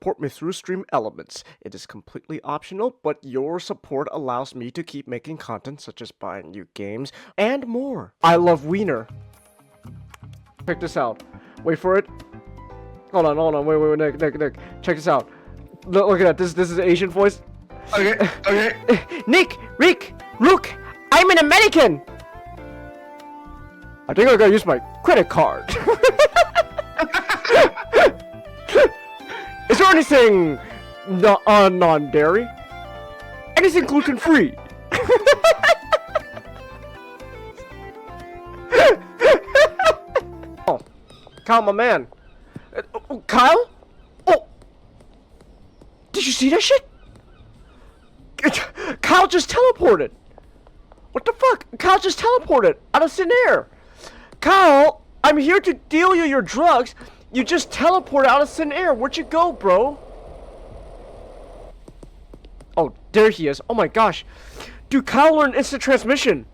support me through Stream Elements. It is completely optional, but your support allows me to keep making content such as buying new games and more. I love Wiener. Check this out. Wait for it. Hold on. Wait, Nick. Check this out. Look at that. This is Asian voice. Okay. Nick, Rick, look, I'm an American. I think I gotta use my credit card. Is there anything non-dairy? Anything gluten-free? Oh, Kyle, my man. Kyle? Oh, did you see that shit? Kyle just teleported. What the fuck? Kyle just teleported out of thin air. Kyle, I'm here to deal you your drugs. You just teleported out of thin air. Where'd you go, bro? Oh, there he is. Oh my gosh. Dude, Kyle learned instant transmission.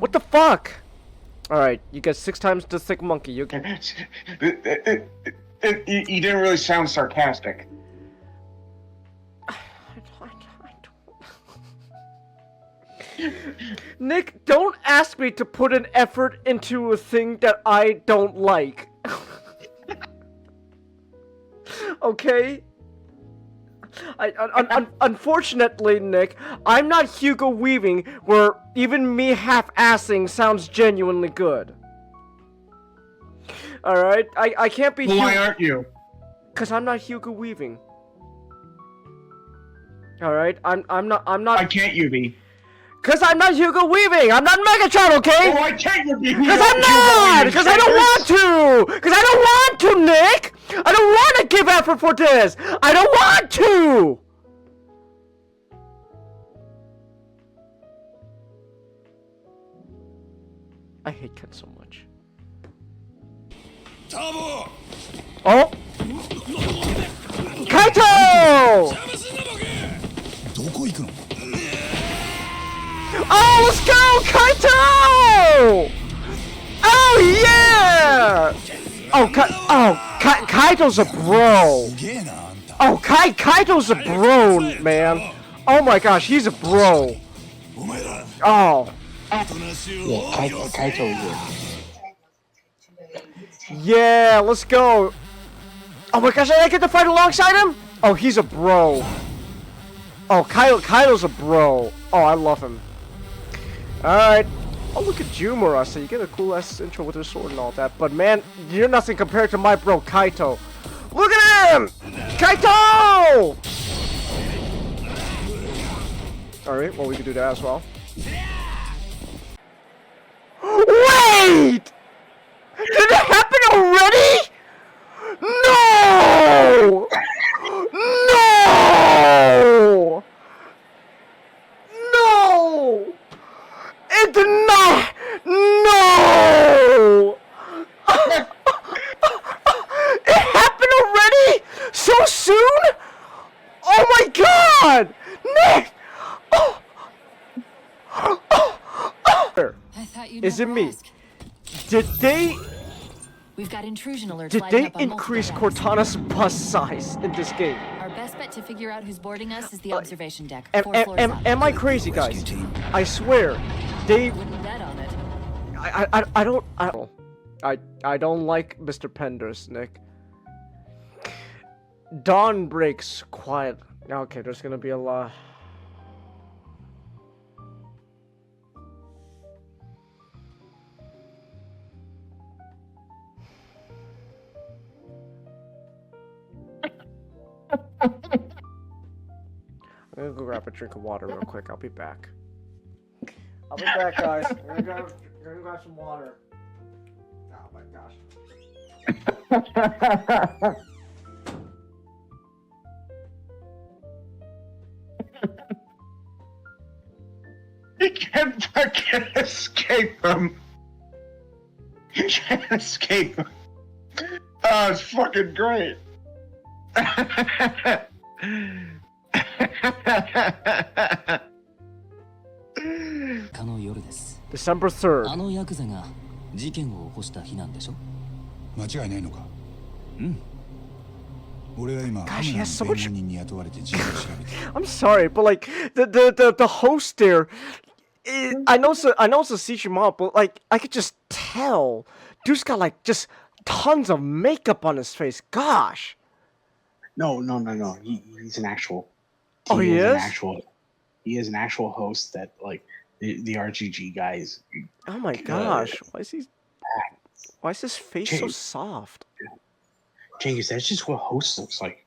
What the fuck? Alright, you get 6 times the thick monkey. You didn't really sound sarcastic. Nick, don't ask me to put an effort into a thing that I don't like. Okay? Unfortunately, Nick, I'm not Hugo Weaving, where even me half-assing sounds genuinely good. Alright? I can't be Why aren't you? Because I'm not Hugo Weaving. Alright? I'm not Why can't you be? Cause I'm not Hugo Weaving! I'm not Megatron, okay? Why can't you be? Cause I'm not! Cause I don't want to! Cause I don't want to, Nick! I don't want to give effort for this! I don't want to! I hate Ken so much. Oh! Kaito! Oh, let's go, Kaito! Oh, yeah! Kaito's a bro. Oh, Kaito's a bro, man. Oh my gosh, he's a bro. Oh. Yeah, Kaito. Yeah, let's go. Oh my gosh, I get to fight alongside him? Oh, he's a bro. Oh, Kaito's a bro. Oh, I love him. Alright. Oh, look at you, Murasa. You get a cool ass intro with your sword and all that. But man, you're nothing compared to my bro, Kaito. Look at him! Kaito! Alright, well, we can do that as well. Wait! Did it happen already? No! No! No! It did not! No! It happened already? So soon? Oh my god! Nick! Oh. Is it me? Did they... We've got intrusion alerts. Did they increase Cortana's bus size in this game? Our best bet to figure out who's boarding us is the observation deck. Am I crazy, guys? I swear, they. Wouldn't bet on it. I don't like Mr. Penders, Nick. Dawn breaks quiet. Okay, there's gonna be a lot. I'm gonna go grab a drink of water real quick. I'll be back. I'll be back, guys. I'm gonna grab some water. Oh my gosh. You can't fucking escape them. You can't escape them. Oh, it's fucking great. December 3rd. あのヤクザが事件を起こした日なんでしょ？間違いないのか？うん。Gosh, he has so much. I'm sorry, but like the host there, I know it's a CG model, but like I could just tell, dude's got like just tons of makeup on his face. Gosh. No. He's an actual. Oh, he is? He is an actual host that like the RGG guys. Oh my gosh, why is his face so soft? Jenkins, that's just what host looks like.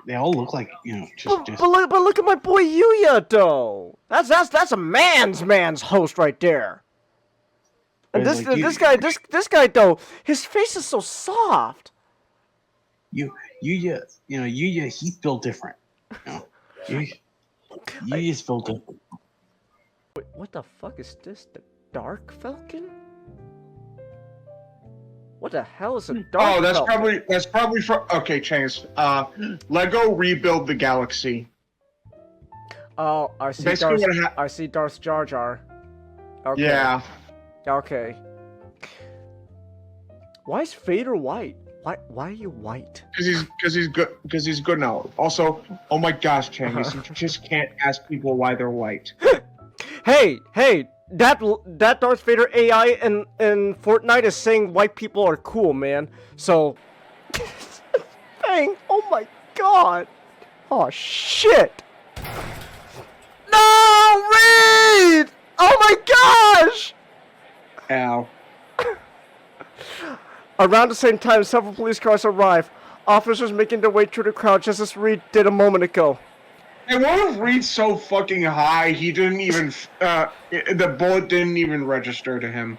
They all look like But look at my boy Yuya though. That's a man's host right there. And this guy though, his face is so soft. Yuya, he's built different. Yuya's built different. Wait, what the fuck is this? The Dark Falcon? What the hell is a Dark Falcon? That's probably for okay, Chance. Lego Rebuild the Galaxy. Oh, I see. I see Darth Jar Jar. Okay. Yeah. Okay. Why is Vader white? Why are you white? Because he's good now. Also, oh my gosh, Chance, you just can't ask people why they're white. Hey, that Darth Vader AI in Fortnite is saying white people are cool, man. So, dang, oh my god. Oh shit. No, Reed! Oh my gosh! Ow. Around the same time, several police cars arrive. Officers making their way through the crowd just as Reed did a moment ago. And what if Reed's so fucking high he didn't even the bullet didn't even register to him?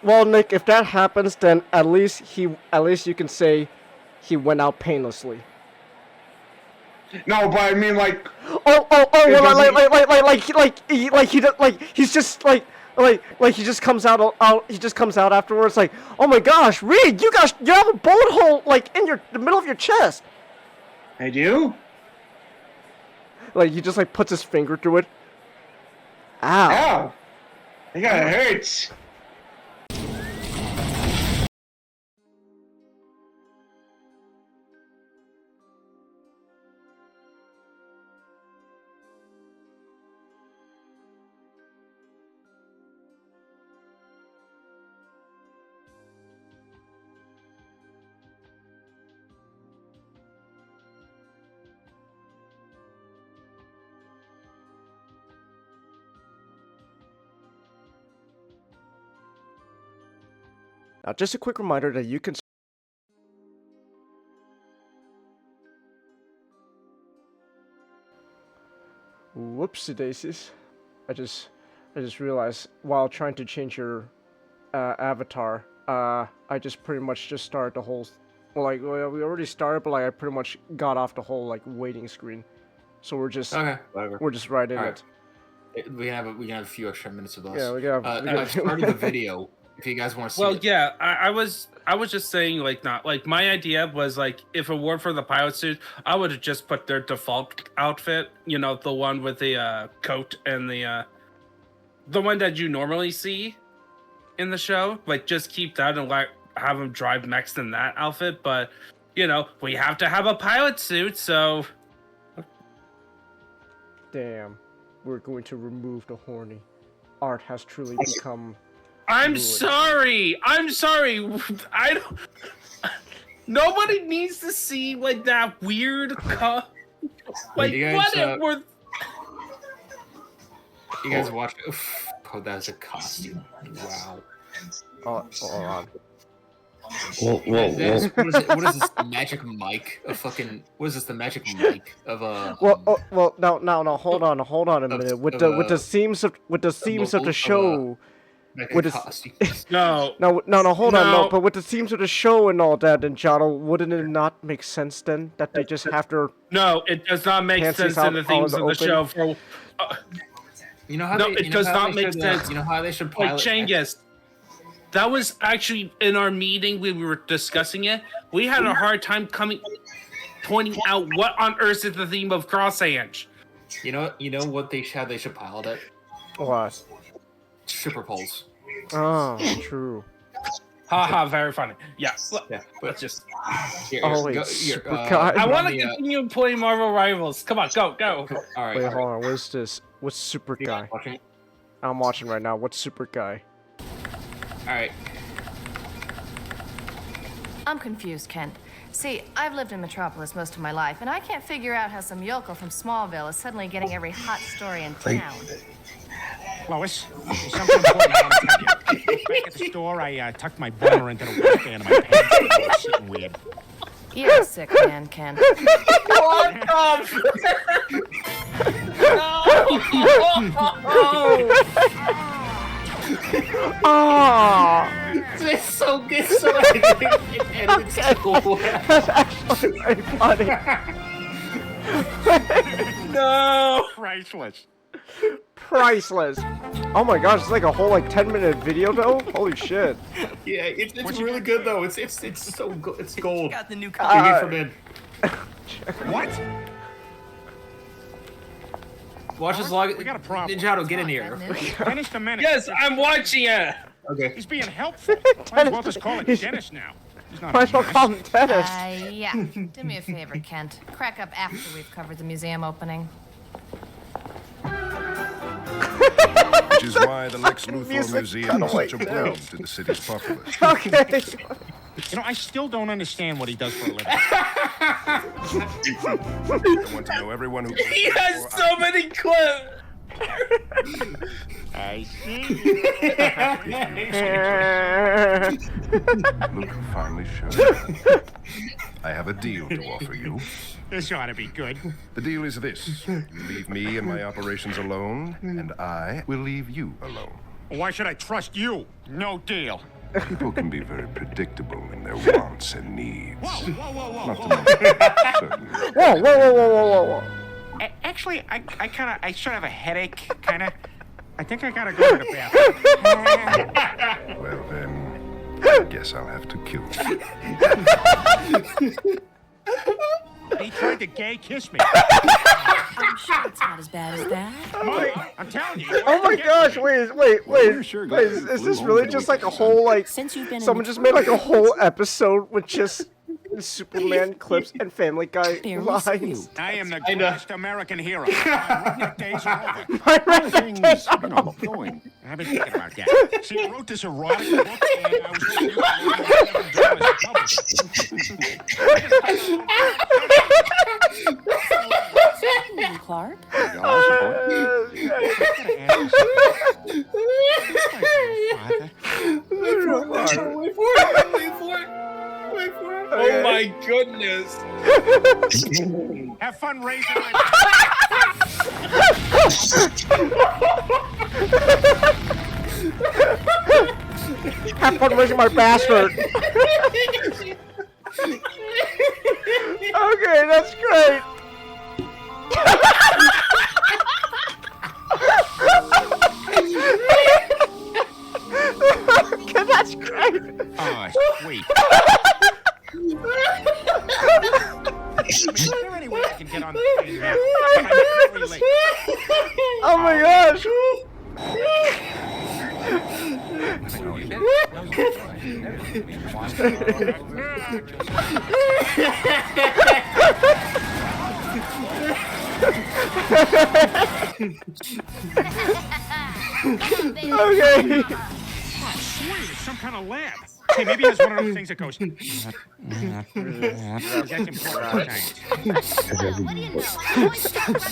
Well, Nick, if that happens, then at least you can say he went out painlessly. No, but I mean like. Well, he just comes out afterwards like, oh my gosh, Reed, you have a bullet hole like in the middle of your chest. I do. Like he just like puts his finger through it. Ow. Ow. I think it hurts. Now, just a quick reminder that you can. Whoopsie daisies! I just realized while trying to change your avatar, I just pretty much just started the whole. Well, like we already started, but like I pretty much got off the whole like waiting screen, so we're just we're just right in it. We can have a few extra minutes with us. Yeah, we got. I've started the video. If you guys want to see well, it. yeah, I was just saying like not like my idea was like if it were for the pilot suit, I would have just put their default outfit, you know, the one with the coat and the one that you normally see in the show. Like just keep that and like have them drive mechs in that outfit. But you know, we have to have a pilot suit, so. Damn, we're going to remove the horny. Art has truly become. I'm sorry. I don't. Nobody needs to see like that weird. Like you guys, what? You guys watch? Oof, oh, that's a costume. Wow. Oh. What is this? The magic mic? What is this? The magic mic of a? Well, no. Hold on a minute. With the themes of the show. With no, hold on, no. But with the themes of the show and all that, and Jotto, wouldn't it not make sense then that they just have to? No, it does not make sense in the themes of the show. For you know how it does not make sense. You know how they should pilot. Like Changus, that was actually in our meeting when we were discussing it. We had a hard time pointing out what on earth is the theme of Cross Ange. You know how they should pilot it. What? Stripper poles. Oh, true. Haha, very funny. Yeah. Yeah, Let's just. Here, Holy here, super uh, guy. I want to me, continue playing Marvel Rivals. Come on, go. All right. Wait, hold on. What's this? What's super You guy? watching? I'm watching right now. What's super guy? All right. I'm confused, Kent. See, I've lived in Metropolis most of my life, and I can't figure out how some yokel from Smallville is suddenly getting every hot story in town. Lois, there's something important I want to tell you. Back at the store, I tucked my boner into the waistband of my pants. And I was sitting weird. You're a sick man, Kent. What the? Oh, It's so good. So it's cool. that's actually very funny. No. Priceless. Priceless. Oh my gosh, it's like a whole 10-minute video though. Holy shit. Yeah, it's really good though. It's so good. It's gold. Got the new From in. What? Watch his log. We got a problem. Ninjato, get in here. Dennis the Menace. Yes, I'm watching it. Okay. He's being helpful. Might as well just call it Dennis now. He's not Might as well a call menace. him Dennis. Yeah. Do me a favor, Kent. Crack up after we've covered the museum opening. Which is why the Lex Luthor Music Museum is such a cutaway, boon to the city's populace. Okay. You know, I still don't understand what he does for a living. I want to know everyone who... He has so many clips. I see. Luke finally showed. I have a deal to offer you. This ought to be good. The deal is this. You leave me and my operations alone, and I will leave you alone. Why should I trust you? No deal. People can be very predictable in their wants and needs. Whoa, whoa, whoa, whoa, Not whoa. to mention, certainly. Whoa, whoa, whoa, whoa, whoa, whoa. Actually, I sort of have a headache, kind of. I think I gotta go to the bathroom. Well then, I guess I'll have to kill you. He tried to gay kiss me. I'm sure it's not as bad as that. Molly, I'm telling you. Oh my gosh, wait, is this really just like a whole Since you've been someone in just made like a whole episode with just Superman clips and Family Guy Barely lines? I am the greatest American hero. My days are over. My record days are over. I've been thinking about that. See, I wrote this erotic book, and I was Clark. Wait for it. Oh my goodness. Have fun raising my... Have fun raising my bastard. Okay, that's great. Okay, that's great. Oh, sweet. Is there any way I can get on the plane now? I'm very late. Oh my gosh. Okay. Oh, sweet. It's some kind of lab. Hey, maybe it's one of those things that goes... That's important science. What do you know? I always talk about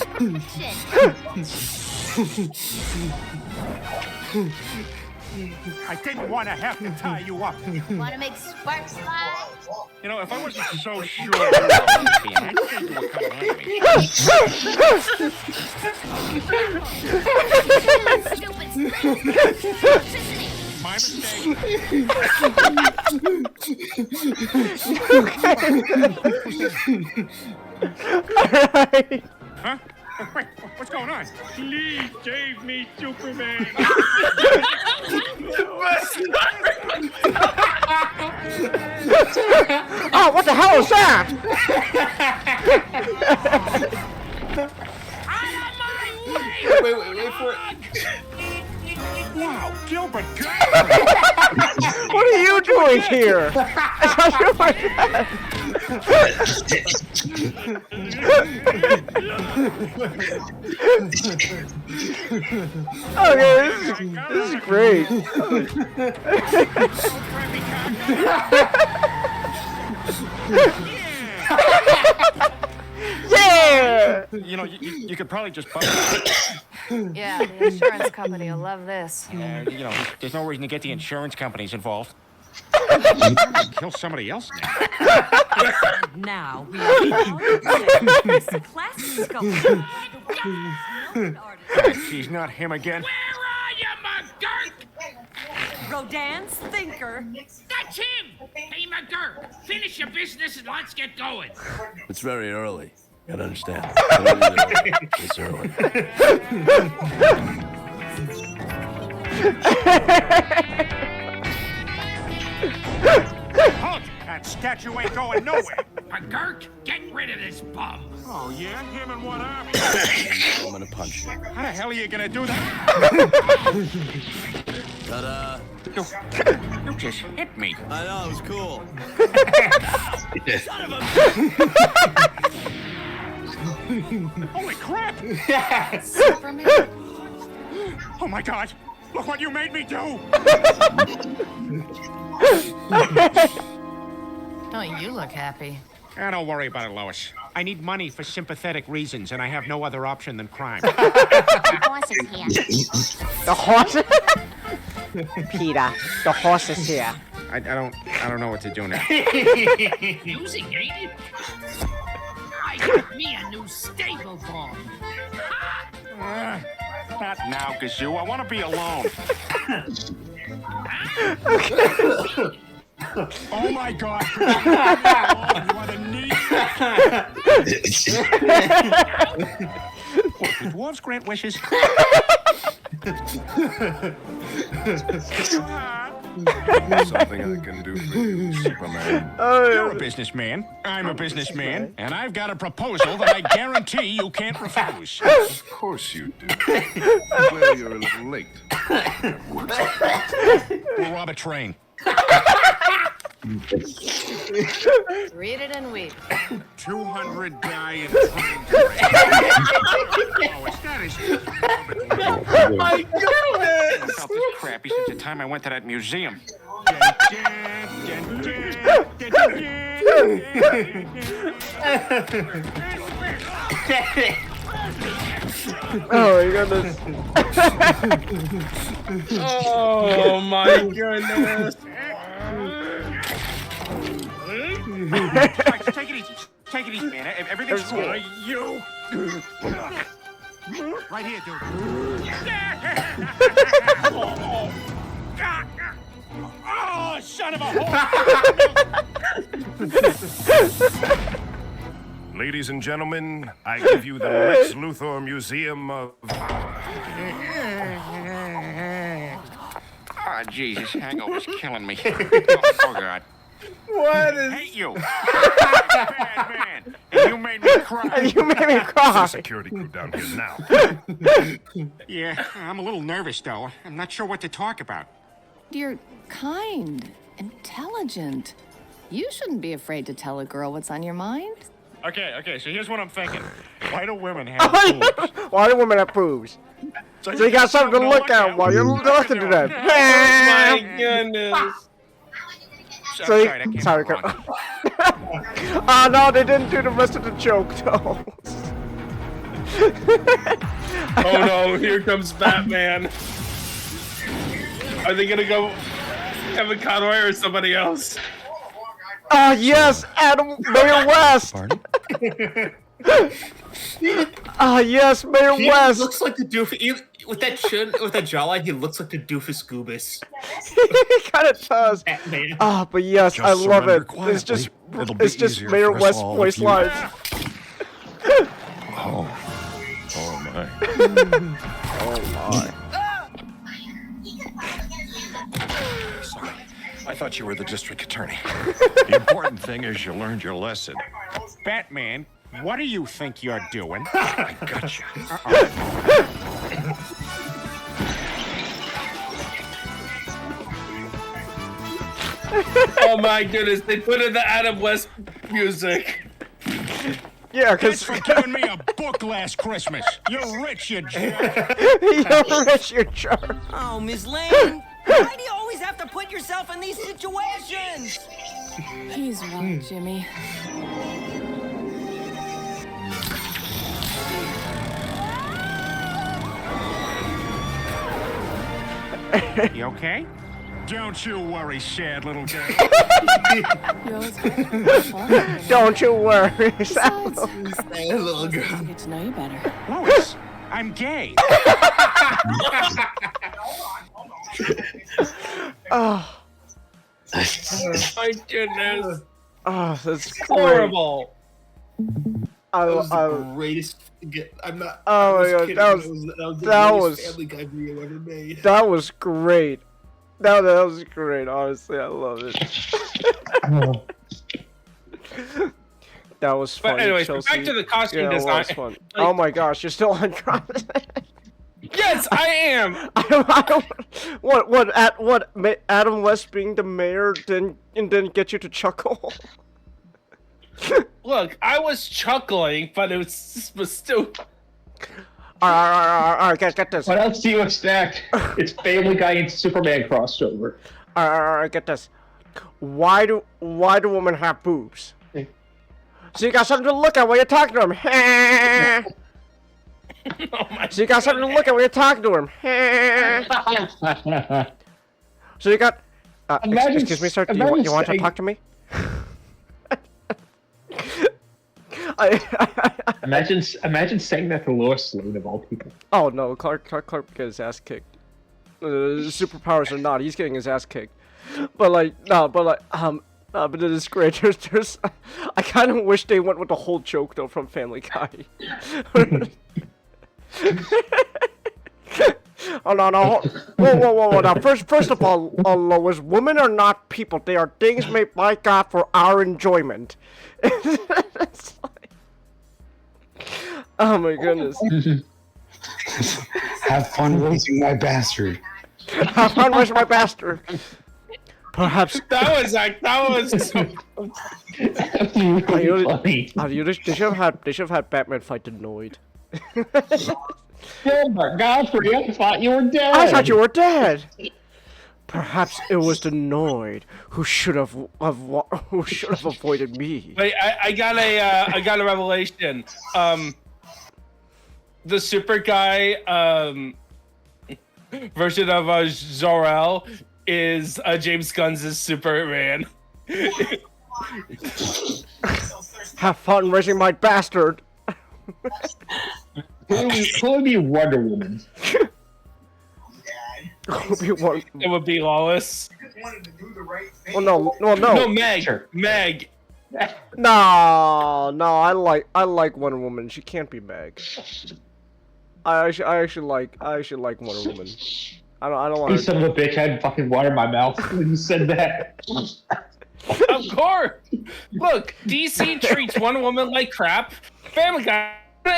I didn't want to have to tie you up. Want to make sparks fly? You know, if I wasn't so sure you were lesbian, I'd think you were coming at me. Stupid electricity. My mistake. Alright. Huh? Wait, what's going on? Please save me, Superman. Oh, what the hell is that? Wait for it. Wow, Gilbert. What are you doing? doing here? I thought you were my dad. Okay, this is great. Yeah! You know, you could probably just bump Yeah, the insurance company will love this. you know, there's no reason to get the insurance companies involved. Kill somebody else now. Now we are this classic sculpture. He's not him again. Where are you, McGurk? Rodin's thinker. That's him! Hey, McGurk, finish your business and let's get going. It's very early. You gotta understand. It's early. Halt! That statue ain't going nowhere. McGurk, get rid of this bum. Oh, yeah? Him and what up? I'm gonna punch you. How the hell are you gonna do that? Ta-da! You just hit me. I know, it was cool. Holy crap! Superman? Oh my God! Look what you made me do! Don't you look happy? Don't worry about it, Lois. I need money for sympathetic reasons, and I have no other option than crime. The horse is here. The horse? Peter, the horse is here. I don't know what to do now. Using, ain't it? I got me a new stable dog. Not now, Gazoo. I want to be alone. Oh my God! You are the neat. What, do dwarves grant wishes? Something I can do for you, Superman. You're a businessman. I'm a businessman. And I've got a proposal that I guarantee you can't refuse. Of course you do. Well, you're a little late. We'll rob a train. Read it and weep. 200 die in train derailment. That is... Oh my goodness! I felt this crappy since the time I went to that museum. Oh my goodness. Oh my goodness! Take it easy. Take it easy, man. Everything's cool. You. Right here, dude. Oh, son of a whore! Ladies and gentlemen, I give you the Lex Luthor Museum of... Oh, Jesus. Hangover's killing me. Oh, God. What is? I hate you. Bad man. And you made me cry. You made me cry. Security crew down here now. Yeah, I'm a little nervous, though. I'm not sure what to talk about. You're kind, intelligent. You shouldn't be afraid to tell a girl what's on your mind. Okay, so here's what I'm thinking. Why do women have boobs? Why do women have boobs? So you got something to look at while you're listening to them. Oh my goodness! So you, sorry, oh no, they didn't do the rest of the joke though. Oh no, here comes Batman. Are they gonna go Kevin Conroy or somebody else? Oh yes, Adam Mayor West. Pardon? Ah yes, Mayor He West. looks like the doofus. With that chin, with that jawline, he looks like the doofus Goobus. He kind of does. Batman. Ah, but yes, Just I love surrender it. quietly. It's just, It'll be it's just easier Mayor for us West all voice if you- lines. Oh my. Oh Sorry. I thought you were the district attorney. The important thing is you learned your lesson. Batman, what do you think you're doing? I gotcha. Oh my goodness, they put in the Adam West music. Yeah, Thanks because for giving me a book last Christmas. You're rich, you jerk. you're rich, you jerk. Oh, Miss Lane, why do you always have to put yourself in these situations? He's right, Jimmy. You okay? Don't you worry, sad little girl. You always fun. Don't you worry. Besides, little girl. to get to know you better. Lois, I'm gay. Oh, My goodness. oh, that's great. Horrible. I, That was I, the greatest. I'm not. Oh I my God, kidding. that the was- greatest Family Guy video ever made. that was great. That was great. Honestly, I love it. That was fun. But anyways, Chelsea. back to the costume Yeah, design. it was fun. Oh my gosh, you're still on drop. Yes, I am. I don't. What? Adam West being the mayor didn't get you to chuckle. Look, I was chuckling, but it was still. All right, get this. What else do you expect? It's Family Guy and Superman crossover. All right, get this. Why do women have boobs? So you got something to look at when you're talking to them. So you got something to look at when you're talking to him. So you got. Excuse me, sir. Do you want to talk to me? Imagine saying that to Lois Lane of all people. Oh no, Clark get his ass kicked. Superpowers or not, he's getting his ass kicked. But it is great. There's I kind of wish they went with the whole joke though from Family Guy. Oh no! Whoa! Now, first of all, Lois, women are not people. They are things made by God for our enjoyment. It's like, oh my goodness! Have fun raising my bastard. Have fun raising my bastard. Perhaps That was. So... They should have had Batman fight the Noid. Gilbert Godfrey, I thought you were dead. I thought you were dead. Perhaps it was the Noid who should have avoided me. Wait, I got a revelation. The super guy version of Zor-El is James Gunn's Superman. Have fun raising my bastard. Who would be Wonder Woman? It would be Lois. Well, no. No, Meg. Meg. No. I like Wonder Woman. She can't be Meg. I actually like Wonder Woman. I don't want You to. son of a bitch! I had fucking water in my mouth when you said that. Of course. Look, DC treats Wonder Woman like crap. Family Guy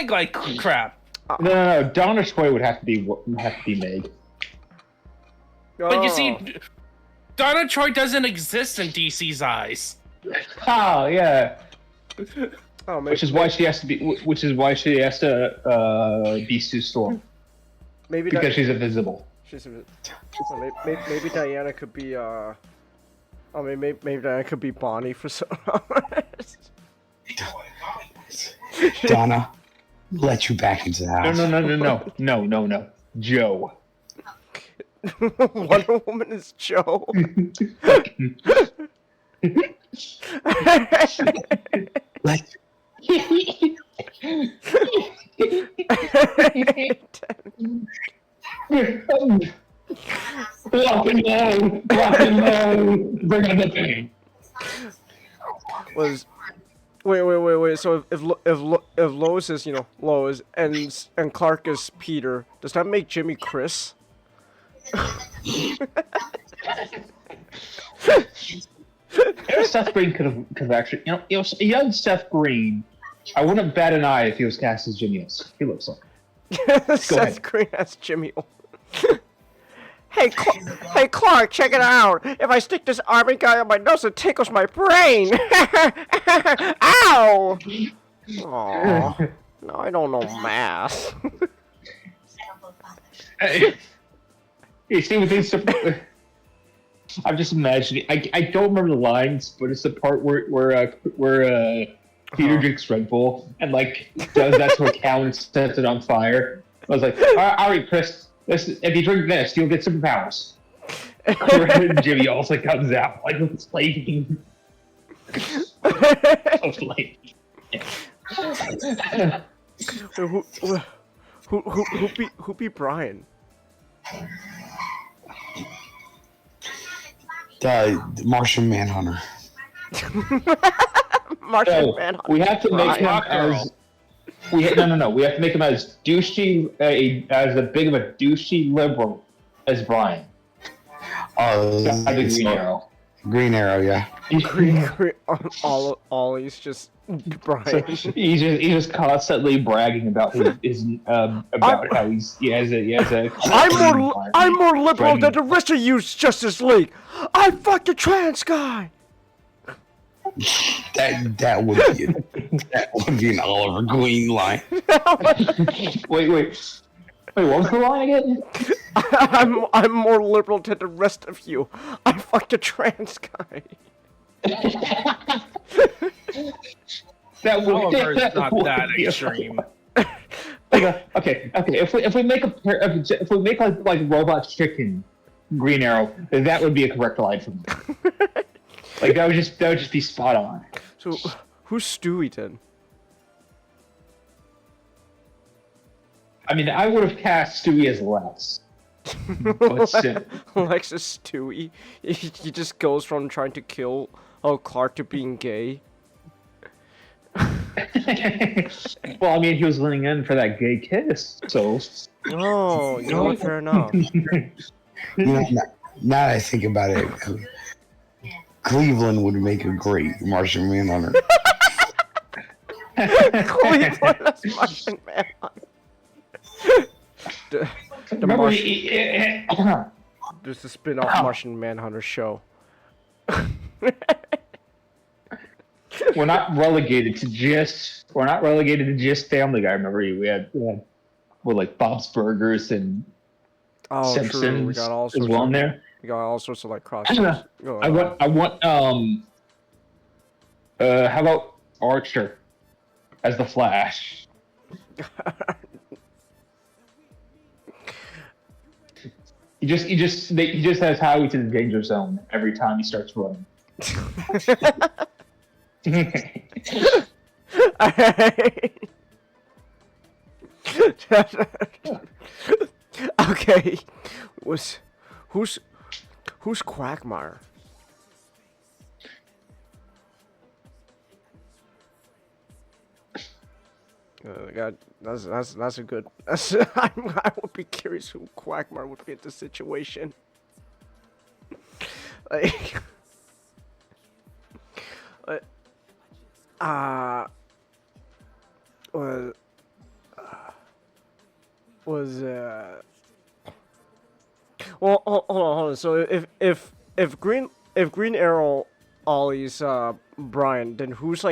like crap. No. Donna Troy would have to be Meg. But you see, Donna Troy doesn't exist in DC's eyes. Oh yeah. Oh, maybe, Which is why she has to be Sue Storm. Maybe because she's invisible. Maybe Diana could be maybe Diana could be Bonnie for some. Donna, let you back into the house. No. Joe. Wonder Woman is Joe. Let. Lock and load. Bring on the pain. Wait. So if Lois is Lois and Clark is Peter, does that make Jimmy Chris? Seth Green could have actually, young Seth Green. I wouldn't bat an eye if he was cast as Jimmy Olsen. He looks like. Seth Green as Jimmy Olsen. Hey, Clark, check it out. If I stick this army guy on my nose, it tickles my brain. Ow! Aww. No, I don't know math. You see what these? I'm just imagining. I don't remember the lines, but it's the part where Peter drinks Red Bull and like does that to a cow and sets it on fire. I was like, all right, Chris, listen, if you drink this, you'll get superpowers. And Jimmy also comes out like it's flaming. Who beat Brian? The Martian Manhunter. Martian Manhunter. We have to make him as. We have to make him as douchey, as big of a douchey liberal as Brian. The Green Arrow. Green Arrow, yeah. Ollie's just Brian. So he's just constantly bragging about how he has a. I'm more liberal than the rest of you, Justice League. I fucked a trans guy. That would be an Oliver Queen line. Wait, what was the line again? I'm more liberal than the rest of you. I fucked a trans guy. That would Oliver's not that extreme. Okay. If we make like robot chicken Green Arrow, then that would be a correct line for me. Like that would just be spot on. So who's Stewie then? I mean, I would have cast Stewie as Lex. Lex is Stewie. He just goes from trying to kill Clark to being gay. Well, I mean, he was leaning in for that gay kiss, so. Oh, you know what? Fair enough. Now that I think about it, Cleveland would make a great Martian Manhunter. Cleveland as Martian Manhunter. There's a spin-off Martian Manhunter show. We're not relegated to just Family Guy. Remember, we had like Bob's Burgers and Simpsons. True. We got all sorts as well in there. We got all sorts of like cross. I want how about Archer as the Flash? He just has Howie to the danger zone every time he starts running. Okay, who's Quagmire? God, that's a good. I would be curious who Quagmire would be in this situation. Like, well, hold on. So if Green Arrow Ollie's Brian, then who's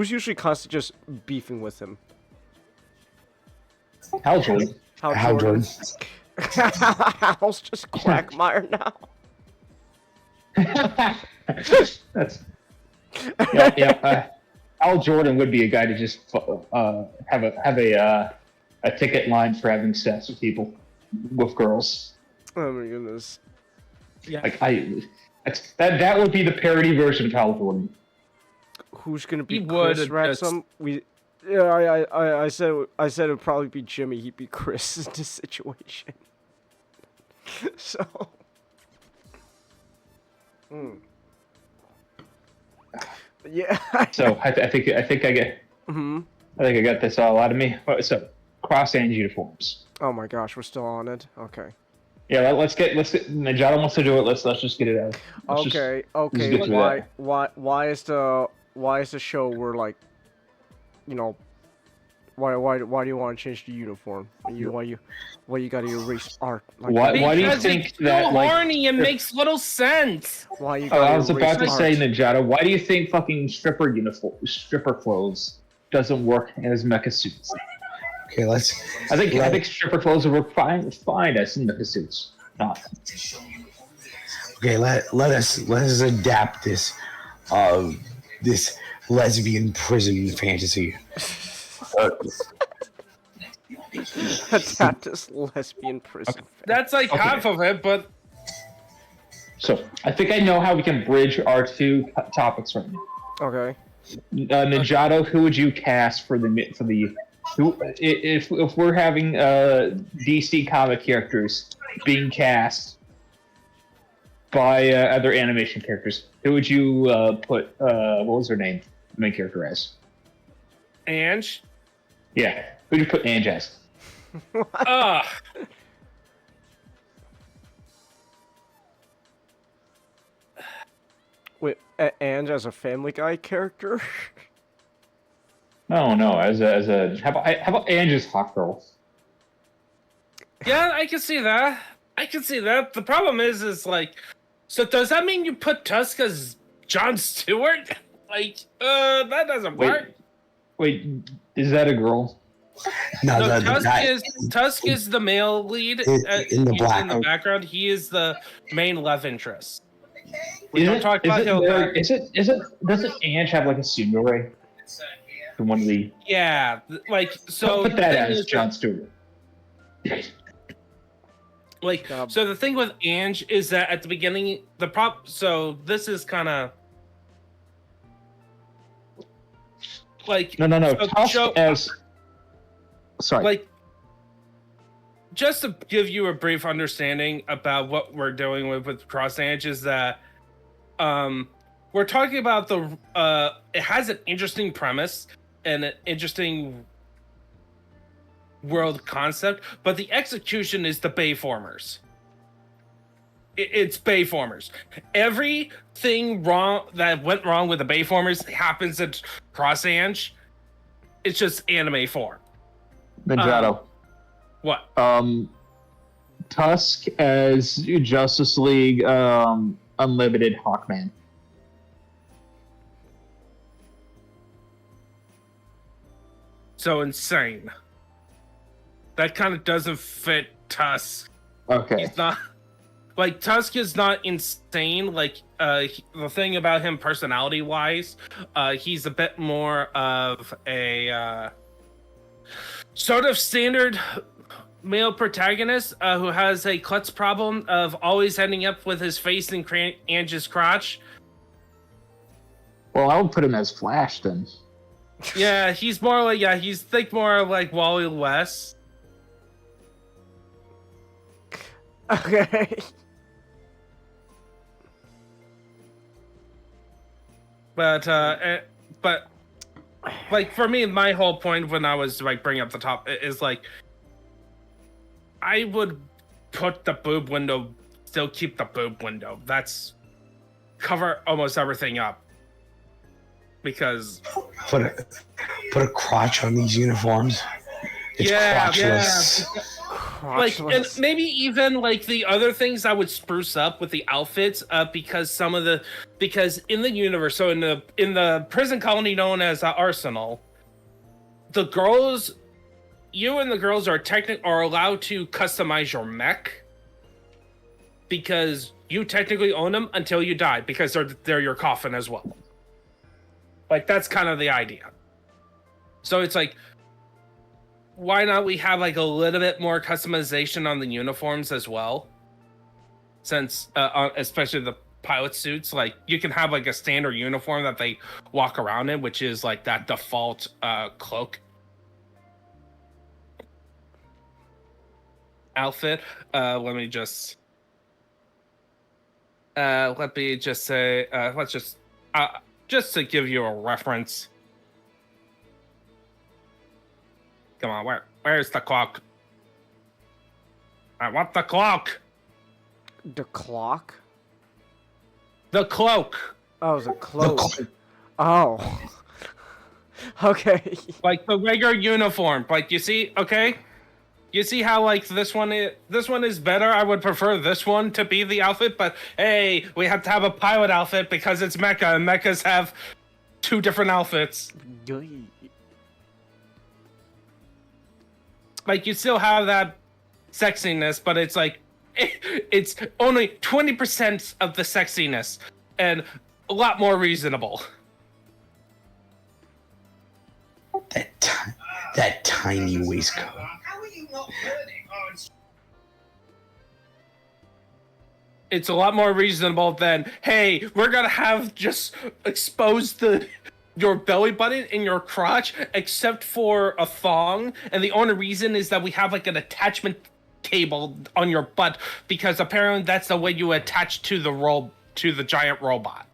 usually constantly just beefing with him? Hal Jordan. Hal Jordan. Hal's just Quagmire now. That's yeah. Al Jordan would be a guy to just have a ticket line for having sex with people, with girls. Oh my goodness. Yeah. Like that would be the parody version of Hal Jordan. Who's gonna be Chris Wrexham? I said it would probably be Jimmy. He'd be Chris in this situation. So. Yeah. So I think I get. Mm-hmm. I think I got this all out of me. So cross and uniforms. Oh my gosh, we're still on it. Okay. Yeah, let's get. Najada wants to do it. Let's just get it out. Okay. Why is the show where like, Why do you want to change the uniform? Why you gotta erase art? Like Why do you Because think it's so that, like... horny and makes little sense. Why you Oh, gotta I was about to erase say, art? Ninjato, why do you think fucking stripper clothes doesn't work as mecha suits? Okay, I think stripper clothes would work fine as mecha suits. Not. Okay, let us adapt this this lesbian prison fantasy. Adapt this lesbian prison. That's like half of it, but So I think I know how we can bridge our two topics right now. Okay. Ninjato, who would you cast for the who if we're having DC comic characters being cast by other animation characters, who would you put what was her name, the main character as? Ange? Yeah, who'd you put Ange as? Wait, Ange as a Family Guy character? No, as a how about Ange's hot girl? Yeah, I can see that. The problem is like, so does that mean you put Tusk as Jon Stewart? Like, that doesn't work. Wait, is that a girl? No, Tusk is the male lead in the black. in the background. He is the main love interest. Doesn't Ange have like a tsundere from one of the? Yeah, like so. Put that as Jon Stewart. Like, so the thing with Ange is that at the beginning, so this is kind of like No. So Tusk as. Sorry. Like, just to give you a brief understanding about what we're doing with Cross Ange is that, we're talking about it has an interesting premise and an interesting world concept, but the execution is the Bayformers. It's Bayformers. Everything wrong that went wrong with the Bayformers happens at Cross Ange. It's just anime form. Ninjato. What? Tusk as Justice League Unlimited Hawkman. So insane. That kind of doesn't fit Tusk. Okay. He's not like Tusk is not insane. Like the thing about him personality wise, he's a bit more of a sort of standard male protagonist who has a klutz problem of always ending up with his face in Ange's crotch. Well, I would put him as Flash then. Yeah, he's more like more like Wally West. Okay. But like for me, my whole point when I was like bringing up the top is like I would put the boob window, still keep the boob window. That's cover almost everything up. Because put a crotch on these uniforms. It's crotchless. Like, and maybe even like the other things I would spruce up with the outfits, because in the universe, so in the prison colony known as Arsenal, the girls, you and the girls are allowed to customize your mech because you technically own them until you die because they're your coffin as well. Like that's kind of the idea. So it's like, why not we have like a little bit more customization on the uniforms as well? Since, especially the pilot suits, like you can have like a standard uniform that they walk around in, which is like that default cloak outfit. Let me just say, let's just to give you a reference. Come on, where's the clock? I want the clock. The clock? The cloak. Oh, the cloak. Oh. Okay. Like the regular uniform. Like you see, okay? You see how like this one is better? I would prefer this one to be the outfit, but hey, we have to have a pilot outfit because it's mecha, and mechas have 2 different outfits. Like you still have that sexiness, but it's like it's only 20% of the sexiness and a lot more reasonable. That tiny waistcoat. It's a lot more reasonable than, hey, we're gonna have just expose your belly button and your crotch except for a thong, and the only reason is that we have like an attachment cable on your butt because apparently that's the way you attach to the giant robot.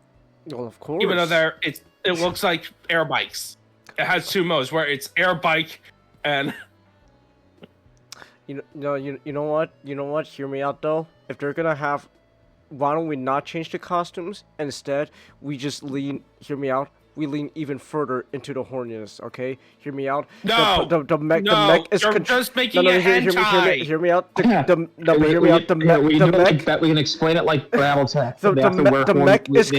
Well, of course. Even though it looks like air bikes. It has 2 modes where it's air bike and You know what? Hear me out though. If they're gonna have, why don't we not change the costumes? Instead, we just hear me out. We lean even further into the horniness, okay? Hear me out. No, the mech is you're just making it hentai. Hear me out. Hear me out. The mech. We can explain it like BattleTech. The mech is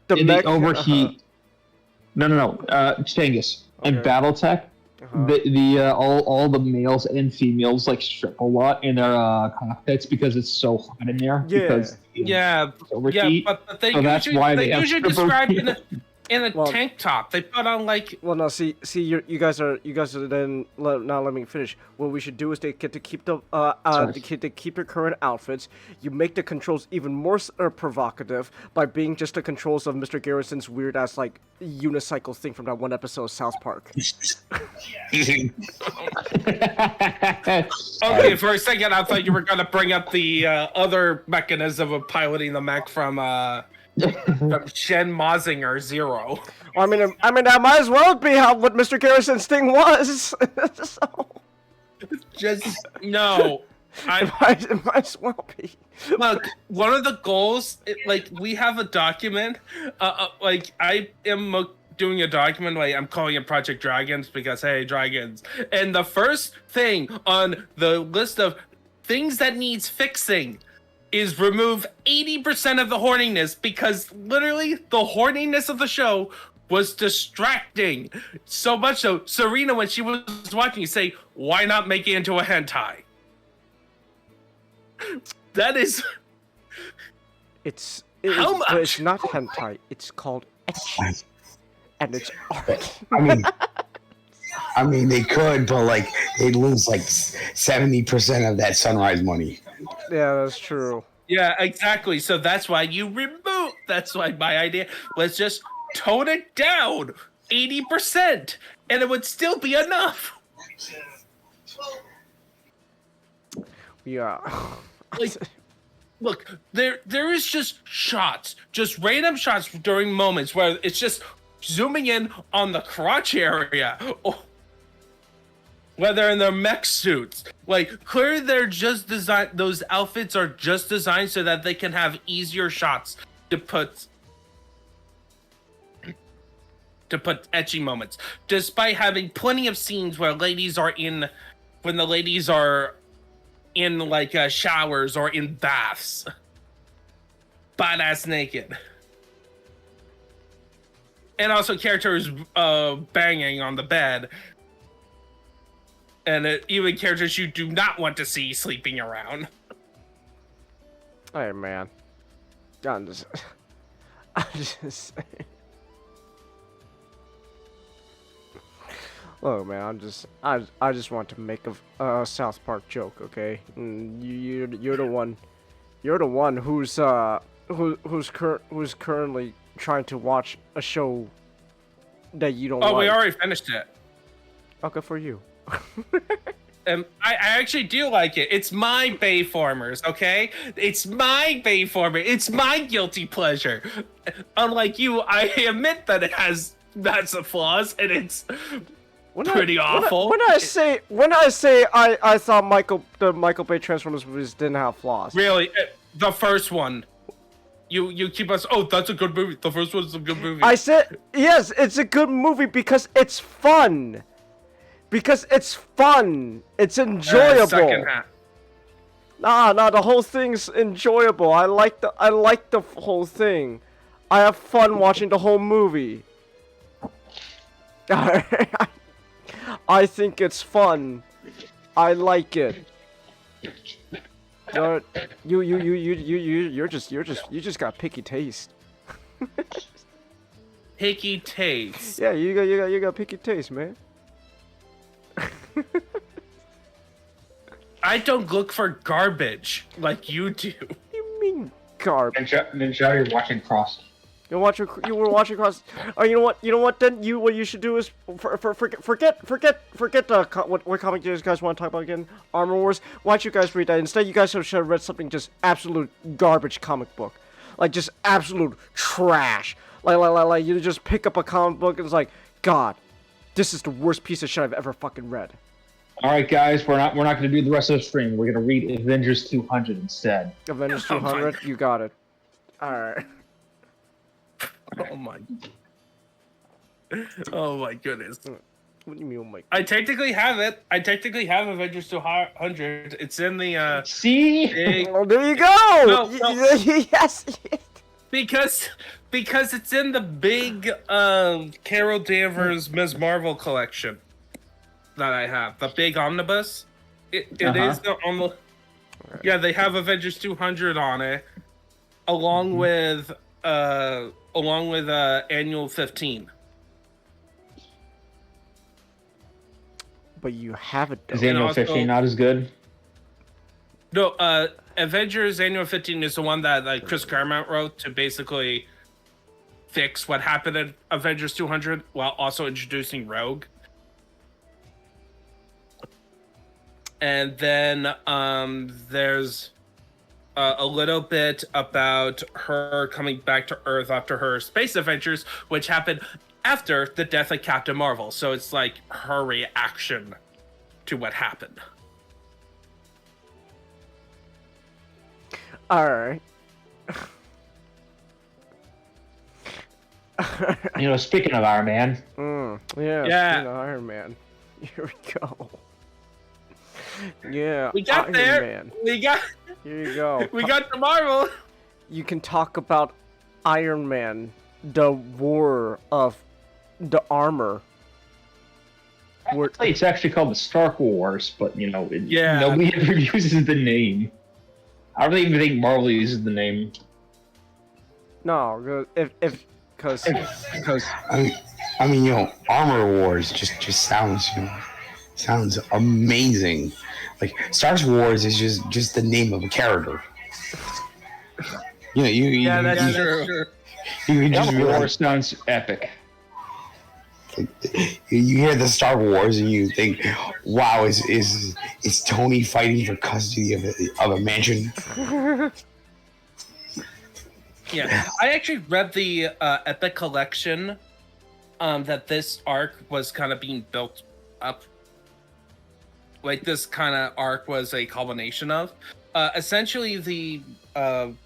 the mech overheat. No. Changus. In BattleTech, all the males and females like strip a lot in their cockpits because it's so hot in there. Yeah, but they usually describe in a tank top. They put on like. Well, no. See, you guys are then now let me finish. What we should do is they get to keep to keep your current outfits. You make the controls even more provocative by being just the controls of Mr. Garrison's weird ass like unicycle thing from that one episode of South Park. Okay, for a second I thought you were gonna bring up the other mechanism of piloting the mech from Shen Mazinger Zero. I mean, that might as well be what Mr. Garrison's thing was. So. Just no. It might as well be. Look, one of the goals, we have a document. Like I am doing a document. Like I'm calling it Project Dragons because hey, dragons. And the first thing on the list of things that needs fixing is remove 80% of the horniness because literally the horniness of the show was distracting. So much so, Serena, when she was watching, say, why not make it into a hentai? That is... It's how much? But it's not hentai. It's called ecchi. And it's art. I mean, they could, but like they'd lose like 70% of that Sunrise money. Yeah, that's true. Yeah, exactly. So that's why you remove. That's why my idea was just tone it down 80%, and it would still be enough. Yeah. Like, look, there is just shots, just random shots during moments where it's just zooming in on the crotch area, or whether in their mech suits. Like, clearly they're just designed, those outfits are just designed so that they can have easier shots to put etchy moments, despite having plenty of scenes where when the ladies are in like showers or in baths, butt-ass naked. And also characters banging on the bed. And even characters you do not want to see sleeping around. Hey, man. I'm just saying. Look, man, I just want to make a South Park joke, okay? You're the one who's currently trying to watch a show that you don't like. Oh, we already finished it. Oh, good for you. I actually do like it. It's my Bayformers, okay? It's my Bayformer. It's my guilty pleasure. Unlike you, I admit that it has massive flaws, and it's pretty awful. When I say I thought the Michael Bay Transformers movies didn't have flaws. Really, the first one. You keep us. Oh, that's a good movie. The first one's a good movie. I said yes. It's a good movie because it's fun. Because it's fun. It's enjoyable. Second half. Nah, the whole thing's enjoyable. I like the whole thing. I have fun watching the whole movie. I think it's fun. I like it. You just got picky taste. Picky taste. Yeah, you got picky taste, man. I don't look for garbage like you do. What do you mean garbage? Ninja, you're watching Cross. You were watching Cross. Oh, you know what? Then what you should do is forget what comic you guys want to talk about again. Armor Wars. Why don't you guys read that? Instead, you guys should have read something just absolute garbage comic book, like just absolute trash. Like you just pick up a comic book and it's like, God, this is the worst piece of shit I've ever fucking read. All right, guys, we're not going to do the rest of the stream. We're going to read Avengers 200 instead. Avengers 200, you got it. All right. Oh my. Oh my goodness. What do you mean, oh my? I technically have it. I technically have Avengers 200. It's in the See? big... Oh, there you go. No. Yes. Because it's in the big Carol Danvers Ms. Marvel collection that I have. The big omnibus. It is on the... Yeah, they have Avengers 200 on it, along with Annual 15. But you have it though. Is Annual 15 not as good? No, Avengers Annual 15 is the one that Chris Claremont wrote to basically fix what happened in Avengers 200 while also introducing Rogue. And then there's a little bit about her coming back to Earth after her space adventures, which happened after the death of Captain Marvel. So it's like her reaction to what happened. Alright. You know, speaking of Iron Man. Yeah. Speaking of Iron Man. Here we go. Yeah. We got Iron there. Man. Here you go. We got the Marvel. You can talk about Iron Man, the war of the armor. It's actually called the Stark Wars, but you know, yeah, nobody ever uses the name. I don't even think Marvel uses the name. No, because I mean, you know, Armor Wars just sounds amazing. Like Star Wars is just the name of a character. You know, that's true. You just Wars sounds epic. You hear the Star Wars and you think, "Wow, is Tony fighting for custody of a mansion?" Yeah, I actually read the Epic Collection that this arc was kind of being built up. Like this kind of arc was a culmination of. Essentially, the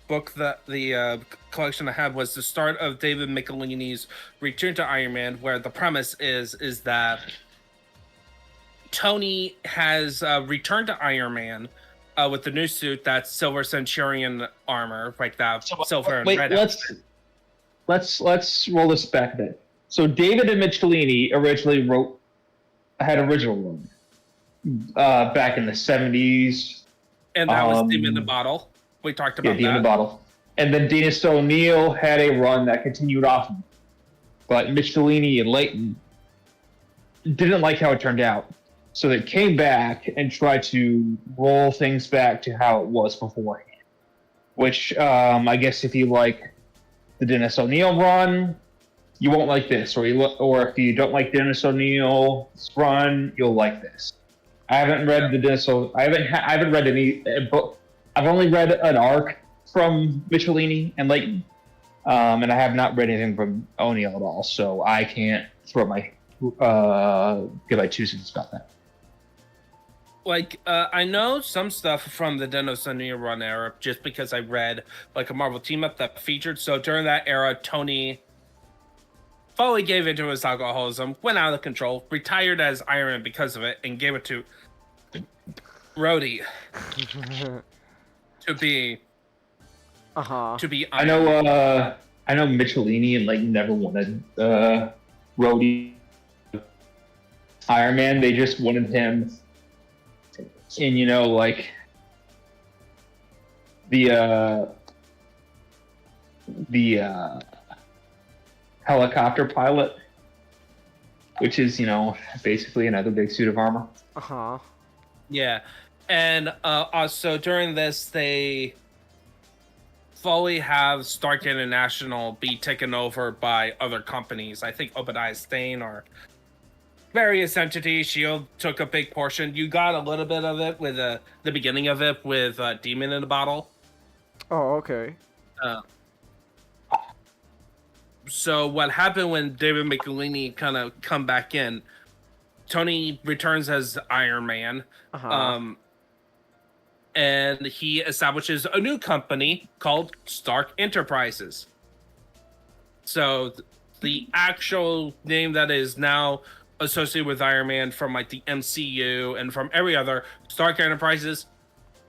book that the collection I had was the start of David Michelini's return to Iron Man, where the premise is that Tony has returned to Iron Man with the new suit that's Silver Centurion armor, like that silver and red. Let's roll this back a bit. So David and Michelini originally had original run back in the 70s. And that was Demon in the Bottle. We talked about that. Demon in the Bottle. And then Dennis O'Neil had a run that continued off. But Michelini and Layton didn't like how it turned out. So they came back and tried to roll things back to how it was beforehand. Which, I guess if you like the Dennis O'Neil run, you won't like this. Or if you don't like Dennis O'Neil's run, you'll like this. I haven't read the Dennis O'Neil. I haven't read any book. I've only read an arc from Michelini and Layton. And I have not read anything from O'Neil at all. So I can't throw my give my 2 cents about that. I know some stuff from the Deno Run era just because I read like a Marvel team up that featured. So during that era, Tony fully gave into his alcoholism, went out of control, retired as Iron Man because of it, and gave it to Rhodey to be. To be. I know Michelini and like never wanted Rhodey Iron Man. They just wanted him in, you know, like the helicopter pilot, which is, you know, basically another big suit of armor. Yeah, and also during this, they fully have Stark International be taken over by other companies. I think Obadiah Stane or various entities. Shield took a big portion. You got a little bit of it with the beginning of it with Demon in a Bottle. Oh, okay. So what happened when David Michelini kind of come back in? Tony returns as Iron Man, and he establishes a new company called Stark Enterprises. So the actual name that is now associated with Iron Man from like the MCU and from every other Stark Enterprises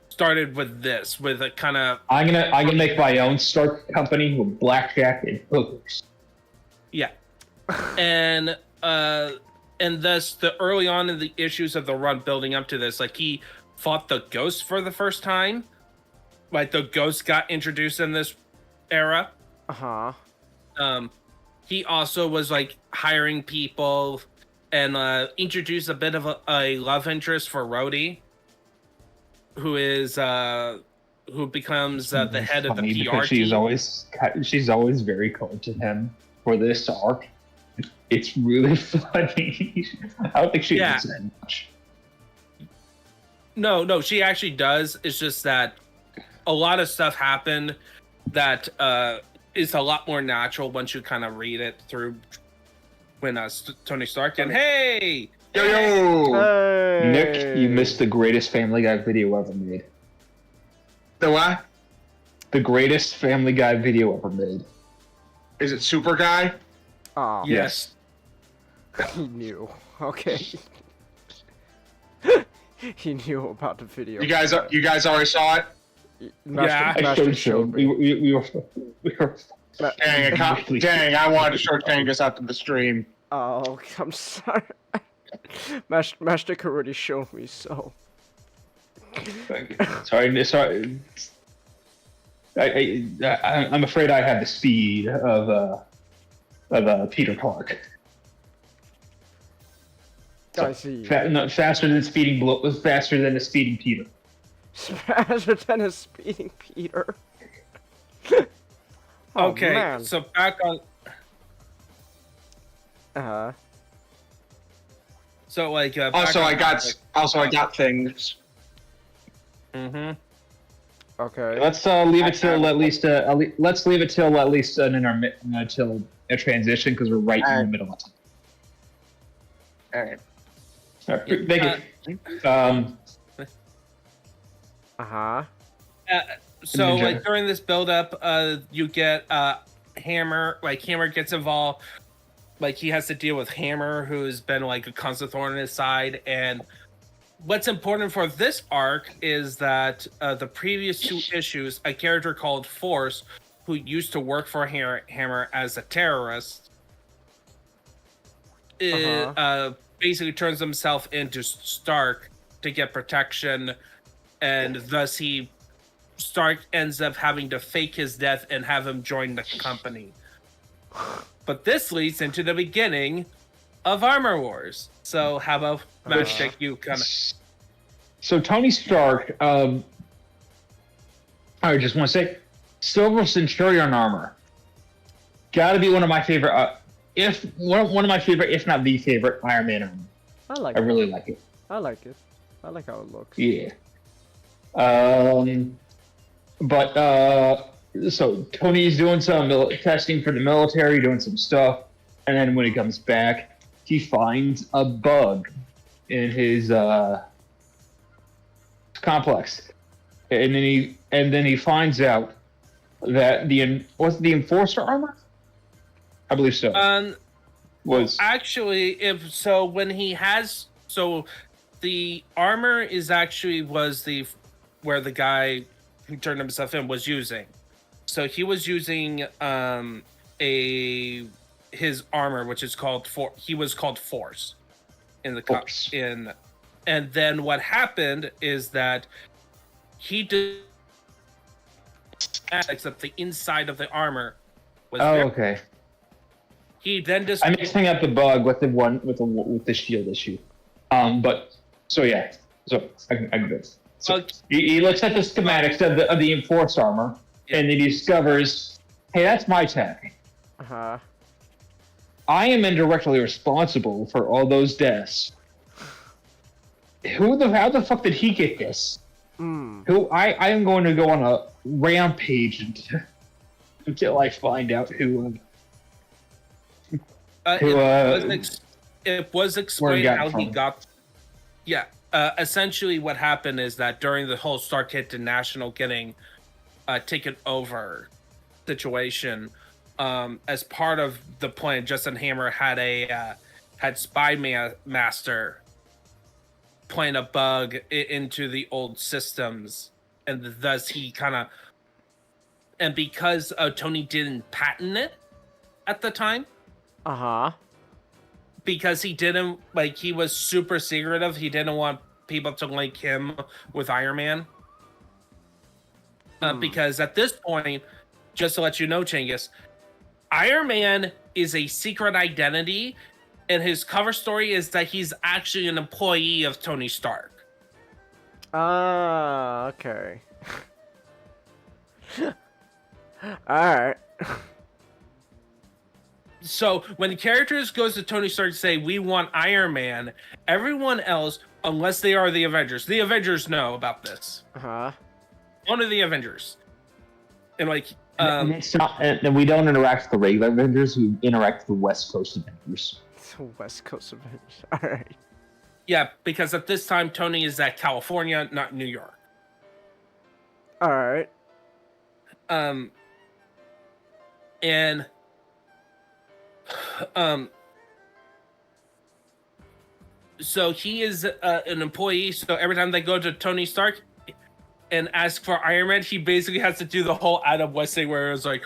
started with this, with a kind of I'm gonna make my own Stark company with blackjack and hookers. Yeah. And thus the early on in the issues of the run building up to this, like he fought the Ghost for the first time. Like the Ghost got introduced in this era. He also was like hiring people and introduced a bit of a love interest for Rhodey, who is who becomes the head of the PR team. She's always very cold to him for this arc. It's really funny. I don't think she does that much. No, she actually does. It's just that a lot of stuff happened that is a lot more natural once you kind of read it through. When Tony Stark and hey, Nick, you missed the greatest Family Guy video ever made. The what? The greatest Family Guy video ever made. Is it Super Guy? Oh yes. He knew. Okay. He knew about the video. You guys already saw it? I showed me. We were Dang, I wanted to show Tangus after the stream. Oh, I'm sorry. Matchstick already showed me, so. Sorry. I'm afraid I have the speed of Peter Clark. I see. Faster than faster than a speeding Peter. Faster than a speeding Peter. Okay, man. so back on. So like. Also, I got things. Okay. Let's leave it till at least. Let's leave it till at least until a transition because we're right in the middle of it. All right. Thank you. So like during this build up, you get Hammer. Like Hammer gets involved. Like he has to deal with Hammer, who's been like a constant thorn in his side. And what's important for this arc is that the previous two issues, a character called Force, who used to work for Hammer as a terrorist, basically turns himself into Stark to get protection, and thus Stark ends up having to fake his death and have him join the company. But this leads into the beginning of Armor Wars. So how about Matchstick, you kind of... So Tony Stark, I just want to say, Silver Centurion armor, gotta be one of my favorite, one of my favorite, if not the favorite, Iron Man armor. I really like it. I like it. I like how it looks. Yeah. So Tony's doing some testing for the military, doing some stuff, and then when he comes back, he finds a bug in his complex, and then he finds out that was the enforcer armor. I believe so. Was actually when he has the armor is actually was where the guy who turned himself in was using. So he was using his armor, which is called he was called Force in the and then what happened is that he did except the inside of the armor was okay. He then just I'm mixing up the bug with the one with the shield issue. But so yeah, so I can do it. So he looks at the schematics of the enforced armor, and then he discovers, hey, that's my tag. Uh-huh. I am indirectly responsible for all those deaths. How the fuck did he get this? I am going to go on a rampage until I find out who. It was explained how he got. Yeah, essentially what happened is that during the whole Starkid International getting taken over situation, as part of the plan, Justin Hammer had Spy Master plant a bug into the old systems, and thus he and because Tony didn't patent it at the time. Uh-huh. Because he didn't, he was super secretive. He didn't want people to link him with Iron Man. Because at this point, just to let you know, Chinggis, Iron Man is a secret identity, and his cover story is that he's actually an employee of Tony Stark. Ah, okay. Alright. So when characters goes to Tony Stark to say, we want Iron Man, everyone else, unless they are the Avengers know about this. Uh-huh. One of the Avengers. And and it's not, and we don't interact with the regular Avengers, we interact with the West Coast Avengers. The West Coast Avengers, alright. Yeah, because at this time, Tony is at California, not New York. Alright. And so he is an employee, so every time they go to Tony Stark and ask for Iron Man, he basically has to do the whole Adam West thing where it's like,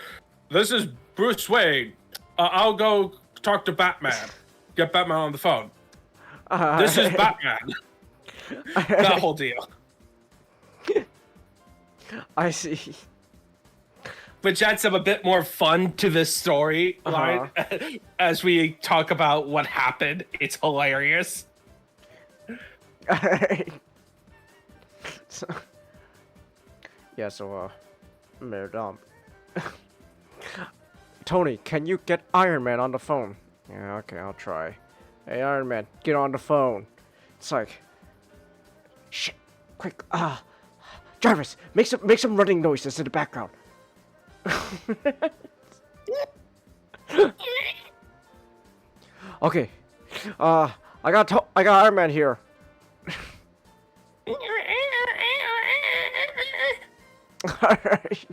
this is Bruce Wayne, I'll go talk to Batman, get Batman on the phone, this is Batman. That whole deal. I see. Which adds a bit more fun to this story line. As we talk about what happened. It's hilarious. Madam. Tony, can you get Iron Man on the phone? Yeah, okay, I'll try. Hey, Iron Man, get on the phone. It's like, shit, quick, Jarvis, make some running noises in the background. Okay, I got Iron Man here. Alright.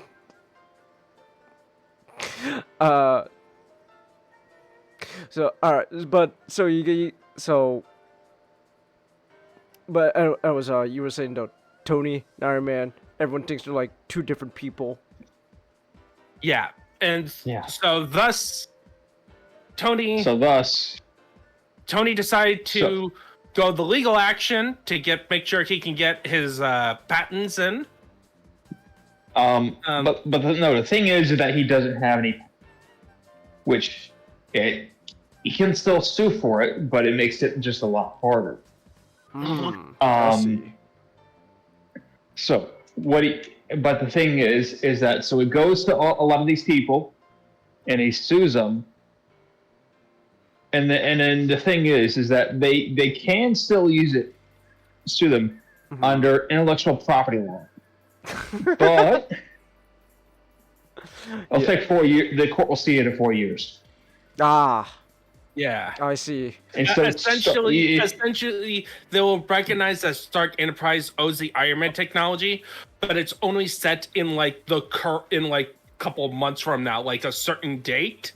So alright, but so you were saying though, Tony, Iron Man, everyone thinks they're like two different people. Yeah, and so thus Tony decided to go the legal action to make sure he can get his patents in. But the thing is that he doesn't have any, which he can still sue for it, but it makes it just a lot harder. So but the thing is that so he goes to a lot of these people, and he sues them. And then the thing is that they can still sue them under intellectual property law. But it'll take 4 years. The court will see it in 4 years. Ah, Yeah. I see. And so essentially, they will recognize that Stark Enterprise owes the Iron Man technology, but it's only set in like couple of months from now, like a certain date.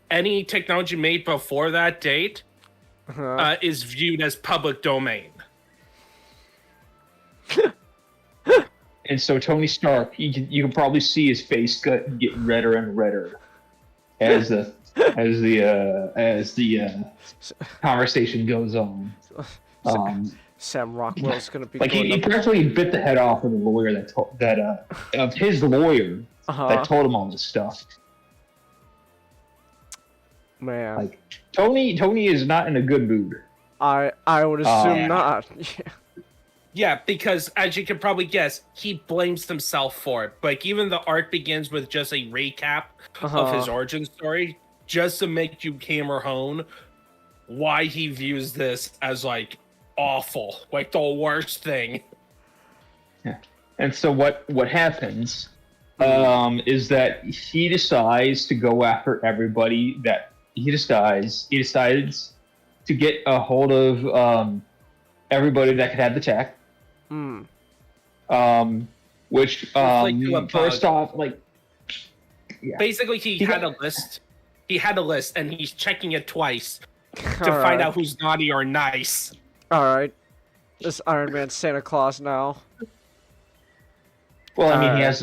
Any technology made before that date is viewed as public domain. And so Tony Stark, you can probably see his face getting redder and redder as the conversation goes on. Sam Rockwell's gonna be like going he practically bit the head off of the lawyer of his lawyer that told him all this stuff. Man, like Tony is not in a good mood. I would assume not. Yeah. Yeah, because as you can probably guess, he blames himself for it. Like, even the arc begins with just a recap of his origin story, just to make you hammer home why he views this as, like, awful. Like, the worst thing. Yeah. And so what happens is that he decides to go after everybody that he decides to get a hold of everybody that could have the tech. Which first off, like, basically he had a list. He had a list, and he's checking it twice to find out who's naughty or nice. All right, this Iron Man Santa Claus now. Well, I mean, he has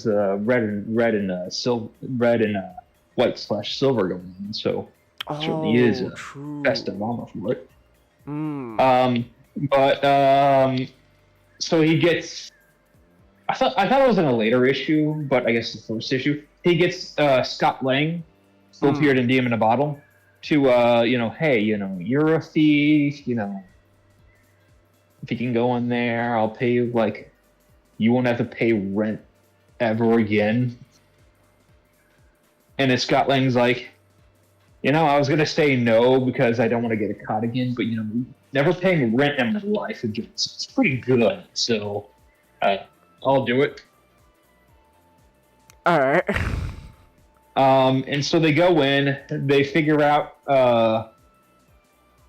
the red and white/silver going on, so certainly is a festive armor for it. So he gets. I thought it was in a later issue, but I guess the first issue. He gets Scott Lang, who appeared in Demon in a Bottle, to hey, you're a thief, if you can go in there, I'll pay you, like, you won't have to pay rent ever again. And then Scott Lang's like, I was gonna say no because I don't want to get caught again, but never paying rent in my life again. It's pretty good, so I'll do it. All right. And so they go in. They figure out.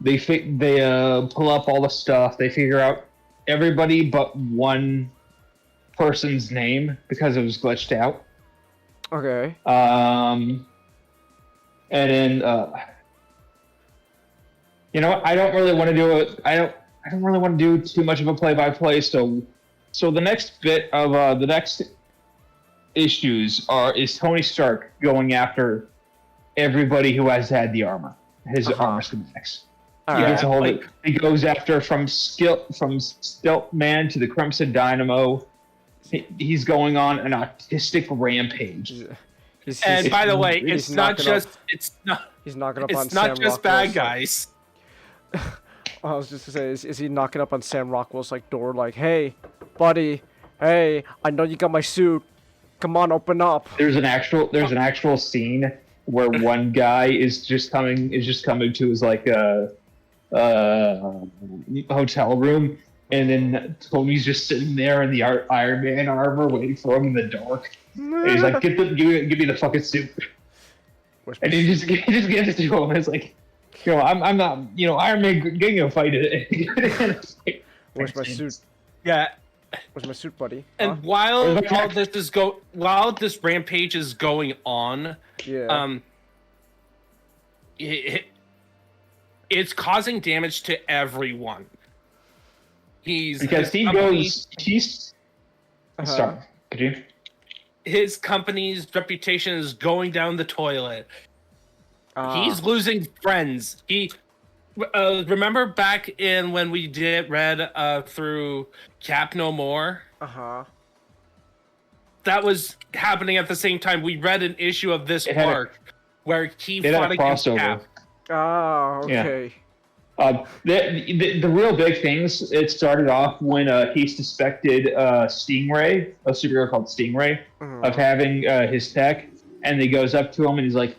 They pull up all the stuff. They figure out everybody but one person's name because it was glitched out. Okay. And then, I don't really want to do it. I don't really want to do too much of a play-by-play. So the next bit of the next issues is Tony Stark going after everybody who has had the armor, his armor schematics. He goes after from Stilt Man to the Crimson Dynamo. He's going on an autistic rampage. And by the way, he's knocking up on Sam Rockwell's bad guys. I was just gonna say, is he knocking up on Sam Rockwell's door, like, hey, buddy, hey, I know you got my suit. Come on, open up. There's an actual scene where one guy is just coming to his hotel room, and then Tony's just sitting there in the Iron Man armor waiting for him in the dark. And he's like, give me the fucking suit. And he just gives it to him. And it's like, I'm not, Iron Man getting a fight. Where's my suit? Yeah. Where's my suit, buddy? And while this rampage is going on, it's causing damage to everyone. Sorry, could you? His company's reputation is going down the toilet. He's losing friends. He remember back in when we read through Cap No More? That was happening at the same time. We read an issue of this arc where he fought against Cap. Oh, okay. Yeah. The real big things, it started off when he suspected Stingray, a superhero called Stingray, of having his tech, and he goes up to him and he's like,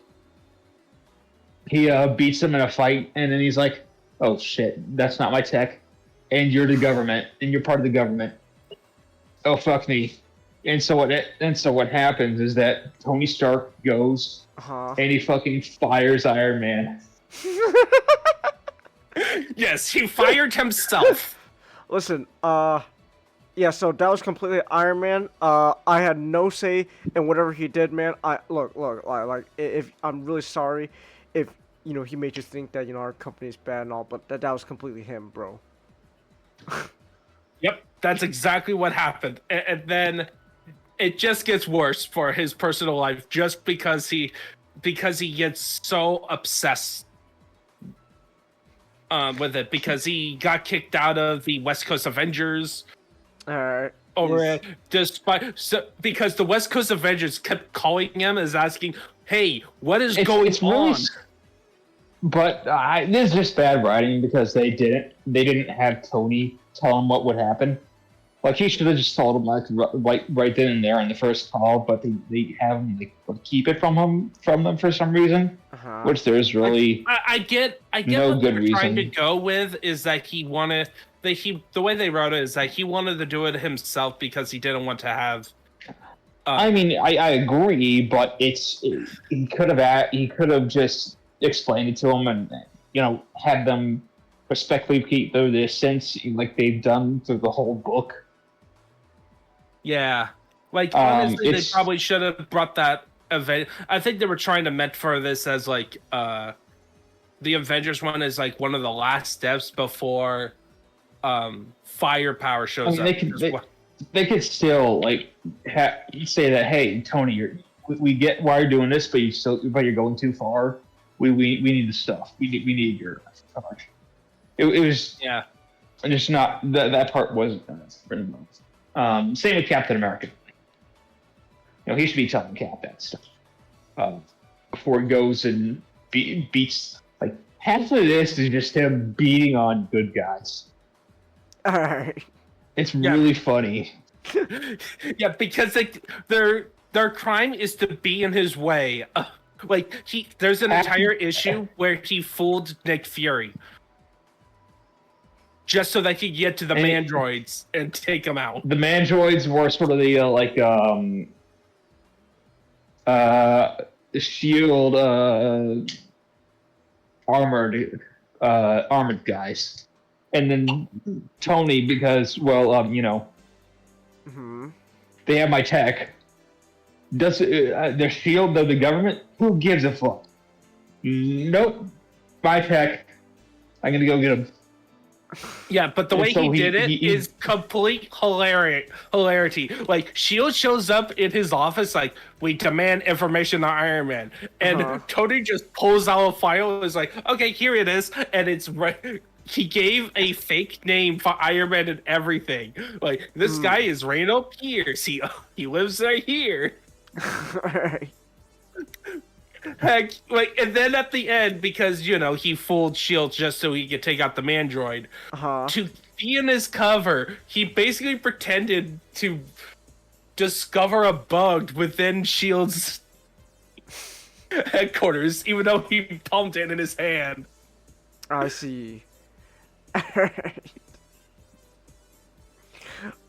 he beats him in a fight, and then he's like, oh shit, that's not my tech, and you're the government, and you're part of the government. Oh, fuck me. what happens is that Tony Stark goes and he fucking fires Iron Man. Yes, he fired himself. Listen, yeah, so that was completely Iron Man. I had no say in whatever he did, man. Look, like, if I'm really sorry if, he made you think that, our company is bad and all, but that was completely him, bro. Yep, that's exactly what happened. And then it just gets worse for his personal life just because he gets so obsessed with it, because he got kicked out of the West Coast Avengers. Over it, because the West Coast Avengers kept calling him as asking, "Hey, what is going on?" But this is just bad writing because they didn't have Tony tell him what would happen. Like, he should have just told him right then and there in the first call, but they have him keep it from them for some reason, which there's really I get no what good they're reason. trying to go with is that he wanted the way they wrote it is that he wanted to do it himself because he didn't want to have. I mean, I agree, but he could have just explained it to him and had them respectfully keep through this since like they've done through the whole book. Yeah, like honestly, they probably should have brought that event. I think they were trying to meant for this as like the Avengers one is like one of the last steps before Firepower shows up. They could still like say that, hey, Tony, we get why you're doing this, but you're going too far. We need the stuff. We need your charge. It was just not that part wasn't written. Same with Captain America. He should be telling Cap that stuff before he goes and beats. Like, half of this is just him beating on good guys. All right. It's really funny. Yeah, because their crime is to be in his way. There's an entire issue where he fooled Nick Fury just so that he could get to the Mandroids and take them out. The Mandroids were sort of the shield armored guys, and then Tony, because they have my tech. Does their shield of the government? Who gives a fuck? Nope, my tech. I'm gonna go get him. Yeah, but the way he did it is complete hilarity. Like, S.H.I.E.L.D. shows up in his office like, we demand information on Iron Man. And Tony just pulls out a file and is like, okay, here it is. And it's right. He gave a fake name for Iron Man and everything. Like, this guy is Randall Pierce. He lives right here. Alright. Heck, and then at the end, because he fooled S.H.I.E.L.D. just so he could take out the Mandroid, to be in his cover, he basically pretended to discover a bug within S.H.I.E.L.D.'s headquarters, even though he pumped it in his hand. I see.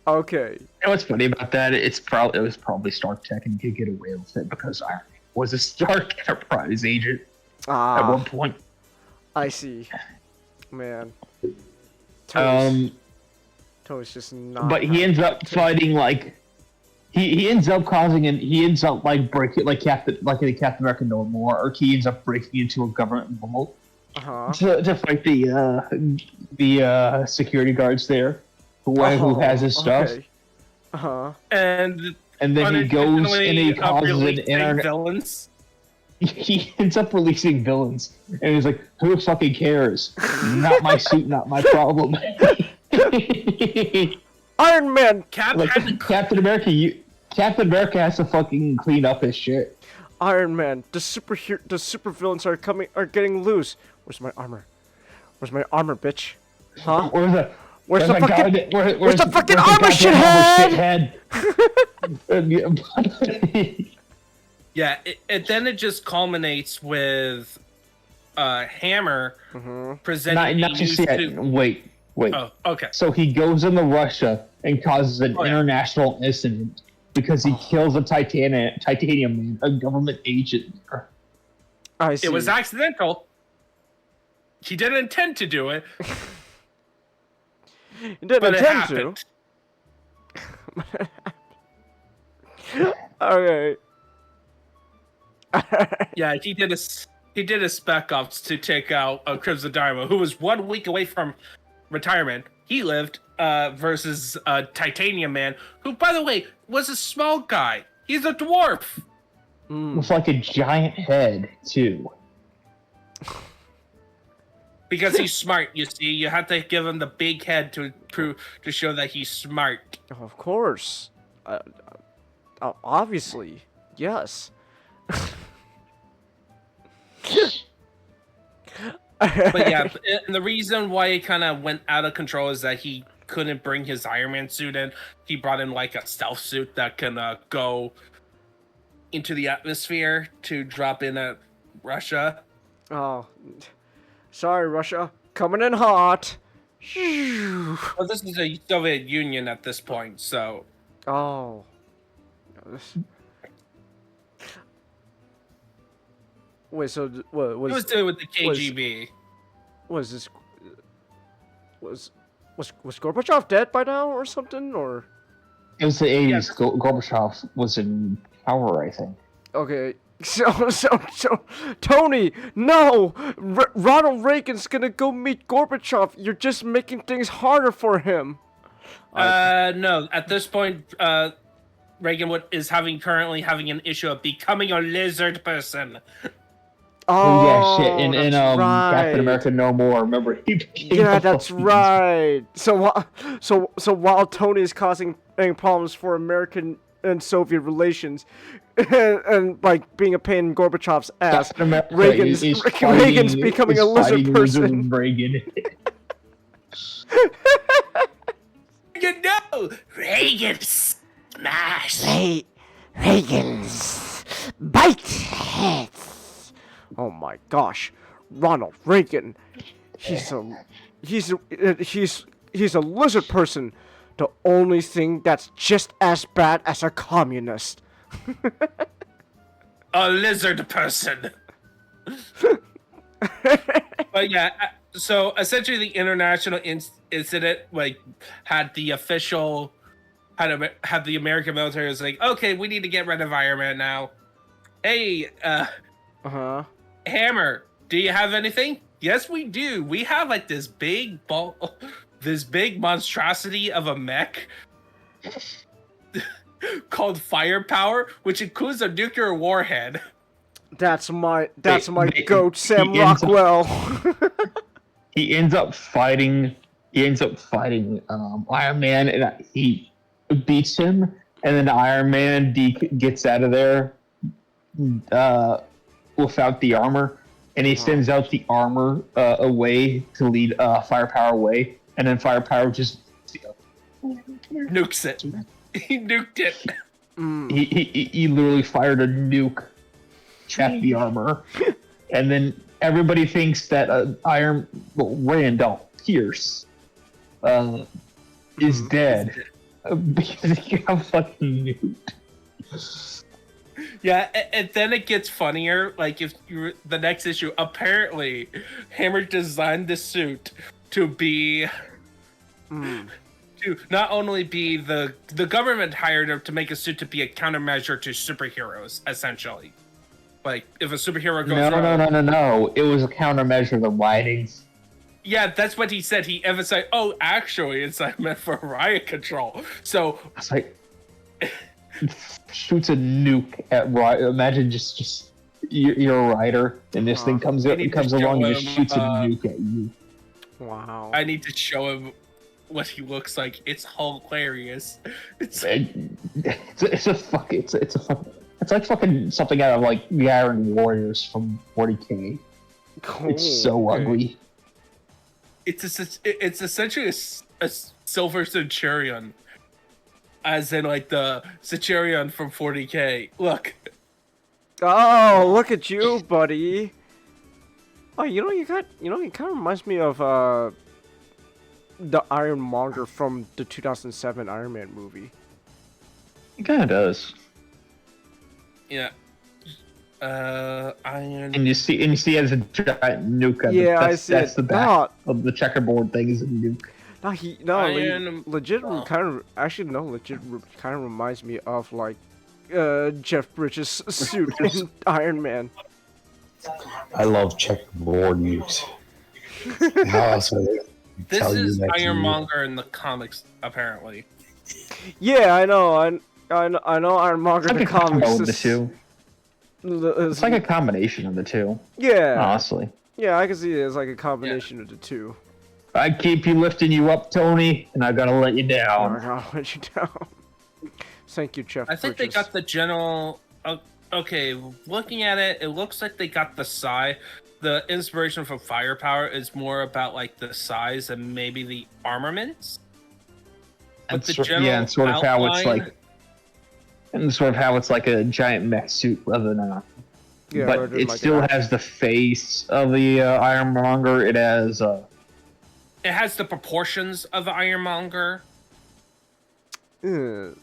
Okay. And what's funny about that? It was probably Stark Tech, and he could get away with it because Iron Man was a Stark Enterprise agent at one point. I see. Man. Tony's just not. But he ends up fighting he ends up breaking Captain America no more, or he ends up breaking into a government vault to fight the security guards there who has his stuff. And then he goes and he causes an internet. Villains. He ends up releasing villains, and he's like, "Who fucking cares? Not my suit, not my problem." Iron Man, Captain America has to fucking clean up his shit. Iron Man, the super villains are getting loose. Where's my armor? Where's my armor, bitch? Huh? Where's the fucking armor, shithead? Yeah, and then it just culminates with Hammer presenting not just yet. Wait. Oh, okay. So he goes into Russia and causes an international incident because he kills a titanium man, a government agent. I see. It was accidental. He didn't intend to do it. He didn't but intend it to. Okay. Yeah, he did a spec ops to take out Crimson Dynamo, who was 1 week away from retirement. He lived versus Titanium Man, who, by the way, was a small guy. He's a dwarf. With like a giant head too. Because he's smart, you see. You have to give him the big head to show that he's smart. Of course. Obviously, yes. But yeah, and the reason why it kind of went out of control is that he couldn't bring his Iron Man suit in. He brought in like a stealth suit that can go into the atmosphere to drop in at Russia. Oh, sorry, Russia. Coming in hot. Well, this is the Soviet Union at this point, so. Oh. Wait, so what was? He was doing with the KGB. Was Gorbachev dead by now or something, or? It was the 80s. Yeah. Gorbachev was in power, I think. Okay, so Tony, no! Ronald Reagan's gonna go meet Gorbachev. You're just making things harder for him. No. At this point, Reagan is currently having an issue of becoming a lizard person. Oh yeah, shit! In right. Captain America No More, remember he became that's right. So while Tony is causing problems for American and Soviet relations, and like being a pain in Gorbachev's ass, Reagan's becoming a lizard person. Reagan. No, Reagan smash. Reagan's bite heads. Oh my gosh, Ronald Reagan, he's a lizard person. The only thing that's just as bad as a communist. A lizard person. But yeah, so essentially the international incident had the American military was like, okay, we need to get rid of Iron Man now. Hey, Hammer, do you have anything? Yes, we do. We have like this big monstrosity of a mech called Firepower, which includes a nuclear warhead. That's my goat, Sam Rockwell. He ends up fighting Iron Man, and he beats him, and then Iron Man gets out of there without the armor, and he sends out the armor away to lead Firepower away, and then Firepower just nukes it. He nuked it. He literally fired a nuke at the armor, and then everybody thinks that Randall Pierce is dead because he got fucking nuked. Yeah, and then it gets funnier. Like if the next issue, apparently, Hammer designed the suit to be, to not only be the government hired him to make a suit to be a countermeasure to superheroes, essentially. Like if a superhero goes wrong. No. It was a countermeasure to writings. Yeah, that's what he said. He emphasized, oh, actually, it's like meant for riot control. So it's like shoots a nuke at riot. Imagine just you're a writer and this thing comes along and just shoots a nuke at you. Wow. I need to show him what he looks like. It's hilarious. It's like fucking something out of like the Iron Warriors from 40K. Cool. It's so ugly. It's essentially a Silver Centurion, as in like the Centurion from 40K. Look. Oh, look at you, buddy. Oh, it kind of reminds me of the Ironmonger from the 2007 Iron Man movie. It kind of does. Yeah. Iron. And you see as a giant nuke. Yeah, I see that's it. the back of the checkerboard thing is a nuke. Legit kind of actually legit kind of reminds me of like Jeff Bridges' suit in Iron Man. I love checkerboard nukes. How else would I This tell you is that to you? Ironmonger in the comics, apparently. Yeah, I know. I know Ironmonger in the comics. The two. It's like a combination of the two. Yeah. Honestly. Yeah, I can see it as like a combination of the two. I keep you lifting you up, Tony, and I gotta let you down. I gotta let you down. Thank you, Jeff. I think they got the general. Okay, looking at it, it looks like they got the size. The inspiration for firepower is more about like the size and maybe the armaments. But the general and sort of how it's outline- like, and sort of how it's like a giant mech suit rather than a. Yeah, but rather than it like still an has the face of the Ironmonger. It has. It has the proportions of the Ironmonger. But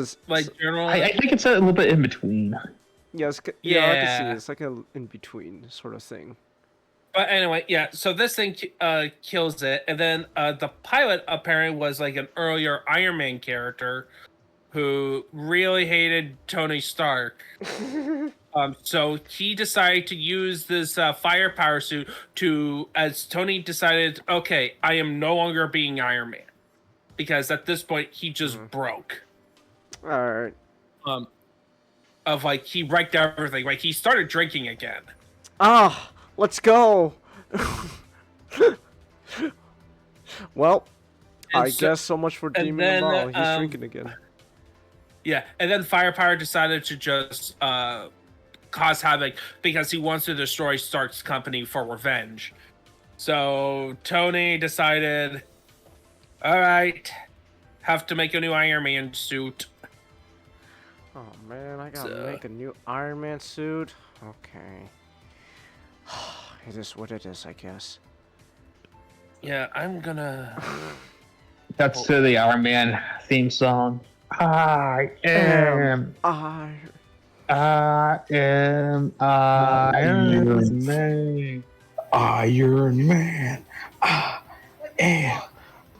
it's, Like general. I think it's a little bit in between. yeah, I can see Yeah. it. It's like a in between sort of thing. But anyway, yeah. So this thing kills it, and then the pilot apparently was like an earlier Iron Man character who really hated Tony Stark. So he decided to use this firepower suit as Tony decided, okay, I am no longer being Iron Man, because at this point he just broke. All right. Of like he wrecked everything. Like he started drinking again. Ah, let's go. Well, And I so- guess so much for and Demon then, Law. He's drinking again. Yeah, and then Firepower decided to just cause havoc because he wants to destroy Stark's company for revenge. So Tony decided, all right, have to make a new Iron Man suit. Oh man, I gotta make a new Iron Man suit. Okay. It is what it is, I guess. Yeah, I'm gonna. That's to the Iron Man theme song. I am Iron Man. Iron Man. I am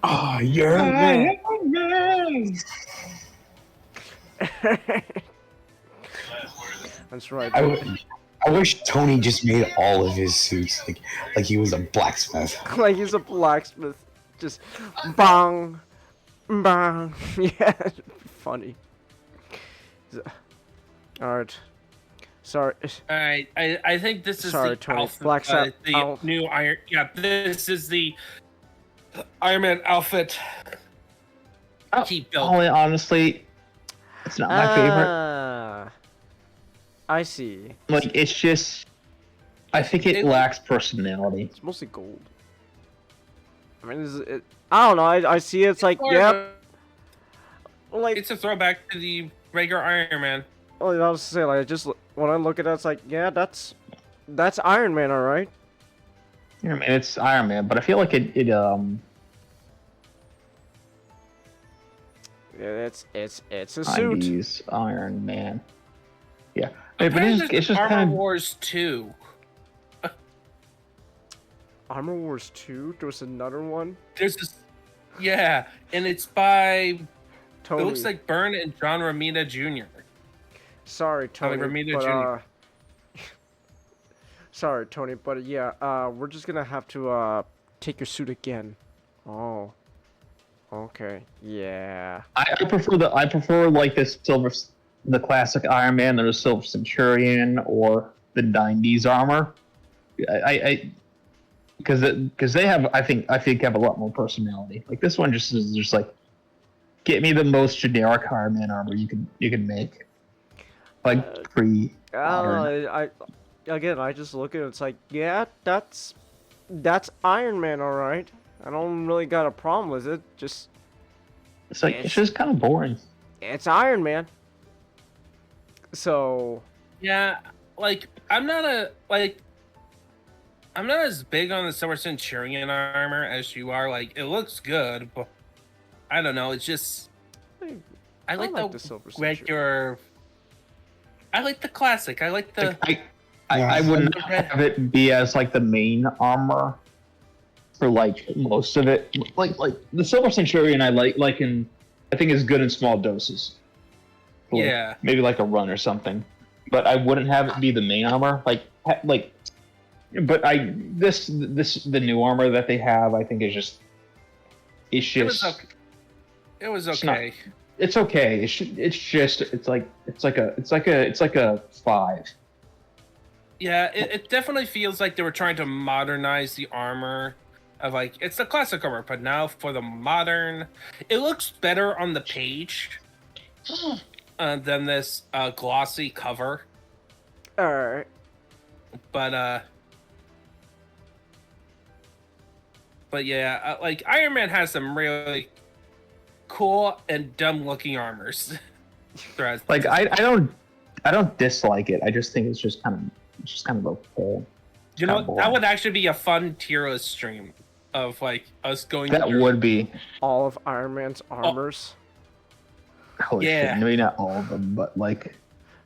Iron Man. That's right. I wish Tony just made all of his suits like he was a blacksmith. Like he's a blacksmith. Just bang, bang. Yeah, funny. All right. Sorry. All right, I think this is Sorry, the Tony. outfit, Black Sat- the new Iron. Yeah, this is the Iron Man outfit. He built. Honestly, it's not my favorite. I see. Like it's just, I think it lacks personality. It's mostly gold. I mean, I don't know. I see it's like, yep. Like it's a throwback to the regular Iron Man. Well, I was say like just when I look at it, it's like, yeah, that's Iron Man, all right. Yeah, I mean, it's Iron Man, but I feel like it Yeah, it's a suit. ID's Iron Man. Yeah, but Apparently it's there's just Armor kind of. Wars 2. Armor Wars 2. There was another one. There's this, yeah, and it's by. Tony. It looks like Byrne and John Romita Jr. Sorry, Tony. Romita but, Jr. Sorry, Tony, but yeah, we're just gonna have to take your suit again. Oh. Okay. Yeah. I prefer like the classic Iron Man or the Silver Centurion or the '90s armor. Because they have I think have a lot more personality. Like this one just is just like, get me the most generic Iron Man armor you can make. Like I just look at it. It's like, yeah, that's Iron Man, all right. I don't really got a problem with it. It's just kind of boring. It's Iron Man. So. Yeah, like I'm not as big on the Silver Centurion armor as you are. Like it looks good, but I don't know. It's just I like the the Silver Century. regular. I like the classic. I like the. I would not have it be as like the main armor for like most of it. Like the Silver Centurion, I think is good in small doses. Like, Yeah. maybe like a run or something, but I wouldn't have it be the main armor. But the new armor that they have, I think is just. It was okay. It was okay. It's okay. It's like a 5. Yeah, it definitely feels like they were trying to modernize the armor. Of like, it's the classic armor, but now for the modern, it looks better on the page than this glossy cover. All right. But yeah, like Iron Man has some really cool and dumb looking armors. Like I don't dislike it. I just think it's just kind of okay. You know, that would actually be a fun tier list stream of like us going. That would be all of Iron Man's armors. Holy shit! Maybe not all of them, but like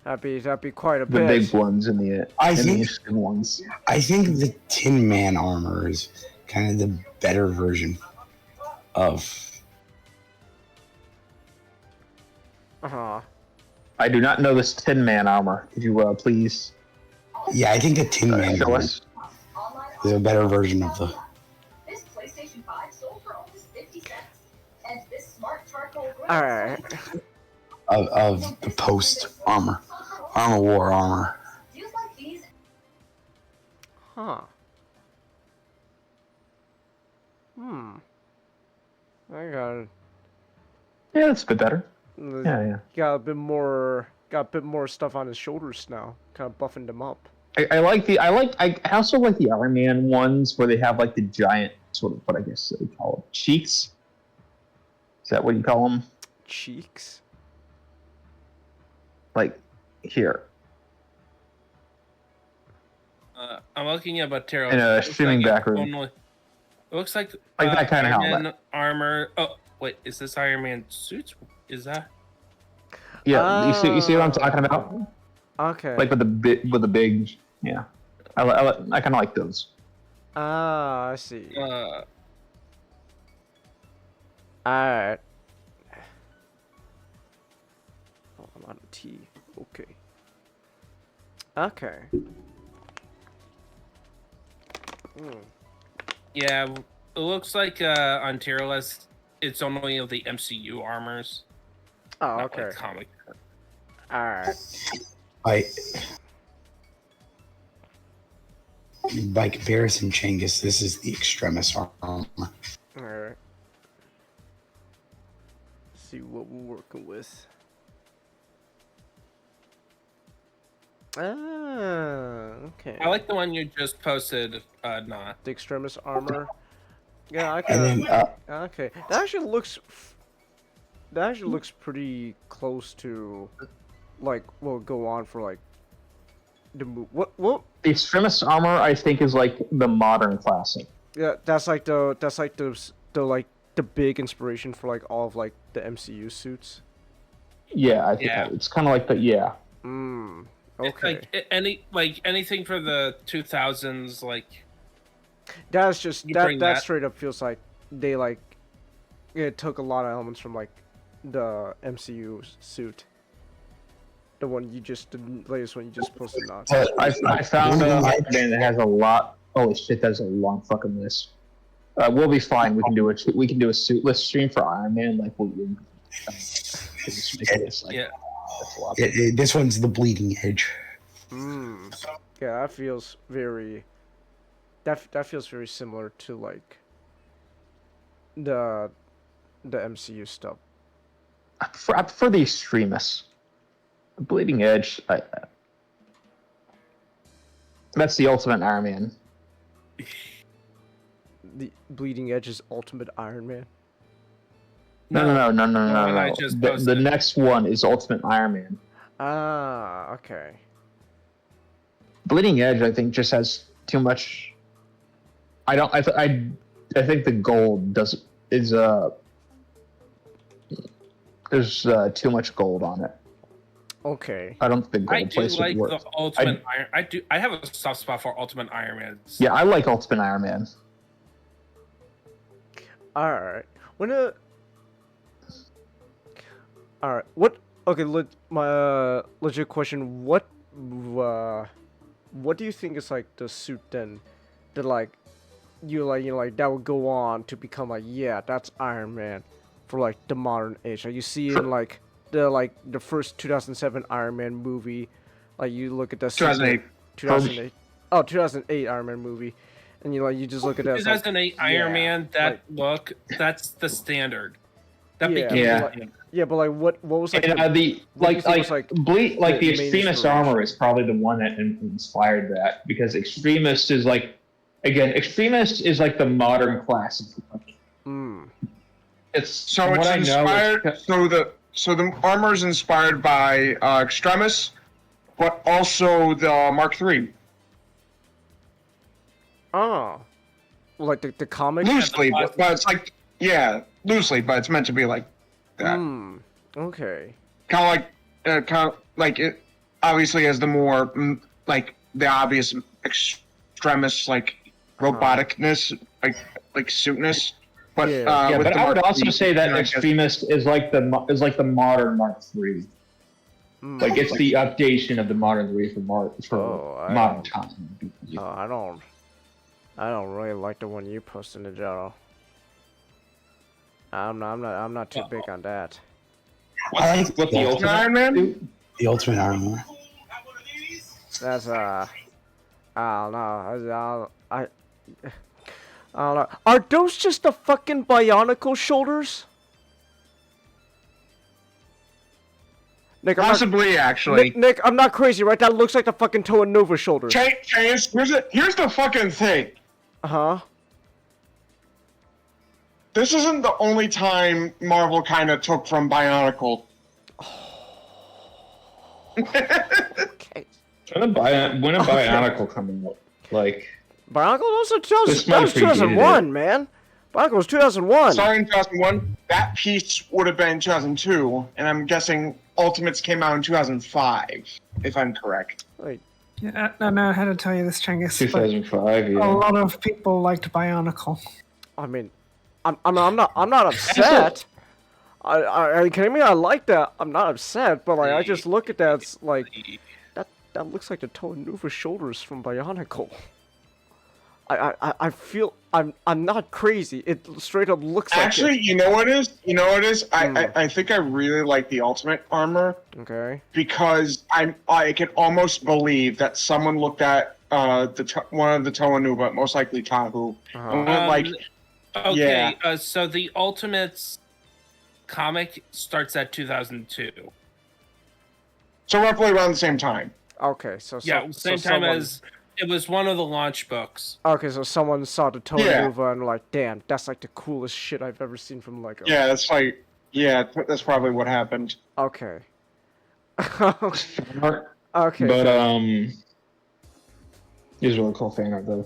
that'd be quite a the bit. big ones and the interesting ones. I think the Tin Man armor is kind of the better version of. I do not know this Tin Man armor. Could you please? Yeah, I think the Tin Man show is a better version of the. This PlayStation 5 sold for almost 50 cents, and this smart charcoal All right. Of the post armor war armor. Huh. I got it. Yeah, that's a bit better. Yeah. Got a bit more stuff on his shoulders now. Kind of buffing them up. I also like the Iron Man ones where they have like the giant sort of what I guess they call them cheeks. Is that what you call them? Cheeks. Like here. I'm looking at Batero. In a streaming back room. It looks like that kind of Iron helmet. Man armor. Oh wait, is this Iron Man suits? Is that? Yeah, you see what I'm talking about? Okay. Like with the big, yeah. I kind of like those. Ah, I see. Alright. Oh, I'm out of tea. Okay. Okay. Yeah, it looks like on tier list, it's only of the MCU armors. Oh, not okay. like comic. Alright. By comparison, Changus, this is the Extremis armor. Alright. See what we're working with. Ah, okay. I like the one you just posted, not the Extremis armor. Yeah, I can. Okay, that actually looks pretty close to, like, what would go on for like the move. What? The Extremis armor, I think, is like the modern classic. Yeah, that's like the big inspiration for like all of like the MCU suits. Yeah, I think it's kind of like the Okay. It's like anything for the 2000s, like. That's just that straight up feels like they like it took a lot of elements from like the MCU suit. The one you just the latest one you just posted on. I found a band that has a lot. Holy shit, that's a long fucking list. We'll be fine. We can do a suit list stream for Iron Man. Like This one's the bleeding edge. Yeah, that feels very. That feels very similar to like the MCU stuff. I prefer the Extremis. The bleeding edge. That's the ultimate Iron Man. The bleeding edge is ultimate Iron Man. No. The next one is Ultimate Iron Man. Ah, okay. Bleeding Edge, I think, just has too much. I think the gold there's too much gold on it. Okay. I don't think I gold do place like would the work. Ultimate Iron. I have a soft spot for Ultimate Iron Man. Yeah, I like Ultimate Iron Man. Alright. Alright. What? Okay, my legit question. What do you think is like the suit then that like that would go on to become like, yeah, that's Iron Man for like the modern age? Like you see in like the first 2007 Iron Man movie, like you look at the 2008 2008 Iron Man movie, and you just look at that. 2008 like, Iron yeah, Man. That look. That's the standard. That yeah, became but like what was like And, the Extremist armor is probably the one that inspired that, because Extremist is like, again, Extremist is like the modern classic. It's So it's inspired. So the armor is inspired by Extremis, but also the Mark III. Oh, like the comic. Loosely, but it's like loosely, but it's meant to be like that. Okay. Kind of like it obviously has the more like the obvious Extremis like roboticness, like suitness. But but I would also say that Extremist is like the modern Mark III. Like it's the updation of the modern III for modern time. Oh, I don't really like the one you posted in general. I'm not too big on that. I like the Ultimate Iron Man. The Ultimate Iron Man. That's I don't know. I don't know. Are those just the fucking Bionicle shoulders? Nick, Possibly, actually. Nick, I'm not crazy, right? That looks like the fucking Toa Nova shoulders. Chance, here's the fucking thing. Uh-huh. This isn't the only time Marvel kind of took from Bionicle. Okay. When a Bionicle coming out? Like... Bionicle also that was 2001, man. Bionicle was 2001. Sorry, in 2001. That piece would have been 2002, and I'm guessing Ultimates came out in 2005, if I'm correct. Wait. Yeah, I don't know how to tell you this, Chungus. 2005, yeah. A lot of people liked Bionicle. I mean, I'm not upset. Are you kidding me? I like that. I'm not upset, but like I just look at that, it's like that looks like the Toa Nova shoulders from Bionicle. I feel I'm not crazy. It straight up looks like Actually, you know what it is? I think I really like the Ultimate armor. Okay. Because I can almost believe that someone looked at one of the Toa Nova, most likely Tahu, and went like, okay, yeah. So the Ultimates comic starts at 2002. So roughly around the same time. Okay, so same time as it was one of the launch books. Okay, so someone saw the Toa Yeah. Nova and like, damn, that's like the coolest shit I've ever seen from Lego. Yeah, that's that's probably what happened. Okay. Okay. But he's really cool fan art though.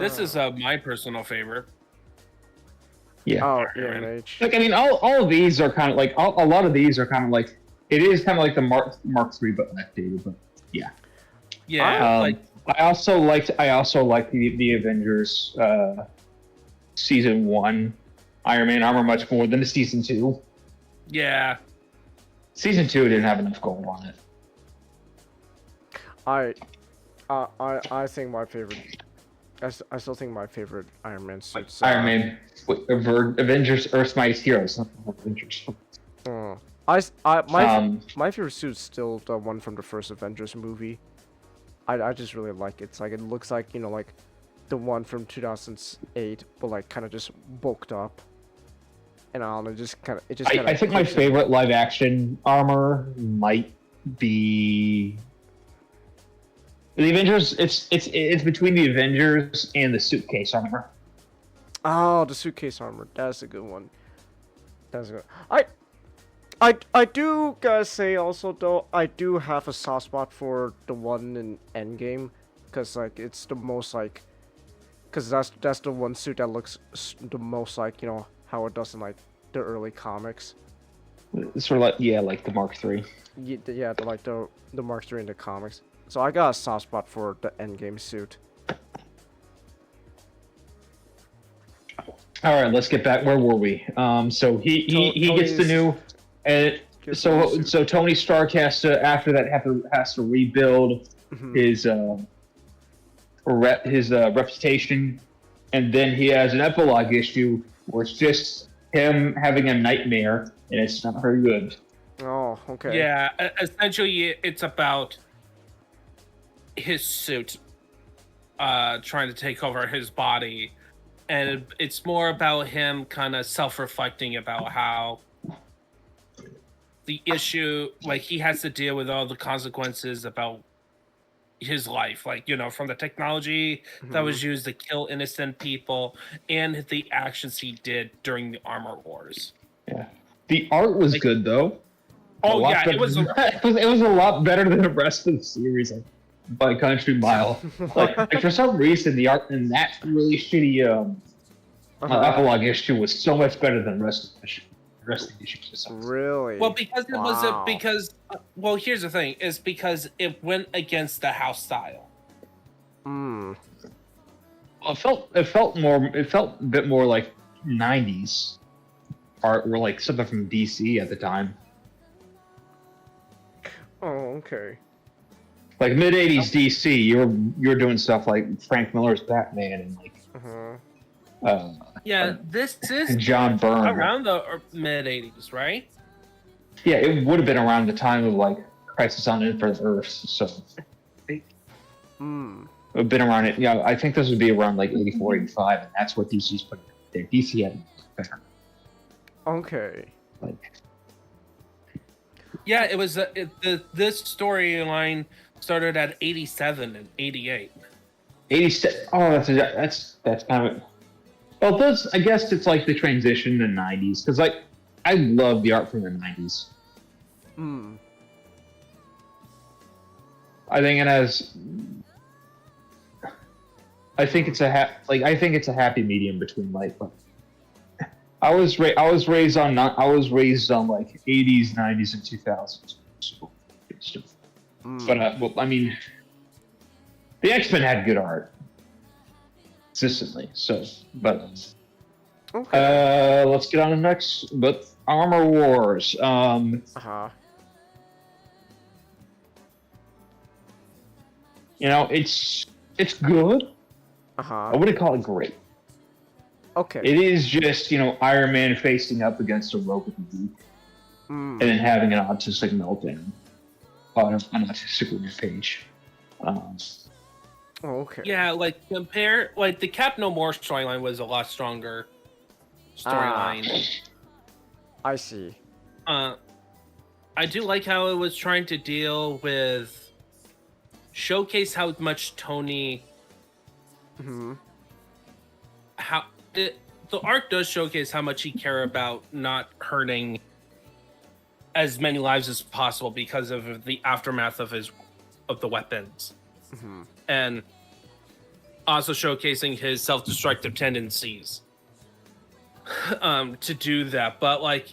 This is my personal favorite. Yeah. Oh, yeah. Like I mean, all of these are kind of like a lot of these are kind of like it is kind of like the Mark III but updated, but yeah. Yeah. I also liked the Avengers season 1 Iron Man armor much more than the season 2. Yeah. Season 2 didn't have enough gold on it. I think my favorite. I still think my favorite Iron Man suits. Iron Man, Avengers, Earth's Mightiest Heroes, not Avengers. My favorite suit's still the one from the first Avengers movie. I just really like it. It's like it looks like like the one from 2008, but like kind of just bulked up. And I don't know, just kind of I think my favorite live action armor might be the Avengers. It's between the Avengers and the suitcase armor. Oh, the suitcase armor. That's a good one. That's a good. I do gotta say also though, I do have a soft spot for the one in Endgame, cause like it's the most like, cause that's the one suit that looks the most like how it does in like the early comics. Sort of like like the Mark III. Yeah, the Mark III in the comics. So I got a soft spot for the Endgame suit. All right, let's get back. Where were we? So he gets the new, and so Tony Stark has to rebuild his reputation, and then he has an epilogue issue where it's just him having a nightmare, and it's not very good. Oh, okay. Yeah, essentially, it's about his suit trying to take over his body, and it's more about him kind of self-reflecting about how the issue, like, he has to deal with all the consequences about his life, like, from the technology that was used to kill innocent people and the actions he did during the Armor Wars. Yeah, the art was good though. Oh yeah, it was a lot better than the rest of the series by a country mile. like for some reason, the art in that really shitty epilogue issue was so much better than the rest of the issues. Really? Well, because it was well, here's the thing: is because it went against the house style. Well, it felt a bit more like 90s art, or like something from DC at the time. Oh, okay. Like mid 80s DC, you're doing stuff like Frank Miller's Batman and like This is John Byrne around the mid 80s, right? Yeah, it would have been around the time of like Crisis on Infinite Earths, so it would have been around it. Yeah, I think this would be around like 84, 85, and that's what DC's put there. DC had better. Okay. Yeah, it was this storyline started at 87 and 88. 87. Oh, that's kind of. Well, I guess it's like the transition to 90s, because like I love the art from the 90s. I think it has. I think it's a happy medium between like. I was raised on like 80s, 90s, and 2000s. But well, I mean, the X-Men had good art consistently. So, but let's get on to next. But Armor Wars. It's good. I wouldn't call it great. Okay. It is just, Iron Man facing up against a robot and then having an autistic meltdown on an autistic page. Okay. Yeah, like the Cap No More storyline was a lot stronger storyline. I see. I do like how it was trying to showcase how much Tony. The art does showcase how much he cared about not hurting as many lives as possible because of the aftermath of the weapons, and also showcasing his self-destructive tendencies to do that. But like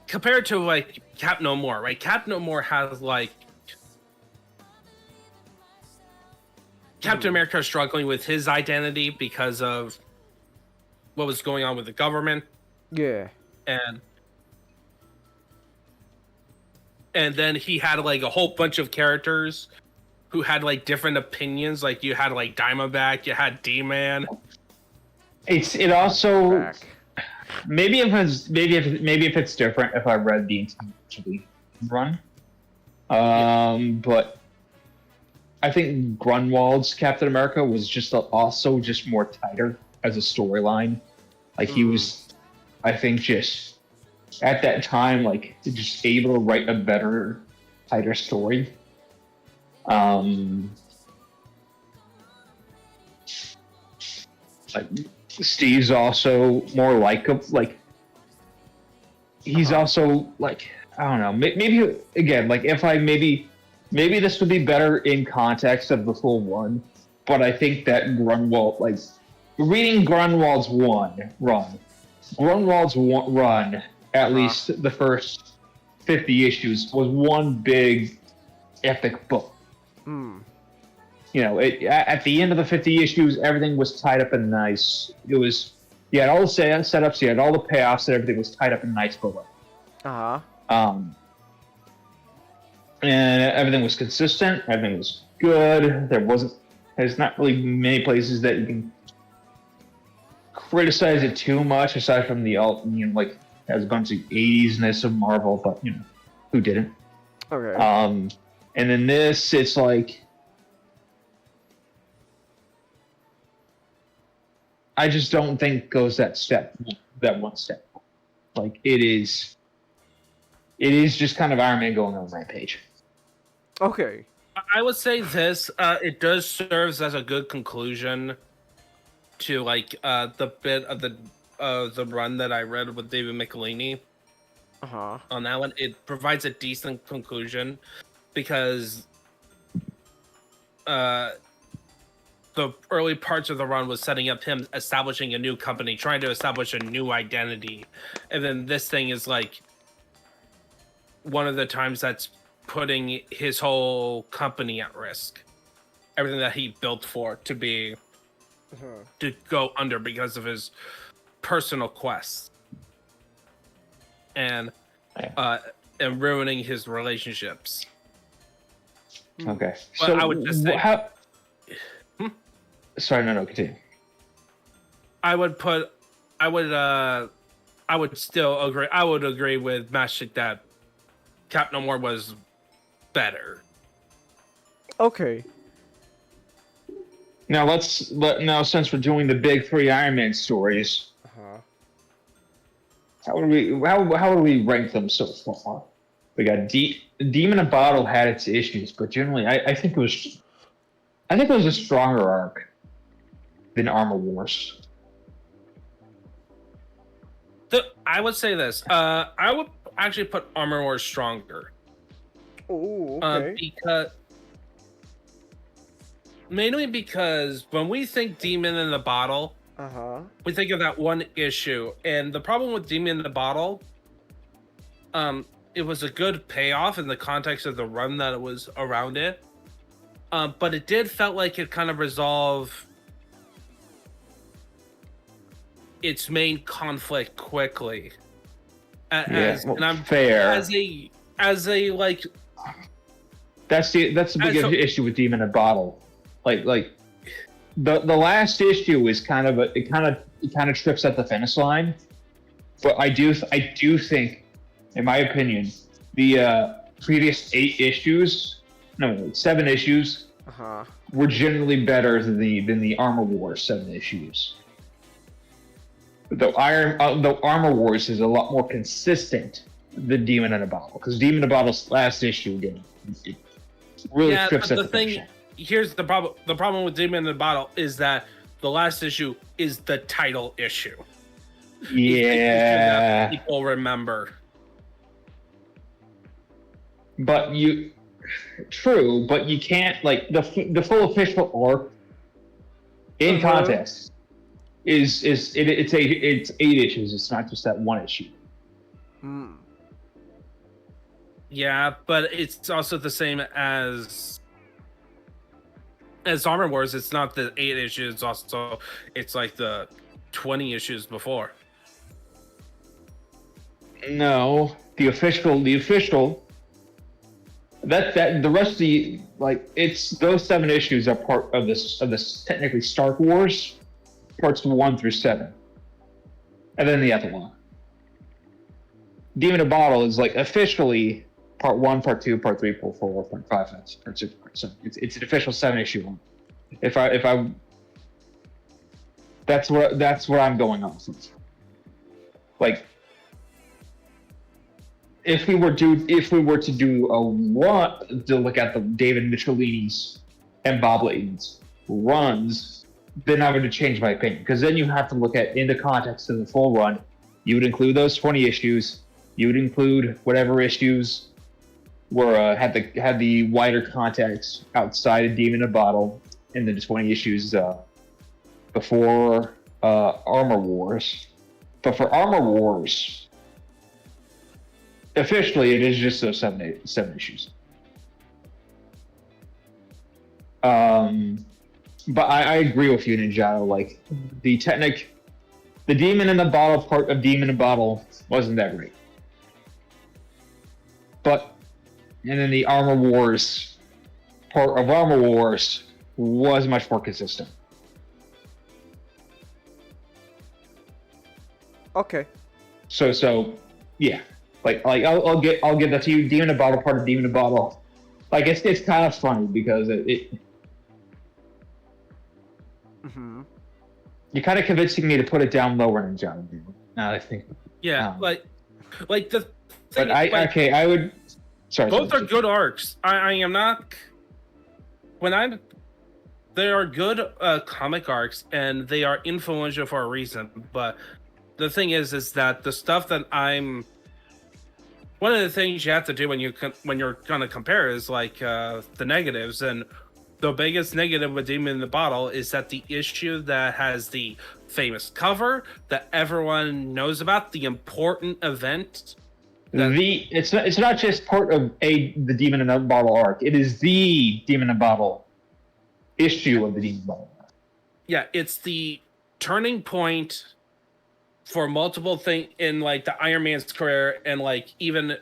compared to like Cap No More, right? Cap No More has like Captain America struggling with his identity because of what was going on with the government. Yeah. And then he had like a whole bunch of characters who had like different opinions. Like you had like Diamondback, you had D-Man. It also maybe if it's different if I read the entire run. But I think Grunwald's Captain America was just also more tighter as a storyline. Like he was, I think, just at that time, like just able to write a better, tighter story. Like Steve's also more likable. Like he's also like, I don't know. Maybe again, like if I maybe this would be better in context of the full one. But I think that Grunwald, like reading Grunwald's run Grunwald's run, at least the first 50 issues, was one big epic book. Hmm. You know, at the end of the 50 issues, everything was tied up in nice. It was, you had all the setups, you had all the payoffs, and everything was tied up in nice bullet. And everything was consistent. Everything was good. There's not really many places that you can criticize it too much, aside from like has a bunch of 80s-ness of Marvel, but who didn't? Okay. And then this, it's like, I just don't think goes that one step. Like it is just kind of Iron Man going on a rampage. Okay. I would say this. It does serves as a good conclusion to like the bit of the run that I read with David Michelini. On that one, it provides a decent conclusion because the early parts of the run was setting up him establishing a new company, trying to establish a new identity, and then this thing is like one of the times that's putting his whole company at risk. Everything that he built for to be to go under because of his personal quests and ruining his relationships. Okay, But so I would just say, sorry, no, continue. I would still agree. I would agree with Matchstick that Captain War was better. Okay. Now since we're doing the big 3 Iron Man stories, how would we rank them so far? We got Demon in a Bottle had its issues, but generally, I think it was a stronger arc than Armor Wars. I would say this. I would actually put Armor Wars stronger. Oh, okay. Mainly because when we think Demon in the Bottle, we think of that one issue, and the problem with Demon in the Bottle, it was a good payoff in the context of the run that it was around it, but it did felt like it kind of resolved its main conflict quickly. And I'm fair. As a like. That's the big issue with Demon in a Bottle. Like the last issue is kind of trips at the finish line, but I do think, in my opinion, the previous 7 issues were generally better than the Armor Wars 7 issues. Though Armor Wars is a lot more consistent than Demon in a Bottle, because Demon in a Bottle's last issue again, it really trips at the finish line. Here's the problem. The problem with Demon in the Bottle is that the last issue is the title issue. Yeah. People remember. But you can't, like, the full official arc in context it's 8 issues. It's not just that one issue. Yeah, but it's also the same as Armor Wars. It's not the 8 issues. It's like the 20 issues before. No, the official. That the rest of the, like, it's those 7 issues are part of this technically Stark Wars, parts 1 through 7, and then the epilogue. Demon in a Bottle is like officially part 1, part 2, part 3, part 4, part 5, part 6, part 7. It's an official 7-issue one. If I that's where I'm going off of. Like, if we were to look at the David Michelini's and Bob Layton's runs, then I would change my opinion, because then you have to look at in the context of the full run. You would include those 20 issues. You would include whatever issues were had the wider context outside of Demon in a Bottle, and then the 20 issues before Armor Wars. But for Armor Wars, officially it is just those seven issues. But I agree with you, Ninjato. Like the Demon in the Bottle part of Demon in the Bottle wasn't that great. And then the Armor Wars part of Armor Wars was much more consistent. Okay. So yeah, like I'll get that to you. Demon in the Bottle part of Demon in the Bottle, like it's kind of funny because it Mm-hmm. you're kind of convincing me to put it down lower than John. Now I think. Yeah, like the. But Thing, I would. Sorry. Both are good arcs. I am not. They are good comic arcs and they are influential for a reason. But the thing is that the stuff that I'm. One of the things you have to do when you're gonna compare is like the negatives, and the biggest negative with Demon in the Bottle is that the issue that has the famous cover that everyone knows about, the important event. It's not just part of the Demon in the Bottle arc. It is the Demon in the Bottle issue of the Demon in the Bottle arc. Yeah, it's the turning point for multiple things in like the Iron Man's career, and like even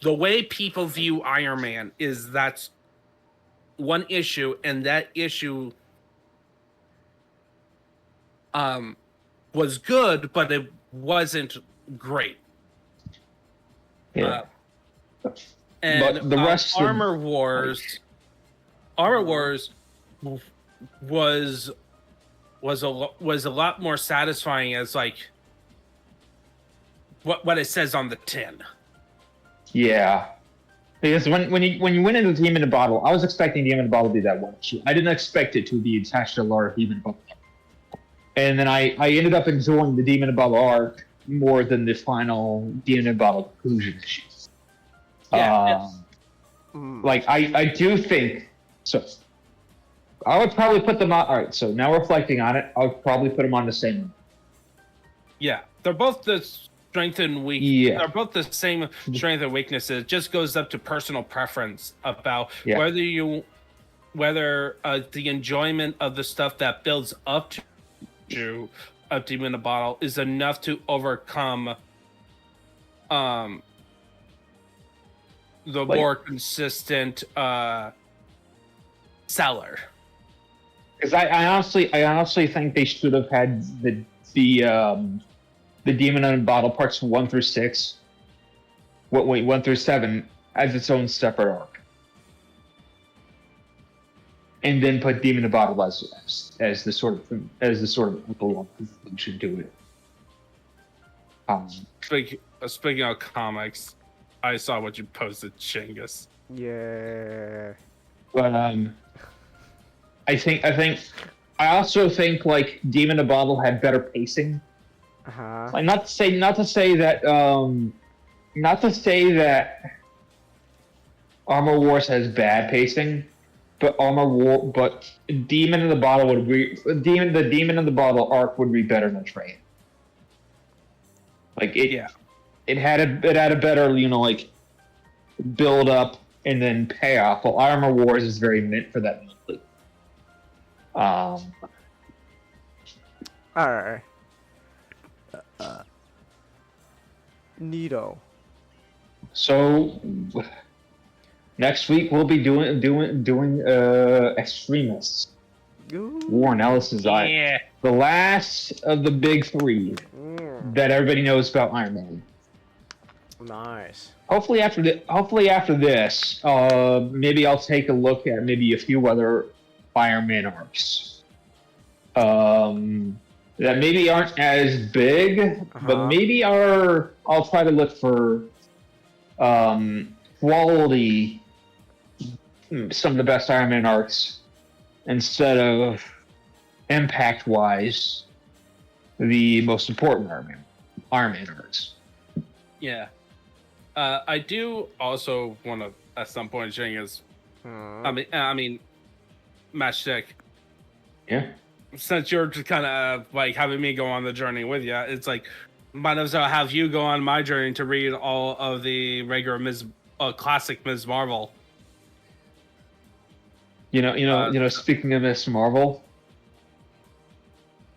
the way people view Iron Man is that's one issue, and that issue was good, but it wasn't great. Yeah. And but the rest Armor Wars was a lot more satisfying as like what it says on the tin. Yeah, because when you went into Demon in the Bottle, I was expecting Demon in the Bottle to be that one issue. I didn't expect it to be attached to a large Demon in the Bottle. And then I ended up enjoying the Demon in the Bottle arc more than the final Demon in the Bottle conclusion issue. Yeah, like I do think so. I would probably put them on. All right, so now reflecting on it, I would probably put them on the same. Yeah, they're both the strength and weakness. Yeah. They're both the same strength and weakness. It just goes up to personal preference about whether the enjoyment of the stuff that builds up to a Demon in a Bottle is enough to overcome the more consistent seller. Because I honestly think they should have had the Demon in a Bottle parts 1 through 6. 1 through 7 as its own separate arc, and then put Demon in a Bottle as the sort of epilogue conclusion to it. Speaking of comics, I saw what you posted, Chingus. Yeah. But I also think like Demon in a Bottle had better pacing. Like not to say that Armor Wars has bad pacing, but Demon in the Bottle the Demon in the Bottle arc would be better than Trade. Like it had a better, like, build up and then payoff. Well, Armor Wars is very meant for that monthly. Alright. Neato. So next week we'll be doing Extremists. Warren Ellis's Eye. Yeah. The last of the big three that everybody knows about Iron Man. Nice. Hopefully after this, maybe I'll take a look at maybe a few other Iron Man arcs. That maybe aren't as big, but maybe I'll try to look for quality, some of the best Iron Man arcs, instead of impact-wise, the most important Iron Man arcs. Yeah. I do also want to, at some point, Chingus. I mean, Matchstick. Yeah. since you're just kind of like having me go on the journey with you, it's like might as well have you go on my journey to read all of the regular classic Ms. Marvel. Speaking of Miss Marvel,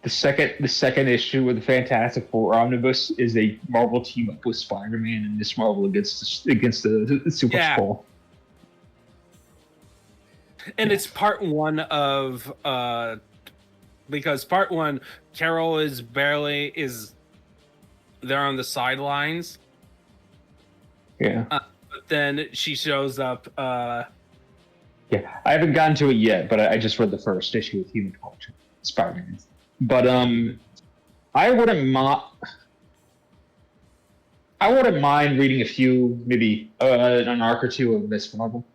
the second issue of the Fantastic Four omnibus is a Marvel team up with Spider-Man and Miss Marvel against the Super Skull. And it's part one of because part one, Carol is there on the sidelines. Yeah. But then she shows up. Yeah, I haven't gotten to it yet, but I just read the first issue of Human Torch, Spider-Man. But I wouldn't mind reading a few, maybe an arc or two of Miss Marvel.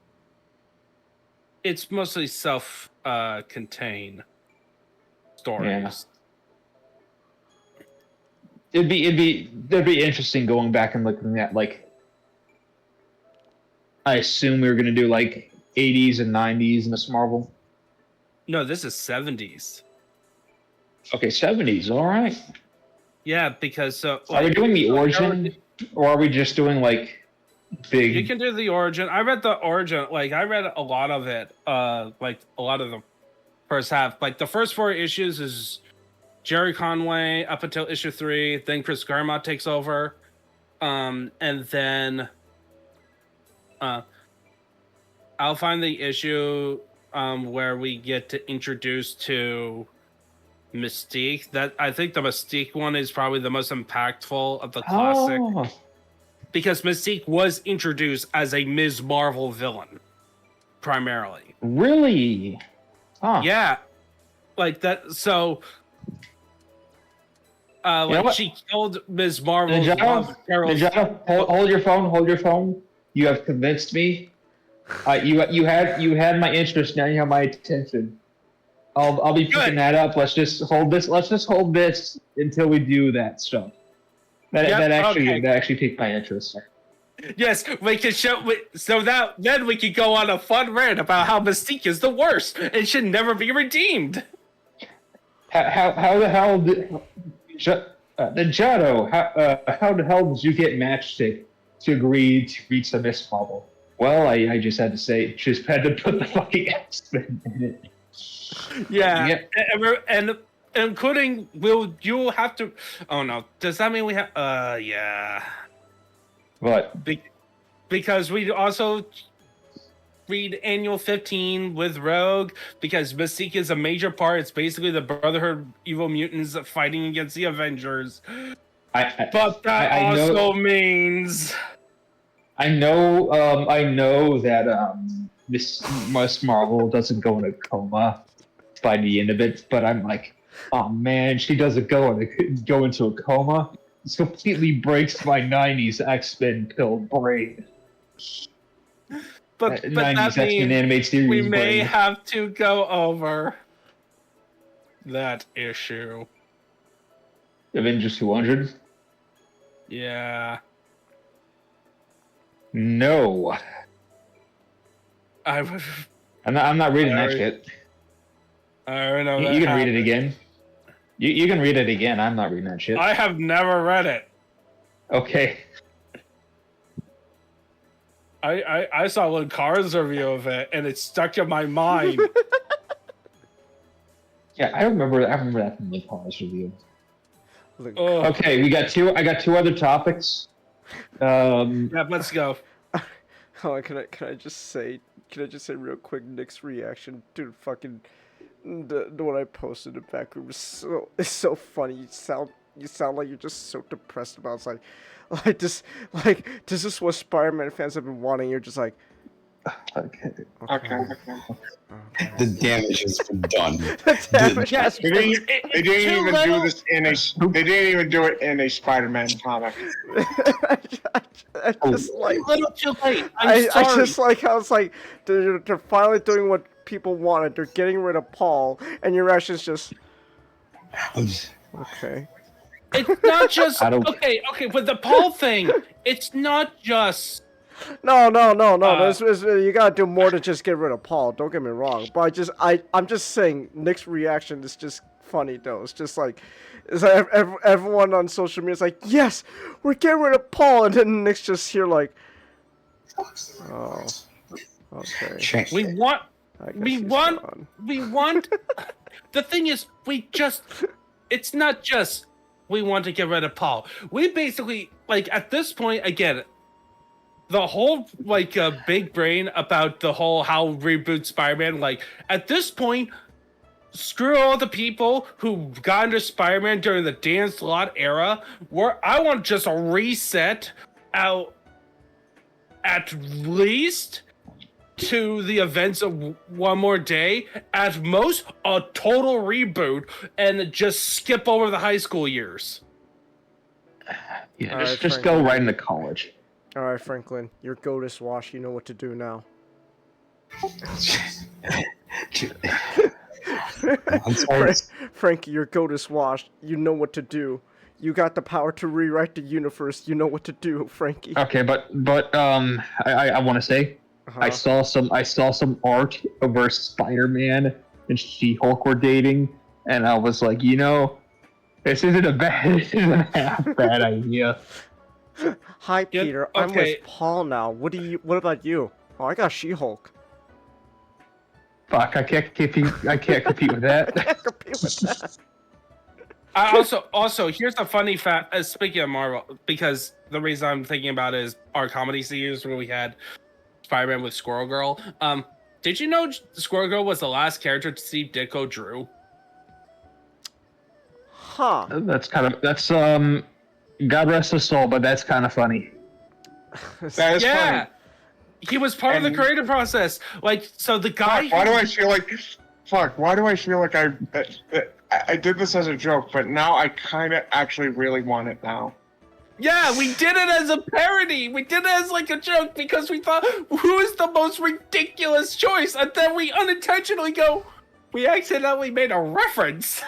It's mostly self-contained stories. Yeah. It'd be interesting going back and looking at, like, I assume we were gonna do like 80s and 90s Miss Marvel. No, this is 70s. Okay, 70s. All right. Yeah, because are we doing the origin, or are we just doing like big? You can do the origin. I read the origin. Like I read a lot of it. Like a lot of the first half. Like the first 4 issues is Jerry Conway up until issue 3. Then Chris Claremont takes over, and then I'll find the issue where we get to introduce to Mystique. That I think the Mystique one is probably the most impactful of the classic, because Mystique was introduced as a Ms. Marvel villain primarily. Really? Yeah, like that. So, like she killed Ms. Marvel. Ninjato, hold your phone. Hold your phone. You have convinced me. You had my interest. Now you have my attention. I'll be picking that up. Let's just hold this. Let's just hold this until we do that stuff. That actually piqued my interest. Yes, we can show. So that then we can go on a fun rant about how Mystique is the worst and should never be redeemed. How the hell did Ninjato? How the hell did you get Matchstick to agree to reach the Miss Marvel? Well, I just had to say, just had to put the fucking X-Men in it. Yeah, and including you'll have to. Oh no, does that mean we have? Yeah. What? Because we also read Annual 15 with Rogue, because Mystique is a major part. It's basically the Brotherhood of Evil Mutants fighting against the Avengers. But that also means. I know that Miss Marvel doesn't go in a coma by the end of it, but I'm like, oh man, she doesn't go into a coma. This completely breaks my 90s X-Men pill brain. But 90s that X-Men means animated series we may brain. have to go over that issue. Avengers 200? Yeah. No. I'm not reading that shit. I know You can read it again. You can read it again. I'm not reading that shit. I have never read it. Okay. I saw Lil Car's review of it, and it stuck in my mind. Yeah, I remember that from Lil Car's review. Oh. Okay, I got 2 other topics. Yeah, let's go. Oh, can I just say real quick, Nick's reaction to fucking the one I posted in the back room is so funny. You sound like you're just so depressed about it. It's like this is what Spider-Man fans have been wanting. You're just like, Okay. The damage has been done. Yes, They didn't even do it in a Spider-Man comic. I just like A little too late. I just like how it's like they're finally doing what people wanted. They're getting rid of Paul, and your reaction's just okay. It's not just okay. With the Paul thing, it's not just. No. You gotta do more to just get rid of Paul. Don't get me wrong, but I'm just saying Nick's reaction is just funny though. It's just like, everyone on social media is like, yes, we're getting rid of Paul, and then Nick's just here like, oh, okay. We want. The thing is, it's not just we want to get rid of Paul. We basically, like, at this point, again, the whole, like, big brain about the whole how reboot Spider-Man, like, at this point, screw all the people who got into Spider-Man during the Dan Slott era, where I want just a reset out at least to the events of One More Day, at most a total reboot, and just skip over the high school years. Yeah, just go right into college. All right, Franklin, you're Goatus Wash. You know what to do now. I'm sorry. Frankie, you're Goatus Wash. You know what to do. You got the power to rewrite the universe. You know what to do, Frankie. Okay, but I want to say, I saw some art of where Spider-Man and She-Hulk were dating, and I was like, this isn't a half bad idea. Hi, Peter. okay. I'm with Paul now. What about you? Oh, I got She-Hulk. Fuck, I can't compete with that. I can't compete with that. Also, here's the funny fact. Speaking of Marvel, because the reason I'm thinking about it is our comedy series where we had Spider-Man with Squirrel Girl. Did you know Squirrel Girl was the last character Steve Ditko drew? Huh. That's God rest his soul, but that's kind of funny. That is funny. He was part of the creative process. Like, so the guy. Why do I feel like? Fuck. Why do I feel like I did this as a joke, but now I kind of actually really want it now. Yeah, we did it as a parody. We did it as like a joke because we thought, who is the most ridiculous choice? And then we unintentionally we accidentally made a reference.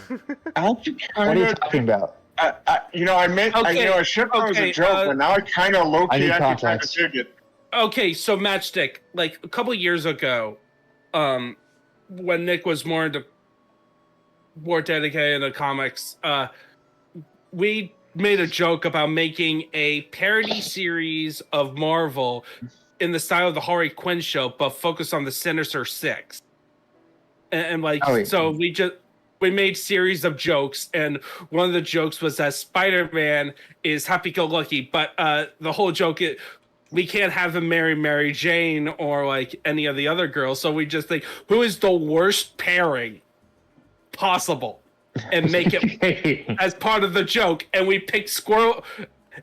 What are you talking about? I should know it was a joke, but now I kind of low-key actually kind of dig it. Okay, so Matchstick, like a couple years ago, when Nick was more dedicated to comics, we made a joke about making a parody series of Marvel in the style of the Harley Quinn show, but focused on the Sinister Six. And so we made series of jokes, and one of the jokes was that Spider-Man is happy-go-lucky, but the whole joke is we can't have him marry Mary Jane or like any of the other girls, so we just think, who is the worst pairing possible? And make it as part of the joke, and we picked Squirrel,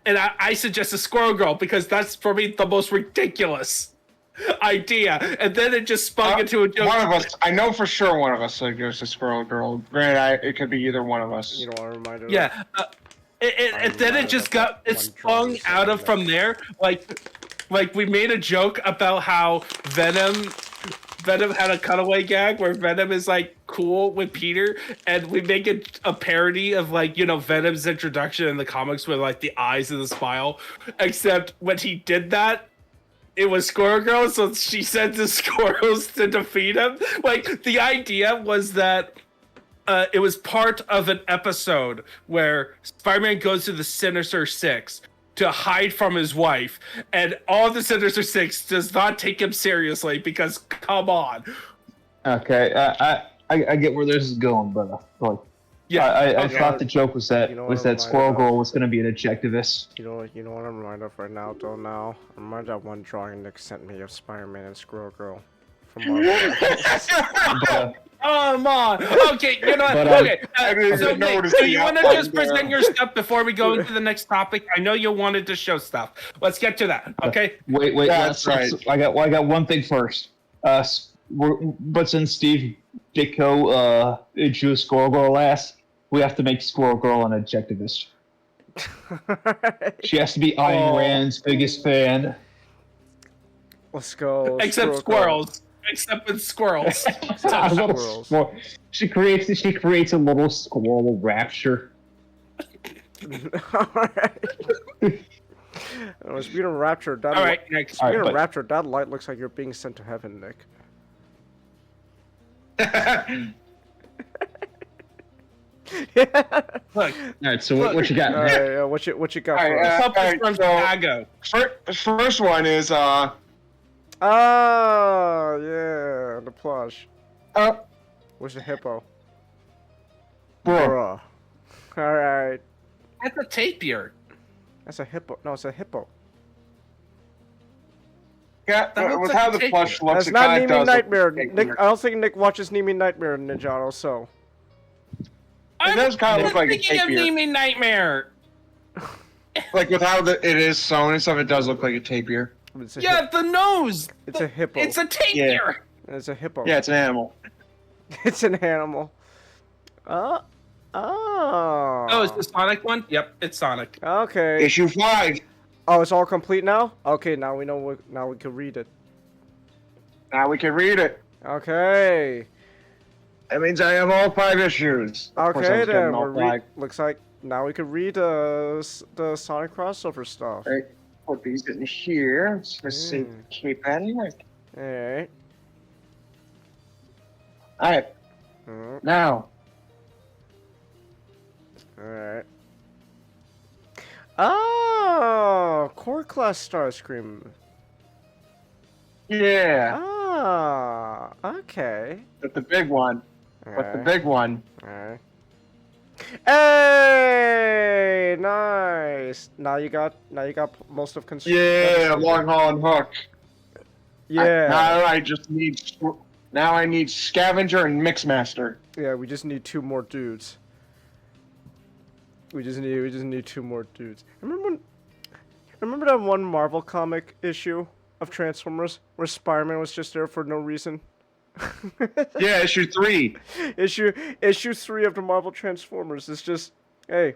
and I suggested Squirrel Girl because that's for me the most ridiculous idea, and then it just spun into a joke. One of us, I know for sure, one of us goes to Squirrel Girl. Granted, it could be either one of us. You know what I reminded? Yeah, and then it just it spun out of from there. Like we made a joke about how Venom had a cutaway gag where Venom is like cool with Peter, and we make it a parody of Venom's introduction in the comics with like the eyes and the smile, except when he did that, it was Squirrel Girl, so she sent the squirrels to defeat him. Like, the idea was that it was part of an episode where Spider-Man goes to the Sinister Six to hide from his wife, and all the Sinister Six does not take him seriously because, come on. Okay, I get where this is going, but I thought the joke was that Squirrel Girl was going to be an objectivist. You know what I'm reminded of right now, though. Now I'm reminded of one drawing Nick sent me of Spider-Man and Squirrel Girl from Marvel. Come on. Okay, you know what? Okay. So you want to just present your stuff before we go into the next topic? I know you wanted to show stuff. Let's get to that. Okay. Wait. That's right. I got one thing first. But since Steve Ditko drew Squirrel Girl last, we have to make Squirrel Girl an objectivist. She has to be Ayn Rand's biggest fan. Let's go. Except squirrels. Except with squirrels. She creates a little squirrel rapture. Alright. Speaking of rapture, that light looks like you're being sent to heaven, Nick. Look, All right, so what you got? All right, what you got for us? Pup is from Chicago. First one is Oh yeah, the plush. Where's the hippo? Bruh. All right. That's a tapir. That's a hippo. No, it's a hippo. Yeah, That with looks how like the a plush tapir. looks, That's it not kind of Nimi does Nightmare. look like Nick, I don't think Nick watches Nimi Nightmare, Ninjato. So. It does kind of look like a Thinking of tapir. Nimi Nightmare. Like with how it is sewn and stuff, it does look like a tapir. Yeah, the nose. It's a hippo. It's a tapir. It's a hippo. Yeah, it's an animal. It's an animal. Oh. Oh, it's the Sonic one? Yep, it's Sonic. Okay. Issue 5. Oh, it's all complete now? Okay, now we know. Now we can read it. Now we can read it. Okay. That means I have all 5 issues. Of course I Okay was getting then. all 5. Looks like now we can read the Sonic crossover stuff. Right. Put these in here. Let's see. Keep that in. Alright. Alright. Now. Alright. Oh, core class Starscream. Yeah. Ah, okay. But the big one. But the big one. Alright. Hey, nice. Now you got most of construction. Yeah, long haul and hook. Yeah. Now I need Scavenger and Mixmaster. Yeah, we just need 2 more dudes. We just need 2 more dudes. Remember that one Marvel comic issue of Transformers where Spider-Man was just there for no reason? Yeah, issue 3. Issue 3 of the Marvel Transformers is just, hey,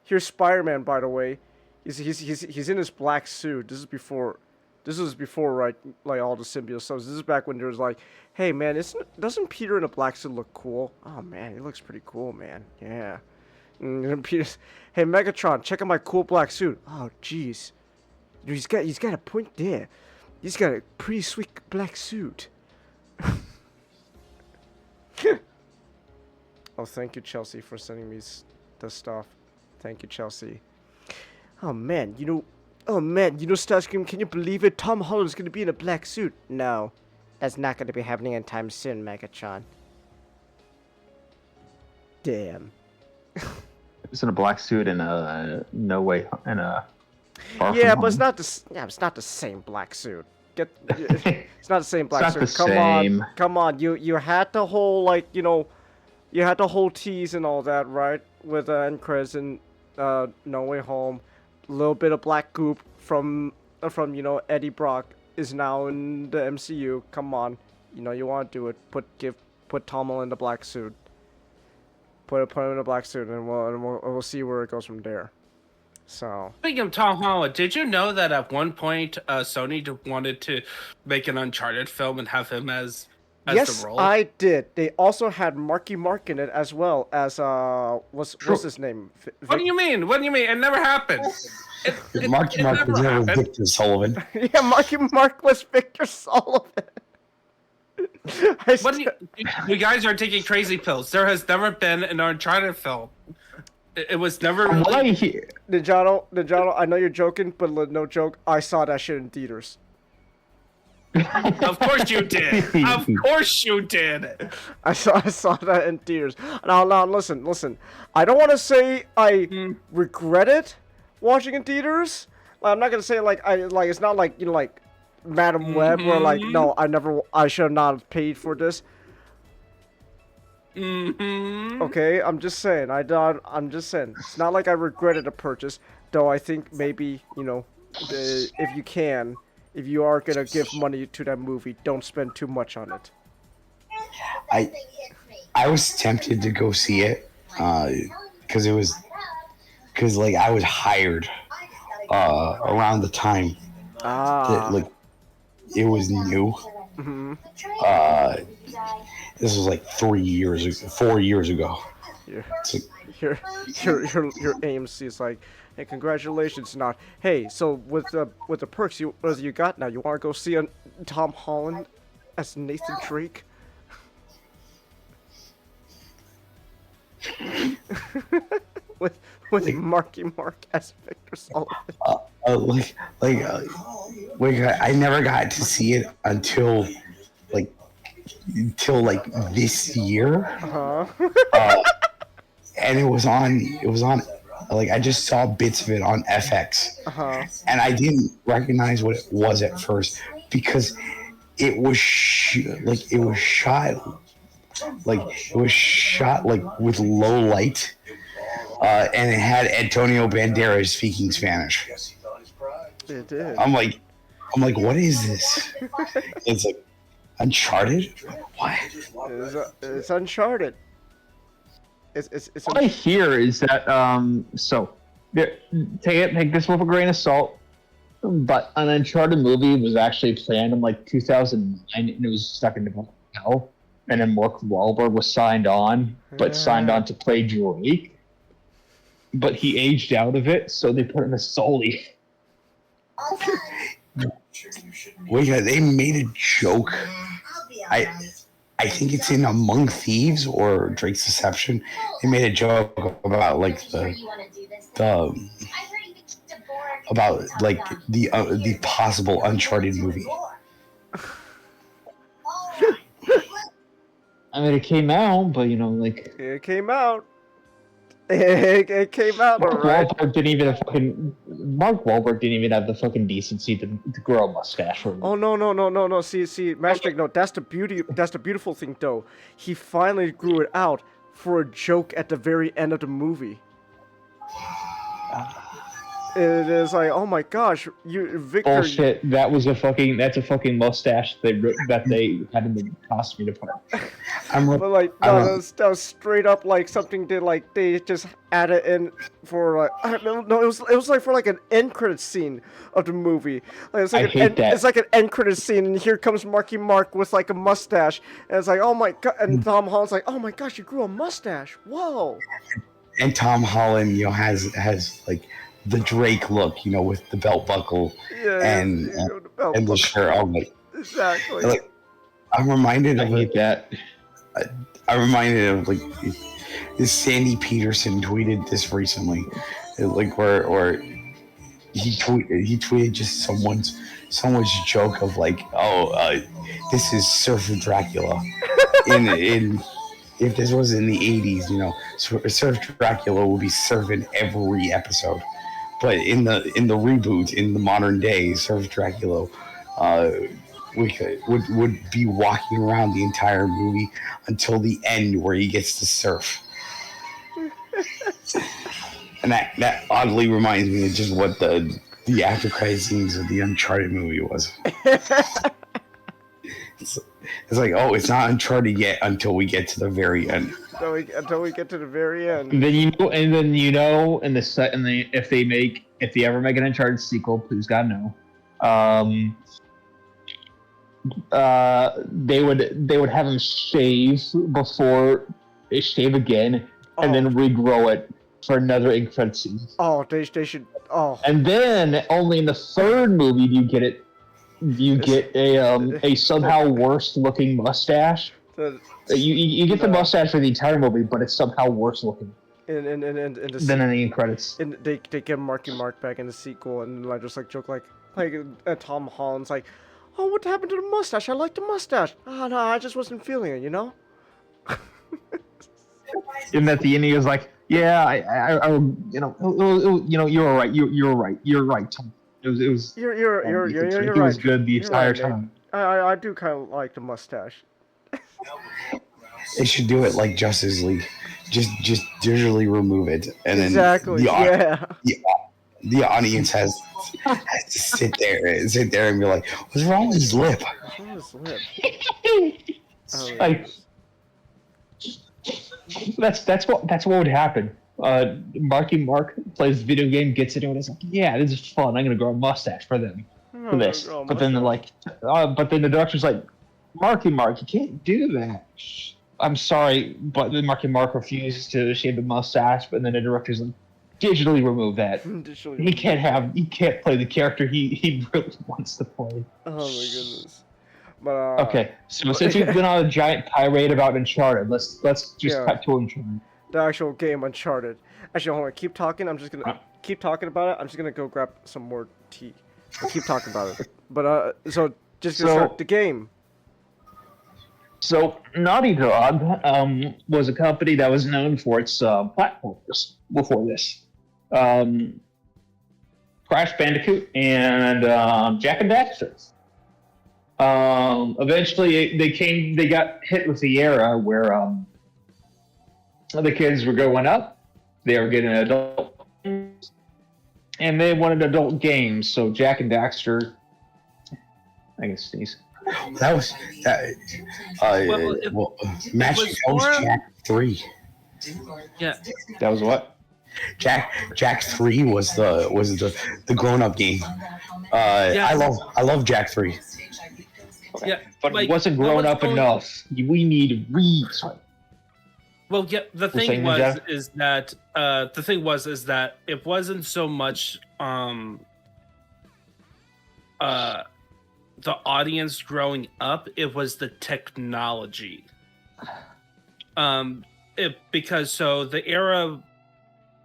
here's Spider-Man, by the way. He's in his black suit. This was before right, like all the symbiote stuff. This is back when there was like, hey man, doesn't Peter in a black suit look cool? Oh man, he looks pretty cool, man. Yeah. And Peter's, hey Megatron, check out my cool black suit. Oh jeez, he's got a point there. He's got a pretty sweet black suit. Oh, thank you, Chelsea, for sending me the stuff. Thank you, Chelsea. Oh man, Starscream, can you believe it? Tom Holland's gonna be in a black suit. No, that's not gonna be happening anytime soon, Megatron. Damn. It's in a black suit and no way and Far yeah, From but it's Home. it's not the same black suit. It's not the same black It's not suit. the same. Come on. You had the whole you had the whole tease and all that, right? With Chris and No Way Home, a little bit of black goop from Eddie Brock is now in the MCU. Come on, you want to do it. Put Tom in the black suit. Put him in a black suit, and we'll see where it goes from there. So. Speaking of Tom Holland, did you know that at one point Sony wanted to make an Uncharted film and have him as Yes, the role? I did. They also had Marky Mark in it as well as what's his name? What do you mean? What do you mean? It never happened. Marky Mark was never happened. Victor Sullivan. Yeah, Marky Mark was Victor Sullivan. What do you guys are taking crazy pills. There has never been an Uncharted film. It was never really... Ninjato, I know you're joking, but no joke, I saw that shit in theaters. Of course you did. Of course you did. I saw that in theaters. Now listen. I don't want to say I regret it watching in theaters. Like, I'm not gonna say it's not like like Madam Web where no, I should have not paid for this. Okay, I'm just saying. I'm just saying. It's not like I regretted a purchase, though. I think maybe if you are gonna give money to that movie, don't spend too much on it. I was tempted to go see it because I was hired around the time that it was new. Mm-hmm. This was 4 years ago. Your AMC is like, hey, congratulations, not. Hey, so with the perks you got now, you want to go see Tom Holland as Nathan Drake? with Marky Mark as Victor Sullivan. I never got to see it until this year. And it was on like I just saw bits of it on FX. And I didn't recognize what it was at first because it was shot with low light. And it had Antonio Banderas speaking Spanish. It did. I'm like, what is this? It's like Uncharted. What? It's Uncharted. It's All I hear is that take this with a grain of salt, but an Uncharted movie was actually planned in like 2009, and it was stuck in development hell. And then Mark Wahlberg was signed on to play Drake. But he aged out of it, so they put him as Sully. Wait, they made a joke. I think it's in Among Thieves or Drake's Deception. They made a joke about the possible Uncharted movie. I mean, it came out, but it came out. It came out alright. Mark Wahlberg didn't even have the fucking decency to grow a mustache. Oh no! See, Matchstick. No, that's the beauty. That's the beautiful thing, though. He finally grew it out for a joke at the very end of the movie. It is like, oh my gosh, Victor. Bullshit. That's a fucking mustache that they had in the costume department. But that was straight up like something they just added in for I don't know. It was like for like an end credit scene of the movie. It's like it's like an end credit scene, and here comes Marky Mark with like a mustache, and it's like, oh my god, and Tom Holland's like, oh my gosh, you grew a mustache, whoa. And Tom Holland, has like the Drake look, with the belt buckle and the shirt. Oh my! Exactly. I'm reminded of that. I'm reminded of this. Sandy Peterson tweeted this recently, where he tweeted just someone's joke of this is Surf Dracula. in if this was in the 80s, Surf Dracula would be surfing every episode. But in the reboot, in the modern day, Surf Dracula would be walking around the entire movie until the end where he gets to surf. And that oddly reminds me of just what the after credit scenes of the Uncharted movie was. It's like, oh, it's not Uncharted yet until we get to the very end. Until we get to the very end. If they ever make an Uncharted sequel, please God no. They would have him shave again, and then regrow it for another end credit scene. Oh, they should. Oh. And then only in the third movie do you get it. You get a somehow worse looking mustache. You get the mustache for the entire movie, but it's somehow worse looking. Than in the end credits. And they get Marky Mark back in the sequel, and just joke Tom Holland's like, oh, what happened to the mustache? I like the mustache. Oh no, I just wasn't feeling it, And at the end he was like, yeah, I you were right. You're right, Tom. It was. You're right. It was good the entire time. I do kind of like the mustache. They should do it like Justice League. Just digitally remove it, and then the audience has to sit there and be like, "What's wrong with his lip?" That's what would happen. Marky Mark plays the video game, gets into it, and it's like, yeah, this is fun. I'm gonna grow a mustache for them for this. But then the director's like, Marky Mark, you can't do that. I'm sorry, but then Marky Mark refuses to shave the mustache, but then the director's like, digitally remove that. He can't play the character he really wants to play. Oh my goodness. But, okay, so since we've been on a giant tirade about Uncharted, let's just cut to Uncharted. the actual game Uncharted. Actually, hold on. Keep talking. I'm just gonna keep talking about it. I'm just gonna go grab some more tea. I'll keep talking about it. But so just gonna start the game. So Naughty Dog was a company that was known for its platforms before this. Crash Bandicoot and Jak and Daxter. Eventually, they got hit with the era where the kids were growing up, they were getting adult, and they wanted adult games. So Jak and Daxter, I can sneeze. That was that. Matchstick was Jak 3. Yeah, that was what? Jak 3 was the grown up game. I love Jak 3. Yeah, but like, it wasn't grown up enough. We need to read. Well, yeah. The thing was is that it wasn't so much the audience growing up; it was the technology. Because the era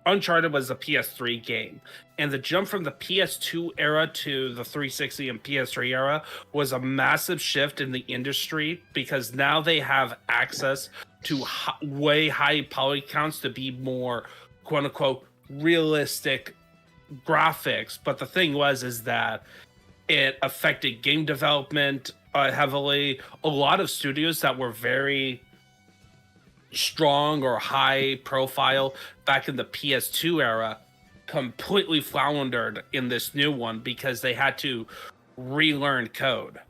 Uncharted was a PS3 game, and the jump from the PS2 era to the 360 and PS3 era was a massive shift in the industry because now they have access to way high poly counts to be more quote unquote realistic graphics. But the thing is that it affected game development heavily. A lot of studios that were very strong or high profile back in the PS2 era completely floundered in this new one because they had to relearn code.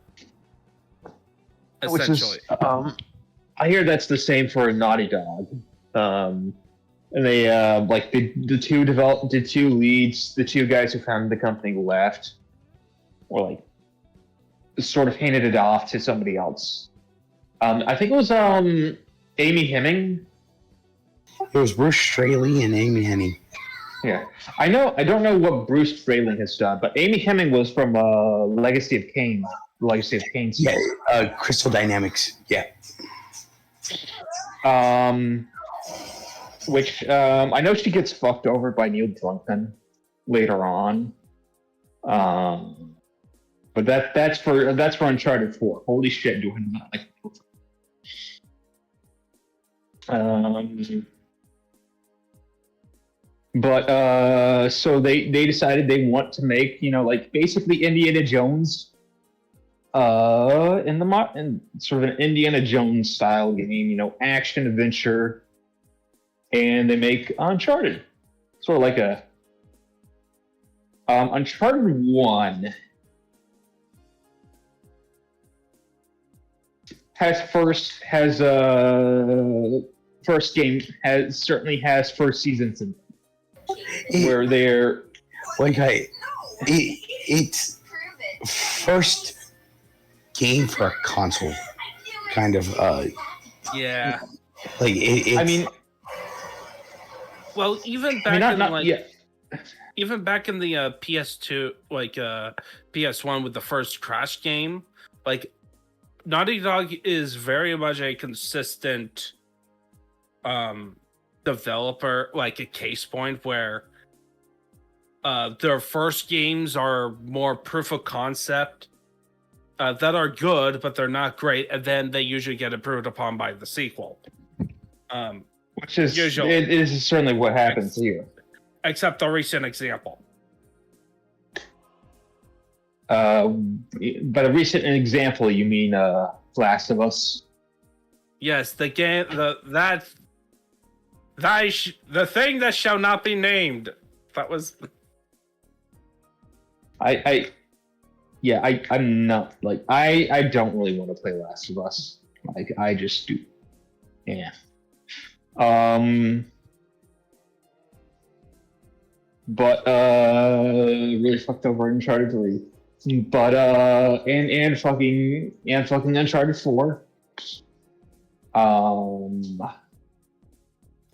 Essentially. I hear that's the same for Naughty Dog. And they the two leads, the two guys who founded the company left, or like sort of handed it off to somebody else. I think it was Amy Hemming. It was Bruce Straley and Amy Hemming. Yeah, I don't know what Bruce Straley has done, but Amy Hemming was from Legacy of Kain. Yeah, Crystal Dynamics. Yeah. Which I know she gets fucked over by Neil Druckmann later on. But that's for Uncharted 4. Holy shit, do I not like so they decided they want to make, like basically Indiana Jones in sort of an Indiana Jones style game, action adventure, and they make Uncharted. Sort of like a Uncharted 1 first game certainly has first seasons in where they're it's first game for a console kind of yeah, like I mean, well, even back even back in the PS2, like PS1 with the first Crash game, like Naughty Dog is very much a consistent developer, like a case point where their first games are more proof of concept that are good, but they're not great, and then they usually get improved upon by the sequel. Which is usually, it is certainly what happens here. Except the recent example. But a recent example, you mean Last of Us? Yes, the game, the thing that shall not be named. That was. I'm not like I don't really want to play Last of Us. Like I just do. Yeah. But really fucked over Uncharted 3. But and fucking Uncharted 4.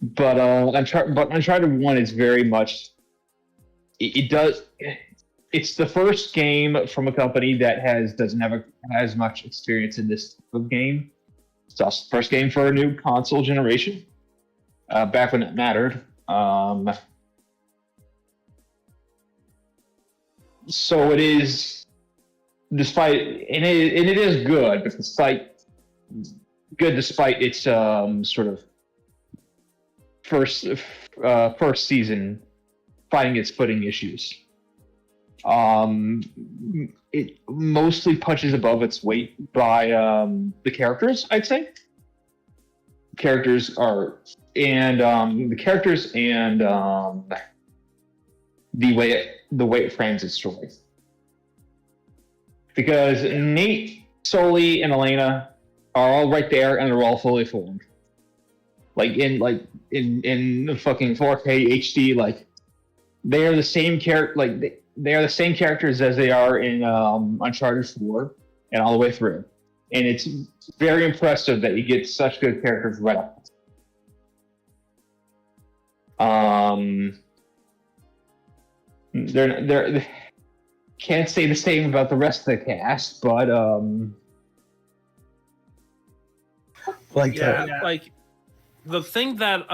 But Uncharted 1 is very much it's the first game from a company that doesn't have as much experience in this type of game. It's also the first game for a new console generation. back when it mattered. So it is, despite, and it is good, but despite its sort of first season finding its footing issues. It mostly punches above its weight by the characters, I'd say. The characters and the way it frames its story. Because Nate, Sully, and Elena are all right there, and they're all fully formed. Like in fucking 4K HD, like they are the same character. Like they are the same characters as they are in Uncharted 4 and all the way through. And it's very impressive that you get such good characters right up. They're can't say the same about the rest of the cast, but like the thing that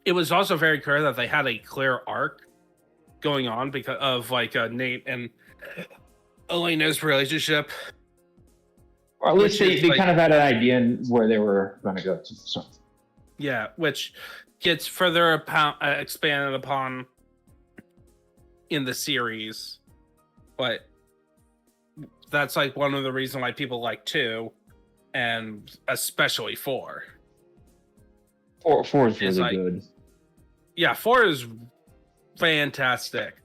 it was also very clear that they had a clear arc going on because of Nate and Elena's relationship. Or at least they kind of had an idea where they were going to go to. So. Yeah, which gets further expanded upon in the series, but that's like one of the reasons why people like 2 and especially 4. 4 is really good. Yeah, 4 is fantastic.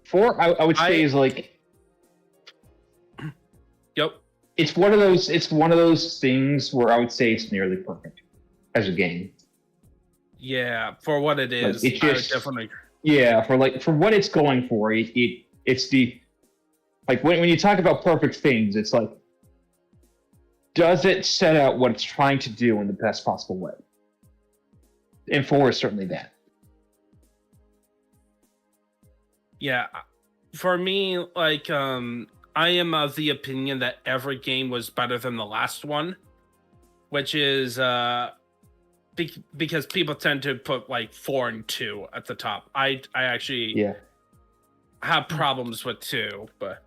4 I would say is like, yep, it's one of those things where I would say it's nearly perfect as a game. Yeah, for what it is, like, I would definitely. Yeah, for what it's going for, it's the, like when you talk about perfect things, it's like, does it set out what it's trying to do in the best possible way? And 4 is certainly that. Yeah, for me, like I am of the opinion that every game was better than the last one, which is because people tend to put like 4 and 2 at the top. I actually have problems with 2, but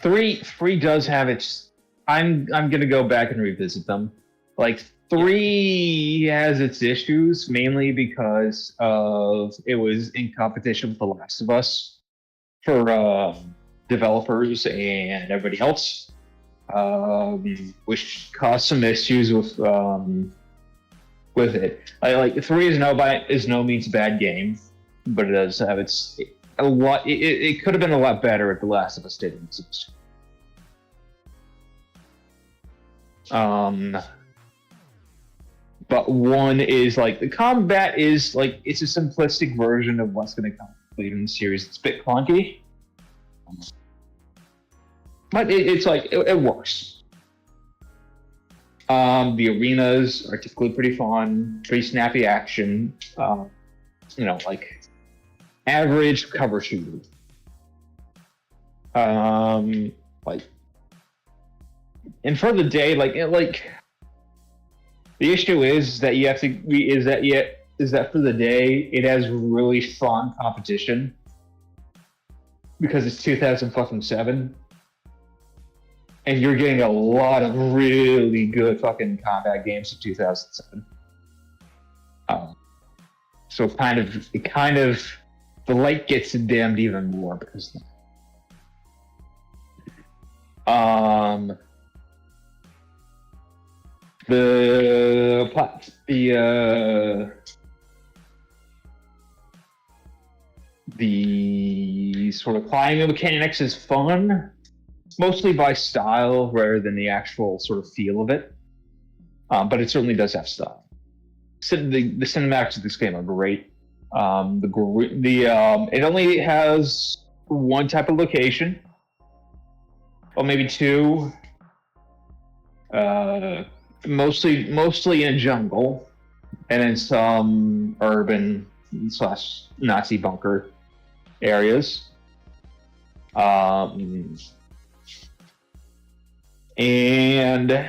3 does have its. I'm gonna go back and revisit them. Like 3 has its issues mainly because of it was in competition with The Last of Us for developers and everybody else, which caused some issues with it. Like 3 is no means a bad game, but it does have its a lot. It could have been a lot better if The Last of Us didn't exist. But 1 is like the combat is like it's a simplistic version of what's going to come later in the series. It's a bit clunky, but it's like it works. The arenas are typically pretty fun, pretty snappy action. Like average cover shooter. And for the day, the issue is that for the day it has really fun competition because it's 2007. And you're getting a lot of really good fucking combat games in 2007. So it kind of the light gets dimmed even more because of that. The sort of climbing mechanics is fun. Mostly by style rather than the actual sort of feel of it. But it certainly does have style. The cinematics of this game are great. It only has 1 type of location. Or maybe 2. Mostly in a jungle. And in some urban / Nazi bunker areas. And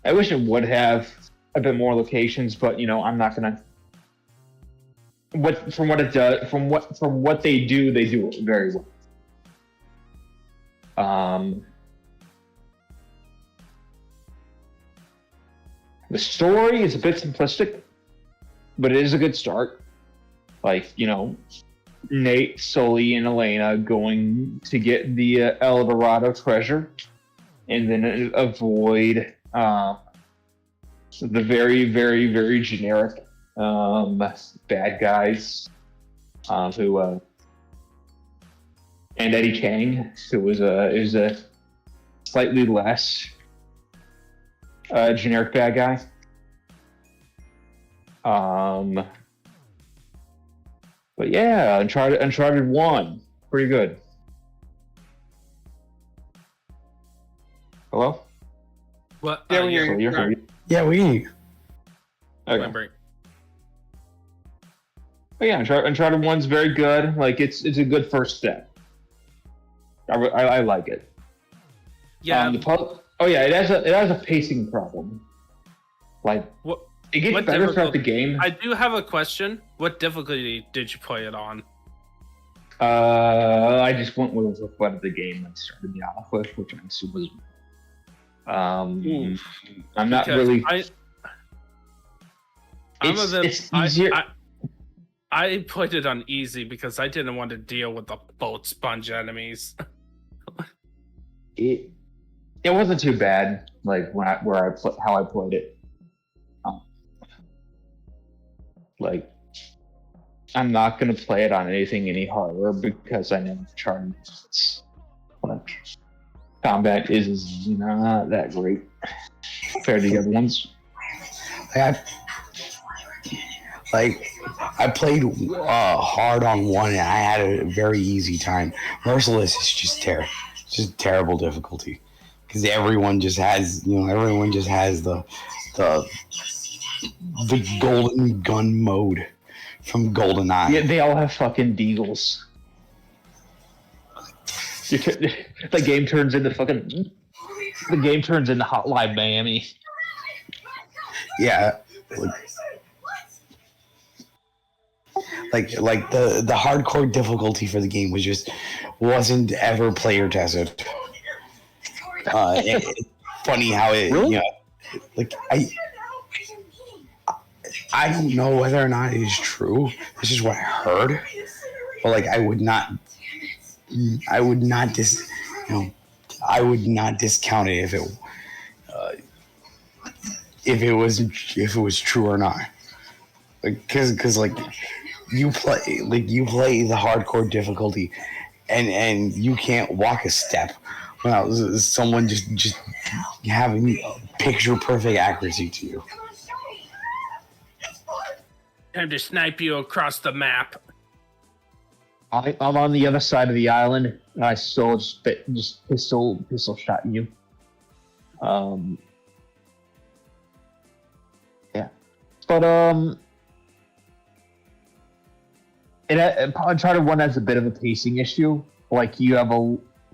I wish it would have a bit more locations, but I'm not gonna. From what it does, from what they do it very well. The story is a bit simplistic, but it is a good start. Like, Nate, Sully, and Elena going to get the El Dorado treasure and then avoid the very, very, very generic bad guys who and Eddie Chang, who is a slightly less generic bad guy. But yeah, Uncharted 1, pretty good. Hello? What? Yeah, we hear you. Yeah, we hear you. Okay. But yeah, Uncharted 1's very good. Like, it's a good first step. I like it. Yeah. It has a pacing problem. Like, it gets better throughout the game. I do have a question. What difficulty did you play it on? I just went with the fun of the game and started me off with, which I'm super. I'm not really. It's easier. I played it on easy because I didn't want to deal with the boat sponge enemies. It wasn't too bad. Like how I played it. Like, I'm not gonna play it on anything any harder because I know Uncharted. Like, combat is not that great compared to the other ones. I played hard on 1 and I had a very easy time. Merciless is just terrible difficulty because everyone just has the golden gun mode from GoldenEye. Yeah, they all have fucking deagles. The game turns into Hotline Miami. Yeah. Like the hardcore difficulty for the game wasn't ever player tested. It's funny how it really? I don't know whether or not it is true. This is what I heard. But I would not discount it if it was true or not. Because you play the hardcore difficulty and you can't walk a step without someone just having picture perfect accuracy to you. Time to snipe you across the map. I'm on the other side of the island, and I still just pistol shot you. Yeah, but Uncharted 1 has a bit of a pacing issue. Like, you have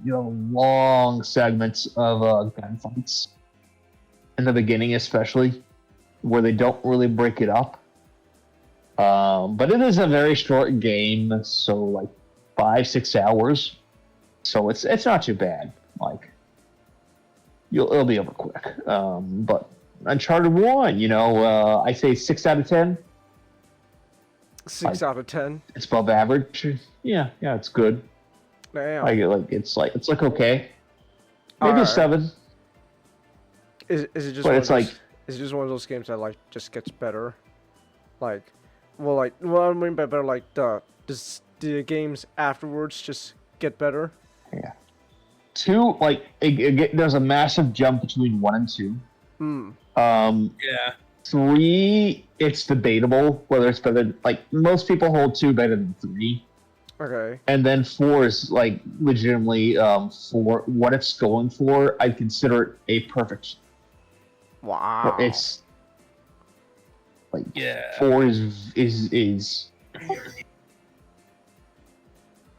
long segments of gunfights in the beginning, especially where they don't really break it up. But it is a very short game, so 5-6 hours. So it's not too bad. Like, it'll be over quick. But Uncharted 1, I say 6 out of 10. 6 out of 10. It's above average. Yeah, it's good. Damn. It's okay. Maybe a 7. Is it just? But it's is it just one of those games that just gets better? What I mean by better, does the games afterwards just get better? Yeah. 2, there's a massive jump between 1 and 2. Yeah. 3, it's debatable whether it's better. Most people hold 2 better than 3. Okay. And then 4 is legitimately for what it's going for. I consider it a perfect. Wow. It's yeah. 4 is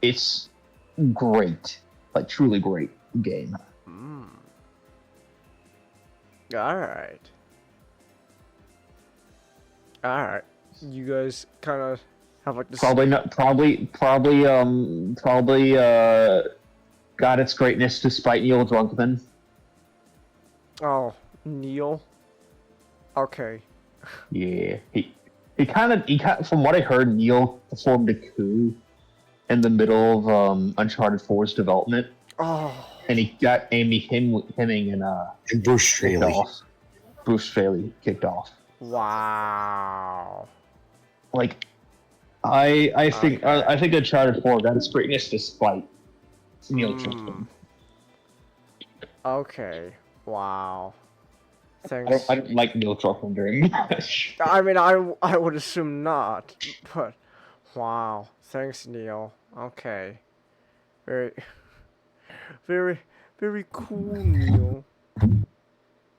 it's great, truly great game. Alright. Alright. You guys kind of have like this. Probably not. Probably. Got its greatness despite Neil Drunkman. Oh, Neil. Okay. Yeah, he kind of from what I heard, Neil performed a coup in the middle of Uncharted 4's development. Oh. And he got Amy Hemming and Bruce Straley. Bruce Straley kicked off. Wow. Like, I think Uncharted 4 got its greatness despite Neil Druckmann. Okay. Wow. Thanks. I don't like Neil Druckmann very much. I mean, I would assume not, but wow. Thanks, Neil. Okay. Very, very, very cool, Neil.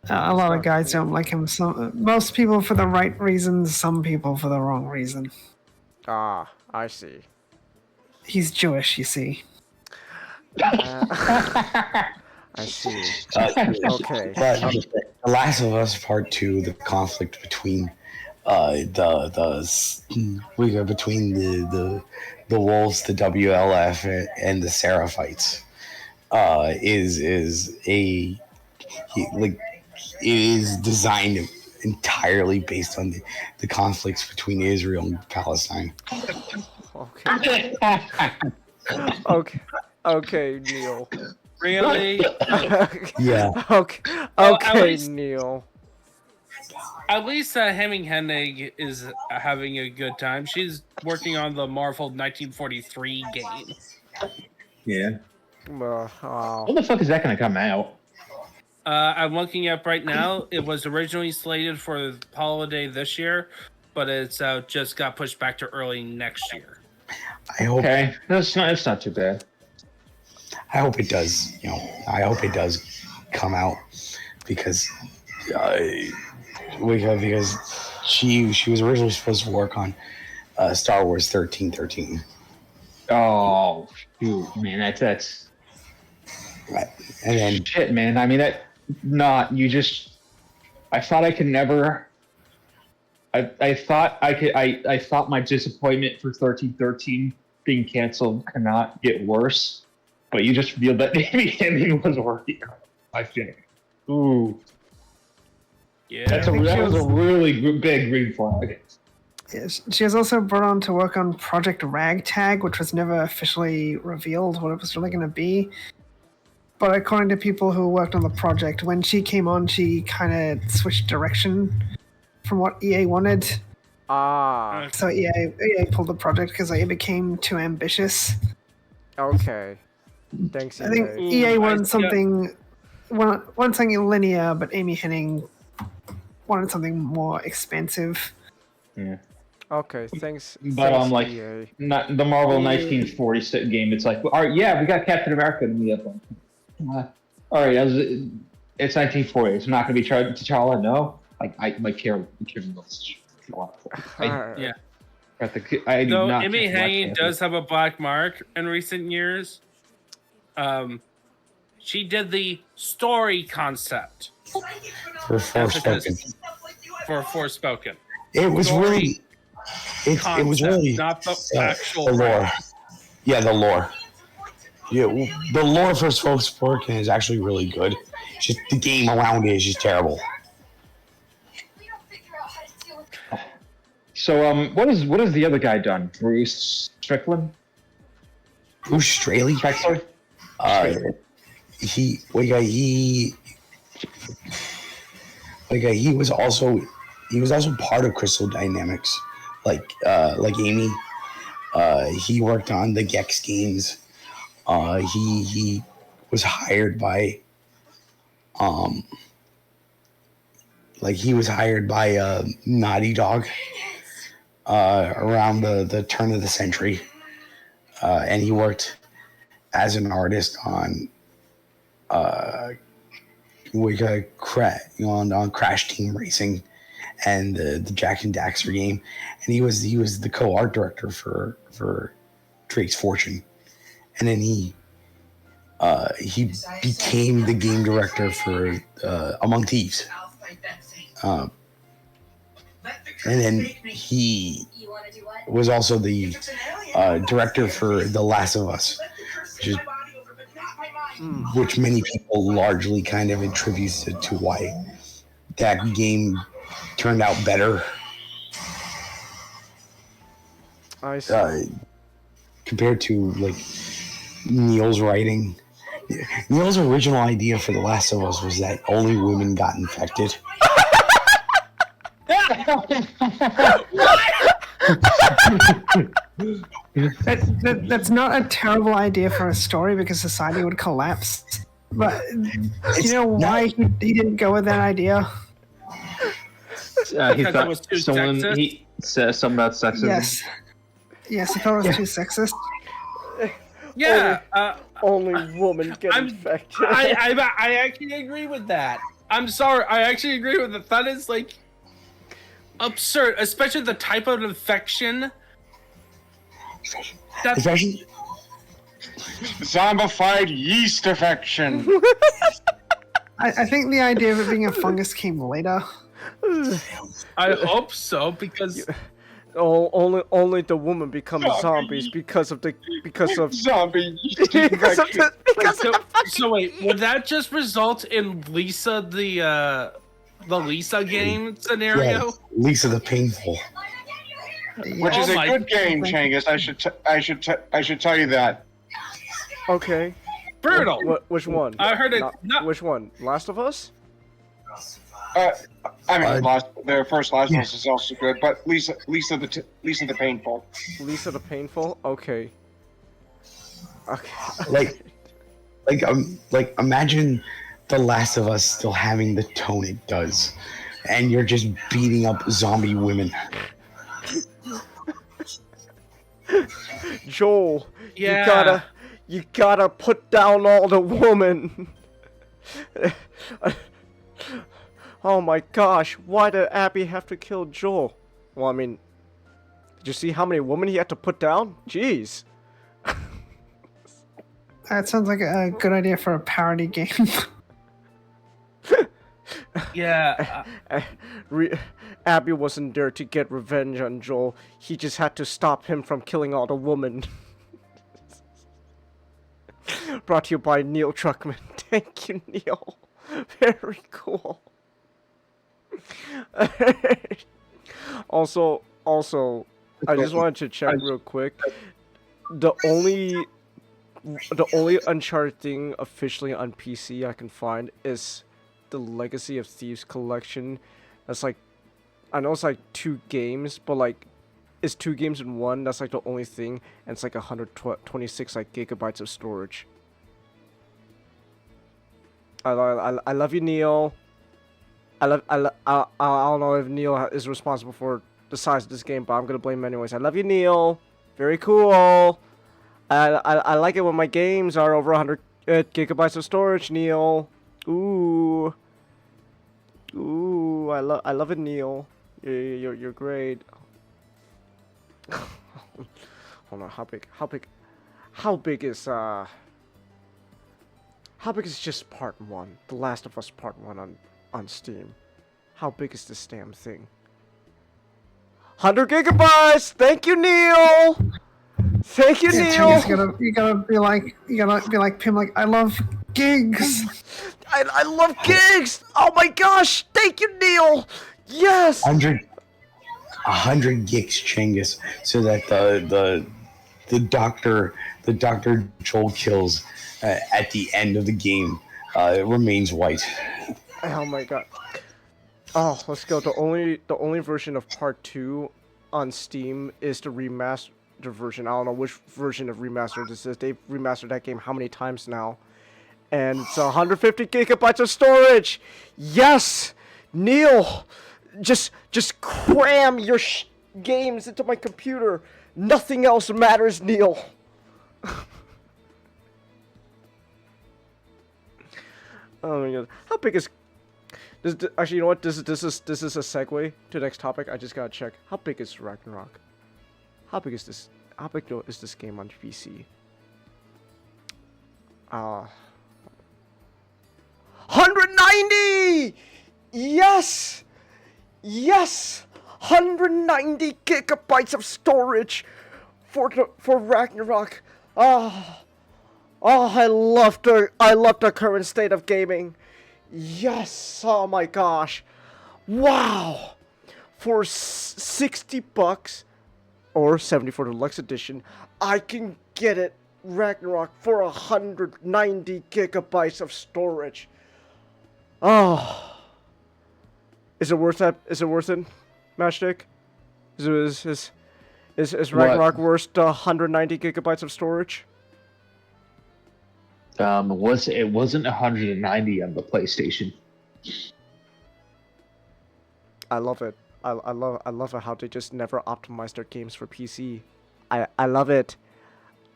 A lot of guys don't like him. Most people for the right reasons, some people for the wrong reason. Ah, I see. He's Jewish, you see. I see. Okay. But The Last of Us Part 2, the conflict between between the Wolves, the WLF, and the Seraphites it is designed entirely based on the conflicts between Israel and Palestine. Okay. Okay, Neil. Really? Yeah. Okay, Well, at least- Neil. At least Hemming Hennig is having a good time. She's working on the Marvel 1943 game. Yeah. Oh. When the fuck is that going to come out? I'm looking up right now. It was originally slated for the holiday this year, but it's just got pushed back to early next year. I hope. Okay, it's not too bad. I hope it does. I hope it does come out because she was originally supposed to work on Star Wars 1313. Oh shoot, man, that's right. And then shit, man. I mean I thought I could never. I thought my disappointment for 1313 being canceled cannot get worse, but you just revealed that Amy Hemming was working on it, I think. Ooh. Yeah. That was a really big green flag. Yes, she was also brought on to work on Project Ragtag, which was never officially revealed what it was really going to be. But according to people who worked on the project, when she came on, she kind of switched direction from what EA wanted. So EA pulled the project because it became too ambitious. Okay. Thanks, EA. I think EA wanted something linear, but Amy Hennig wanted something more expensive. Yeah. Okay, thanks. But thanks, like EA. not the Marvel 1940 game. It's like, all right, yeah, we got Captain America in the other one. All right, it's 1940. It's not going to be T'Challa. No, like I might care. Yeah. I do Though not Amy care for Black Hennig Panther. does have a black mark in recent years. She did the story concept for Forspoken. For Forspoken. It was Story really. It was really not the actual the lore. Yeah, the lore. Yeah, the lore for Forspoken is actually really good. It's just the game around it is just terrible. So what has the other guy done? Bruce Strickland? Bruce Straley? He was also part of Crystal Dynamics, like Amy. He worked on the Gex games. He was hired by Naughty Dog around the turn of the century, and he worked as an artist on Crash Team Racing and the Jack and Daxter game, and he was the co-art director for Drake's Fortune, and then he became the game director for Among Thieves. And then he was also the director for The Last of Us, which many people largely kind of attributes to why that game turned out better. I see. Compared to like Neil's writing. Neil's original idea for The Last of Us was that only women got infected. That's not a terrible idea for a story because society would collapse. But do you know why he didn't go with that idea? He thought he said something about sexism. Yes, he thought it was too sexist. Yeah, only women get infected. I actually agree with that. I'm sorry, I actually agree with it. That is like absurd, especially the type of infection. Especially zombified yeast infection. I think the idea of it being a fungus came later. I hope so because only the woman becomes zombies because of zombie. So wait, would that just result in Lisa the Lisa game scenario? Yeah, Lisa the Painful. Which is a good game, Changus. I should tell you that. Okay. Brutal. Which one? I heard it. Which one? Last of Us? I mean, the first Last of Us is also good, but Lisa the Painful. Lisa the Painful. Okay. Like imagine The Last of Us still having the tone it does, and you're just beating up zombie women. Joel, yeah. you gotta put down all the women. Oh my gosh, why did Abby have to kill Joel? Well, I mean, did you see how many women he had to put down? Jeez. That sounds like a good idea for a parody game. Yeah. Abby wasn't there to get revenge on Joel. He just had to stop him from killing all the women. Brought to you by Neil Truckman. Thank you, Neil. Very cool. Also, I just wanted to check real quick. The only Uncharted thing officially on PC I can find is the Legacy of Thieves collection. That's like, I know it's like 2 games, but like, it's 2 games in one. That's like the only thing, and it's like 126 like gigabytes of storage. I love you, Neil. I don't know if Neil is responsible for the size of this game, but I'm gonna blame him anyways. I love you, Neil. Very cool. I like it when my games are over 100 gigabytes of storage, Neil. Ooh, I love it, Neil. You're great. Hold on, how big is just part 1? The Last of Us Part 1 on Steam. How big is this damn thing? 100 gigabytes! Thank you, Neil! Thank you, Neil! You gotta be like Pim, like, I love gigs! I love gigs! Oh my gosh! Thank you, Neil! Yes! 100 gigs, Chingus, so that the doctor Joel kills at the end of the game remains white. Oh my god. Oh, let's go. The only version of Part 2 on Steam is the remastered version. I don't know which version of remastered this is. They've remastered that game how many times now? And it's 150 gigabytes of storage. Yes, Neil, just cram your games into my computer. Nothing else matters, Neil. Oh my god, how big is this? Actually, you know what? This is a segue to the next topic. I just gotta check. How big is Ragnarok? How big is this? How big is this game on PC? 190! Yes! Yes! 190 gigabytes of storage for Ragnarok. Oh, I love the current state of gaming. Yes! Oh my gosh. Wow! For $60 or 70 for the deluxe edition, I can get it Ragnarok for 190 gigabytes of storage. Oh. Is it worth that? Is it worth it, Matchstick? Is Ragnarok worth the 190 gigabytes of storage? It wasn't 190 on the PlayStation. I love it. I love it how they just never optimize their games for PC. I love it.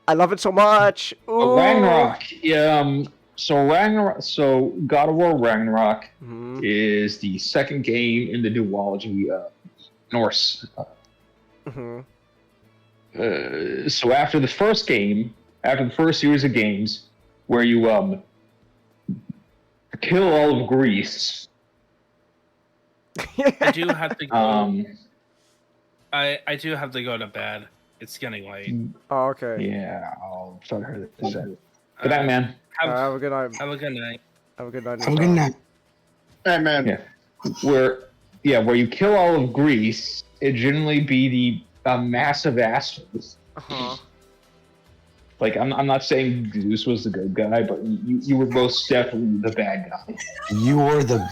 I love it so much. Ooh. Ragnarok. So God of War Ragnarok is the second game in the duology Norse. So after the first series of games, where you kill all of Greece. I do have to go. I do have to go to bed. It's getting late. Oh, okay. Yeah, I'll try to hear this. Good night, man. Have a good night. Have a good night. Have a good night. Have a good night. Hey, man. Yeah. Where you kill all of Greece, it generally be the massive assholes. Like I'm not saying Zeus was the good guy, but you were most definitely the bad guy. You were the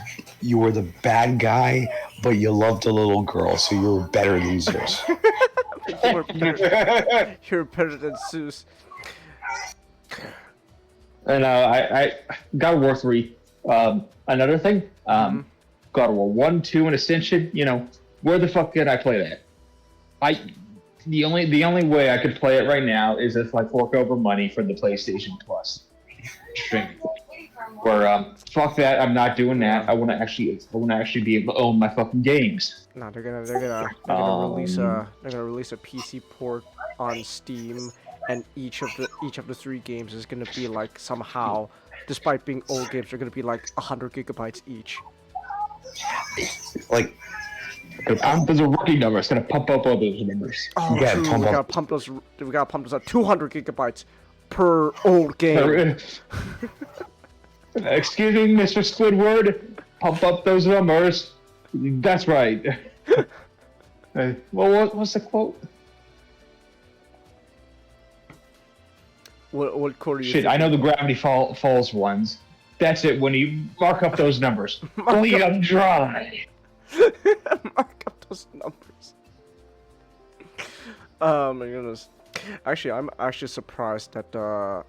bad guy, but you loved a little girl, so you were better than Zeus. You're better than Zeus. And I God of War 3. Another thing, God of War 1, 2, and Ascension. You know, where the fuck did I play that? The only way I could play it right now is if I fork over money for the PlayStation Plus streaming. Where fuck that, I'm not doing that. I want to actually be able to own my fucking games. No, they're gonna release a PC port on Steam, and each of the 3 games is gonna be like somehow, despite being old games, they're gonna be like 100 gigabytes each. Like, there's a rookie number. It's gonna pump up all those numbers. Oh, yeah, we gotta pump those. We gotta pump those at 200 gigabytes per old game. Excuse me, Mr. Squidward. Pump up those numbers. That's right. Well, what's the quote? What quote are you Shit, I know the Gravity Falls ones. That's it. When you mark up those numbers, bleed them dry. Mark up those numbers. Oh my goodness. Actually, I'm actually surprised that the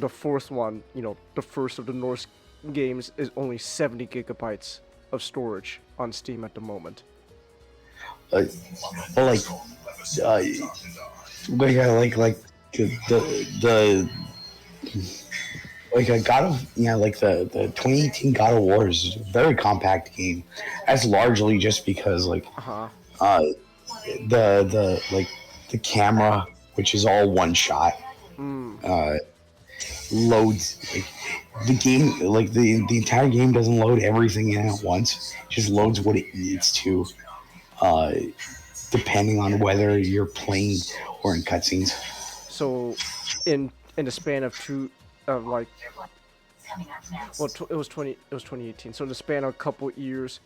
fourth one, the first of the Norse games, is only 70 gigabytes of storage on Steam at the moment. Like the 2018 God of War is a very compact game. That's largely just because the camera, which is all one shot, loads the game. Like the entire game doesn't load everything in at once. It just loads what it needs to, depending on whether you're playing or in cutscenes. So, in the span of it was 2018. So in the span of a couple years,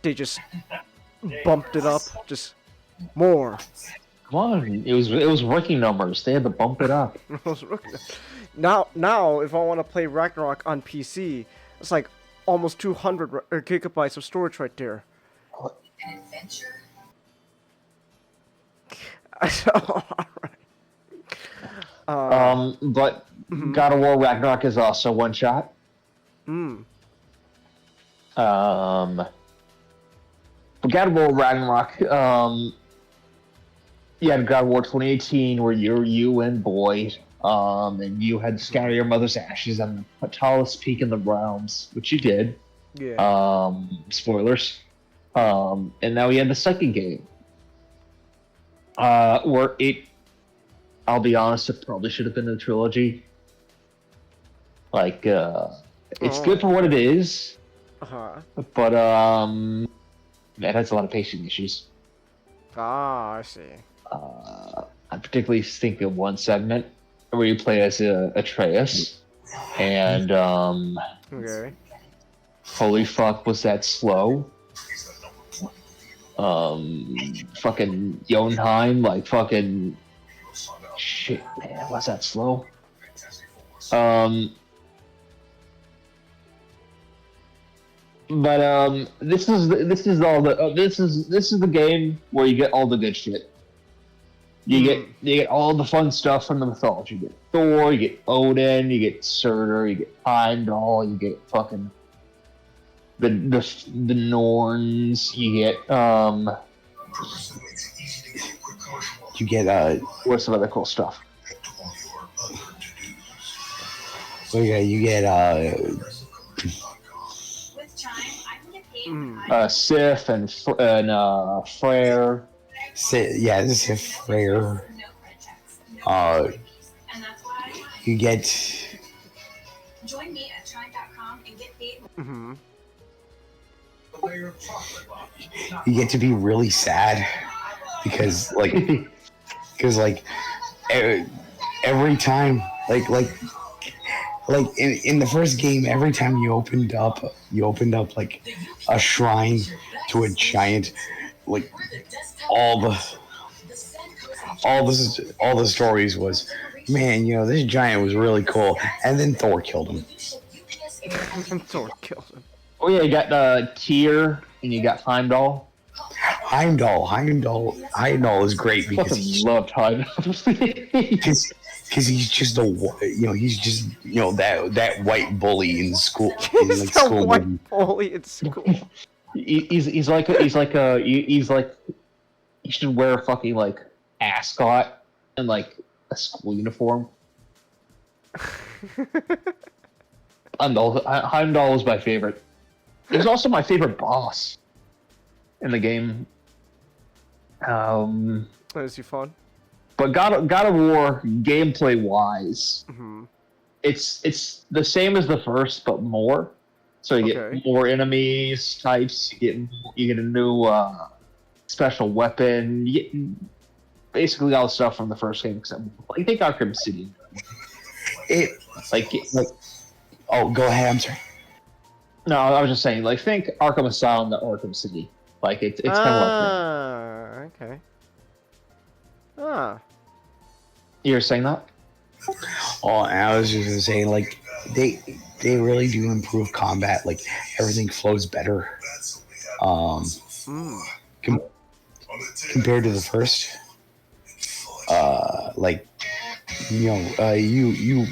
they just bumped it up, just more. Come on, it was rookie numbers. They had to bump it up. Now, if I want to play Ragnarok on PC, it's like almost 200 gigabytes of storage right there. An adventure. Alright. But God of War Ragnarok is also one shot. But God of War Ragnarok, you had God of War 2018 where you're you and Boyd, and you had to scatter your mother's ashes on the tallest peak in the realms, which you did. Yeah. Spoilers. And now we had the second game, where I'll be honest, it probably should have been a trilogy. Like, it's good for what it is, But it has a lot of pacing issues. Ah, I see. I'm particularly thinking of one segment where you play as Atreus, and Okay. holy fuck, was that slow? Fucking Jotunheim, like fucking shit, man, was that slow? But this is the game where you get all the good shit. You get all the fun stuff from the mythology. You get Thor, you get Odin, you get Surtur, you get Heimdall, you get fucking the Norns, you get what's some other cool stuff? You get Sif and Freyr. Yeah, this is Freyr. You get. Join me at try.com and get paid. You get to be really sad because every time like in the first game, every time you opened up like a shrine to a giant, like all the stories was, man, this giant was really cool, and then Thor killed him. Thor killed him. Oh yeah, you got Tyr and you got Heimdall. Heimdall is great because I fucking loved Heimdall. Because he's just that white bully in school. White bully in school. He's like he should wear a fucking like ascot and like a school uniform. Heimdall was my favorite. He was also my favorite boss in the game. Is he fun? But God of War, gameplay wise, it's the same as the first, but more. So you get more enemies types. You get a new special weapon. You get basically all the stuff from the first game, except I think Arkham City. Oh, go ahead. I'm sorry. No, I was just saying. Like, think Arkham Asylum to Arkham City. Like it's kind of like that. Okay. Ah. You were saying that? Oh, I was just gonna say, like, they really do improve combat. Like, everything flows better. Compared to the first. You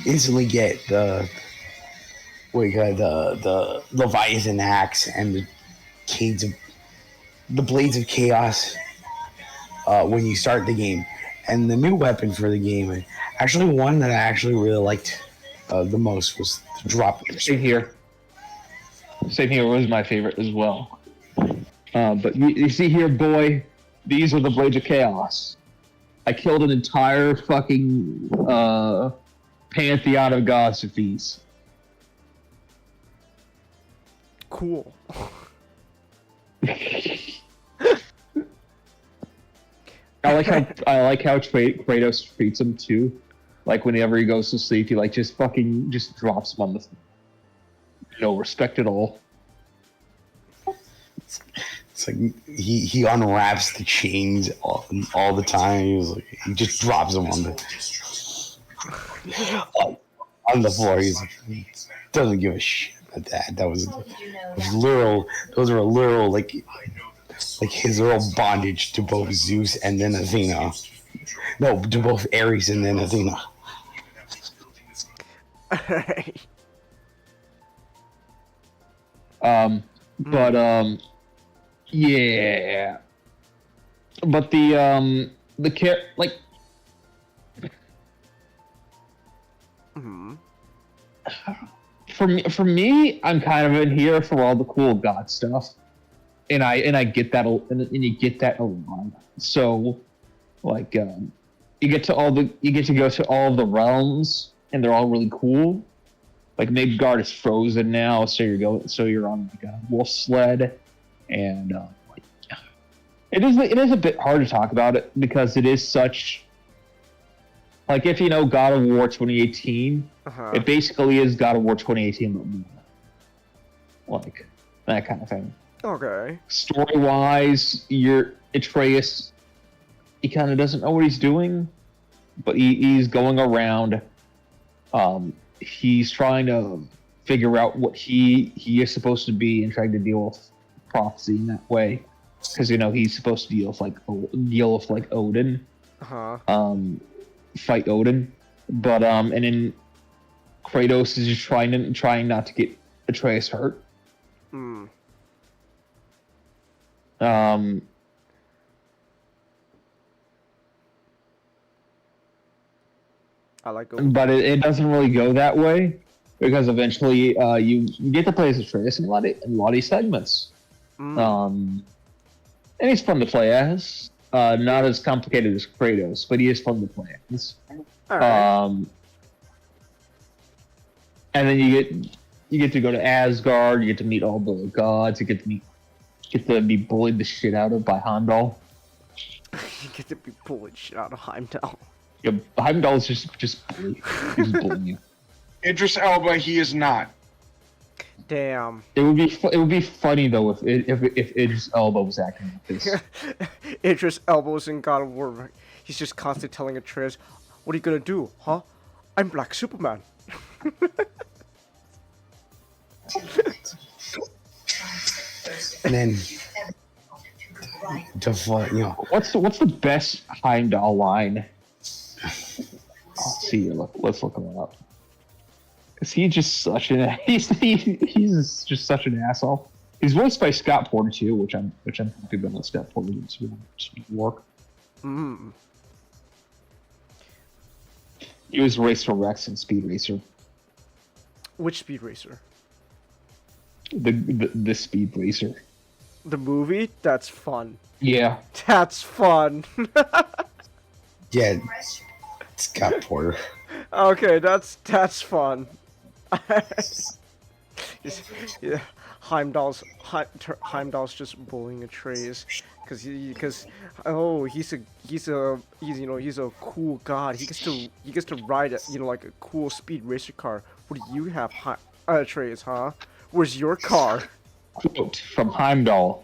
instantly get the Leviathan axe and the blades of chaos when you start the game. And the new weapon for the game, actually one that I actually really liked the most was the drop. Same here was my favorite as well. But you see here, boy, these are the blades of chaos. I killed an entire fucking pantheon of gods with these. Cool. I like how Kratos treats him too. Like whenever he goes to sleep, he like just drops him on the no respect at all. It's like he unwraps the chains all the time. He just drops them on the floor. He doesn't give a shit about that. That was literal. Those were literal like his little bondage to both Zeus and then Athena. No, to both Ares and then Athena. Yeah. But for me, I'm kind of in here for all the cool god stuff. And I get that, and you get that a lot. So, like, you get to go to all of the realms, and they're all really cool. like Midgard is frozen now, so you're on like a wolf sled, and like, it is a bit hard to talk about it because it is such like if you know God of War 2018, it basically is God of War 2018, but more like that kind of thing. Okay. Story wise, your Atreus, he kind of doesn't know what he's doing, but he's going around. He's trying to figure out what he is supposed to be and trying to deal with prophecy in that way, because he's supposed to deal with like Odin, fight Odin, but and then Kratos is just trying not to get Atreus hurt. I like Odin. But it doesn't really go that way because eventually you get to play as Atreus in a lot of these segments. And he's fun to play as. Not as complicated as Kratos, but he is fun to play as. And then you get to go to Asgard. You get to meet all the gods. You get to be bullied the shit out of by Heimdall. You get to be bullied shit out of Heimdall. Yeah, Heimdall is just he's bullying you. Idris Elba, he is not. Damn. It would be funny though if Idris Elba was acting like this. Idris Elba was in God of War. He's just constantly telling Atreus, "What are you gonna do, huh? I'm Black Superman." And then, what's the best Heimdall line? Let's see. Let's look him up. Is he just such an he's just such an asshole? He's voiced by Scott Porter too, which I'm happy about. Scott Porter did some work. He was Racer Rex in Speed Racer. Which Speed Racer? The Speed Racer. The movie? That's fun. Yeah. That's fun. Yeah. Scott Porter. Okay, that's fun. Yeah, Heimdall's just bullying Atreus because he's a cool god. He gets to ride like a cool speed racer car. What do you have, Atreus? Huh? Where's your car? Quote from Heimdall: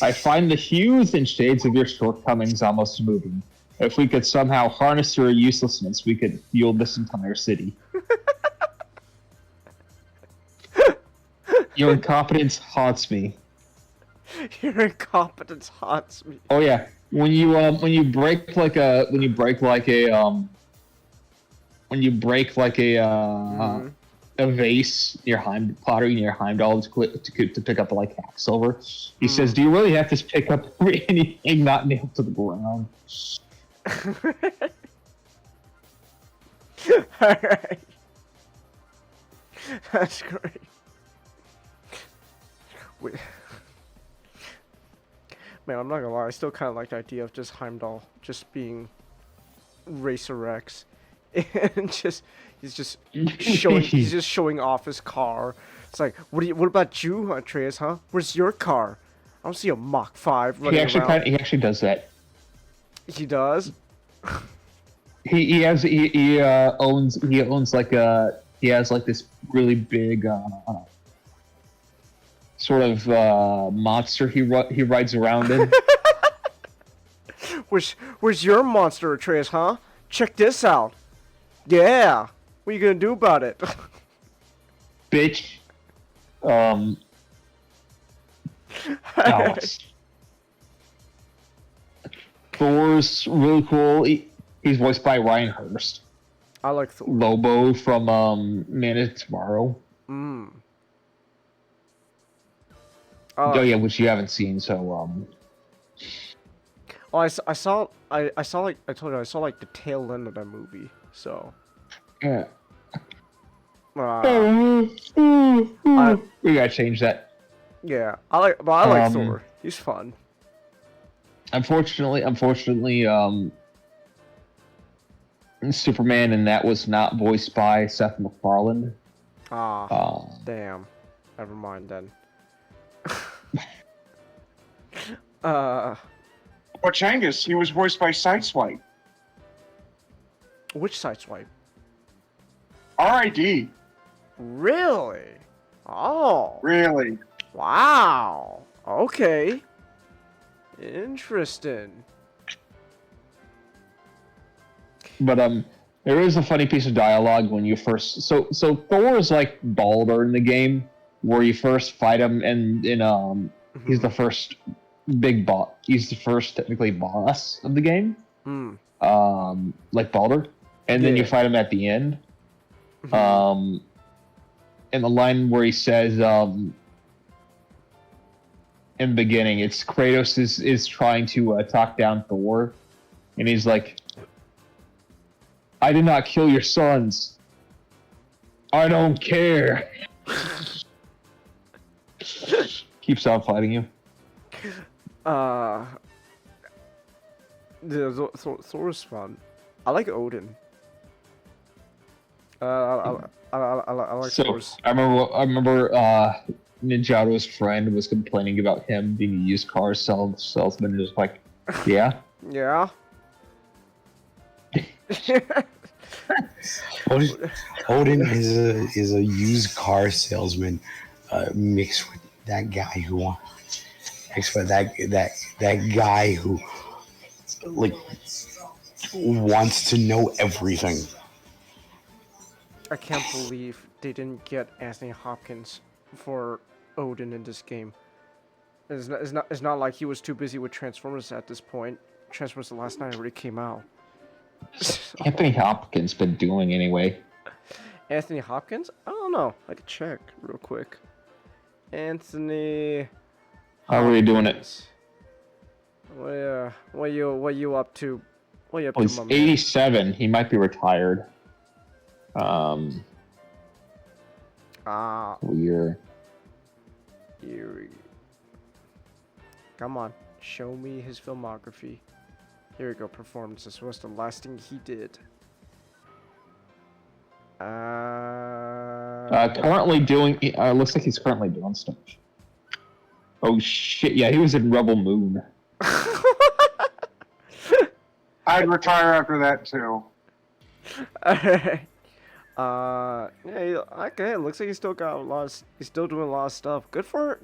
"I find the hues and shades of your shortcomings almost moving. If we could somehow harness your uselessness, we could fuel this entire city." Your incompetence haunts me. Your incompetence haunts me. Oh yeah, when you break like a vase near pottery near Heimdall to pick up like hack silver, he says, "Do you really have to pick up anything not nailed to the ground?" Alright. That's great. Wait. Man, I'm not gonna lie, I still kind of like the idea of just Heimdall just being Racer X. And he's just showing off his car. It's like, what about you, Atreus, huh? Where's your car? I don't see a Mach 5 running around. He actually does that. He does? He owns like he has like this really big sort of monster he rides around in. Where's your monster, Atreus, huh? Check this out. Yeah. What are you gonna do about it? Bitch. Thor's really cool. He's voiced by Ryan Hurst. I like Thor. Lobo from Man of Tomorrow. Oh yeah, which you haven't seen, so Oh, I saw like I told you I saw like the tail end of that movie. So yeah. We gotta change that. Yeah, I like Thor. He's fun. Unfortunately, Superman, and that was not voiced by Seth MacFarlane. Damn. Never mind then. Changus, he was voiced by Sideswipe. Which Sideswipe? R.I.D. Really? Oh. Really? Wow. Okay. Interesting. But there is a funny piece of dialogue when you first. So Thor is like Baldur in the game, where you first fight him, and he's the first big boss. He's the first technically boss of the game. Like Baldur, and then you fight him at the end. And the line where he says, in the beginning, it's Kratos is trying to talk down Thor, and he's like, "I did not kill your sons. I don't care." Keeps on fighting you. Thor is fun. I like Odin. I like Thor's. I remember Ninjato's friend was complaining about him being a used car salesman, and was like, "Yeah, yeah." Odin is a used car salesman mixed with that guy who like wants to know everything. I can't believe they didn't get Anthony Hopkins for Odin in this game. It's not like he was too busy with Transformers at this point. Transformers: The Last Night already came out. Anthony Hopkins been doing anyway? Anthony Hopkins? I don't know. I could check real quick. Anthony. How are you doing it? What you up to? What you up Well, to, he's my man? 87. He might be retired. Weird. Come on, show me his filmography. Here we go. Performances. What's the last thing he did? Currently doing. Looks like he's currently doing stuff. Oh shit! Yeah, he was in Rebel Moon. I'd retire after that too. Yeah. Okay. It looks like he's still got a lot. He's still doing a lot of stuff. Good for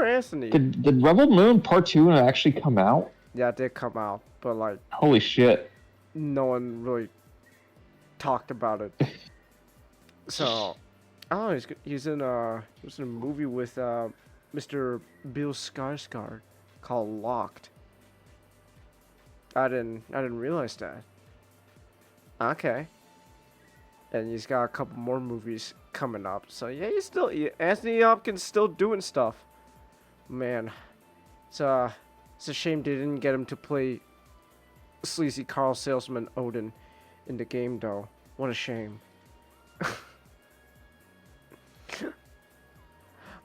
Anthony. Did Rebel Moon Part 2 actually come out? Yeah, it did come out, but like. Holy shit! No one really talked about it. So, he's in a movie with Mr. Bill Skarsgård called Locked. I didn't realize that. Okay. And he's got a couple more movies coming up. So yeah, Anthony Hopkins still doing stuff. Man, it's a shame they didn't get him to play sleazy car salesman Odin in the game though. What a shame.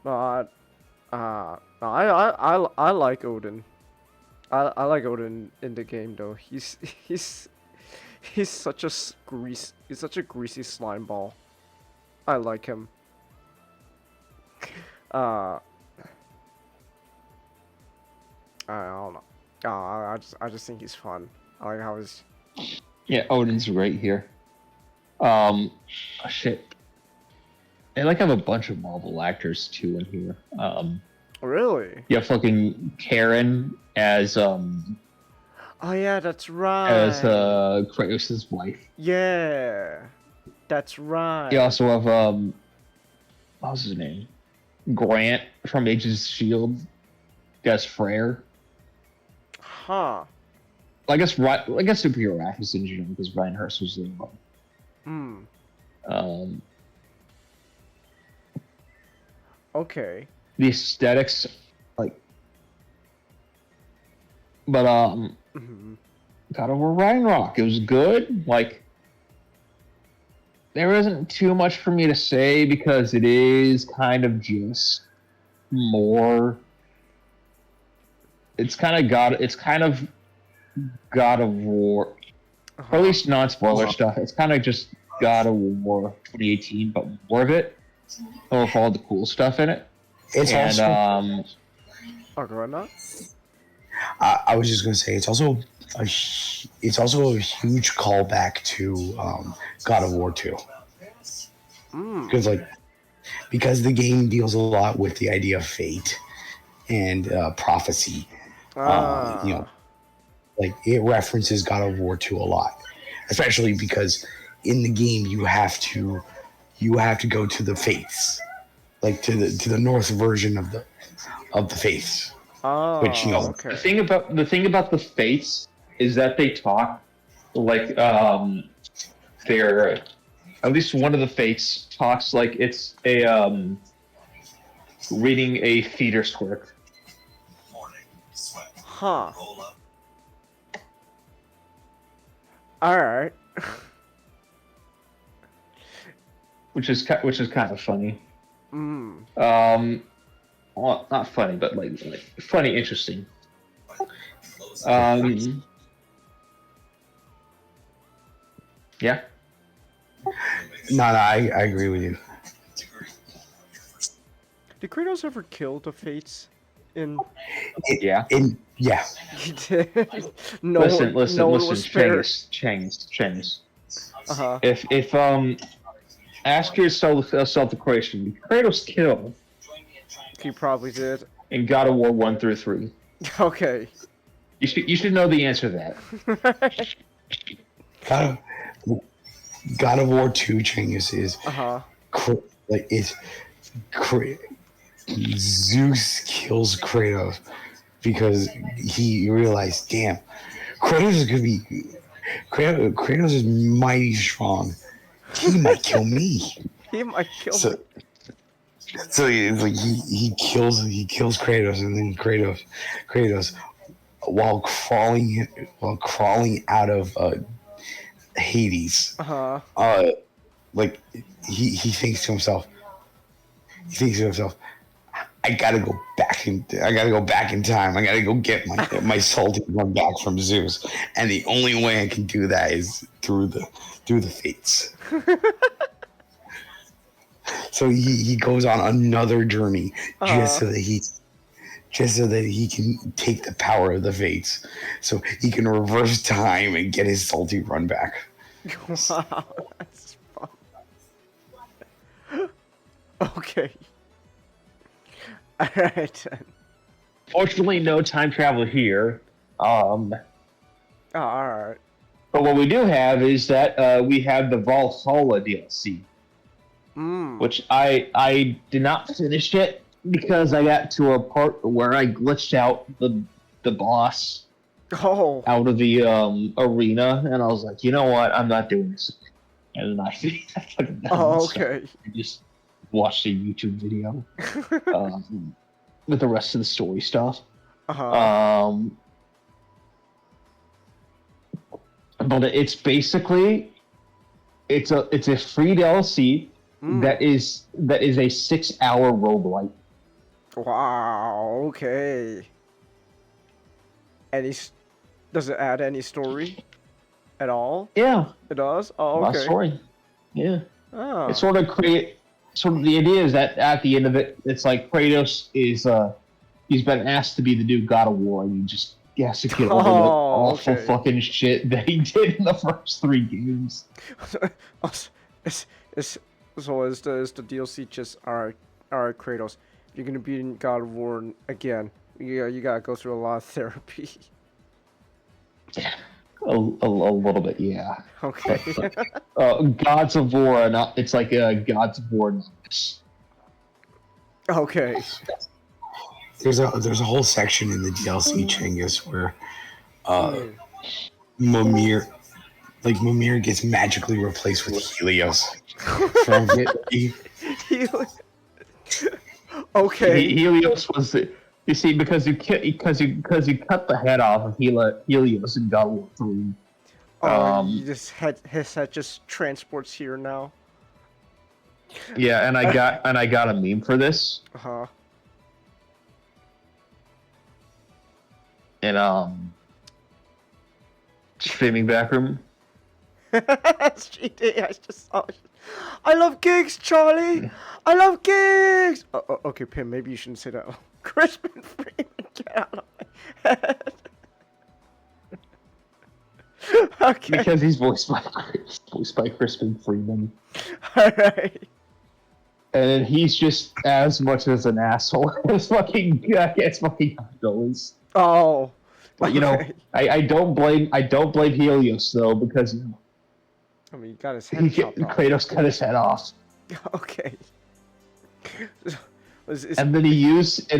But I like Odin. I like Odin in the game though. He's such a greasy slime ball. I like him. I don't know. I just think he's fun. I like how he's. Yeah, Odin's right here. Oh, shit. They like have a bunch of Marvel actors too in here. Really? Yeah, fucking Karen as Oh yeah, that's right. As Kratos' wife. Yeah, that's right. You also have what was his name? Grant from Agents of Shield. Guess Freyr. Huh. I guess superhero actors in general because Ryan Hurst was the one. Okay. The aesthetics, like, but God of War Ragnarok, it was good. Like, there isn't too much for me to say because it is kind of just more. It's kind of God of War, or at least non-spoiler stuff. It's kind of just God of War 2018, but more of it. with all the cool stuff in it. It's And also. Oh, go ahead now. I was just gonna say it's also a huge callback to God of War 2 because the game deals a lot with the idea of fate and prophecy. Like it references God of War 2 a lot, especially because in the game you have to go to the faiths, like to the North version of the faiths. Oh, which okay. The thing about the fates is that they talk like they're at least one of the fates talks like it's a reading a theater script. Huh. All right. which is kind of funny. Well, not funny, but like funny, interesting. Yeah. No, I agree with you. Did Kratos ever kill the Fates? Yeah. Yeah. He did. Listen, no one was spared. Changs. Uh-huh. If ask yourself the question: did Kratos kill? He probably did. In God of War 1 through 3. Okay. You should know the answer to that. God of War 2 Changus is Zeus kills Kratos because he realized, damn, Kratos is mighty strong. He might kill me. He might kill me. So he kills Kratos, and then Kratos while crawling out of Hades, like he thinks to himself, I gotta go back in time. I gotta go get my salty one back from Zeus, and the only way I can do that is through the fates. So he goes on another journey just so that he can take the power of the fates, so he can reverse time and get his salty run back. Wow, that's fun. Okay. All right. Fortunately, no time travel here. Oh, all right. But what we do have is that we have the Valhalla DLC, which I did not finish it because I got to a part where I glitched out the boss out of the arena, and I was like, you know what, I'm not doing this. And then I just watched a YouTube video with the rest of the story stuff. But it's basically it's a free DLC that is a 6-hour roguelike. Wow. Okay. Does it add any story at all? Yeah, it does. Oh, okay. Story. Yeah. Oh. It's sort of the idea is that at the end of it, it's like Kratos is he's been asked to be the new God of War, and he has to get over the awful fucking shit that he did in the first 3 games. So is the DLC just alright, Kratos? You're gonna be in God of War again. You gotta go through a lot of therapy. A little bit, yeah. Okay. Gods of War, it's like Gods of War. Okay. There's a whole section in the DLC Changus where Mimir gets magically replaced with Helios. Okay. Helios was you see because you cut the head off of Helios in God of War 3. His head just transports here now. Yeah, and I got a meme for this. In streaming backroom. GD, I just saw it. I love gigs, Charlie. I love gigs. Okay, Pim, maybe you shouldn't say that. Crispin Freeman, get out of my head. Okay. Because he's voiced by Crispin Freeman. Alright. And he's just as much as an asshole as fucking Billy's. Oh. But you know, I don't blame Helios though, because you know, I mean, he got his head chopped off. Kratos cut his head off. Okay. And then he used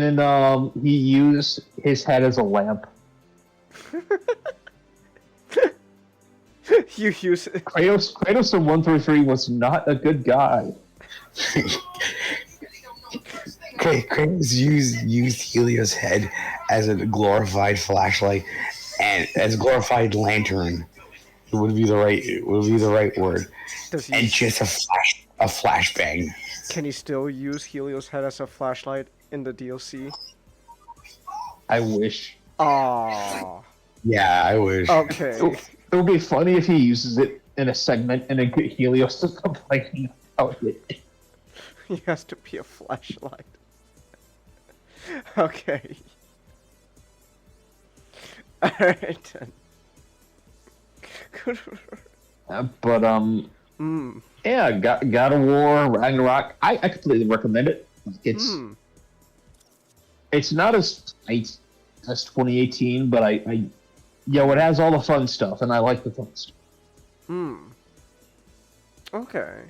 his head as a lamp. You use it. Kratos in 133 was not a good guy. Kratos used Helios' head as a glorified flashlight and as a glorified lantern. It would be the right word. And just a flashbang. Can he still use Helios' head as a flashlight in the DLC? I wish. Aww. Yeah, I wish. Okay. It would be funny if he uses it in a segment and then Helios is complaining about it. He has to be a flashlight. Okay. Alright then. Yeah, God of War, Ragnarok. I completely recommend it. It's not as tight as 2018, but it has all the fun stuff, and I like the fun stuff. Okay.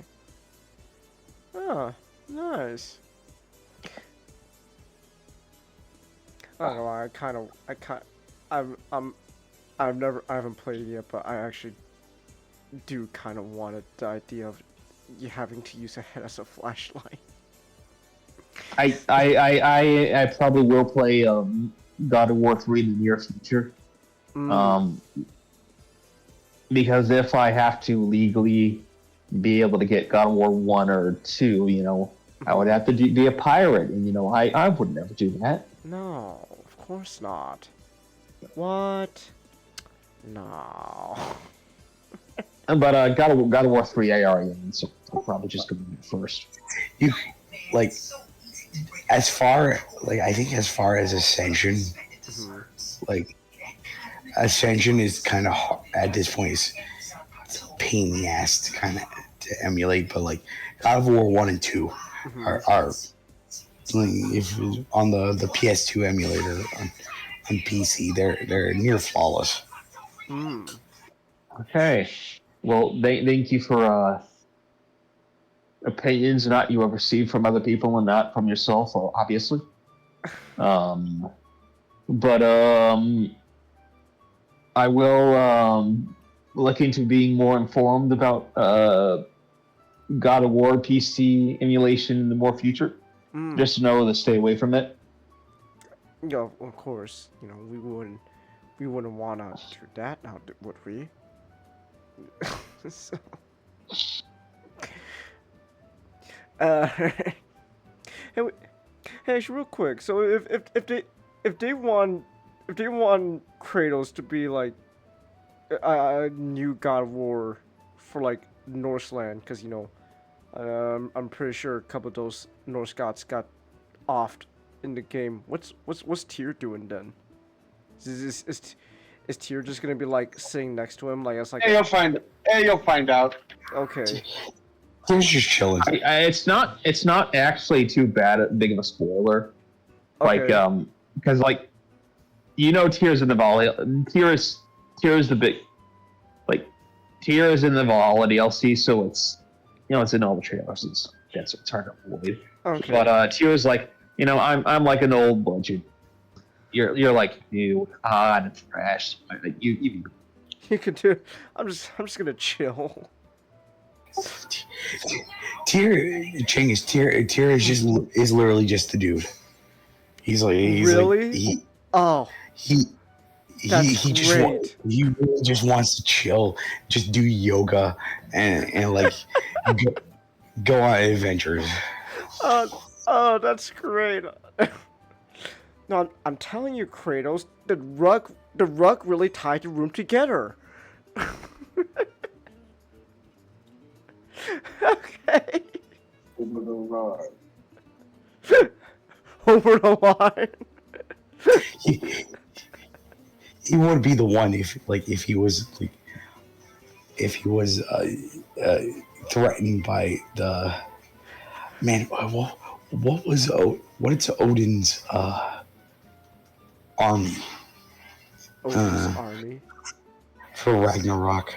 Oh, nice. I don't know. I haven't played it yet, but I actually do kind of want the idea of you having to use a head as a flashlight. I probably will play God of War 3 in the near future. Because if I have to legally be able to get God of War 1 or 2, you know, I would have to be a pirate, and you know, I would never do that. No, of course not. What? No. But God of War 3 I already own, so I'll probably just go first. You like I think as far as Ascension, like Ascension is kind of at this point it's a pain in the ass to kind of to emulate, but like God of War 1 and 2 are if on the PS2 emulator on PC they're near flawless. Okay. Well, thank you for opinions not you have received from other people and not from yourself, obviously. But I will look into being more informed about God of War PC emulation in the more future. Just to know to stay away from it. Yeah, of course. You know, we wouldn't want to do that now, would we? So, hey, real quick. So if they want Kratos to be like a new God of War for like Norseland, because you know, I'm pretty sure a couple of those Norse gods got offed in the game. What's Tyr doing then? Is Tyr just gonna be like sitting next to him like it's like? Hey, you'll find out. Okay. Tyr's just chilling. It's not actually too big of a spoiler. Okay. Like because like you know Tyr's in the Valhalla. Tyr is the big like Tyr is in the Valhalla DLC, so it's it's in all the trailers and stuff. That's it's hard to avoid. Okay. But Tyr's like I'm like an old budget. You're like you and trash. Like you can do. I'm just gonna chill. Tyr is literally just the dude. He's really? He really just wants to chill, just do yoga and like go on adventures. Oh, that's great. No, I'm telling you, Kratos, the rug really tied the room together. Okay. Over the line. Over the line. He would be the one if he was threatened by the man. What is Odin's army? Odin's army for Ragnarok.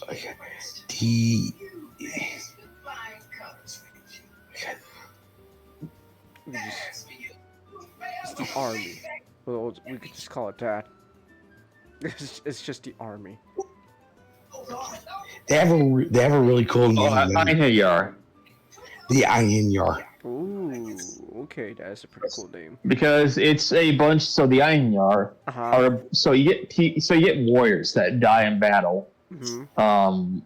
Okay. It's the army. Well, we could just call it that. It's just the army. They have a really cool name. Einherjar. The Einherjar. Ooh, okay, that's a pretty cool name. Because it's a bunch. So the Einherjar are so you get warriors that die in battle. Mm-hmm.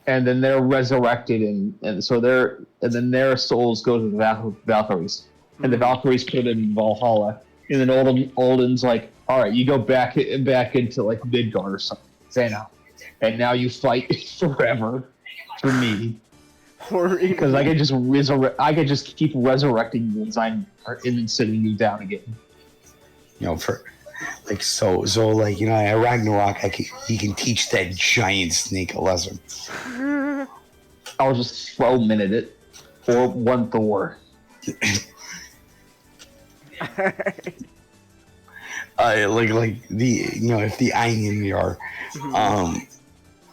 And then they're resurrected, and then their souls go to the Valkyries, and the Valkyries put them in Valhalla, and then Odin's like, all right, you go back into like Midgard or something, and now you fight forever for me, because I could just keep resurrecting you and then sitting you down again. You know, for like so like, you know, at Ragnarok, he can teach that giant snake a lesson. I'll just throw him in it, or one Thor. Like the, you know, if the Einherjar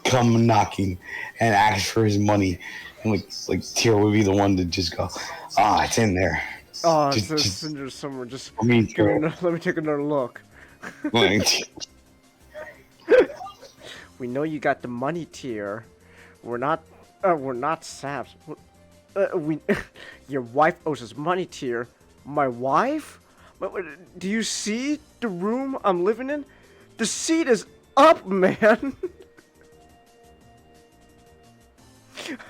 come knocking and ask for his money, and like Tyr would be the one to just go, it's in there. Oh, it's in there somewhere. Just let me take another look. We know you got the money, Tyr. We're not saps. Your wife owes us money, Tyr. My wife? Do you see the room I'm living in? The seat is up, man.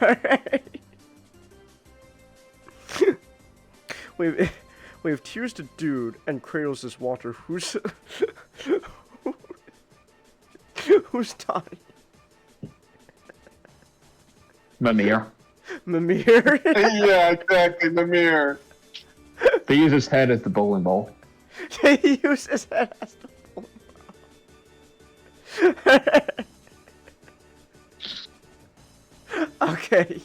Alright. We have Tyr's the dude and Kratos is Walter. Who's dying? Mimir. Mimir? Yeah, exactly, Mimir. They use his head as the bowling ball. They use his head as the bowling ball. Okay.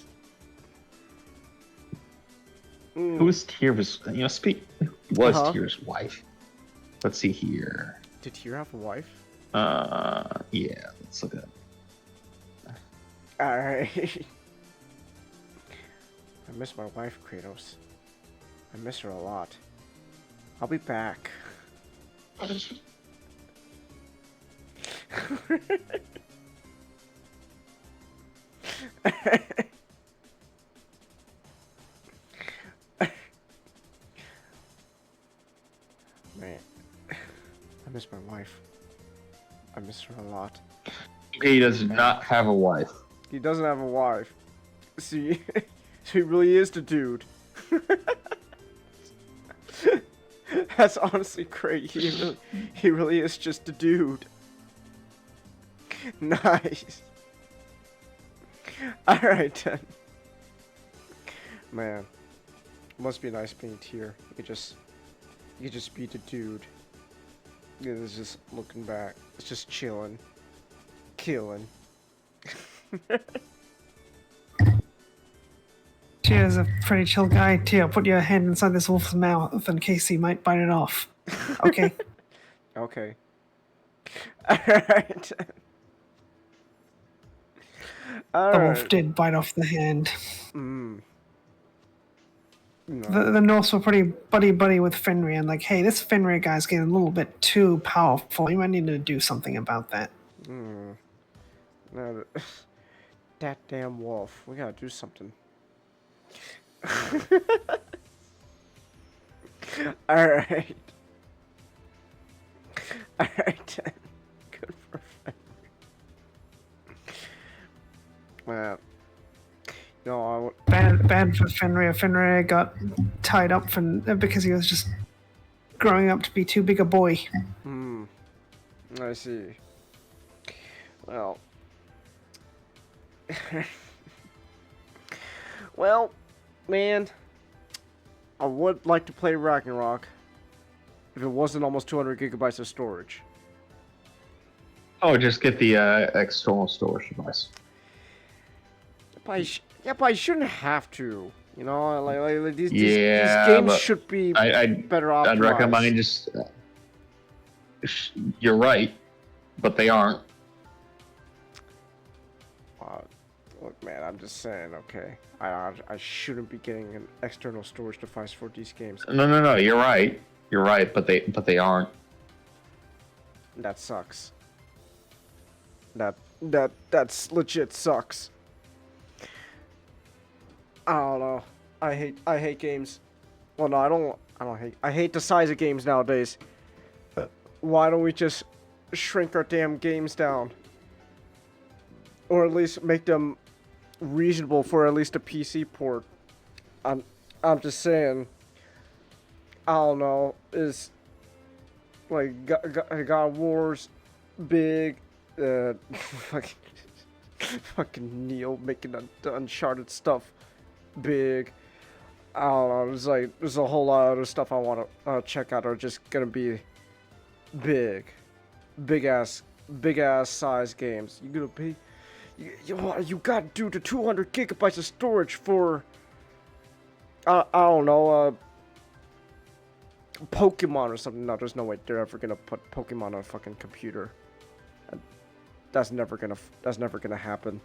Who's Tyr's? You know, Tyr's wife. Let's see here. Did Tyr have a wife? Yeah. Let's look at it. Alright. I miss my wife, Kratos. I miss her a lot. I'll be back. Man, I miss my wife. I miss her a lot. He does not have a wife. He doesn't have a wife. See, so he really is the dude. That's honestly great. He really is just a dude. Nice. Alright then. Man. Must be nice being Tyr. You could just be the dude. It's just looking back. It's just chilling. Killing. Tyr's a pretty chill guy. Tyr, put your hand inside this wolf's mouth in case he might bite it off. Okay. Okay. Alright. The wolf did bite off the hand. Mm. No. The Norse were pretty buddy with Fenrir, and like, hey, this Fenrir guy's getting a little bit too powerful. You might need to do something about that. No, that damn wolf. We gotta do something. Alright. Alright. Good for Fenrir. Well, no, Bad for Fenrir. Fenrir got tied up because he was just growing up to be too big a boy. I see. Well. Well, man, I would like to play Ragnarok if it wasn't almost 200 gigabytes of storage. Oh, just get the external storage device. But I shouldn't have to. You know, like these Yeah, games but should be I'd better optimized. I'd recommend just. You're right, but they aren't. Look, man, I'm just saying. Okay, I shouldn't be getting an external storage device for these games. No. You're right. You're right, but they aren't. That sucks. That's legit sucks. I don't know. I hate games. Well, no, I don't hate. I hate the size of games nowadays. Why don't we just shrink our damn games down, or at least make them reasonable for at least a PC port? I'm just saying. I don't know. Is like God War's big. Fucking Neo making the Uncharted stuff big. I don't know. There's a whole lot of other stuff I want to check out are just gonna be big ass size games. You gonna pay? You got due to 200 gigabytes of storage for I don't know Pokemon or something. No, there's no way they're ever gonna put Pokemon on a fucking computer. That's never gonna happen.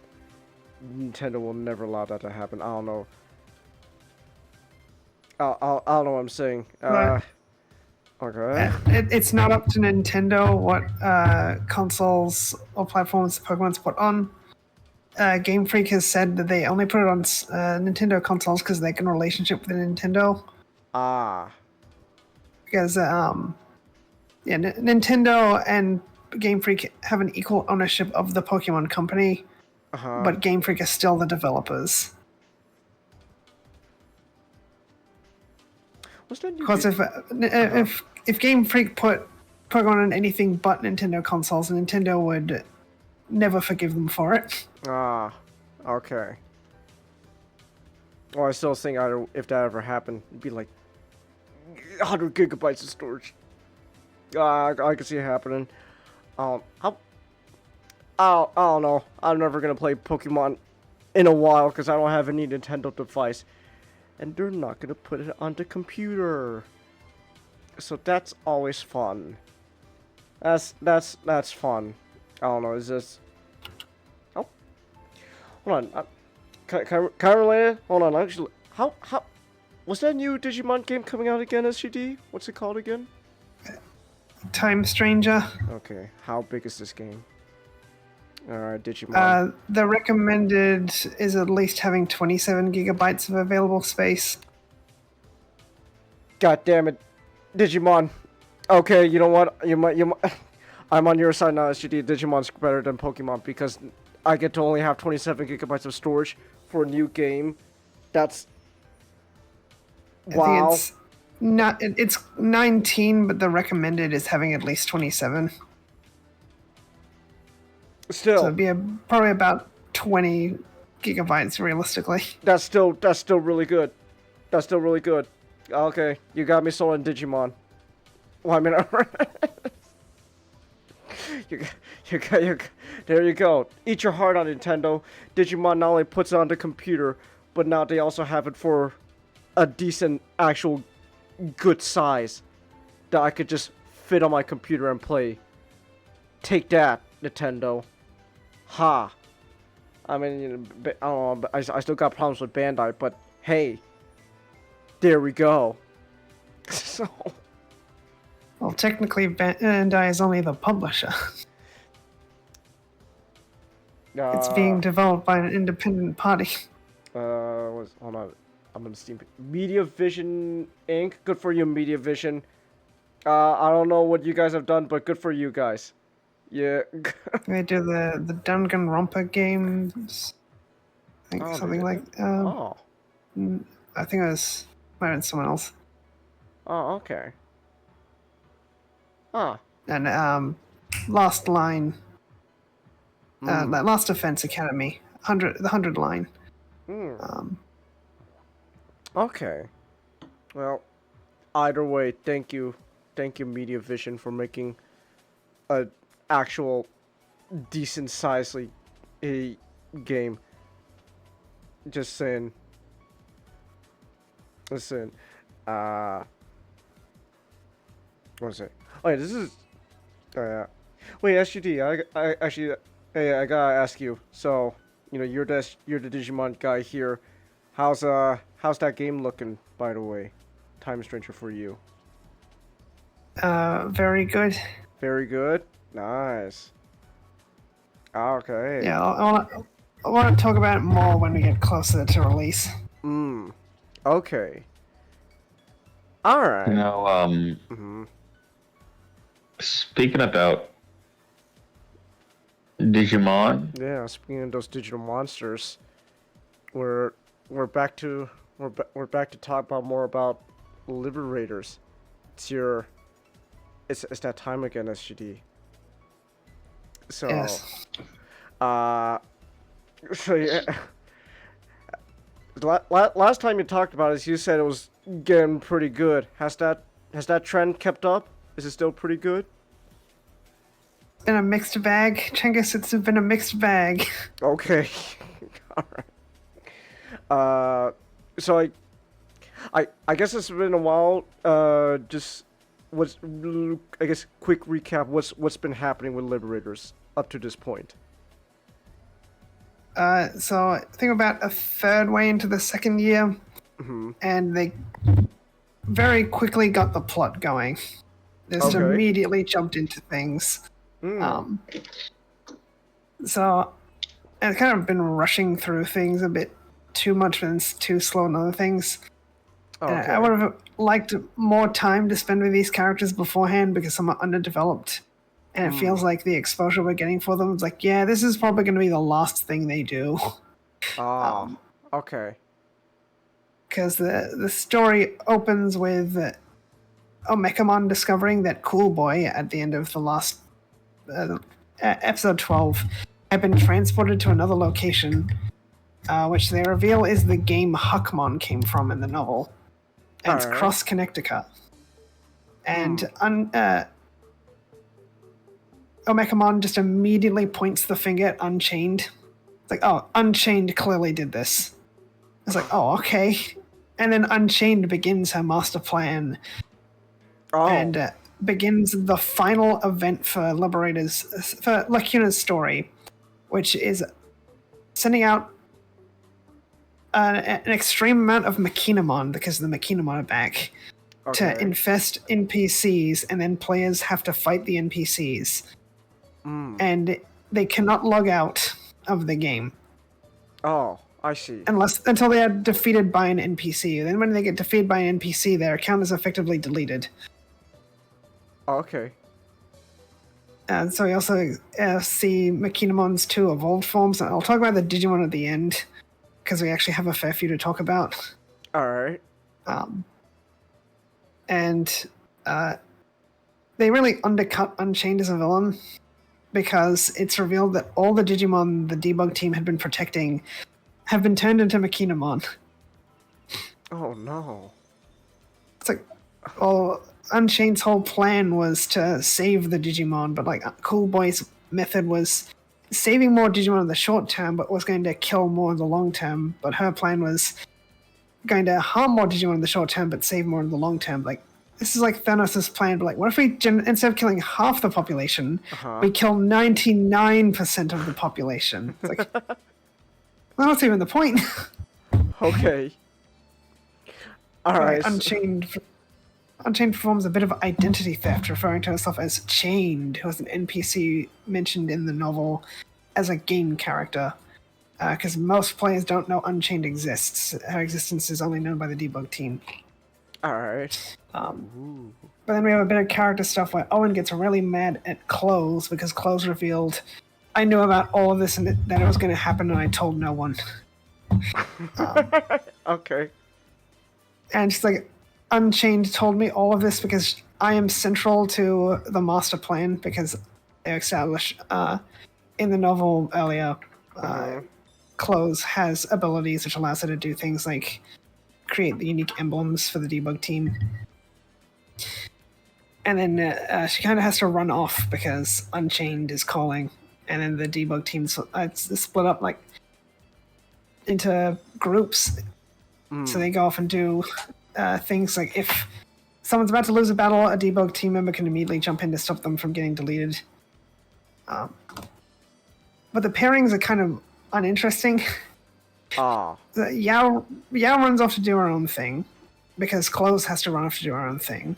Nintendo will never allow that to happen. I don't know. I don't know what I'm saying. Okay. It's not up to Nintendo what consoles or platforms Pokemon's put on. Game Freak has said that they only put it on Nintendo consoles because they can relationship with Nintendo. Because Nintendo and Game Freak have an equal ownership of the Pokemon company, but Game Freak is still the developers. Because if Game Freak put Pokemon on anything but Nintendo consoles, Nintendo would never forgive them for it. Okay. Well, I still think if that ever happened, it'd be like 100 gigabytes of storage. I can see it happening. I don't know. I'm never gonna play Pokemon in a while because I don't have any Nintendo device, and they're not gonna put it on the computer. So that's always fun. That's fun. I don't know. Is this? Oh, hold on. Can I relate it? Hold on. Actually, how was that new Digimon game coming out again? SGD? What's it called again? Time Stranger. Okay. How big is this game? Alright, Digimon. The recommended is at least having 27 gigabytes of available space. God damn it, Digimon. Okay, you know what? You might. I'm on your side now, SGD. Digimon's better than Pokemon because I get to only have 27 gigabytes of storage for a new game. That's wow. It's 19, but the recommended is having at least 27. Still, so it'd be probably about 20 gigabytes realistically. That's still really good. That's still really good. Okay, you got me sold on Digimon. Well, I mean, there you go. Eat your heart on Nintendo. Digimon not only puts it on the computer, but now they also have it for a decent, actual, good size that I could just fit on my computer and play. Take that, Nintendo. Ha. I mean, you know, I don't know, I still got problems with Bandai, but hey, there we go. So. Well, technically, Bandai is only the publisher. It's being developed by an independent party. Hold on. I'm gonna Steam. Media Vision Inc. Good for you, Media Vision. I don't know what you guys have done, but good for you guys. Yeah. They do the Danganronpa games. I think something like. I think it was. Might have been someone else. Oh, okay. Huh. And Last Line. That Last Defense Academy, the 100 line. Okay. Well, either way, thank you, Media Vision, for making a actual decent sized a game. Just saying. Listen, what was it? Oh yeah, this is. Wait, SUD. I actually, hey, I gotta ask you. So, you're the Digimon guy here. How's that game looking, by the way? Time Stranger for you. Very good. Very good. Nice. Okay. Yeah, I want to talk about it more when we get closer to release. Okay. All right. Speaking about Digimon. Yeah, speaking of those digital monsters, we're back to talk about more about Liberators. It's that time again, SGD. So, yes. So yeah. Last time you talked about it, you said it was getting pretty good. Has that trend kept up? Is it still pretty good? It's been a mixed bag, Chengus. It's been a mixed bag. Okay. All right. So I guess it's been a while. Just quick recap. What's been happening with Liberators up to this point? So I think about a third way into the second year, and they very quickly got the plot going. They just immediately jumped into things. So I've kind of been rushing through things a bit too much and too slow on other things. I would have liked more time to spend with these characters beforehand because some are underdeveloped. And it feels like the exposure we're getting for them is like, yeah, this is probably going to be the last thing they do. Okay. Because the story opens with Omekamon discovering that Cool Boy at the end of the last episode 12 had been transported to another location, which they reveal is the game Huckmon came from in the novel. And it's Cross Connecticut. And Omekamon just immediately points the finger at Unchained. It's like, oh, Unchained clearly did this. It's like, oh, okay. And then Unchained begins her master plan. And begins the final event for Liberators, for Lacuna's story, which is sending out an extreme amount of Machinamon, because the Machinamon are back, to infest NPCs, and then players have to fight the NPCs. And they cannot log out of the game. Oh, I see. Until they are defeated by an NPC. Then when they get defeated by an NPC, their account is effectively deleted. Okay. And so we also see Machinamon's 2 evolved forms. And I'll talk about the Digimon at the end, because we actually have a fair few to talk about. Alright. And they really undercut Unchained as a villain, because it's revealed that all the Digimon the debug team had been protecting have been turned into Machinamon. Oh no. It's like, well, Unchained's whole plan was to save the Digimon, but like Cool Boy's method was saving more Digimon in the short term, but was going to kill more in the long term. But her plan was going to harm more Digimon in the short term, but save more in the long term. Like, this is like Thanos' plan, but like, what if we, instead of killing half the population, we kill 99% of the population? It's like, well, that's even the point. Okay. Alright. Unchained performs a bit of identity theft, referring to herself as Chained, who was an NPC mentioned in the novel as a game character. Because most players don't know Unchained exists. Her existence is only known by the debug team. Alright. But then we have a bit of character stuff where Owen gets really mad at Clothes because Clothes revealed, I knew about all of this and that it was going to happen and I told no one. Okay. And she's like, Unchained told me all of this because I am central to the master plan, because they establish in the novel earlier, Close has abilities which allows her to do things like create the unique emblems for the debug team. And then she kind of has to run off because Unchained is calling, and then the debug team it's split up like into groups. So they go off and do things like if someone's about to lose a battle, a debug team member can immediately jump in to stop them from getting deleted. But the pairings are kind of uninteresting. Yao runs off to do her own thing because Close has to run off to do her own thing.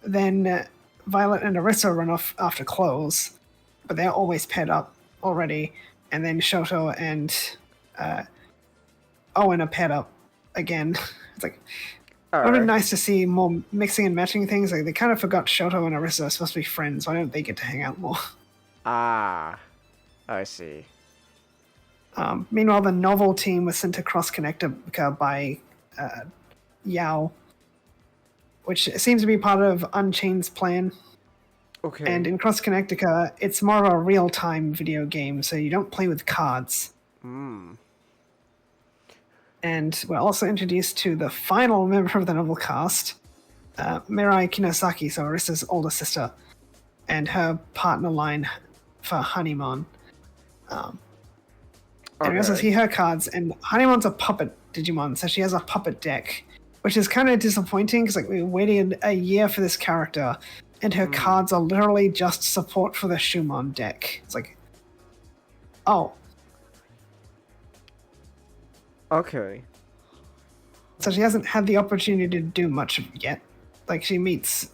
Then Violet and Arissa run off after Close, but they're always paired up already. And then Shoto and Owen are paired up again. It's like, it would be nice to see more mixing and matching things. Like they kind of forgot Shoto and Arissa are supposed to be friends. Why don't they get to hang out more? I see. Meanwhile, the novel team was sent to Cross Connectica by Yao, which seems to be part of Unchained's plan. Okay. And in Cross Connectica, it's more of a real-time video game, so you don't play with cards. And we're also introduced to the final member of the novel cast, Mirai Kinosaki, so Arissa's older sister, and her partner line for Honeyman. And we also see her cards, and Honeymon's a puppet Digimon, so she has a puppet deck, which is kind of disappointing because like we waited a year for this character, and her cards are literally just support for the Shumon deck. It's like, oh. Okay. So she hasn't had the opportunity to do much yet. Like she meets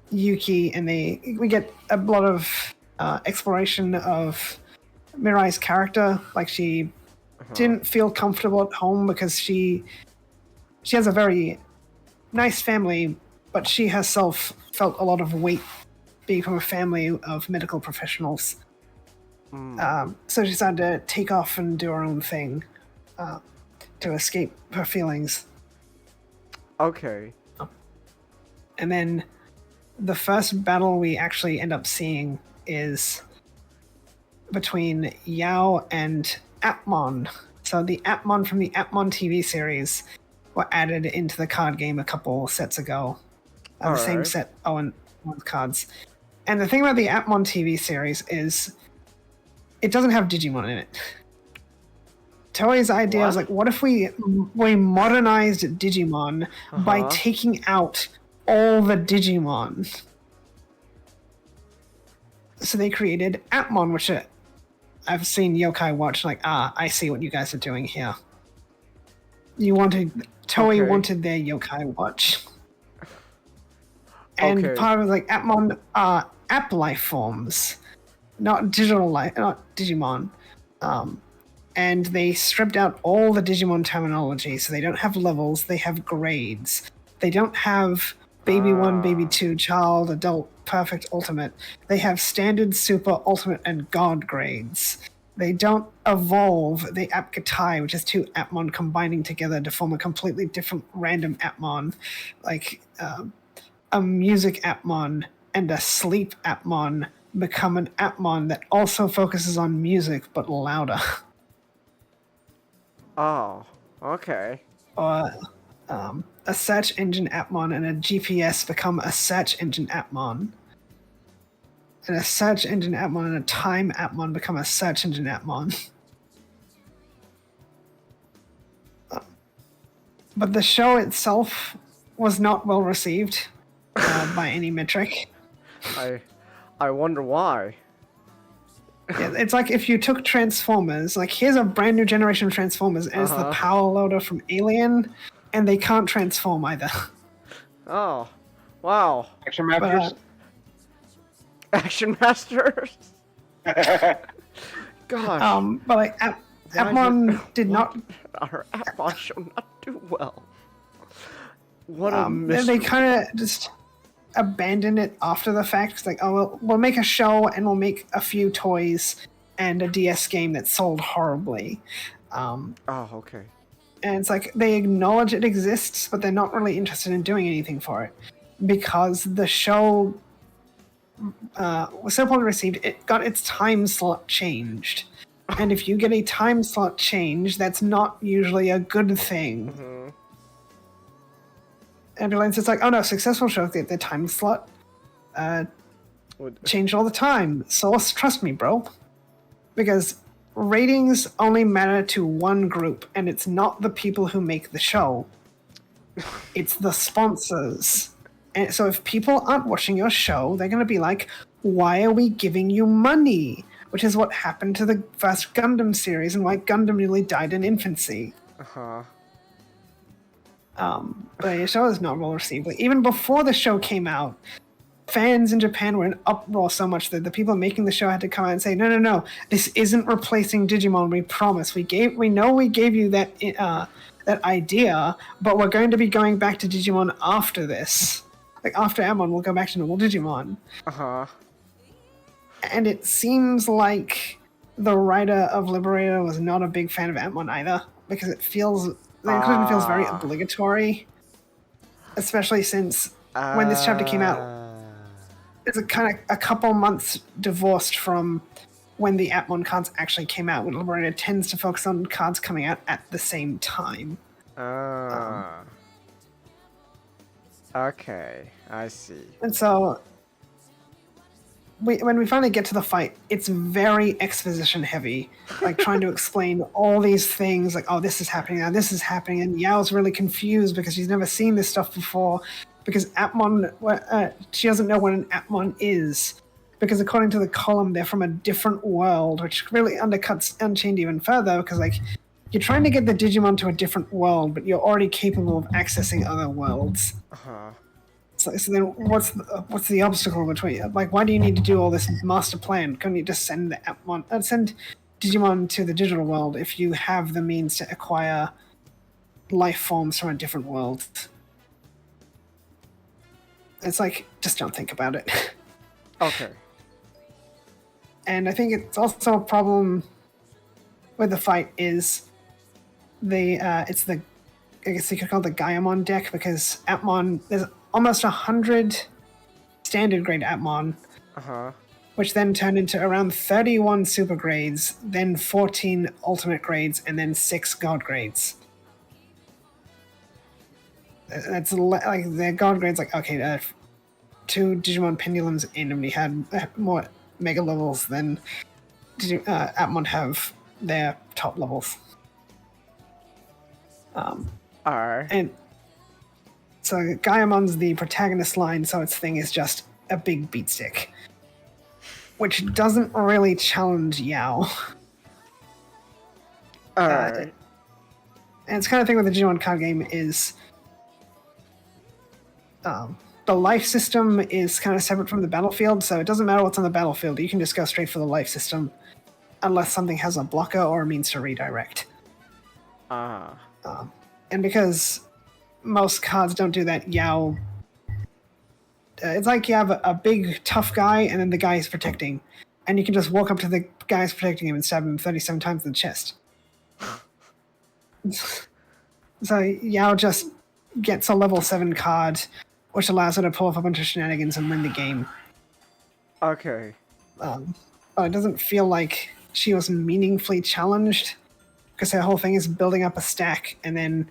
Yuki, and we get a lot of exploration of Mirai's character. Like she didn't feel comfortable at home because she has a very nice family, but she herself felt a lot of weight being from a family of medical professionals. So she decided to take off and do her own thing to escape her feelings. Okay. And then the first battle we actually end up seeing is between Yao and Appmon. So the Appmon from the Appmon TV series were added into the card game a couple sets ago. The same set Owen cards. And the thing about the Appmon TV series is it doesn't have Digimon in it. Toei's idea was like, what if we modernized Digimon by taking out all the Digimon? So they created Appmon, which I've seen Yokai watch, like, I see what you guys are doing here. Toei wanted their Yokai watch. And part of like Appmon are app life forms, not Digimon. And they stripped out all the Digimon terminology, so they don't have levels, they have grades. They don't have Baby 1, Baby 2, Child, Adult, Perfect, Ultimate. They have Standard, Super, Ultimate, and God grades. They don't evolve the Appgatai, which is two Appmon combining together to form a completely different random Appmon. Like a Music Appmon and a Sleep Appmon become an Appmon that also focuses on music but louder. Oh, okay. Or a search engine Appmon and a GPS become a search engine Appmon. And a search engine Appmon and a time Appmon become a search engine Appmon. But the show itself was not well received by any metric. I wonder why. It's like if you took Transformers, like here's a brand new generation of Transformers, and it's the power loader from Alien, and they can't transform either. Oh, wow. Action Masters? Action Masters? Gosh. But like, Appmon did not... Our Appmon shall not do well. What a mystery. They kind of just abandoned it after the fact. It's like, oh, we'll make a show and we'll make a few toys and a DS game that sold horribly. Okay. And it's like they acknowledge it exists, but they're not really interested in doing anything for it because the show was so poorly received, it got its time slot changed. And if you get a time slot change, that's not usually a good thing. Mm-hmm. Ambulance is like, oh no, successful show, the time slot changed all the time. Source, trust me, bro. Because ratings only matter to one group, and it's not the people who make the show. It's the sponsors. And so if people aren't watching your show, they're going to be like, why are we giving you money? Which is what happened to the first Gundam series and why Gundam nearly died in infancy. Uh-huh. But the show is not well received. Like, even before the show came out, fans in Japan were in uproar so much that the people making the show had to come out and say, no, this isn't replacing Digimon. We promise. We know we gave you that that idea, but we're going to be going back to Digimon after this. Like after Amon, we'll go back to normal Digimon. Uh-huh. And it seems like the writer of Liberator was not a big fan of Amon either, because it feels the inclusion feels very obligatory, especially since when this chapter came out, it's a couple months divorced from when the Atmon cards actually came out, when Liberator tends to focus on cards coming out at the same time. Okay, I see. And so, when we finally get to the fight, it's very exposition heavy, like trying to explain all these things, like, oh, this is happening now, this is happening, and Yao's really confused because she's never seen this stuff before, because Atmon, she doesn't know what an Atmon is, because according to the column, they're from a different world, which really undercuts Unchained even further, because, like, you're trying to get the Digimon to a different world, but you're already capable of accessing other worlds. Uh-huh. So then what's the obstacle between, like, why do you need to do all this master plan? Couldn't you just send send Digimon to the digital world if you have the means to acquire life forms from a different world? It's like, just don't think about it. Okay. And I think it's also a problem with the fight is I guess you could call it the Gaiamon deck, because Atmon, there's almost 100 standard grade Atmon, which then turned into around 31 super grades, then 14 ultimate grades, and then 6 god grades. That's like the god grades, like, okay, 2 Digimon Pendulums in, and we had more mega levels than Atmon have their top levels. And so Gaiamon's the protagonist line, so its thing is just a big beat stick, which doesn't really challenge Yao. And it's kind of thing with the Digimon card game is the life system is kind of separate from the battlefield, so it doesn't matter what's on the battlefield. You can just go straight for the life system unless something has a blocker or a means to redirect. And because most cards don't do that, Yao... it's like you have a big, tough guy, and then the guy is protecting. And you can just walk up to the guy who's protecting him and stab him 37 times in the chest. So Yao just gets a level 7 card, which allows her to pull off a bunch of shenanigans and win the game. Okay. But it doesn't feel like she was meaningfully challenged, because her whole thing is building up a stack and then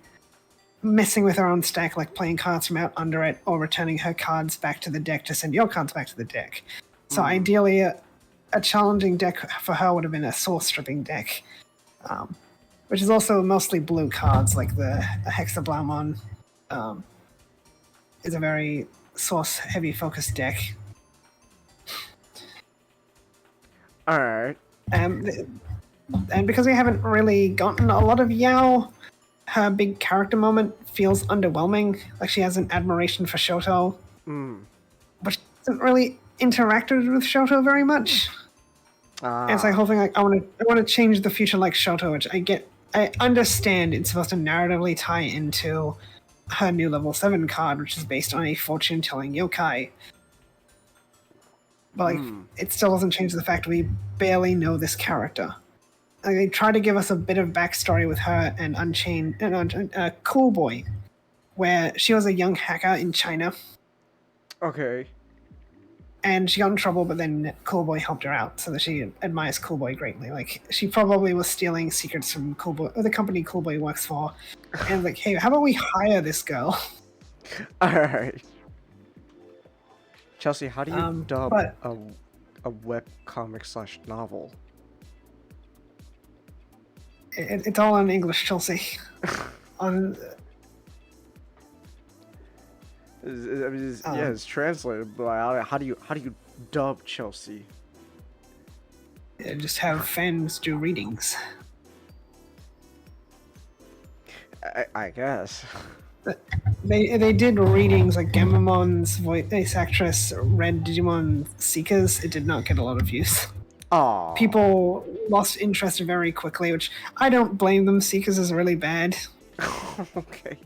messing with her own stack, like playing cards from out under it or returning her cards back to the deck to send your cards back to the deck. So ideally, a challenging deck for her would have been a source stripping deck, which is also mostly blue cards, like the Hexablaumon is a very source heavy focused deck. Alright. And because we haven't really gotten a lot of Yao, her big character moment feels underwhelming. Like, she has an admiration for Shoto, but she hasn't really interacted with Shoto very much. And it's like the whole thing, like, I want to change the future like Shoto, which I understand it's supposed to narratively tie into her new level 7 card, which is based on a fortune-telling yokai. But, like, it still doesn't change the fact we barely know this character. Like, they try to give us a bit of backstory with her and Unchained and Cool Boy, where she was a young hacker in China. Okay. and she got in trouble, but then Cool Boy helped her out, so that she admires Cool Boy greatly. Like, she probably was stealing secrets from Cool Boy, or the company Cool Boy works for, and like, hey, how about we hire this girl? Alright. Chelsea, how do you dub but- a web comic / novel? It's all in English, Chelsea. On yeah, it's translated, but how do you dub Chelsea? just have fans do readings. I guess. They did readings, like Gamamon's voice actress read Digimon Seekers. It did not get a lot of views. Aww. People lost interest very quickly, which I don't blame them. Seekers is really bad. Okay.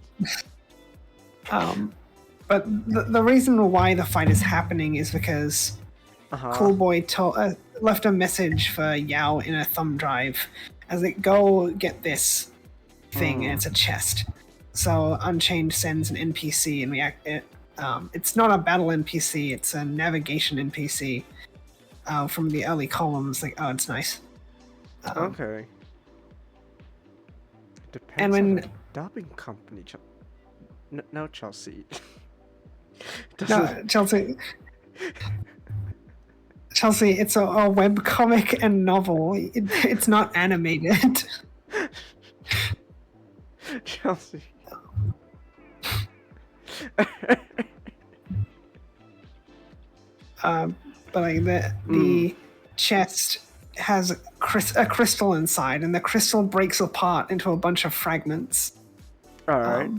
But the reason why the fight is happening is because Cool Boy left a message for Yao in a thumb drive as like, go get this thing, and it's a chest. So Unchained sends an NPC, and it's not a battle NPC, it's a navigation NPC from the early columns. Like, oh, it's nice. Okay. Depends and when on the dubbing company. No, Chelsea. No, Chelsea. Chelsea, it's a web comic and novel. It's not animated. Chelsea. But like the chest has a crystal inside, and the crystal breaks apart into a bunch of fragments. All right.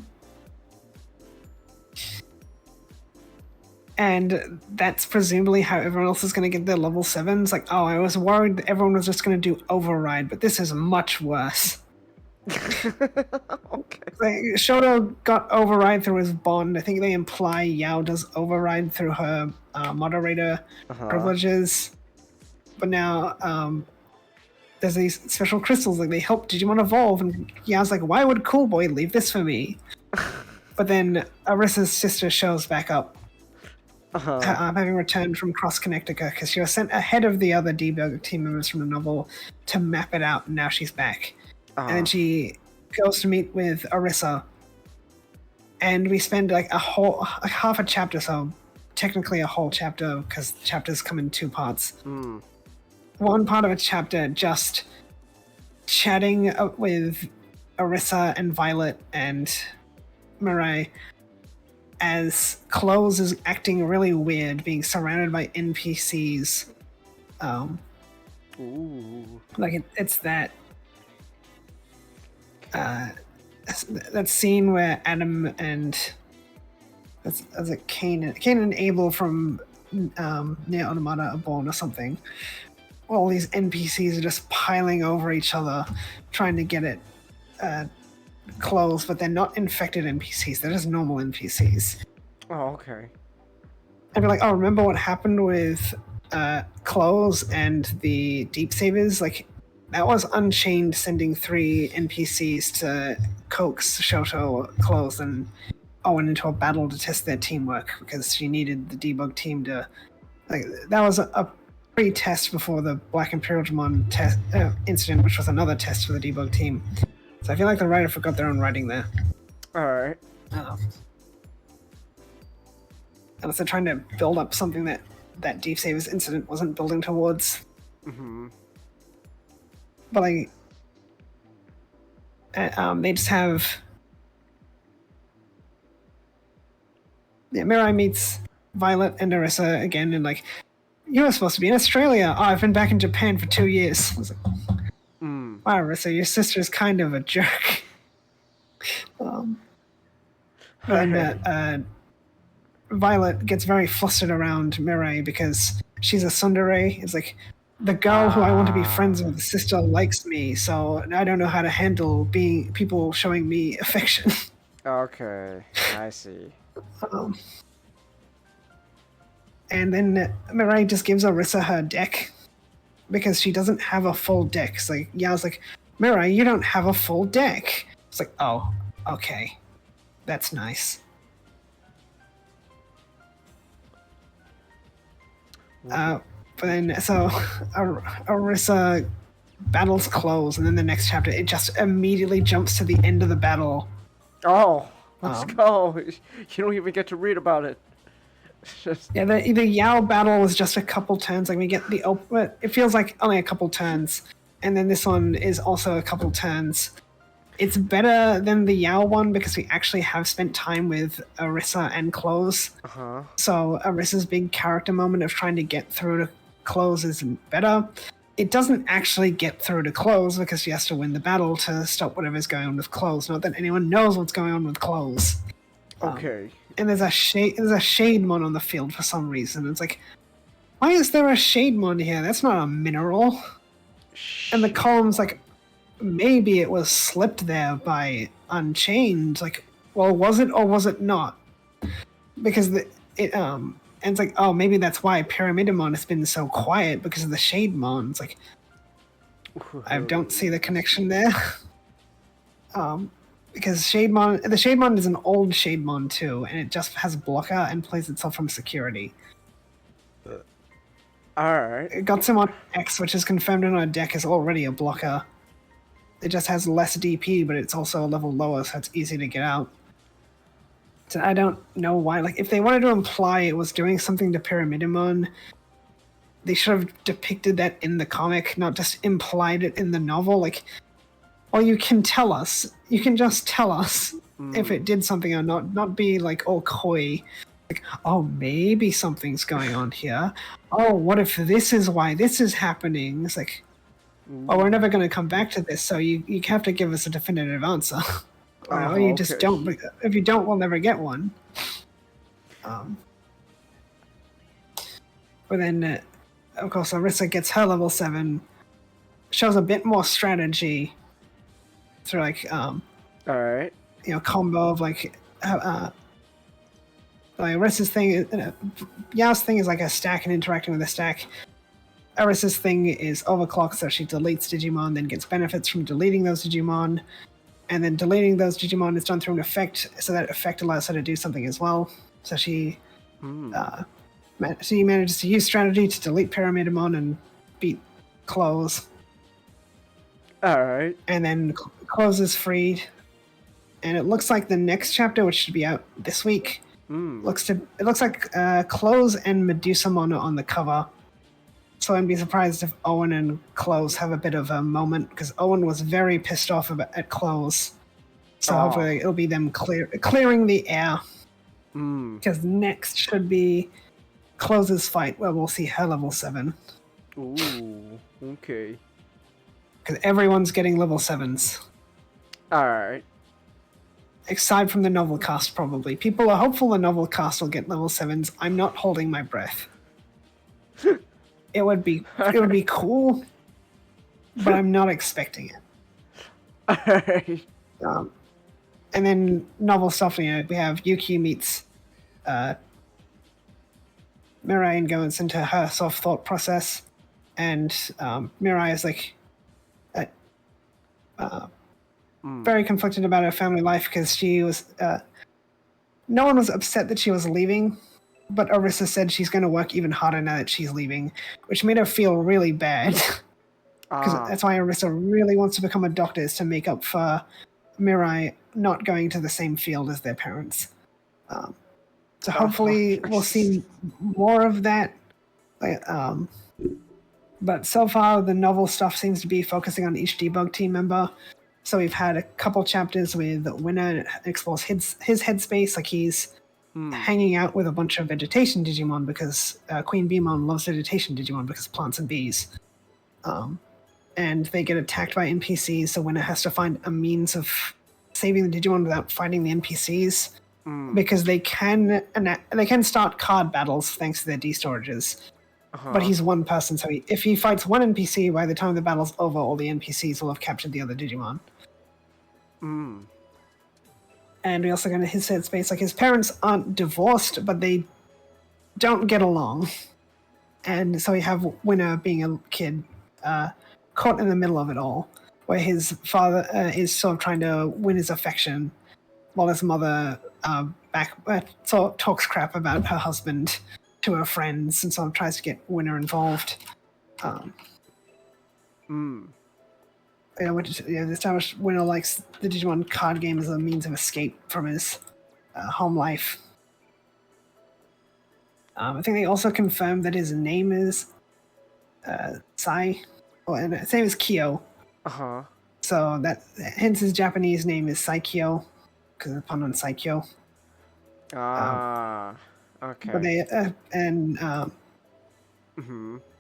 And that's presumably how everyone else is going to get their level 7s. Like, oh, I was worried that everyone was just going to do override, but this is much worse. Okay. Like, Shoto got override through his bond. I think they imply Yao does override through her moderator privileges. But now there's these special crystals, like they help Digimon evolve, and Yao's like, why would Cool Boy leave this for me? But then Arissa's sister shows back up. Having returned from Cross Connectica, because she was sent ahead of the other debug team members from the novel to map it out, and now she's back. And then she goes to meet with Arissa, and we spend like half a chapter, so technically a whole chapter, because chapters come in 2 parts. One part of a chapter just chatting with Arissa and Violet and Mirai, as Close is acting really weird, being surrounded by NPCs. Like it's that that scene where Adam and that's like Cain and Abel from Near Automata are born or something. All these NPCs are just piling over each other, trying to get it Close, but they're not infected NPCs. They're just normal NPCs. Oh, okay. I'd be like, oh, remember what happened with Close and the Deep Savers? Like, that was Unchained sending 3 NPCs to coax Shoto, Close, and Owen into a battle to test their teamwork, because she needed the debug team to... Like, that was a pre-test before the Black Imperialmon incident, which was another test for the debug team. So I feel like the writer forgot their own writing there. Alright. Unless they're trying to build up something that Deep Savers incident wasn't building towards. But like, they just have... Yeah, Mirai meets Violet and Arissa again, and like, you were supposed to be in Australia. Oh, I've been back in Japan for 2 years. I was like, wow, Arissa, your sister's kind of a jerk. And Violet gets very flustered around Mirai because she's a tsundere. It's like, the girl who I want to be friends with, the sister, likes me, so I don't know how to handle people showing me affection. Okay, I see. And then Mirai just gives Arissa her deck because she doesn't have a full deck. It's like, Yao's like, Mirai, you don't have a full deck. It's like, oh, okay. That's nice. But then, so Arissa battles close, and then the next chapter, it just immediately jumps to the end of the battle. Oh, let's go. You don't even get to read about it. It's just... Yeah, the Yao battle was just a couple turns. Like, we get it feels like only a couple turns. And then this one is also a couple turns. It's better than the Yao one because we actually have spent time with Arissa and Close. So Arissa's big character moment of trying to get through to Close is better. It doesn't actually get through to Close because she has to win the battle to stop whatever's going on with Close. Not that anyone knows what's going on with Close. Okay. And there's a Shademon on the field for some reason. It's like, why is there a Shademon here? That's not a mineral. And the column's like, maybe it was slipped there by Unchained. Like, well, was it or was it not? Because and it's like, oh, maybe that's why Pyramidamon has been so quiet because of the Shademon. It's like, I don't see the connection there. Because the Shademon is an old Shademon too, and it just has blocker and plays itself from security. Alright. Gotsumon X, which is confirmed in our deck, is already a blocker. It just has less DP, but it's also a level lower, so it's easy to get out. So I don't know why. Like, if they wanted to imply it was doing something to Pyramidamon, they should have depicted that in the comic, not just implied it in the novel. Like, well, you can tell us. You can just tell us if it did something or not be like all coy. Like, oh, maybe something's going on here. Oh, what if this is why this is happening? It's like, oh, we're never going to come back to this, so you have to give us a definitive answer. Or you just don't. If you don't, we'll never get one. But then, of course, Arissa gets her level 7, shows a bit more strategy through, like, alright. You know, combo of, like Arissa's thing, Yao's thing is like a stack and interacting with a stack. Arissa's thing is overclock, so she deletes Digimon, then gets benefits from deleting those Digimon. And then deleting those Digimon is done through an effect, so that effect allows her to do something as well. So she manages to use strategy to delete Pyramidamon and beat Close. Alright. And then Close is freed. And it looks like the next chapter, which should be out this week, it looks like Close and Medusamon are on the cover. So I'd be surprised if Owen and Close have a bit of a moment, because Owen was very pissed off at Close. So hopefully it'll be them clearing the air. Because next should be Close's fight, where we'll see her level 7. Ooh, okay. Because everyone's getting level 7s. Alright. Aside from the novel cast, probably. People are hopeful the novel cast will get level 7s. I'm not holding my breath. It would be cool, but I'm not expecting it. Alright. And then novel stuff, you know, we have Yuki meets Mirai and goes into her soft thought process, and Mirai is like very conflicted about her family life because she was no one was upset that she was leaving, but Arissa said she's going to work even harder now that she's leaving, which made her feel really bad. Because that's why Arissa really wants to become a doctor, is to make up for Mirai not going to the same field as their parents. So hopefully we'll see more of that. But so far, the novel stuff seems to be focusing on each debug team member. So we've had a couple chapters with Winner explores his headspace, like he's hanging out with a bunch of vegetation Digimon because Queen Beemon loves vegetation Digimon because plants and bees. And they get attacked by NPCs, so Winner has to find a means of saving the Digimon without fighting the NPCs, because they can start card battles thanks to their D-storages. But he's one person, so if he fights one NPC, by the time the battle's over, all the NPCs will have captured the other Digimon. And we also got his headspace, like his parents aren't divorced, but they don't get along. And so we have Winner being a kid caught in the middle of it all, where his father is sort of trying to win his affection, while his mother talks crap about her husband to her friends, and so tries to get Winner involved. Which established Winner likes the Digimon card game as a means of escape from his home life. I think they also confirmed that his name is Sai, and his name is Kyo. So that hence his Japanese name is Saikyo, because it's a pun on Saikyo. Okay. But they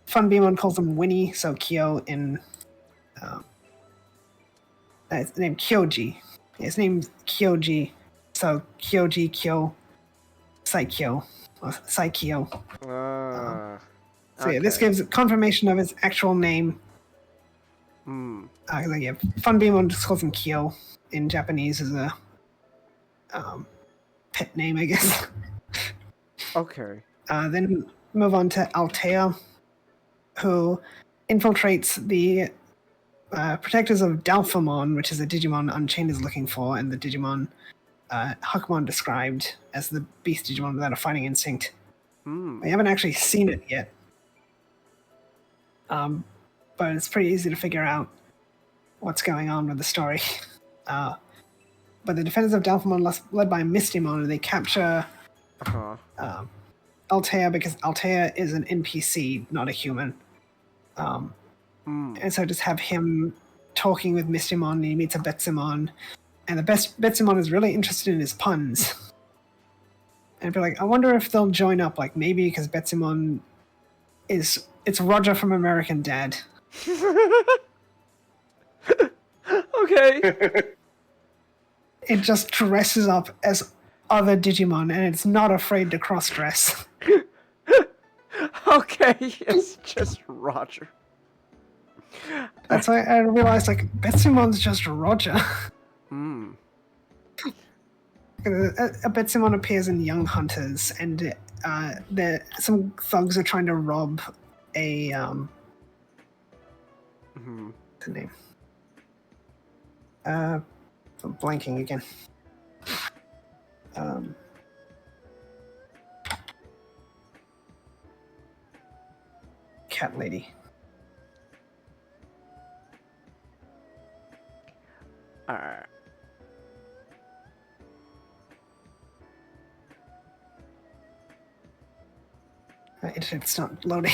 Funbeamon calls him Winnie, so Kyo in his name Kyoji. His name's Kyoji, so Kyoji Kyo Saikyo. Saikyo. So yeah, this gives confirmation of his actual name. Funbeamon just calls him Kyo in Japanese as a pet name, I guess. Okay. Then move on to Altea, who infiltrates the protectors of Dalphamon, which is a Digimon Unchained is looking for, and the Digimon Hakumon described as the beast Digimon without a fighting instinct. We haven't actually seen it yet. But it's pretty easy to figure out what's going on with the story. But the defenders of Dalphamon, led by Mistymon, they capture Altea because Altea is an NPC, not a human. And so just have him talking with Mistymon, and he meets a Betsumon, and the Betsumon is really interested in his puns. And I'd be like, I wonder if they'll join up, like maybe because Betsumon it's Roger from American Dad. Okay. It just dresses up as other Digimon, and it's not afraid to cross-dress. Okay, it's just Roger. That's why I realized, like, Betsumon's just Roger. A Betsumon appears in Young Hunters, and some thugs are trying to rob a what's the name? I'm blanking again. Cat lady. Alright. It's not loading.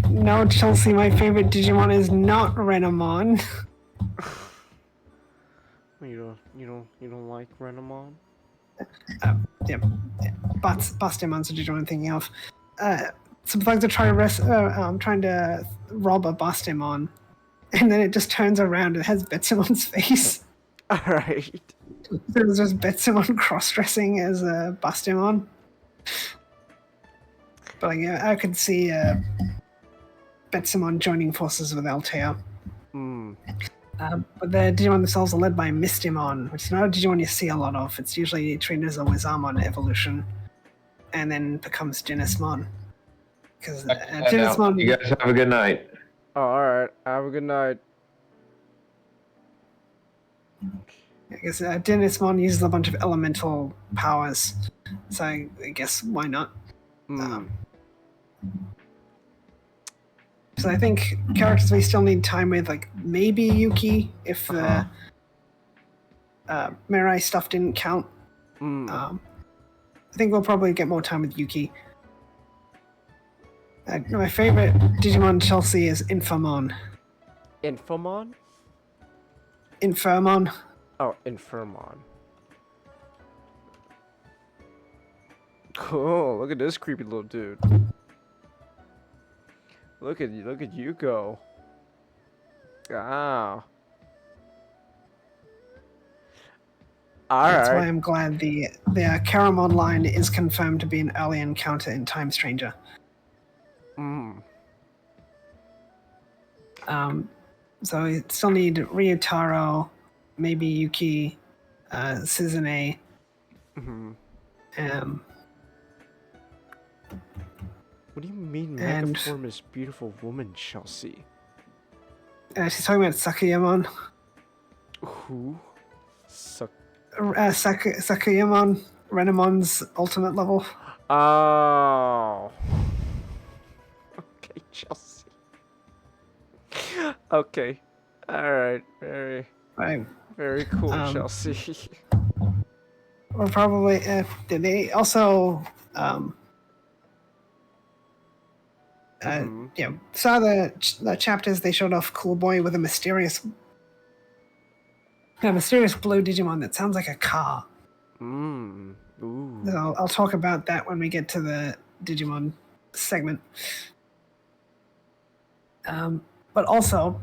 No, Chelsea, my favorite Digimon is not Renamon. You don't like Renamon? Bastimon's the Digimon I'm thinking of. Some thugs are trying to rob a Bastimon, and then it just turns around and has Betsumon's face. Alright. There's just Betsumon cross-dressing as a Bastimon. But I could see Betsumon joining forces with Altea. But the Digimon themselves are led by Mistymon, which is not a Digimon you see a lot of. It's usually treated as a Wizamon evolution, and then becomes Genismon. Because Genismon... You guys have a good night. Oh, alright. Have a good night. I guess Genismon uses a bunch of elemental powers, so I guess why not? So I think characters we still need time with, like maybe Yuki, if the Mirai stuff didn't count. I think we'll probably get more time with Yuki. My favorite Digimon Chelsea is Infamon. Infamon? Infamon. Oh, Infamon. Cool. Look at this creepy little dude. Look at you go. Wow. That's why I'm glad the Karamon line is confirmed to be an early encounter in Time Stranger. So we still need Ryutaro, maybe Yuki, Suzume. What do you mean and- Megaform is beautiful woman, Chelsea? She's talking about Sakuyamon. Who? Sakuyamon, Renamon's ultimate level. Oh. Okay, Chelsea. Okay. Alright. Very, Right. very cool, Um, Chelsea. Or probably they also saw the chapters. They showed off Cool Boy with a mysterious blue Digimon that sounds like a car. Ooh. So I'll talk about that when we get to the Digimon segment. But also,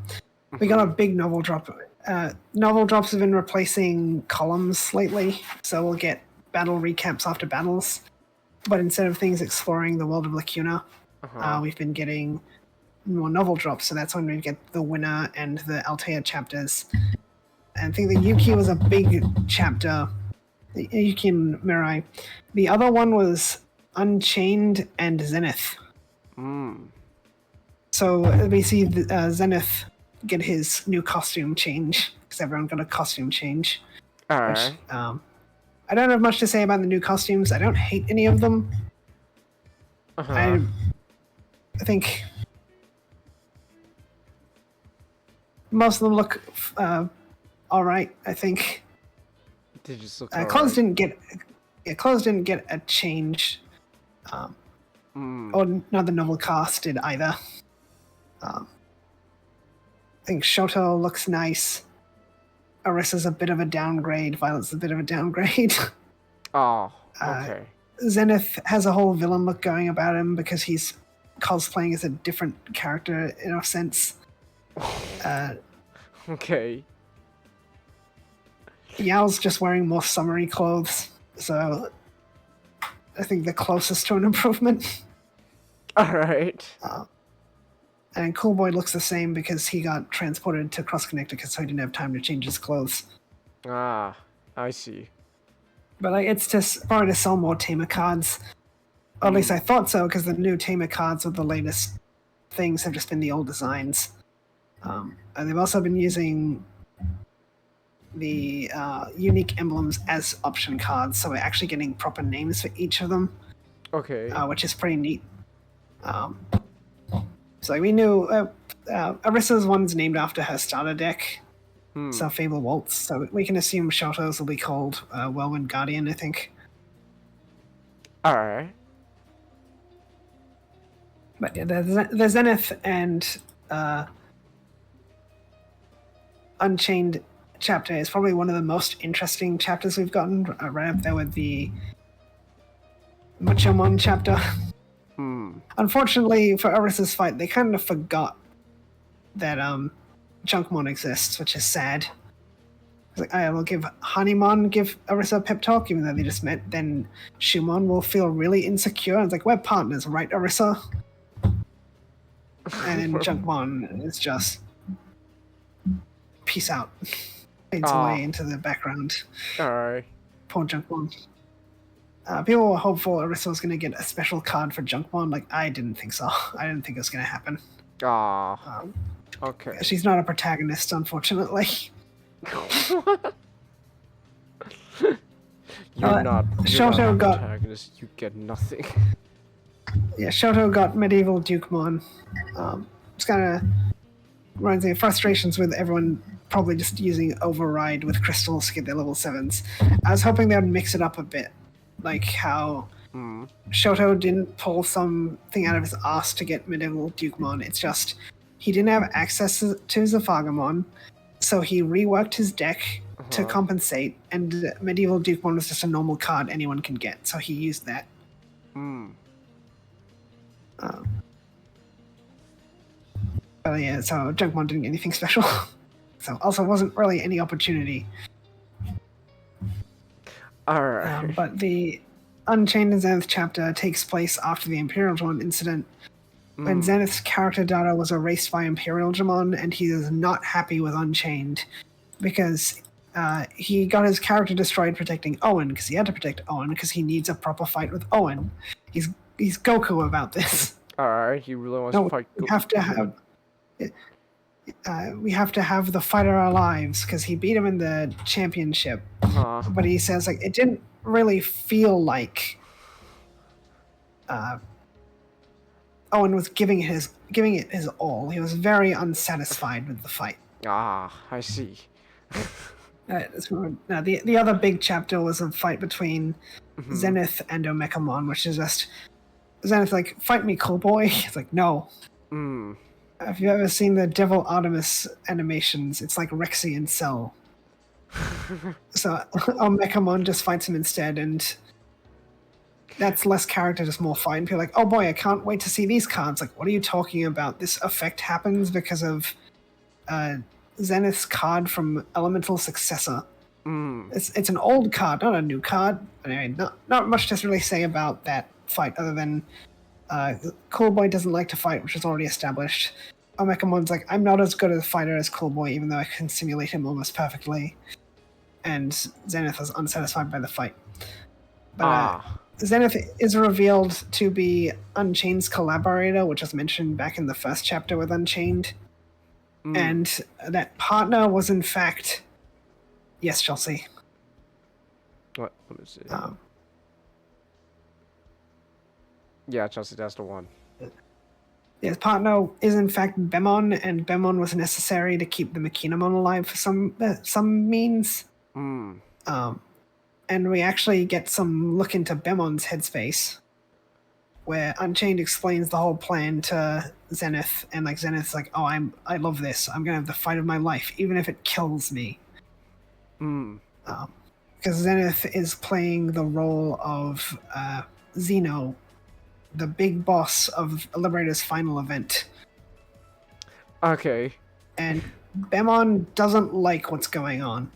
we got a big novel drop. Novel drops have been replacing columns lately, so we'll get battle recaps after battles. But instead of things exploring the world of Lacuna, we've been getting more novel drops. So that's when we get the winner and the Altea chapters. And I think the Yuki was a big chapter. The Yuki and Mirai. The other one was Unchained and Zenith. So we see Zenith get his new costume change, because everyone got a costume change. Alright. I don't have much to say about the new costumes. I don't hate any of them. I think most of them look alright, I think. They just look Clothes didn't get a change. Or not the novel cast did either. I think Shoto looks nice. Arissa's a bit of a downgrade. Violet's a bit of a downgrade. Oh, okay. Zenith has a whole villain look going about him because he's cosplaying as a different character in a sense. Okay. Yao's just wearing more summery clothes, so I think the closest to an improvement. Alright. And Cool Boy looks the same because he got transported to Cross Connecticut, so he didn't have time to change his clothes. Ah, I see. But it's just probably to sell more Tamer cards. Or at least I thought so, because the new Tamer cards with the latest things have just been the old designs. And they've also been using the unique emblems as option cards, so we're actually getting proper names for each of them. Okay. Which is pretty neat. So we knew Arissa's one's named after her starter deck, so Fable Waltz. So we can assume Shoto's will be called Whirlwind Guardian, I think. Alright. But yeah, the Zenith and Unchained chapter is probably one of the most interesting chapters we've gotten, right up there with the Machomon chapter. Unfortunately for Arissa's fight, they kind of forgot that Junkmon exists, which is sad. It's like, I will give Arissa a pep talk, even though they just met. Then Shumon will feel really insecure. It's like, we're partners, right, Arissa? And then Junkmon is just peace out. Fades away into the background. Alright. Poor Junkmon. People were hopeful Arissa was going to get a special card for Junkmon. Like, I didn't think so. I didn't think it was going to happen. Okay. She's not a protagonist, unfortunately. You're not Shoto a got protagonist. You get nothing. Yeah, Shoto got Medieval Dukemon. It's kind of reminds me of frustrations with everyone probably just using Override with crystals to get their level 7s. I was hoping they would mix it up a bit. Like how Shoto didn't pull something out of his ass to get Medieval Dukemon. It's just he didn't have access to Zafagamon, so he reworked his deck to compensate, and Medieval Dukemon was just a normal card anyone can get, so he used that. But yeah, so Junkmon didn't get anything special. So also wasn't really any opportunity. Alright. But the Unchained and Zenith chapter takes place after the Imperial Dramon incident, when Zenith's character data was erased by Imperial Dramon, and he is not happy with Unchained because he got his character destroyed protecting Owen, because he had to protect Owen because he needs a proper fight with Owen. He's Goku about this. Alright, he really wants to fight Goku. We have to have the fight of our lives, because he beat him in the championship. But he says, like, it didn't really feel like Owen was giving it his all. He was very unsatisfied with the fight. Ah, I see. Now, the other big chapter was a fight between Mhm. Zenith and Omekamon, which is just Zenith like, fight me, cool boy. It's like, no. Mm. Have you ever seen the Devil Artemis animations? It's like Rexy and Cell. So Omekamon just fights him instead, and that's less character, just more fight. And people are like, oh boy, I can't wait to see these cards. Like, what are you talking about? This effect happens because of Zenith's card from Elemental Successor. Mm. It's an old card, not a new card. Anyway, not much to really say about that fight other than Cool Boy doesn't like to fight, which is already established. Omekamon's like, I'm not as good a fighter as Cool Boy, even though I can simulate him almost perfectly. And Zenith is unsatisfied by the fight. But Zenith is revealed to be Unchained's collaborator, which was mentioned back in the first chapter with Unchained. And that partner was in fact... Yes, Chelsea. What? Let me see. Yeah, Chelsea, that's the one. His partner is in fact Bemon, and Bemon was necessary to keep the Makinamon alive for some means. And we actually get some look into Bemon's headspace, where Unchained explains the whole plan to Zenith, and like Zenith's like, "Oh, I love this. I'm gonna have the fight of my life, even if it kills me." Because Zenith is playing the role of Xeno, the big boss of Liberator's final event. Okay. And Bemon doesn't like what's going on.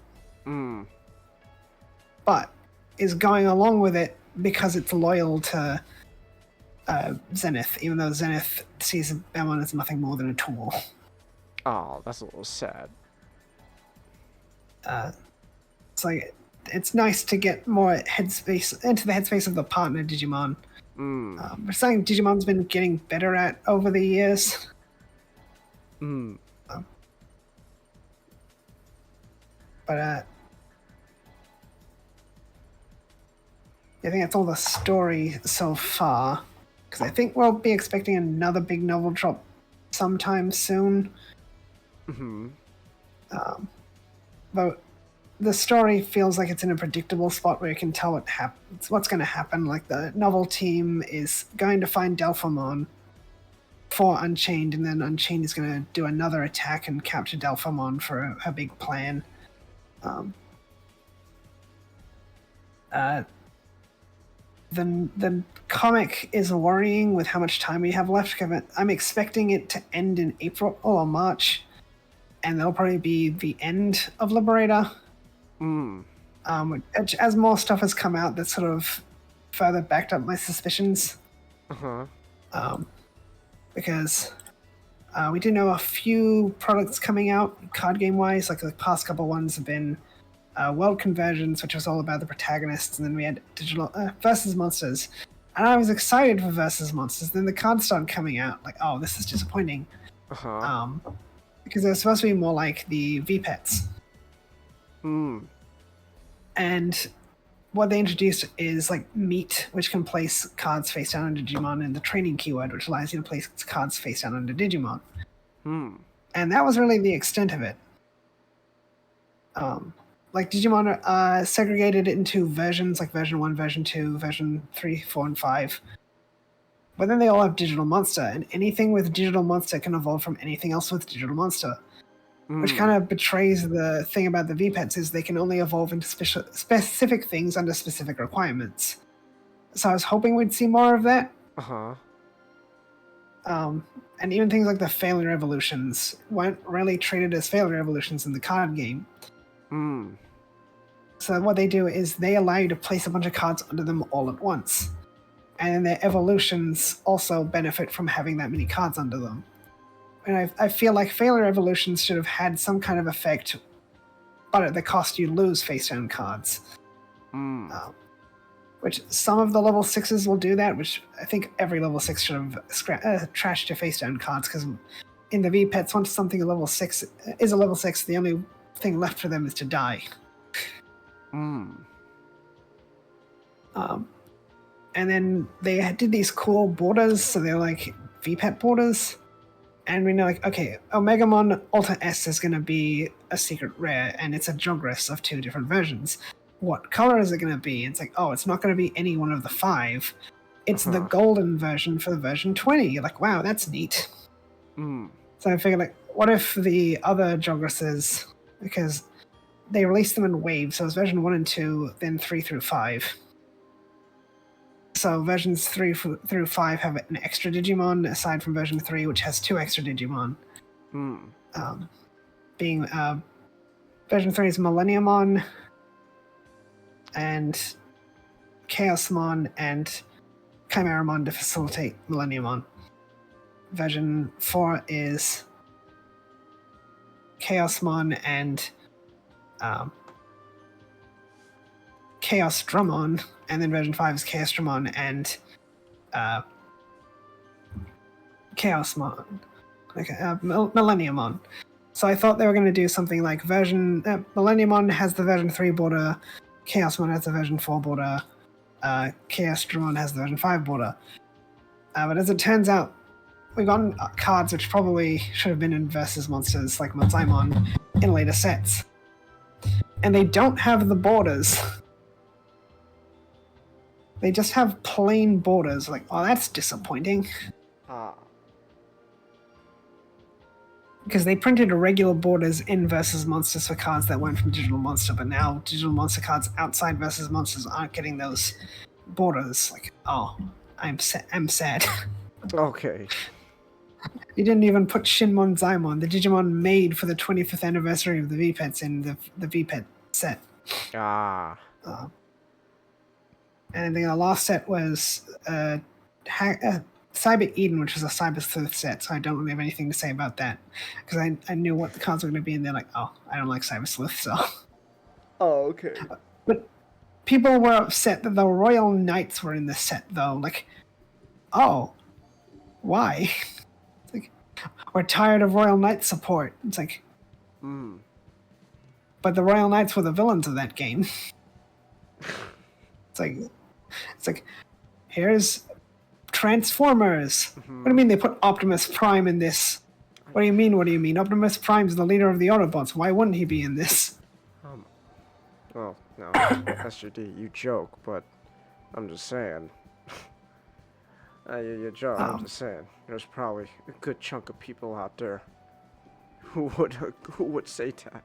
But is going along with it because it's loyal to Zenith, even though Zenith sees Bemon as nothing more than a tool. Oh, that's a little sad. It's like, it's nice to get more headspace into the headspace of the partner Digimon. We're saying Digimon's been getting better at over the years. But I think that's all the story so far. Because I think we'll be expecting another big novel drop sometime soon. But the story feels like it's in a predictable spot where you can tell what's going to happen. Like the novel team is going to find Delphamon for Unchained, and then Unchained is going to do another attack and capture Delphamon for her big plan. The comic is worrying with how much time we have left. I'm expecting it to end in April or March, and that'll probably be the end of Liberator. As more stuff has come out, that sort of further backed up my suspicions. Because we do know a few products coming out card game wise. Like the past couple ones have been World Convergence, which was all about the protagonists, and then we had digital Versus Monsters. And I was excited for Versus Monsters. Then the cards started coming out. Like, oh, this is disappointing. Because they're supposed to be more like the VPETs. And what they introduced is like Meet, which can place cards face down under Digimon, and the training keyword, which allows you to place cards face down under Digimon. And that was really the extent of it. Like Digimon are segregated into versions, like version 1, version 2, version 3, 4, and 5. But then they all have Digital Monster, and anything with Digital Monster can evolve from anything else with Digital Monster. Which kind of betrays the thing about the VPETs is they can only evolve into specific things under specific requirements. So I was hoping we'd see more of that. And even things like the failure evolutions weren't really treated as failure evolutions in the card game. So what they do is they allow you to place a bunch of cards under them all at once. And then their evolutions also benefit from having that many cards under them. And I feel like failure evolutions should have had some kind of effect, but at the cost you lose face-down cards. Which some of the level 6s will do that, which I think every level 6 should have trashed your face-down cards, because in the VPETs, once something a level 6 is a level 6, the only thing left for them is to and then they did these cool borders, so they're like VPET borders. And we know, like, okay, Omegamon Alta S is going to be a secret rare, and it's a Jogress of 2 different versions. What color is it going to be? It's like, oh, it's not going to be any one of the 5. It's the golden version for the version 20. You're like, wow, that's neat. Mm. So I figured, like, what if the other Jogresses, because they released them in waves, so it's version 1 and 2, then 3 through 5. So versions 3 through 5 have an extra Digimon, aside from version 3, which has 2 extra Digimon. Mm. Being version 3 is Millenniumon and Chaosmon and Chimeramon to facilitate Millenniumon. Version 4 is Chaosmon and Chaos Drummon, and then version 5 is Chaos Drummon and Chaosmon, Millenniumon. So I thought they were going to do something like Millenniumon has the version 3 border, Chaosmon has the version 4 border, Chaos Drummon has the version 5 border. But as it turns out, we've gotten cards which probably should have been in Versus Monsters, like Monzaimon, in later sets. And they don't have the borders. They just have plain borders. Like, oh, that's disappointing. Because they printed regular borders in Versus Monsters for cards that weren't from Digital Monster, but now Digital Monster cards outside Versus Monsters aren't getting those borders. Like, oh, I'm sad. Okay. You didn't even put Shinmon Zaimon, the Digimon made for the 25th anniversary of the VPETs, in the VPET set. Ah. And the last set was Cyber Eden, which was a Cyber Sleuth set, so I don't really have anything to say about that. Because I knew what the cards were going to be, and they're like, oh, I don't like Cyber Sleuth, so... Oh, okay. But people were upset that the Royal Knights were in this set, though. Like, oh, why? It's like, we're tired of Royal Knight support. It's like... But the Royal Knights were the villains of that game. It's like, here's Transformers. What do you mean they put Optimus Prime in this? What do you mean? Optimus Prime's the leader of the Autobots. Why wouldn't he be in this? Well, no, SGD, you joke, but I'm just saying. You joke, I'm just saying. There's probably a good chunk of people out there who would say that.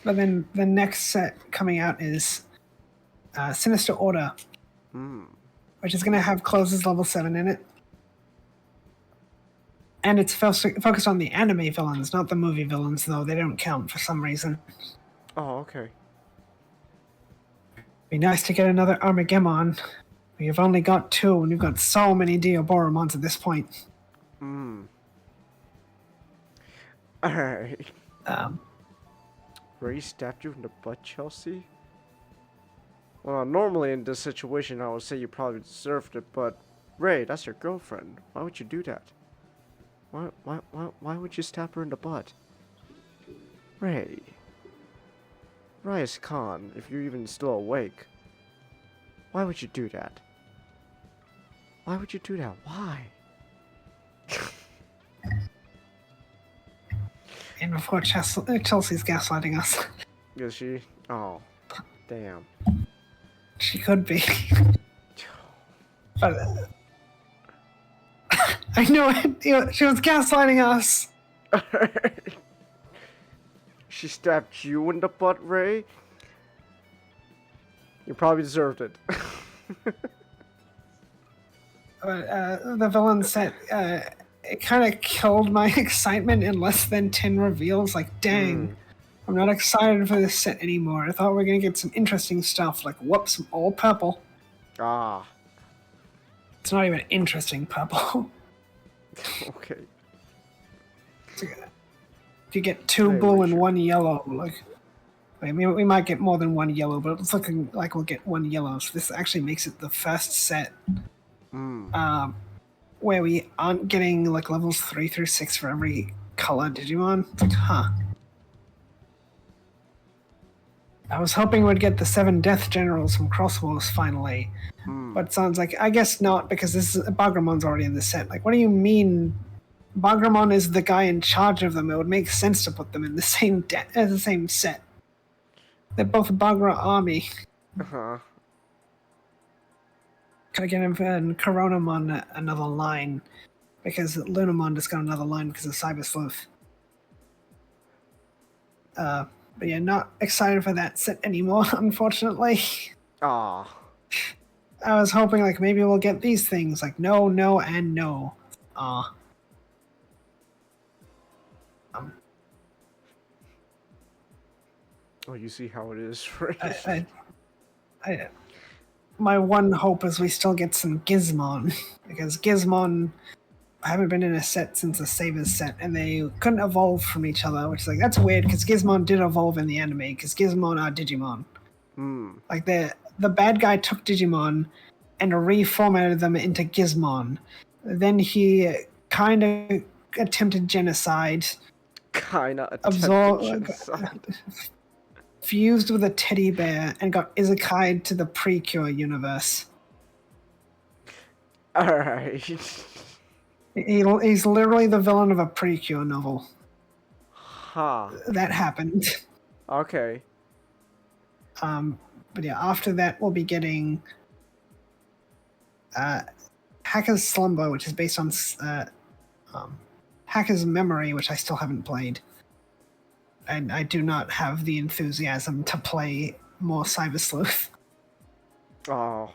But then the next set coming out is Sinister Order, which is going to have Closes level 7 in it. And it's focused on the anime villains, not the movie villains, though. They don't count for some reason. Oh, okay. Be nice to get another Armageddon. We've only got 2, and we've got so many Dioboromons at this point. Alright. Ray stabbed you in the butt, Chelsea? Well, normally in this situation, I would say you probably deserved it, but Ray, that's your girlfriend. Why would you do that? Why would you stab her in the butt? Ray. Rise Khan, if you're even still awake. Why would you do that? Why would you do that? Why? And before Chelsea's gaslighting us. Is she? Oh, damn. She could be. But I know it. She was gaslighting us. She stabbed you in the butt, Ray? You probably deserved it. But the villain set, it kind of killed my excitement in less than 10 reveals. Like, dang, I'm not excited for this set anymore. I thought we were going to get some interesting stuff, like, whoops, all purple. Ah. It's not even interesting purple. Okay. If you get 2 blue and 1 yellow, like, I mean, we might get more than 1 yellow, but it's looking like we'll get 1 yellow. So this actually makes it the first set where we aren't getting like levels 3 through 6 for every color Digimon. It's like, huh. I was hoping we'd get the 7 Death Generals from Crosswars finally. But it sounds like, I guess not, because Bagramon's already in the set. Like, what do you mean Bagramon is the guy in charge of them? It would make sense to put them in the same set. They're both Bagra army. Uh-huh. Could I get him and Coronamon another line? Because Lunamon just got another line because of Cyber Sleuth. But yeah, not excited for that set anymore, unfortunately. Aw. I was hoping like maybe we'll get these things like no, no, and no. Aw. Oh, you see how it is, right? My one hope is we still get some Gizmon, because Gizmon haven't been in a set since the Sabers set, and they couldn't evolve from each other, which is like, that's weird, because Gizmon did evolve in the anime, because Gizmon are Digimon. Like, the bad guy took Digimon and reformatted them into Gizmon. Then he kind of attempted genocide. Fused with a teddy bear and got isekai'd to the Precure universe. Alright. He's literally the villain of a Precure novel. Huh. That happened. Okay. But yeah, after that we'll be getting Hacker's Slumber, which is based on Hacker's Memory, which I still haven't played. And I do not have the enthusiasm to play more Cyber Sleuth. Oh.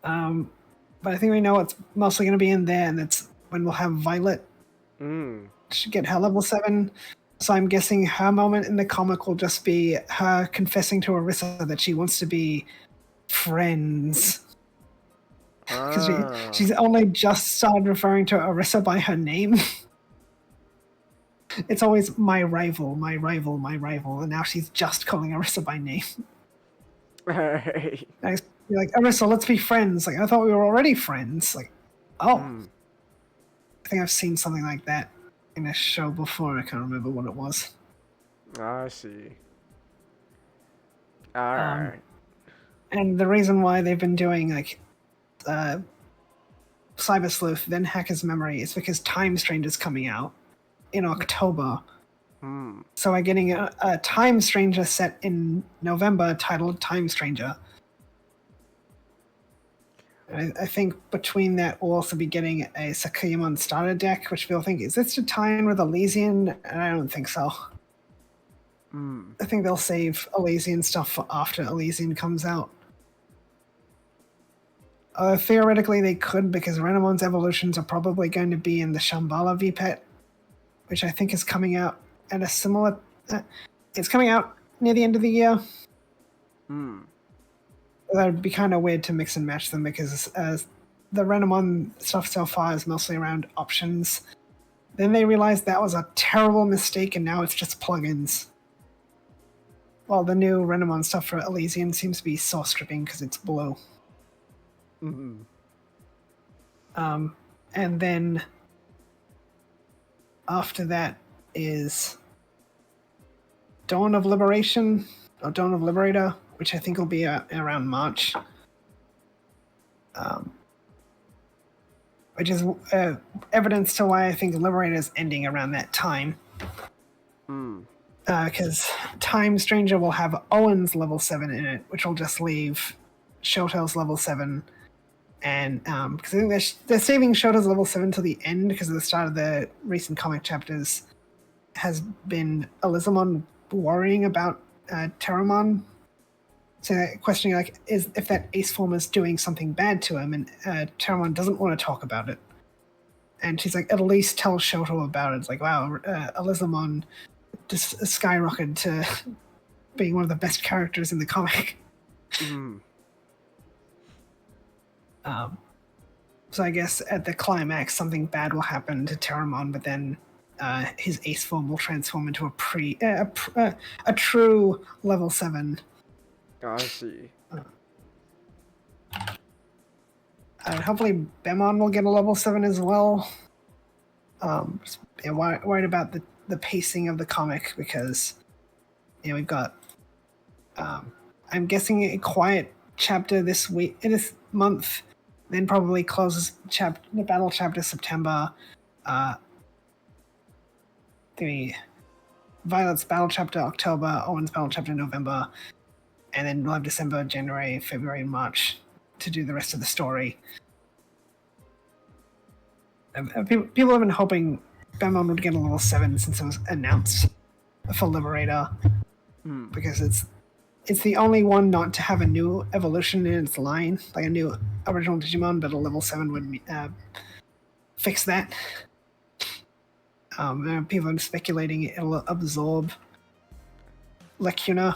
But I think we know what's mostly going to be in there, and that's when we'll have Violet. Should get her level 7. So I'm guessing her moment in the comic will just be her confessing to Arissa that she wants to be friends. Because she's only just started referring to Arissa by her name. It's always my rival, my rival, my rival, and now she's just calling Arissa by name. Right. And you're like, Arissa, let's be friends. Like, I thought we were already friends. Like, oh. I think I've seen something like that in a show before. I can't remember what it was. I see. Alright. And the reason why they've been doing, like, Cyber Sleuth, then Hacker's Memory, is because Time Stranger's coming out in October. So we're getting a Time Stranger set in November titled Time Stranger. I think between that we'll also be getting a Sakuyamon starter deck, which people think, is this to tie in with Elysian? And I don't think so. I think they'll save Elysian stuff for after Elysian comes out. Theoretically they could, because Renamon's evolutions are probably going to be in the Shambhala VPET, which I think is coming out at a similar... it's coming out near the end of the year. That would be kind of weird to mix and match them, because the Renamon stuff so far is mostly around options. Then they realized that was a terrible mistake, and now it's just plugins. Well, the new Renamon stuff for Elysian seems to be source stripping because it's blue. And then after that is Dawn of Liberation, or Dawn of Liberator, which I think will be around March. Which is evidence to why I think Liberator is ending around that time. Because Time Stranger will have Owen's level 7 in it, which will just leave Shotail's level 7. And because I think they're saving Shota's level 7 till the end, because at the start of the recent comic chapters has been Elizamon worrying about Terramon. So questioning, like, if that ace form is doing something bad to him, and Terramon doesn't want to talk about it. And she's like, at least tell Shoto about it. It's like, wow, Elizamon just skyrocketed to being one of the best characters in the comic. So I guess at the climax, something bad will happen to Terramon, but then his ace form will transform into a true level 7. I see. Hopefully Bemon will get a level 7 as well. Just worried about the pacing of the comic because we've got I'm guessing a quiet chapter this month, then probably closes the battle chapter September. The Violet's battle chapter October, Owen's battle chapter November, and then we'll have December, January, February, and March to do the rest of the story. People have been hoping Bemon would get a level 7 since it was announced for Liberator, because it's the only one not to have a new evolution in its line, like a new original Digimon, but a level 7 would fix that. People are speculating it'll absorb Lacuna,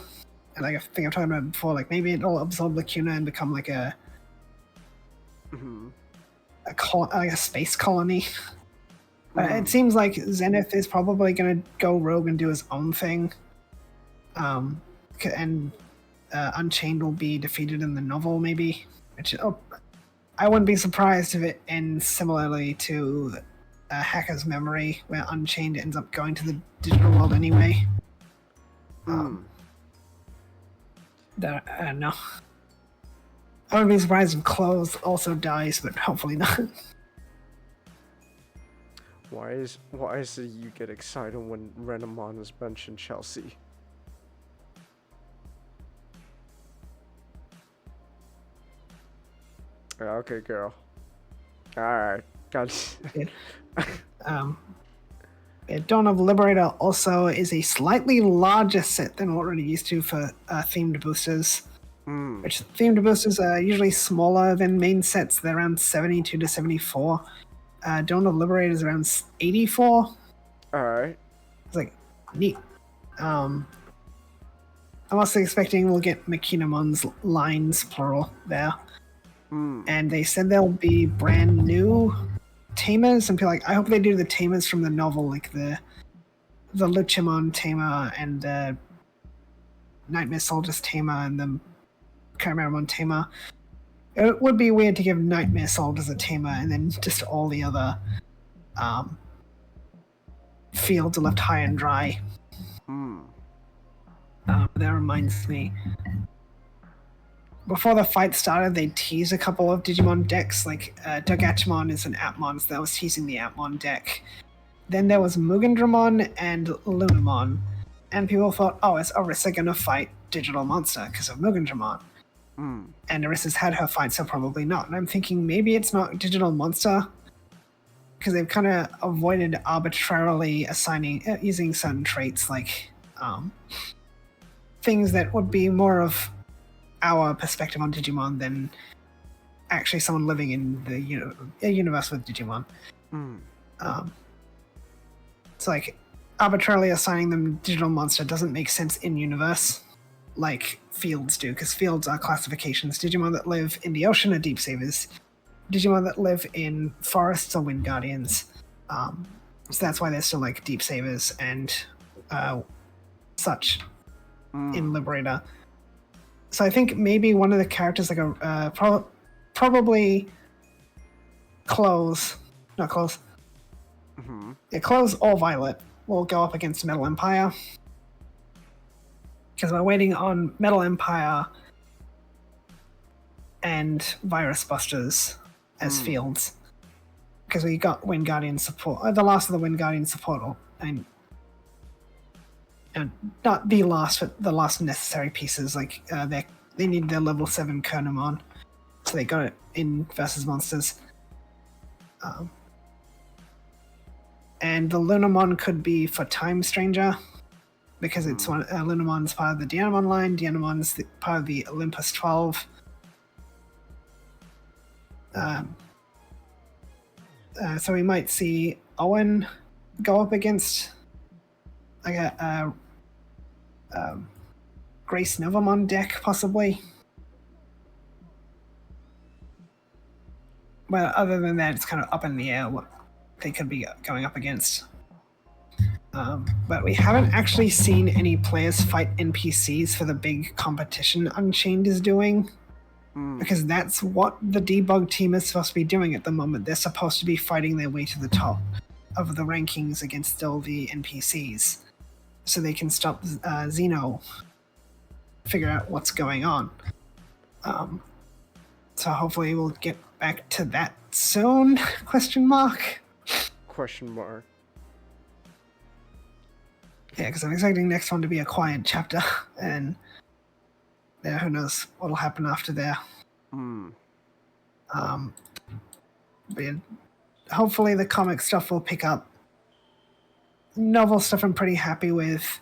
and like I think I've talked about it before, like maybe it'll absorb Lacuna and become like a space colony. But it seems like Zenith is probably going to go rogue and do his own thing. And Unchained will be defeated in the novel, maybe. Which I wouldn't be surprised if it ends similarly to Hacker's Memory, where Unchained ends up going to the digital world anyway. No. I wouldn't be surprised if Clothes also dies, but hopefully not. Why is it you get excited when Renamon is mentioned, Chelsea? Okay, girl. Alright. Got Dawn of Liberator also is a slightly larger set than what we're used to for themed boosters. Which themed boosters are usually smaller than main sets. They're around 72 to 74. Dawn of Liberator is around 84. Alright. It's like, neat. I'm also expecting we'll get Makinamon's lines, plural, there. And they said there'll be brand new tamers, and people I hope they do the tamers from the novel, like the Luchamon tamer and the Nightmare Soldiers tamer and the Chimeramon tamer. It would be weird to give Nightmare Soldiers a tamer and then just all the other fields are left high and dry. That reminds me. Before the fight started, they teased a couple of Digimon decks, like Dogatchmon is an Atmon, so that was teasing the Atmon deck. Then there was Mugandramon and Lunamon, and people thought, oh, is Orisa gonna fight Digital Monster because of Mugandramon? And Orisa's had her fight, so probably not. And I'm thinking maybe it's not Digital Monster, because they've kind of avoided arbitrarily using certain traits, like things that would be more of our perspective on Digimon than actually someone living in the universe with Digimon. It's like arbitrarily assigning them Digital Monster doesn't make sense in universe like fields do, because fields are classifications. Digimon that live in the ocean are Deep Savers. Digimon that live in forests are Wind Guardians. So that's why they're still like Deep Savers and such in Liberator. So I think maybe one of the characters, like probably Clothes, not Clothes. Yeah, Clothes or Violet will go up against Metal Empire. Because we're waiting on Metal Empire and Virus Busters as fields. Because we got Wind Guardian support, the last of the Wind Guardian support, and not the last, but the last necessary pieces. Like they need their level 7 Kernamon, so they got it in Versus Monsters. And the Lunamon could be for Time Stranger, because it's one. Lunamon's part of the Dianamon line. Dianamon's part of the Olympus 12. So we might see Owen go up against like a Grace Novamon deck, possibly. But other than that, it's kind of up in the air what they could be going up against. But we haven't actually seen any players fight NPCs for the big competition Unchained is doing. Because that's what the debug team is supposed to be doing at the moment. They're supposed to be fighting their way to the top. of the rankings against all the NPCs, so they can stop Xeno, figure out what's going on. So hopefully we'll get back to that soon? Question mark. Question mark. Yeah, because I'm expecting next one to be a quiet chapter, and yeah, who knows what'll happen after there. But yeah, hopefully the comic stuff will pick up. Novel stuff I'm pretty happy with.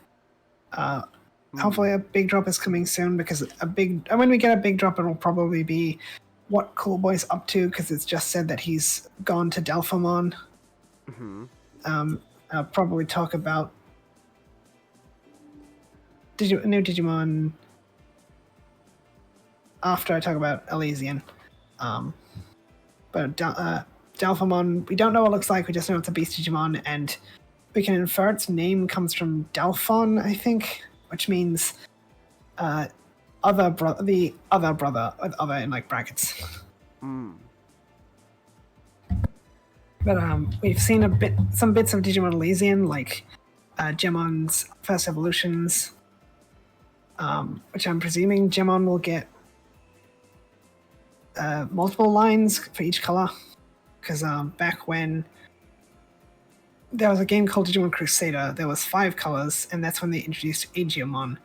Hopefully a big drop is coming soon, because when we get a big drop, it'll probably be what Cool Boy's up to, because it's just said that he's gone to Delphamon. I'll probably talk about new Digimon after I talk about Elysian. But Delphamon, we don't know what it looks like, we just know it's a beast Digimon, and we can infer its name comes from Delphon, I think, which means the other brother, with other in like brackets. But we've seen some bits of Digimon Elysian, like Gemon's first evolutions, which I'm presuming Gemon will get multiple lines for each color, because back when there was a game called Digimon Crusader, there was 5 colors, and that's when they introduced Aegiamon,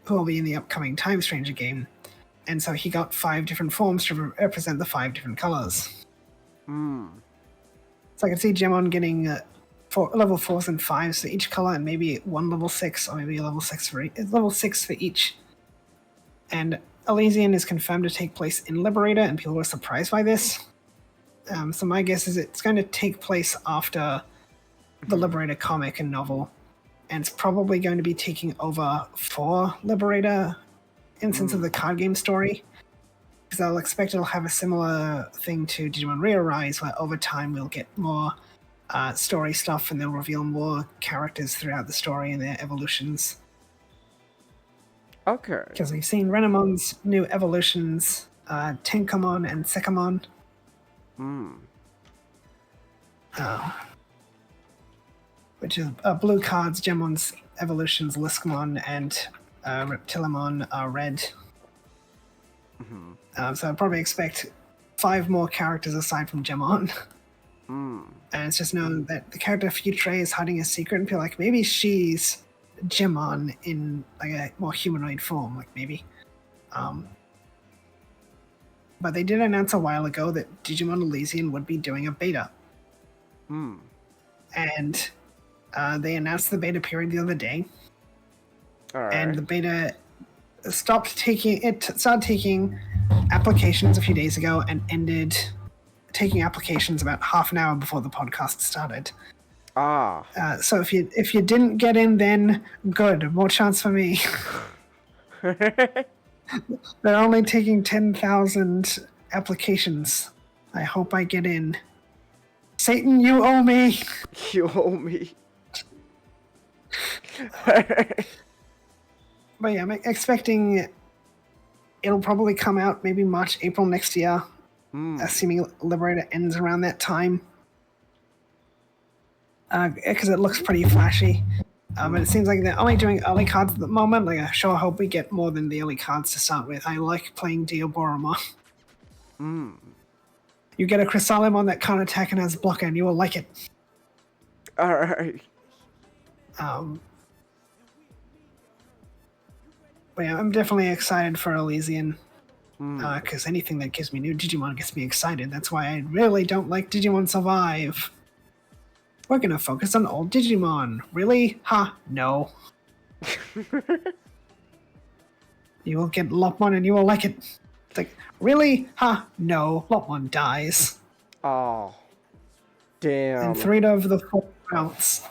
who will be in the upcoming Time Stranger game, and so he got 5 different forms to represent the 5 different colors. So I can see Gemon getting level 4s and 5s for each color, and maybe 1 level 6, or maybe a level 6 for each. And Elysian is confirmed to take place in Liberator, and people were surprised by this. So my guess is it's going to take place after the Liberator comic and novel, and it's probably going to be taking over for Liberator instance of the card game story, because I'll expect it'll have a similar thing to Digimon Re-Arise, where over time we'll get more story stuff, and they'll reveal more characters throughout the story and their evolutions. Okay. Because we've seen Renamon's new evolutions, Tenkamon and Sekamon. Which is blue cards, Gemon's evolutions, Liskamon and Reptilimon are red. So I'd probably expect 5 more characters aside from Gemon. And it's just known that the character Futre is hiding a secret, and people are like, maybe she's Gemon in like a more humanoid form, like maybe. But they did announce a while ago that Digimon Elysian would be doing a beta. And they announced the beta period the other day. And the beta started taking applications a few days ago and ended taking applications about half an hour before the podcast started. So if you didn't get in, then good, more chance for me. They're only taking 10,000 applications. I hope I get in. Satan, you owe me. You owe me. But yeah, I'm expecting it'll probably come out maybe March, April next year, assuming Liberator ends around that time. Because it looks pretty flashy. But it seems like they're only doing early cards at the moment. Like, I sure hope we get more than the early cards to start with. I like playing Diaboromon. You get a Chrysalimon that can't attack and has blocker, and you will like it. Alright. But yeah, I'm definitely excited for Elysian. Because anything that gives me new Digimon gets me excited. That's why I really don't like Digimon Survive. We're gonna focus on old Digimon. Really? Ha, no. You will get Lopmon and you will like it. It's like, really? Ha, no. Lopmon dies. Oh. Damn. And 3 of the 4 routes.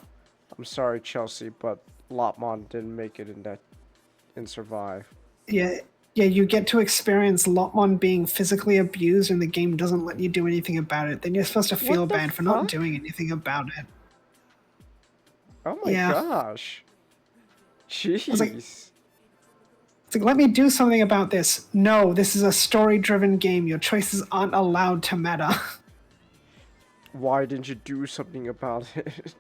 I'm sorry, Chelsea, but Lopmon didn't make it in Survive. Yeah, you get to experience Lopmon being physically abused and the game doesn't let you do anything about it. Then you're supposed to feel bad for not doing anything about it. Oh my gosh. Jeez. It's like, let me do something about this. No, this is a story-driven game. Your choices aren't allowed to matter. why didn't you do something about it?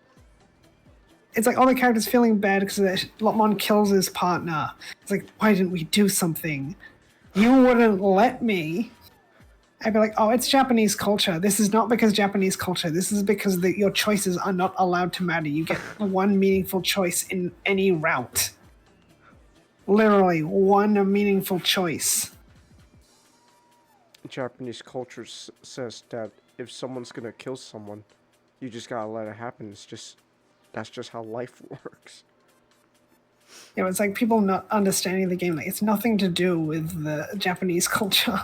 It's like all the characters feeling bad because Lotmon kills his partner. It's like, why didn't we do something? You wouldn't let me. I'd be like, oh, it's Japanese culture. This is not because Japanese culture. This is because your choices are not allowed to matter. You get one meaningful choice in any route. Literally, one meaningful choice. Japanese culture says that if someone's gonna kill someone, you just gotta let it happen. That's just how life works. You know, it's like people not understanding the game. Like, it's nothing to do with the Japanese culture.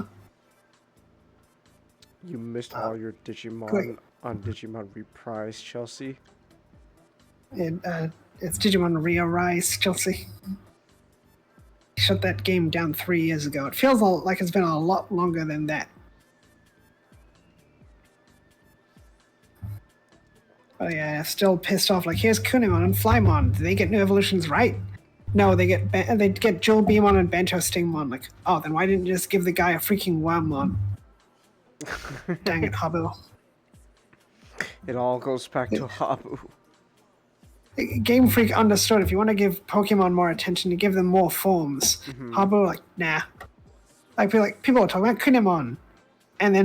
You missed all your Digimon on Digimon Reprise, Chelsea. It's Digimon Re-Arise, Chelsea. Shut that game down 3 years ago. It feels like it's been a lot longer than that. But yeah, still pissed off. Like, here's Kunimon and Flymon. Do they get new evolutions right? No, they get Jewel Beamon and Bento Stingmon. Like, oh, then why didn't you just give the guy a freaking Wormmon? Dang it, Habu. It all goes back to Habu. Game Freak understood if you want to give Pokemon more attention, you give them more forms. Habu, like, nah. I feel like people are talking about Kunimon. And then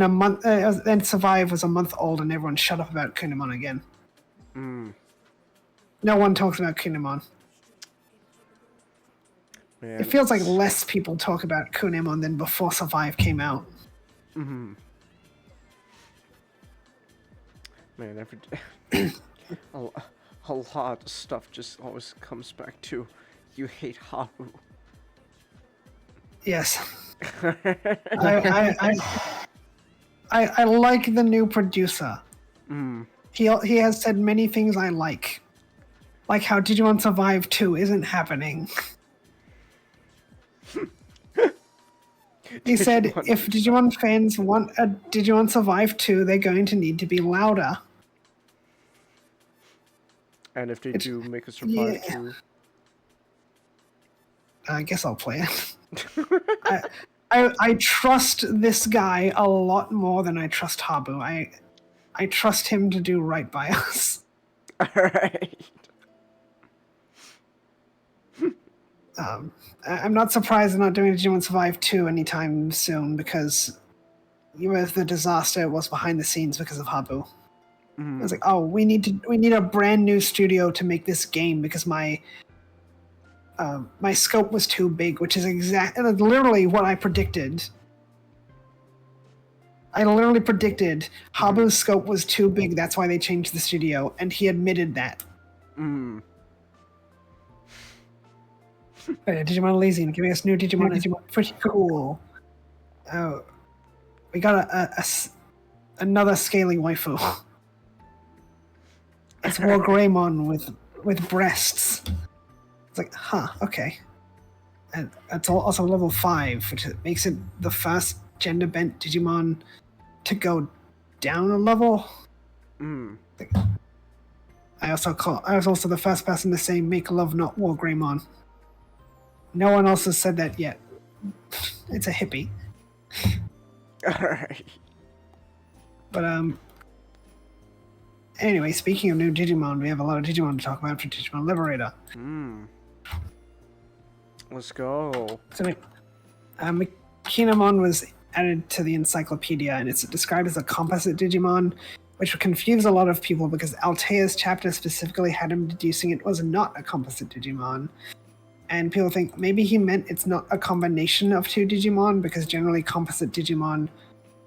then Survive was a month old and everyone shut up about Kunimon again. No one talks about Kunimon. Man, it feels like less people talk about Kunimon than before Survive came out. Man, every day, a lot of stuff just always comes back to you hate Habu. Yes. I like the new producer. He has said many things I like how Digimon Survive 2 isn't happening. He said if Digimon fans want a Digimon Survive 2, they're going to need to be louder. And if they do make a Survive 2, I guess I'll play it. I trust this guy a lot more than I trust Habu. I trust him to do right by us. Alright. I'm not surprised they're not doing Digimon Survive 2 anytime soon because with the disaster it was behind the scenes because of Habu. I was like, oh, we need a brand new studio to make this game because my scope was too big, which is literally what I predicted. I literally predicted Habu's scope was too big, that's why they changed the studio, and he admitted that. Digimon Lazy and giving us new Digimon is pretty cool. Oh, we got another scaly waifu. It's Wargreymon with breasts. It's like, huh, okay. And it's also level 5, which makes it the first gender-bent Digimon to go down a level. I was also the first person to say "Make love, not Wargreymon." No one else has said that yet. It's a hippie. Alright. But anyway, speaking of new Digimon, we have a lot of Digimon to talk about for Digimon Liberator. Let's go. So, Kinemon was added to the encyclopedia, and it's described as a composite Digimon, which would confuse a lot of people because Altea's chapter specifically had him deducing it was not a composite Digimon. And people think maybe he meant it's not a combination of two Digimon, because generally composite Digimon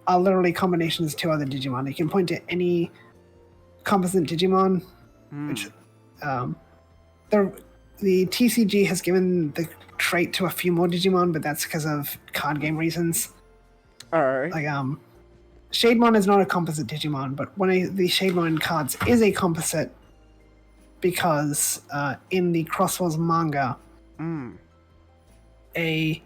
are literally combinations of two other Digimon. You can point to any composite Digimon, which the TCG has given the trait to a few more Digimon, but that's because of card game reasons. Alright. Like, Shademon is not a composite Digimon, but one of the Shademon cards is a composite because in the Crosswells manga, a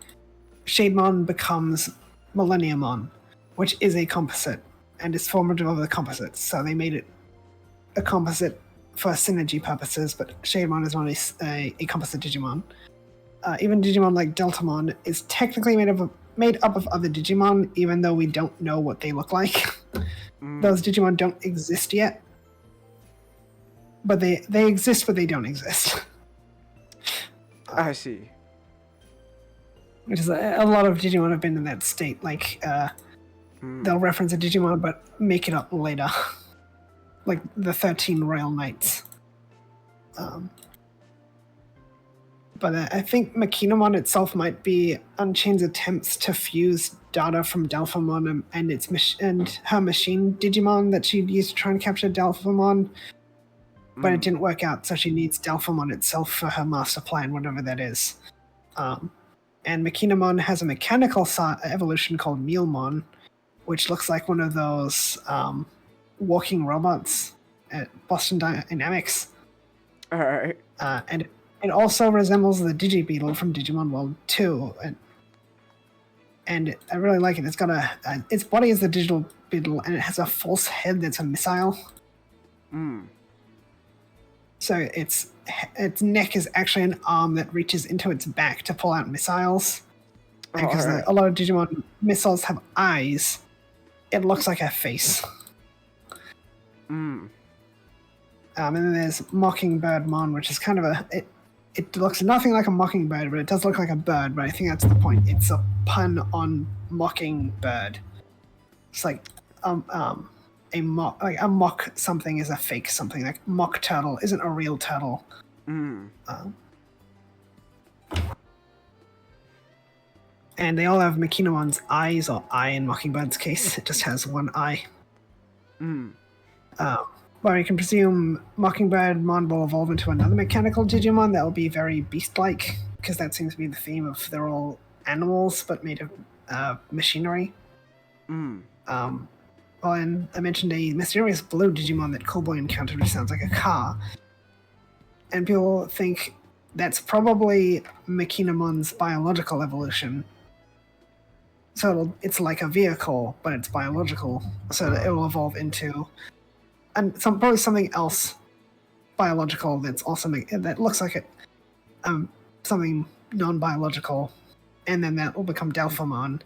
Shademon becomes Millenniumon, which is a composite, and is formative of the composites. So they made it a composite for synergy purposes, but Shademon is not a composite Digimon. Even Digimon like Deltamon is technically made up of other Digimon, even though we don't know what they look like. Those Digimon don't exist yet. But they exist, but they don't exist. I see. Which is a lot of Digimon have been in that state. Like, they'll reference a Digimon, but make it up later. Like the 13 Royal Knights. But I think Machinomon itself might be Unchained's attempts to fuse data from Delphamon and her machine Digimon that she'd used to try and capture Delphamon. But it didn't work out, so she needs Delphamon itself for her master plan, whatever that is. And Machinomon has a mechanical evolution called Mealmon, which looks like one of those walking robots at Boston Dynamics. Alright. And it also resembles the Digibeetle from Digimon World 2. And I really like it. It's got its body is the digital beetle, and it has a false head that's a missile. So its neck is actually an arm that reaches into its back to pull out missiles. And because a lot of Digimon missiles have eyes, it looks like a face. And then there's Mockingbirdmon, which is kind of it looks nothing like a mockingbird, but it does look like a bird, but I think that's the point. It's a pun on mockingbird. It's like a mock something is a fake something. Like mock turtle isn't a real turtle. And they all have Machinomon's eyes, or eye in Mockingbird's case. It just has one eye. But we can presume Mockingbirdmon will evolve into another mechanical Digimon that will be very beast-like, because that seems to be the theme of they're all animals but made of machinery. Well, and I mentioned a mysterious blue Digimon that Coolboy encountered, which sounds like a car. And people think that's probably Machinomon's biological evolution. So it's like a vehicle, but it's biological, so that it will evolve into probably something else biological that's also that looks like it, something non-biological, and then that will become Delphamon.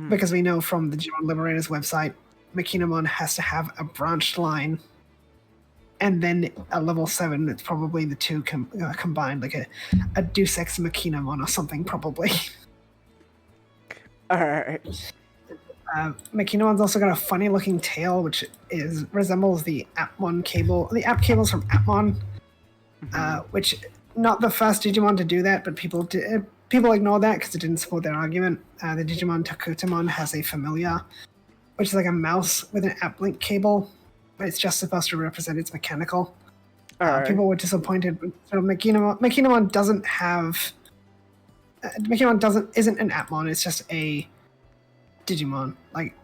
Because we know from the Digimon Liberators website, Machinomon has to have a branched line, and then a level 7 that's probably the two combined, like a Deus Ex Machinomon or something, probably. Alright. Machinomon's also got a funny looking tail, which resembles the Appmon cable. The app cables from Appmon, which not the first Digimon to do that, but people ignore that because it didn't support their argument. The Digimon Takutamon has a familiar, which is like a mouse with an app link cable, but it's just supposed to represent its mechanical. People were disappointed. So Machinomon doesn't have. Machinomon isn't an Appmon. It's just a Digimon. Like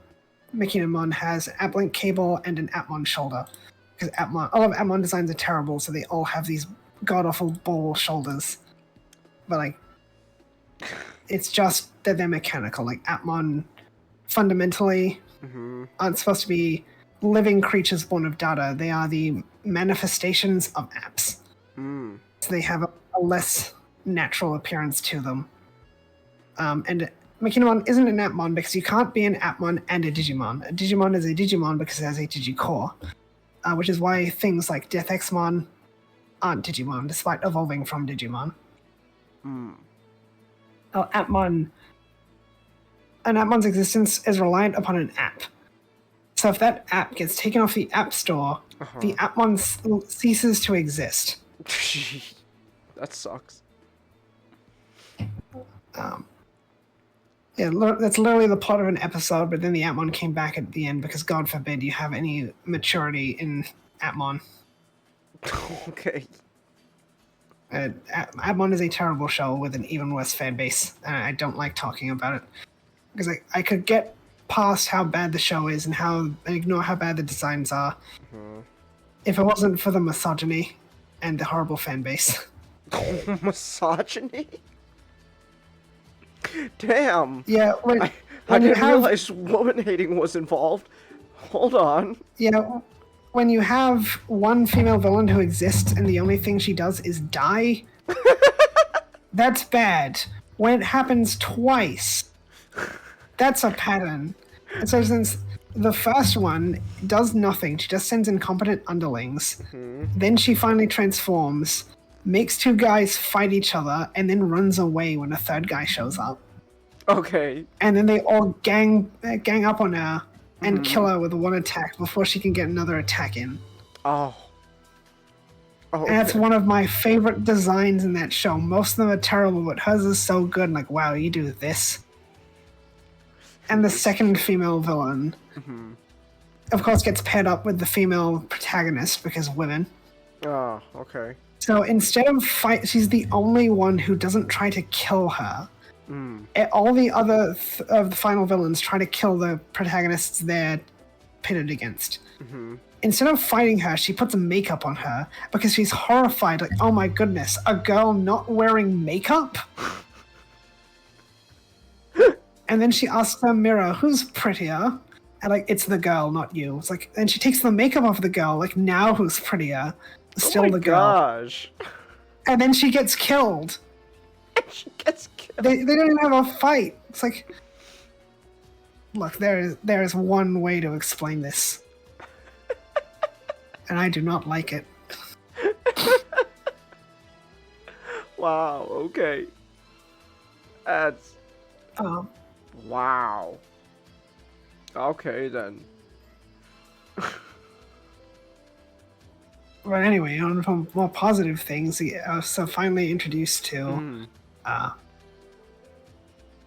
Machinomon has an app link cable and an Appmon shoulder, because all of Appmon designs are terrible, so they all have these god awful ball shoulders. But like, it's just that they're mechanical. Like Appmon fundamentally aren't supposed to be living creatures born of data. They are the manifestations of apps. So they have a less natural appearance to them. And Machinomon isn't an Appmon because you can't be an Appmon and a Digimon. A Digimon is a Digimon because it has a Digicore, which is why things like Death Exmon aren't Digimon, despite evolving from Digimon. An Appmon's existence is reliant upon an app. So if that app gets taken off the App Store, the Appmon ceases to exist. That sucks. Yeah, that's literally the plot of an episode, but then the Appmon came back at the end because God forbid you have any maturity in Appmon. Okay. Appmon is a terrible show with an even worse fan base, and I don't like talking about it. Because I could get past how bad the show is and ignore how bad the designs are if it wasn't for the misogyny and the horrible fan base. Misogyny? Damn. Yeah, I didn't realize woman hating was involved. Hold on. Yeah, when you have one female villain who exists and the only thing she does is die, that's bad. When it happens twice, that's a pattern. And so since the first one does nothing. She just sends incompetent underlings. Mm-hmm. Then she finally transforms, makes two guys fight each other, and then runs away when a third guy shows up. Okay. And then they all gang up on her and Mhm. kill her with one attack before she can get another attack in. Oh. Oh, And that's okay. one of my favorite designs in that show. Most of them are terrible, but hers is so good. Like, wow, you do this. And the second female villain, Mhm. of course, gets paired up with the female protagonist because women. Oh, okay. So instead of fight, she's the only one who doesn't try to kill her. Mm. All the other of the final villains try to kill the protagonists they're pitted against. Mm-hmm. Instead of fighting her, she puts makeup on her because she's horrified. Like, oh my goodness, a girl not wearing makeup? And then she asks her mirror, who's prettier? And like, it's the girl, not you. It's like, and she takes the makeup off the girl. Like, now who's prettier? Still Oh my the girl. gosh. And then she gets killed. She gets killed. They don't even have a fight. It's like, look, there is one way to explain this. And I do not like it. Wow, okay. That's... Wow. Okay, then. But anyway, on to more positive things, so finally introduced to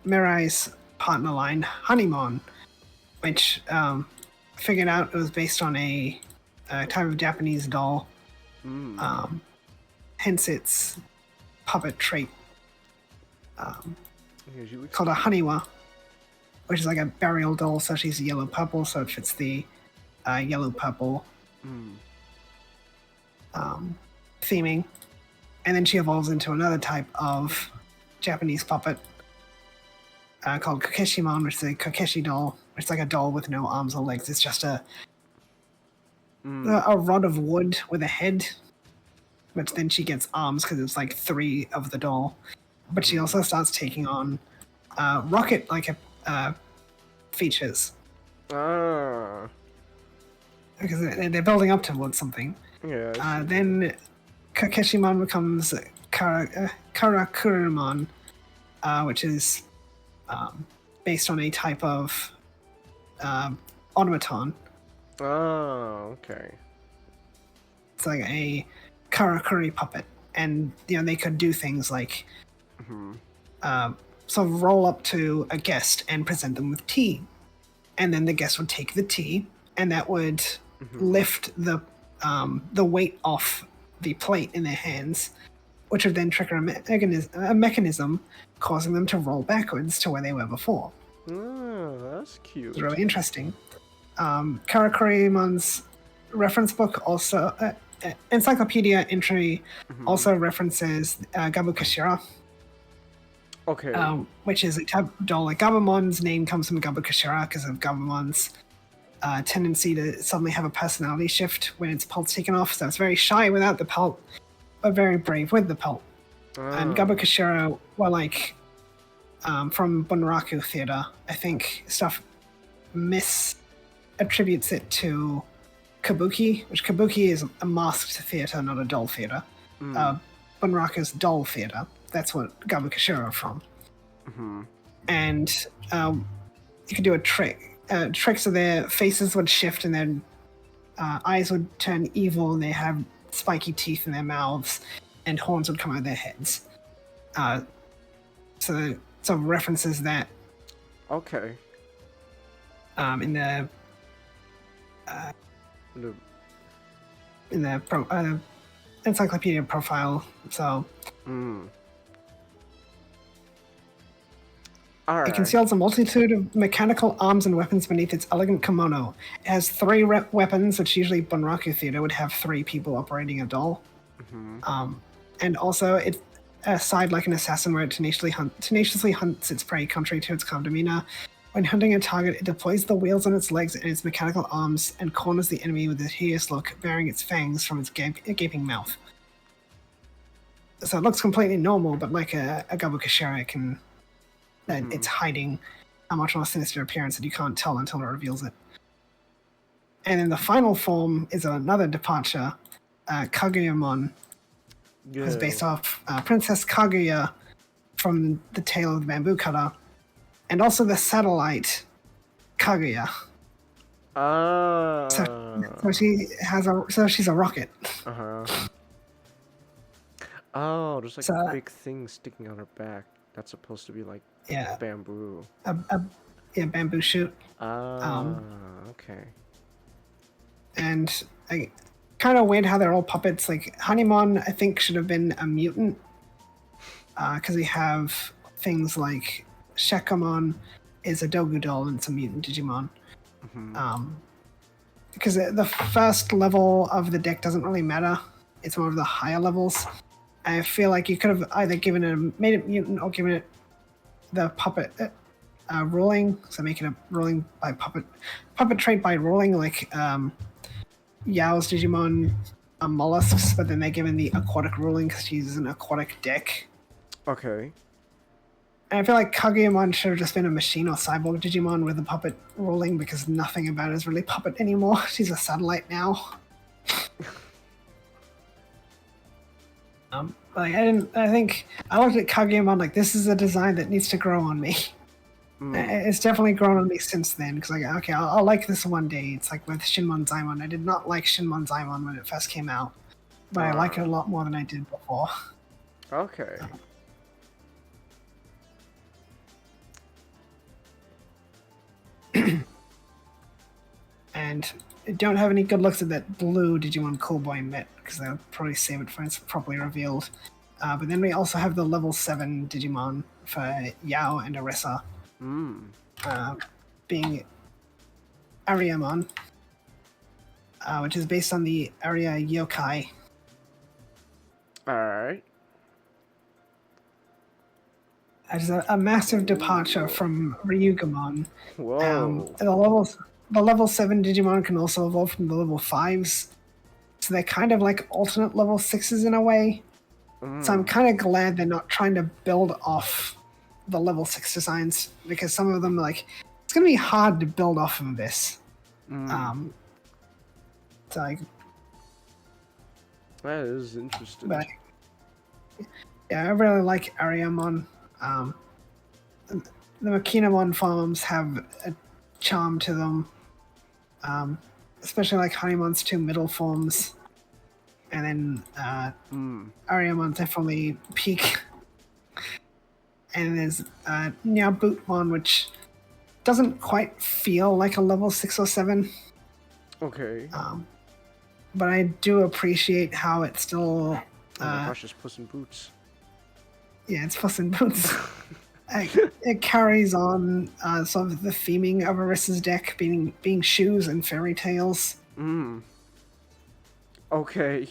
Mirai's partner line, Honeymon, which figured out it was based on a type of Japanese doll. Hence its puppet trait. Called a Haniwa, which is like a burial doll, so she's yellow-purple, so it fits the yellow-purple theming. And then she evolves into another type of Japanese puppet called Kokeshimon, which is a Kokeshi doll, which is like a doll with no arms or legs. It's just a rod of wood with a head, but then she gets arms because it's like 3 of the doll. But she also starts taking on rocket-like features. Ah. Because they're building up towards something. Yeah. Then Kokeshimon becomes Karakurimon, which is based on a type of automaton. Oh, okay. It's like a Karakuri puppet. And, they could do things like sort of roll up to a guest and present them with tea. And then the guest would take the tea, and that would lift the weight off the plate in their hands, which would then trigger a mechanism causing them to roll backwards to where they were before. Oh, that's cute. It's really interesting. Karakurimon's reference book also, encyclopedia entry also references Gabukashira. Okay. Which is a type of doll. Like Gabumon's name comes from Gabukashira because of Gabumon's tendency to suddenly have a personality shift when its pelt's taken off. So it's very shy without the pelt, but very brave with the pelt. And Gabukashira were like from Bunraku Theater. I think stuff attributes it to Kabuki, which Kabuki is a masked theater, not a doll theater. Bunraku's doll theater. That's what Gabukashira are from. And you could do a trick. Tricks of their faces would shift and their eyes would turn evil, and they have spiky teeth in their mouths, and horns would come out of their heads. So some references that. Okay. In the encyclopedia profile. So. All It right. conceals a multitude of mechanical arms and weapons beneath its elegant kimono. It has 3 weapons, which usually Bunraku Theater would have 3 people operating a doll. And also, it's a side like an assassin where it tenaciously hunts its prey contrary to its calm demeanor. When hunting a target, it deploys the wheels on its legs and its mechanical arms and corners the enemy with a hideous look, baring its fangs from its gaping mouth. So it looks completely normal, but like a Gabukashira can... It's hiding a much more sinister appearance that you can't tell until it reveals it. And then the final form is another departure, Kaguyamon, was based off Princess Kaguya from The Tale of the Bamboo Cutter, and also the satellite Kaguya. So she's a rocket. Oh, there's like So, a big thing sticking on her back. That's supposed to be like bamboo. Yeah, bamboo shoot. Okay. And kind of weird how they're all puppets. Like Hanimon, I think should have been a mutant, because we have things like Shakamon is a Dogu doll and it's a mutant Digimon. Because the first level of the deck doesn't really matter. It's more of the higher levels. I feel like you could have either made it mutant or given it the puppet ruling, so make it a ruling by puppet trait by ruling, like Yao's Digimon are mollusks, but then they're given the aquatic ruling because she uses an aquatic deck. Okay. And I feel like Kaguyamon should have just been a machine or cyborg Digimon with a puppet ruling, because nothing about it is really puppet anymore. She's a satellite now. Like I think I looked at Kaguyamon like, this is a design that needs to grow on me. It's definitely grown on me since then, because like, okay, I'll like this one day. It's like with Shinmon Zaimon. I did not like Shinmon Zaimon when it first came out, but I like it a lot more than I did before. Okay. And I don't have any good looks at that blue Digimon Cool Boy Met, because they'll probably save it for it's properly revealed. But then we also have the level 7 Digimon for Yao and Arisa. Being Ariamon, which is based on the Aria Yokai. Alright. It's a massive departure from Ryugamon. Whoa. The level 7 Digimon can also evolve from the level 5s. So they're kind of like alternate level 6s in a way. So I'm kind of glad they're not trying to build off the level 6 designs, because some of them, like, it's going to be hard to build off of this. So like, that is interesting. But yeah, I really like Ariamon. The Makinamon farms have a charm to them, especially like Hanimon's 2 middle forms, and then Ariamon's definitely peak. And there's Nyabootmon, which doesn't quite feel like a level 6 or 7. Okay. But I do appreciate how it's still. Oh my gosh, it's Puss in Boots. Yeah, it's Puss in Boots. It carries on sort of the theming of Arisa's deck being shoes and fairy tales. Okay.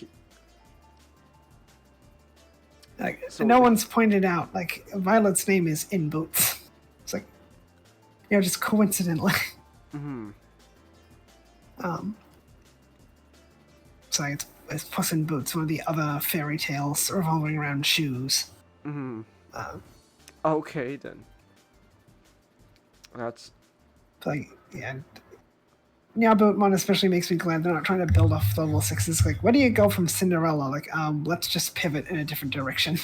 Like, so no one's pointed out, like, Violet's name is In Boots. It's like, you know, just coincidentally. So it's Puss in Boots, one of the other fairy tales revolving around shoes. Okay, then. That's... Like, yeah. Nyabootmon especially makes me glad they're not trying to build off the level 6s. Like, where do you go from Cinderella? Like, let's just pivot in a different direction.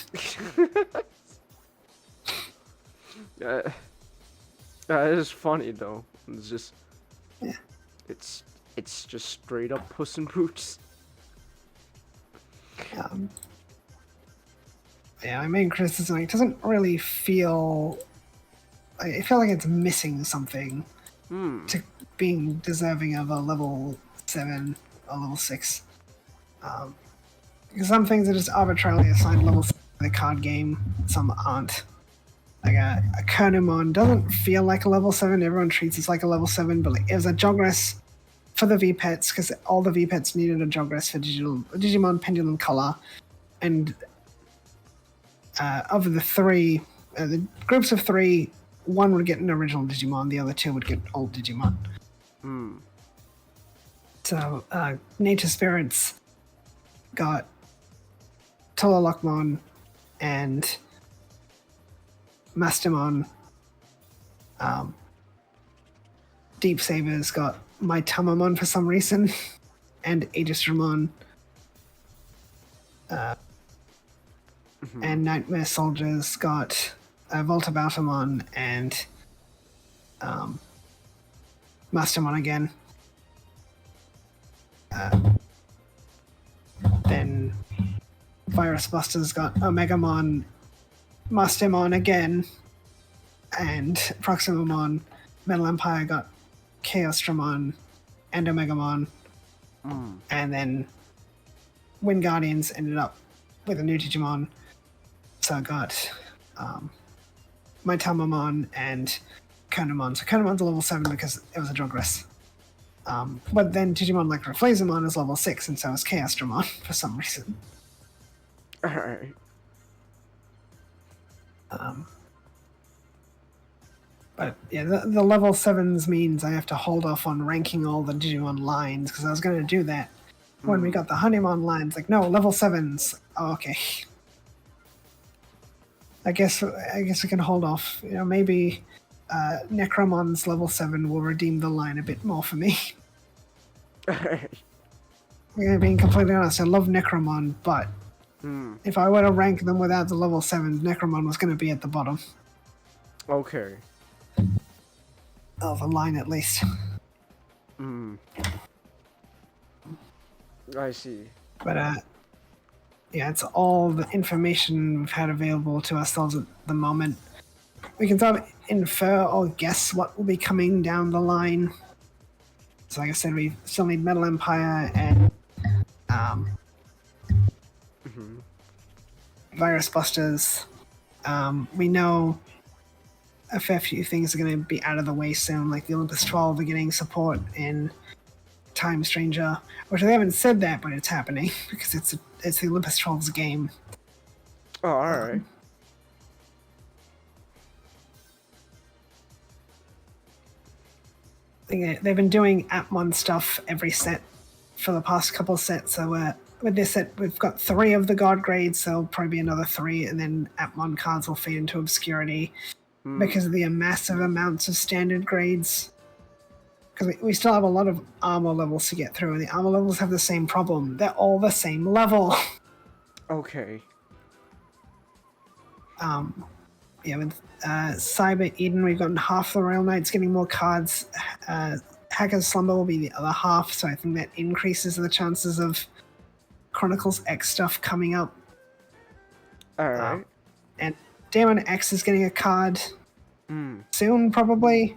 It is funny, though. It's just... Yeah. It's just straight up Puss in Boots. Yeah, my main criticism, like, it doesn't really feel... I feel like it's missing something to being deserving of a level 7 or level 6. Because some things are just arbitrarily assigned level 7 in the card game, some aren't. Like a Kernumon doesn't feel like a level 7, everyone treats it like a level 7, but like, it was a Jogress for the V-Pets, because all the V-Pets needed a Jogress for Digimon Pendulum Color. And of the 3, the groups of 3, 1 would get an original Digimon, the other 2 would get old Digimon. So, Nature Spirits got Tololokmon and Mastamon. Deep Sabers got My Tamamon for some reason, and Aegisramon. And Nightmare Soldiers got Voltabautamon and Mastermon again. Then Virus Busters got Omegamon, Mastermon again, and Proximamon. Metal Empire got Chaosdramon and Omegamon. And then Wind Guardians ended up with a new Digimon. So I got my Tamamon and Konamon. So Konamon's a level 7 because it was a Jogress. But then Digimon like Reflazamon is level 6, and so is Chaosdramon for some reason. Alright. But yeah, the level 7s means I have to hold off on ranking all the Digimon lines, because I was going to do that when we got the Honeymon lines. Like, no, level 7s. Oh, okay. I guess we can hold off. You know, maybe Necromon's level 7 will redeem the line a bit more for me. Being completely honest, I love Necromon, but if I were to rank them without the level 7s, Necromon was going to be at the bottom. Okay. Of the line, at least. I see. But, yeah, it's all the information we've had available to ourselves at the moment. We can sort of infer or guess what will be coming down the line. So like I said, we still need Metal Empire and Virus Busters. We know a fair few things are going to be out of the way soon, like the Olympus 12 are getting support in Time Stranger, which they haven't said that, but it's happening because it's the Olympus 12's game. Oh, alright. They've been doing Appmon stuff every set for the past couple of sets. So with this set, we've got 3 of the God grades, so there'll probably be another 3, and then Appmon cards will fade into obscurity because of the massive amounts of standard grades. Because we still have a lot of armor levels to get through, and the armor levels have the same problem. They're all the same level. Okay. Yeah, with Cyber Eden, we've gotten half the Royal Knights getting more cards. Hacker's Slumber will be the other half, so I think that increases the chances of Chronicles X stuff coming up. Alright. And Daemon X is getting a card soon, probably,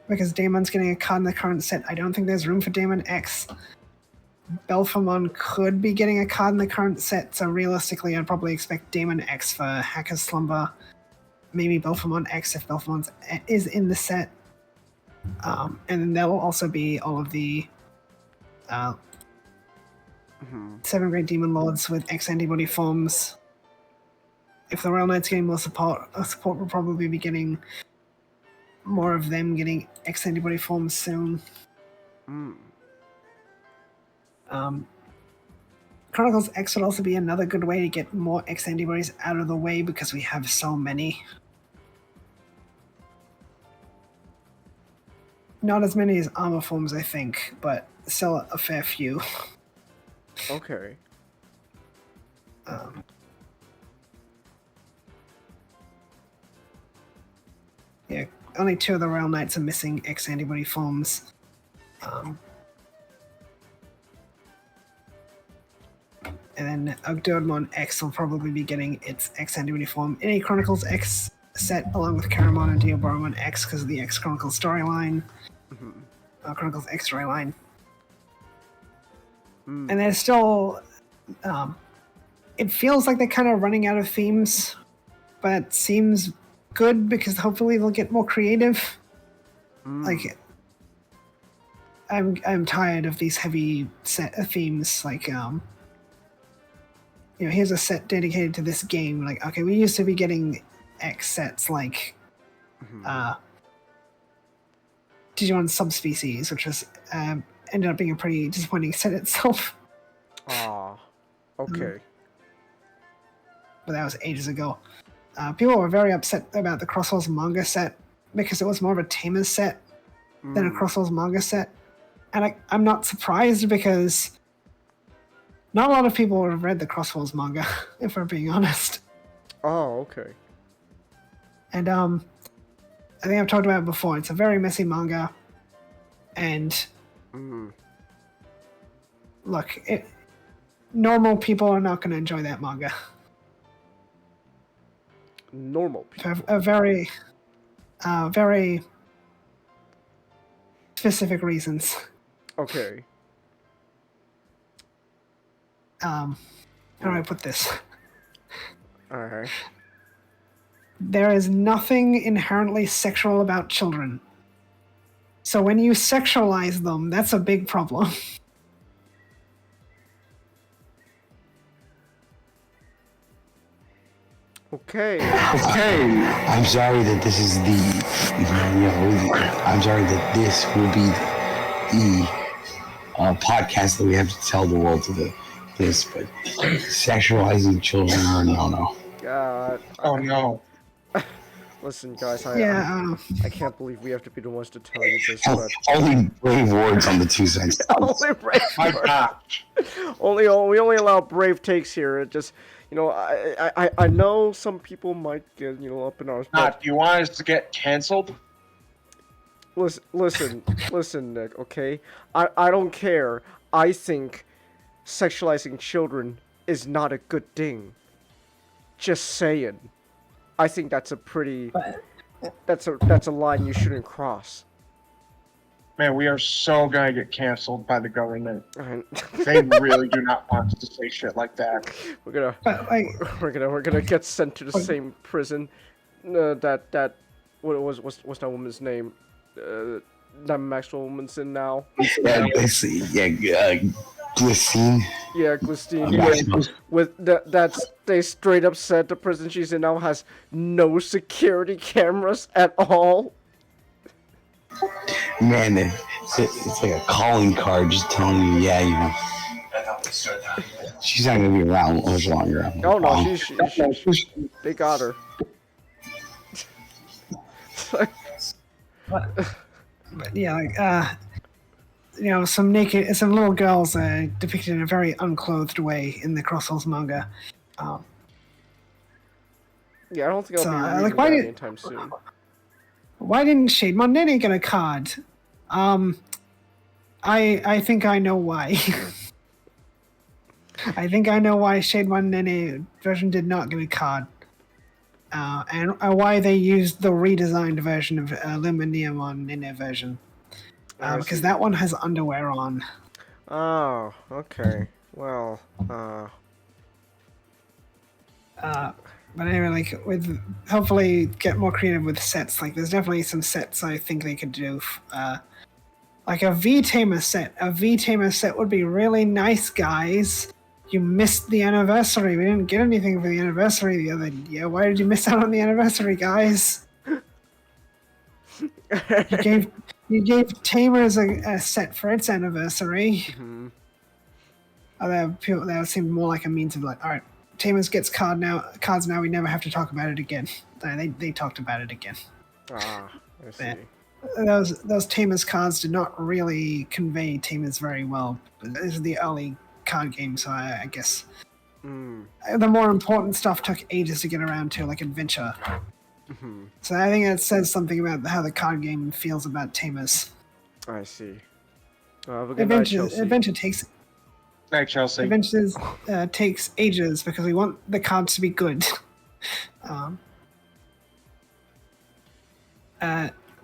because Daemon's getting a card in the current set. I don't think there's room for Daemon X. Belphamon could be getting a card in the current set, so realistically I'd probably expect Daemon X for Hacker's Slumber. Maybe Belphamon X if Belphamon is in the set. And then there will also be all of the 7 Great Demon Lords with X antibody forms. If the Royal Knight's getting more support will probably be getting more of them getting X antibody forms soon. Chronicles X would also be another good way to get more X antibodies out of the way because we have so many. Not as many as armor forms, I think, but still a fair few. Okay. Yeah, only 2 of the Royal Knights are missing X antibody forms. And then Ogdoadmon X will probably be getting its X antibody form in a Chronicles X set along with Caramon and Diaboromon X because of the X Chronicles storyline. Chronicles X storyline. And there's still... it feels like they're kind of running out of themes, but it seems good because hopefully they'll get more creative. Like, I'm tired of these heavy set themes, like, you know, here's a set dedicated to this game. Like, okay, we used to be getting X sets like Digimon Subspecies, which was ended up being a pretty disappointing set itself. Okay. But that was ages ago. People were very upset about the Crossroads manga set because it was more of a Tamers set than a Crossroads manga set. and I'm not surprised because not a lot of people would have read the Crosswalls manga, if we're being honest. Oh, okay. And I think I've talked about it before. It's a very messy manga, and look, normal people are not going to enjoy that manga. Normal people. For very specific reasons. Okay. How do I put this? Alright. There is nothing inherently sexual about children. So when you sexualize them, that's a big problem. Okay. I'm sorry that this is I'm sorry that this will be the podcast that we have to tell the world this, but sexualizing children are no. God. Oh no. Listen, guys, Yeah, I can't believe we have to be the ones to tell you this, but Only brave words on the 2 cents. only brave. My words. gosh. We only allow brave takes here. It just, I know some people might get up in arms. But Do you want us to get canceled? listen, Nick. Okay, I don't care. I think sexualizing children is not a good thing. Just saying. I think that's a pretty. That's a line you shouldn't cross. Man, we are so gonna get canceled by the government. They really do not want us to say shit like that. We're gonna get sent to the same prison. What's that woman's name? That Maxwell woman's in now. Glycine. Yeah, Glycine. They straight up said the prison she's in now has no security cameras at all. Man, it's like a calling card just telling you, she's not gonna be around much longer. Oh no, they got her. but yeah, some little girls depicted in a very unclothed way in the Crosswalls manga. Yeah, I don't think I'll So, be like, reading why that did- anytime soon. Why didn't Shademon Nene get a card? I think I know why. I think I know why Shademon Nene version did not get a card. And why they used the redesigned version of Luminium Nene version. Because that one has underwear on. Oh, okay. Well, But anyway, hopefully get more creative with sets. Like, there's definitely some sets I think they could do. Like a V-Tamer set. A V-Tamer set would be really nice, guys. You missed the anniversary. We didn't get anything for the anniversary the other year. Why did you miss out on the anniversary, guys? You gave Tamers a set for its anniversary. Mm-hmm. That seemed more like a means of like, all right, Tamers gets cards now. We never have to talk about it again. They talked about it again. I see. Those Tamers cards did not really convey Tamers very well. But this is the early card game, so I guess the more important stuff took ages to get around to, like Adventure. Mm-hmm. So I think that says something about how the card game feels about Tamers. I see. Have a good night, Chelsea. Adventure takes. Night, Chelsea. Adventures takes ages because we want the cards to be good.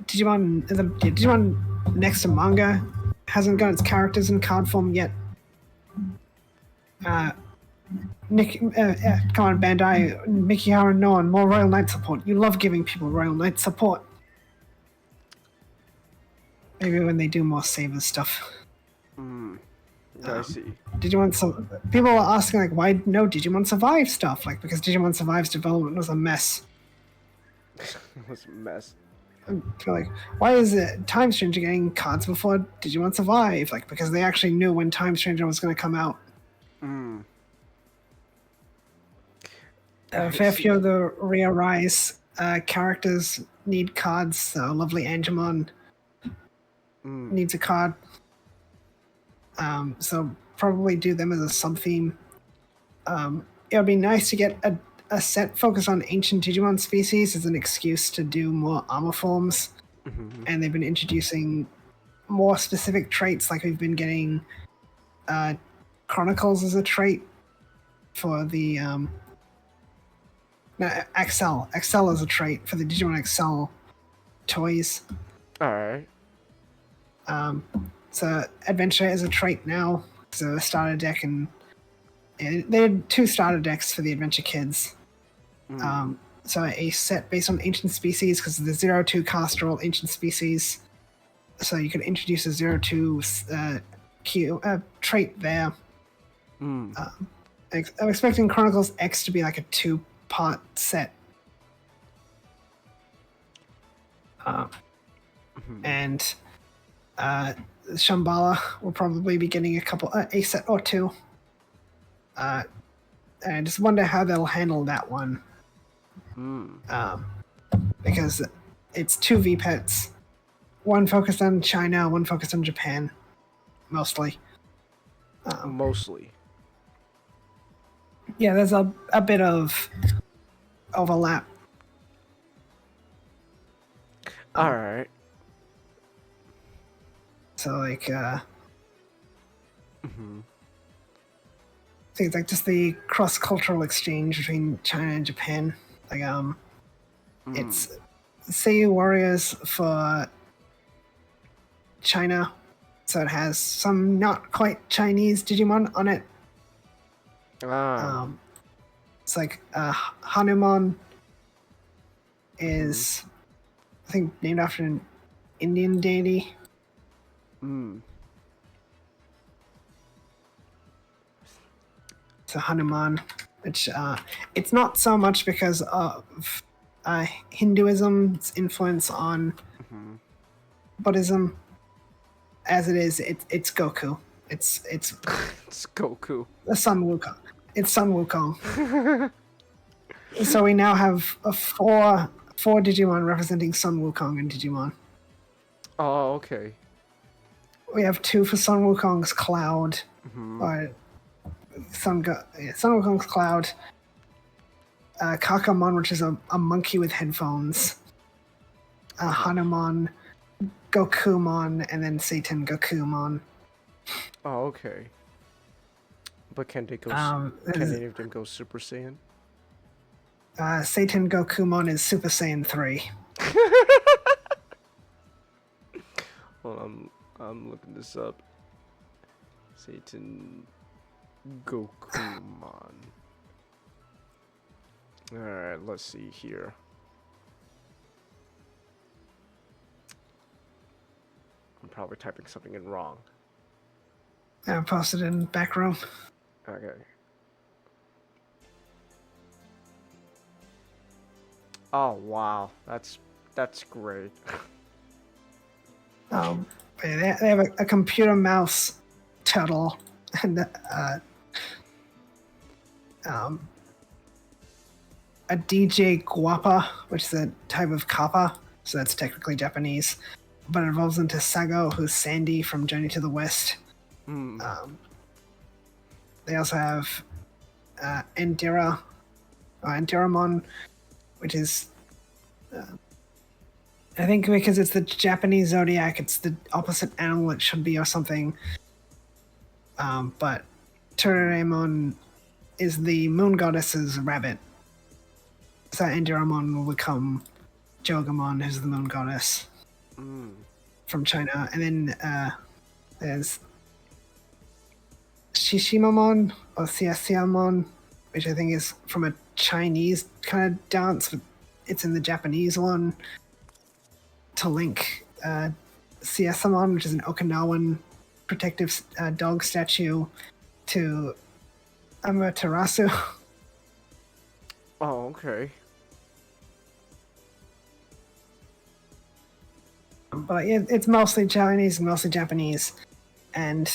Digimon next to manga hasn't got its characters in card form yet. Nick, come on, Bandai, Mikihara Noan, more Royal Knight support. You love giving people Royal Knight support. Maybe when they do more Saber stuff. I see. People are asking like, why no Digimon Survive stuff? Like, because Digimon Survive's development was a mess. It was a mess. I feel like, why is Time Stranger getting cards before Digimon Survive? Like, because they actually knew when Time Stranger was going to come out. A fair few of the Ria Rise characters need cards. So lovely Angemon needs a card. So probably do them as a sub theme. It would be nice to get a set focused on ancient Digimon species as an excuse to do more armor forms. And they've been introducing more specific traits, like we've been getting Chronicles as a trait for the Excel as a trait for the Digimon Excel toys. Alright. So Adventure is a trait now. So a starter deck, and they had 2 starter decks for the Adventure Kids. So a set based on ancient species, because the 0-2 casts are all ancient species. So you could introduce a 0-2 trait there. I'm expecting Chronicles X to be like a 2-part set. And Shambhala will probably be getting a set or 2. And I just wonder how they'll handle that one. Because it's 2 VPETs. One focused on China, one focused on Japan. Mostly. Mostly. Yeah, there's a bit of overlap. Alright. So like things like just the cross-cultural exchange between China and Japan. Like it's Seiyu Warriors for China, so it has some not quite Chinese Digimon on it. It's like Hanuman is, I think, named after an Indian deity. So Hanuman, which it's not so much because of Hinduism's influence on Buddhism, as it is it's Goku. It's It's Goku. Sun Wukong. It's Sun Wukong. So we now have four Digimon representing Sun Wukong in Digimon. Oh, okay. We have 2 for Sun Wukong's Cloud, or Sun Wukong's Cloud. Kakamon, which is a monkey with headphones. Hanuman, Gokumon, and then Satan Gokumon. Oh, okay. But can they go? Can any of them go Super Saiyan? Satan Gokumon is Super Saiyan 3. Well, I'm looking this up. Satan Gokumon. Alright, let's see here. I'm probably typing something in wrong. I posted it in back room. Okay. Oh wow, that's great. They have a computer mouse turtle and a DJ Guapa, which is a type of kappa, so that's technically Japanese, but it evolves into Sago, who's Sandy from Journey to the West. They also have Endira, or Endiramon, which is, I think because it's the Japanese zodiac, it's the opposite animal it should be or something. But Toraemon is the moon goddess's rabbit. So Endiramon will become Jogamon, who's the moon goddess from China. And then there's Shishimamon or Siasiamon, which I think is from a Chinese kind of dance, but it's in the Japanese one. To link Siasamon, which is an Okinawan protective dog statue, to Amaterasu. Oh, okay. But it's mostly Chinese and mostly Japanese. And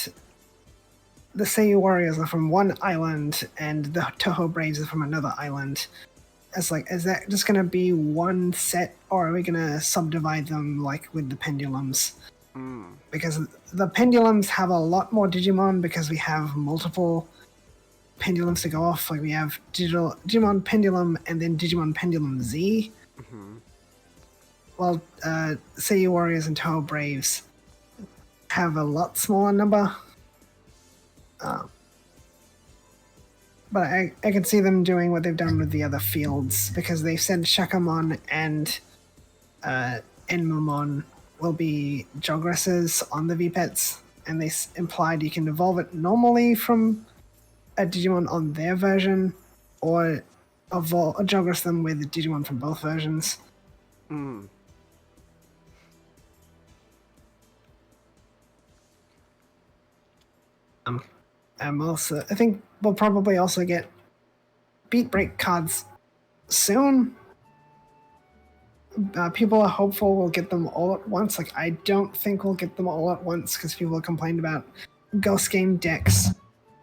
the Seiyu Warriors are from one island, and the Toho Braids are from another island. Is that just gonna be one set, or are we gonna subdivide them like with the pendulums? because the pendulums have a lot more Digimon because we have multiple pendulums to go off. Like we have Digimon Pendulum and then Digimon Pendulum Z. While Seiyu Warriors and Toho Braves have a lot smaller number. But I can see them doing what they've done with the other fields, because they've said Shakamon and Enmomon will be Jogresses on the VPETs, and they implied you can evolve it normally from a Digimon on their version, or Jogress them with a Digimon from both versions. I think we'll probably also get Beat Break cards soon. People are hopeful we'll get them all at once. Like, I don't think we'll get them all at once because people complained about Ghost Game decks,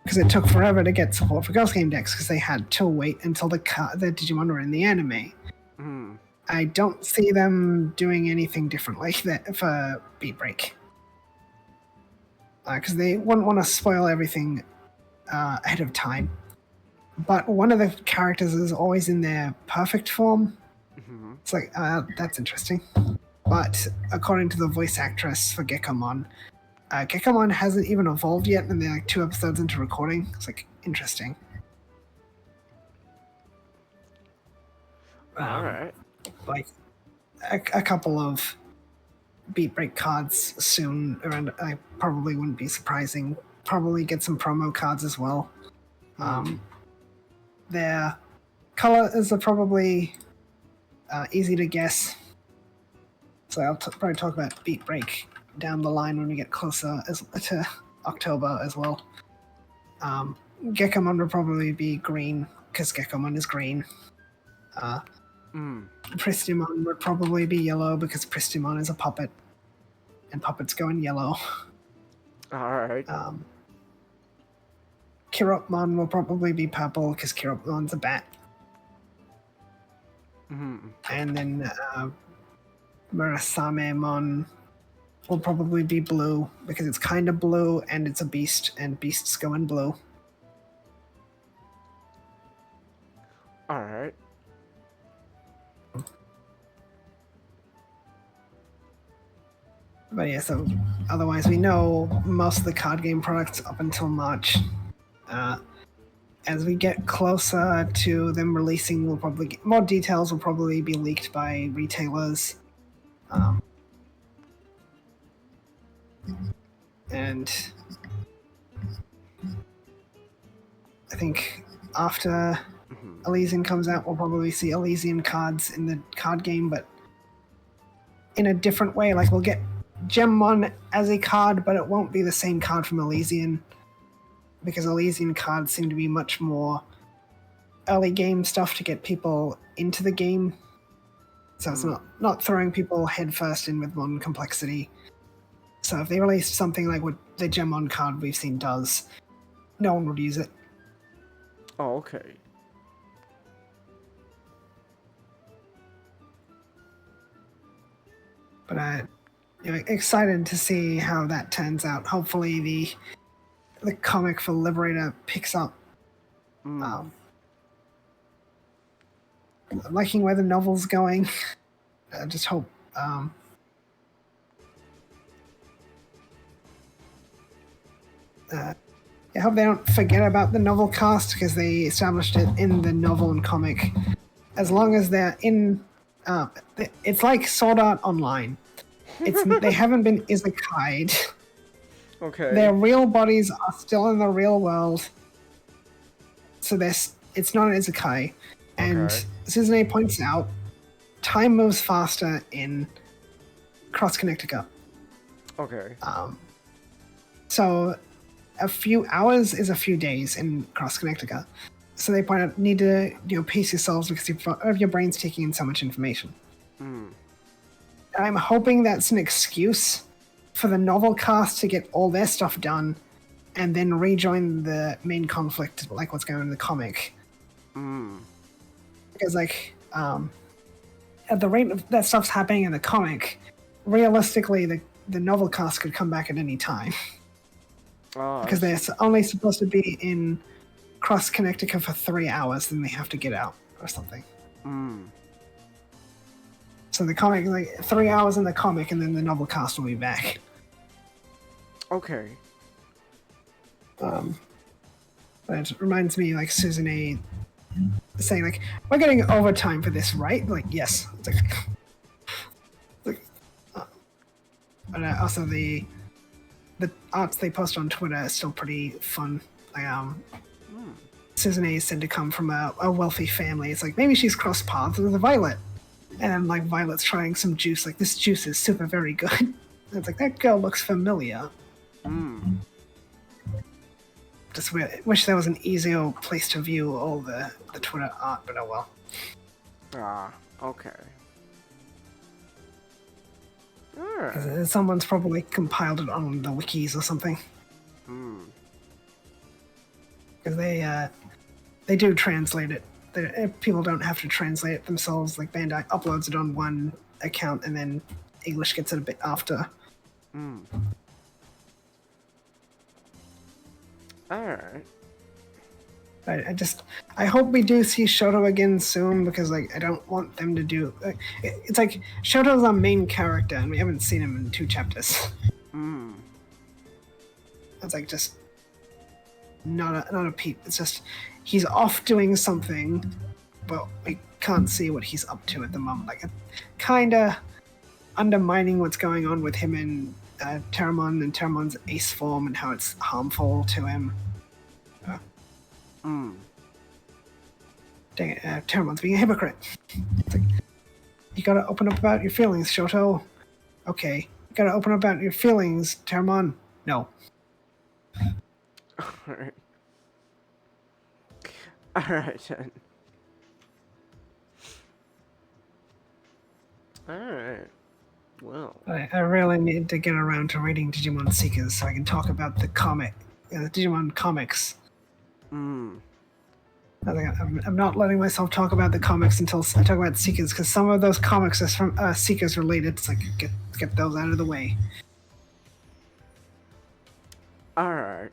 because it took forever to get support for Ghost Game decks because they had to wait until the Digimon were in the anime. I don't see them doing anything different like that for Beat Break. Because they wouldn't want to spoil everything ahead of time. But one of the characters is always in their perfect form. It's like, that's interesting. But according to the voice actress for Gekomon, Gekomon hasn't even evolved yet, and they're like 2 episodes into recording. It's like, interesting. Alright. Like, a couple of Beat Break cards soon around. I probably wouldn't be surprising. Probably get some promo cards as well. Their colors are probably easy to guess, so I'll probably talk about Beat Break down the line when we get closer to October as well. Gekomon will probably be green because Gekomon is green. Pristimon would probably be yellow because Pristimon is a puppet, and puppets go in yellow. Alright. Kiropmon will probably be purple because Kiropmon's a bat. And then Murasamemon will probably be blue because it's kind of blue and it's a beast, and beasts go in blue. Alright. But yeah, so otherwise we know most of the card game products up until March. As we get closer to them releasing, we'll probably get more details. Will probably be leaked by retailers. And I think after Elysian comes out, we'll probably see Elysian cards in the card game, but in a different way. Like, we'll get Gemmon as a card, but it won't be the same card from Elysian, because Elysian cards seem to be much more early game stuff to get people into the game. So it's not throwing people headfirst in with modern complexity. So if they release something like what the Gemmon card we've seen does, no one would use it. Oh, okay. But excited to see how that turns out. Hopefully the comic for Liberator picks up. I'm liking where the novel's going. I just hope I hope they don't forget about the novel cast, because they established it in the novel and comic. As long as they're in, it's like Sword Art Online. They haven't been isekai'd. Okay. Their real bodies are still in the real world, so it's not an isekai. And Suzume points out, time moves faster in Cross Connecticut. Okay. So a few hours is a few days in Cross Connecticut. So they point out, need to pace yourselves because your brain's taking in so much information. I'm hoping that's an excuse for the novel cast to get all their stuff done and then rejoin the main conflict, like what's going on in the comic. Because at the rate of that stuff's happening in the comic, realistically the the novel cast could come back at any time Oh, because they're only supposed to be in Cross Connecticut for 3 hours, then they have to get out or something. So the comic, like 3 hours in the comic, and then the novel cast will be back. Okay. But it reminds me, like Susan A. saying, like, "We're getting overtime for this, right?" Like, yes. It's like, but also the arts they post on Twitter is still pretty fun. Like, Susan A. is said to come from a wealthy family. It's like maybe she's crossed paths with Violet, and then like Violet's trying some juice. Like, this juice is super very good. And it's like that girl looks familiar. Just wish there was an easier place to view all the Twitter art, but oh well. Ah, okay. Alright. Someone's probably compiled it on the wikis or something. Because they do translate it. People don't have to translate it themselves. Like Bandai uploads it on one account and then English gets it a bit after. Alright. I hope we do see Shoto again soon because like I don't want them to do. It's like Shoto's our main character and we haven't seen him in 2 chapters. It's like just not a peep. It's just he's off doing something, but we can't see what he's up to at the moment. Like kind of undermining what's going on with him and Terramon and Terramon's ace form and how it's harmful to him. Dang it, Terramon's being a hypocrite. It's like, you gotta open up about your feelings, Shoto. Okay. You gotta open up about your feelings, Terramon. No. Alright. Alright then. Alright. Well. I really need to get around to reading Digimon Seekers so I can talk about the Digimon comics. I'm not letting myself talk about the comics until I talk about Seekers, because some of those comics are from Seekers related. It's like get those out of the way. Alright.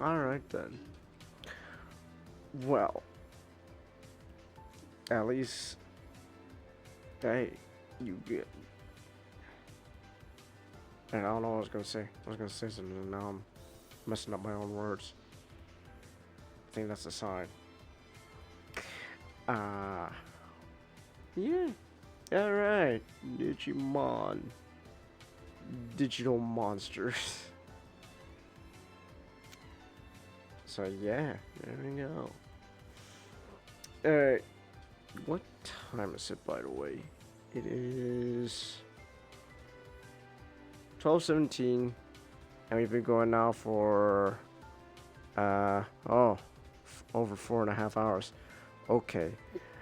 Alright then. Well. At least. Hey, you get. And I don't know what I was gonna say. I was gonna say something and now I'm messing up my own words. I think that's a sign. Yeah. Alright. Digimon. Digital monsters. So yeah, there we go. Alright. What time is it, by the way? It is 12:17, and we've been going now for over 4.5 hours. Okay.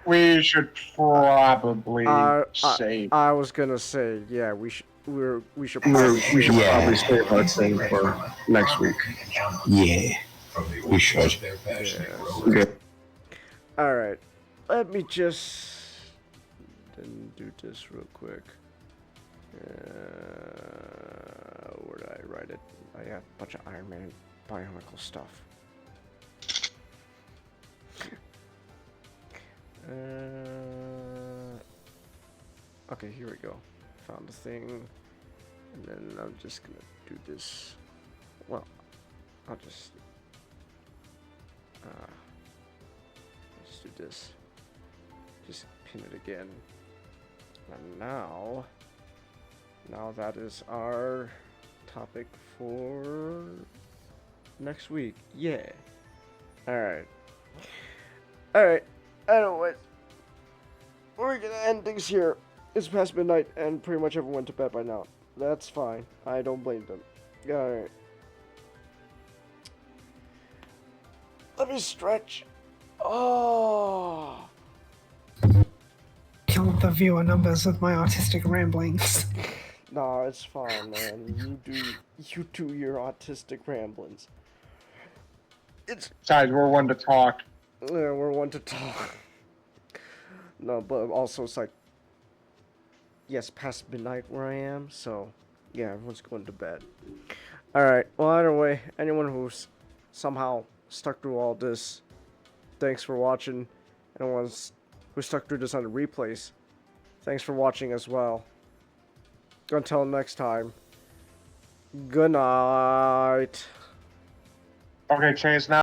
We should probably save. I was gonna say, yeah, we should probably Yeah. save our thing for next week. Yeah, we should. Okay. All right. Let me just then do this real quick. Where did I write it? I got a bunch of Iron Man Bionicle stuff. Okay, here we go. Found the thing. And then I'm just gonna do this. Well, I'll just do this. Just pin it again. And now that is our topic for next week. Yeah. Alright. Alright. Anyways, we're gonna end things here. It's past midnight and pretty much everyone went to bed by now. That's fine. I don't blame them. Alright. Let me stretch. Oh. Killed the viewer numbers with my artistic ramblings. No, it's fine, man. You do your autistic ramblings. Besides, we're one to talk. Yeah, we're one to talk. No, but also it's like yes, past midnight where I am, so yeah, everyone's going to bed. Alright, well, either way, anyone who's somehow stuck through all this, thanks for watching. Anyone who stuck through this on the replays, thanks for watching as well. Until next time, good night. Okay, Chase, now.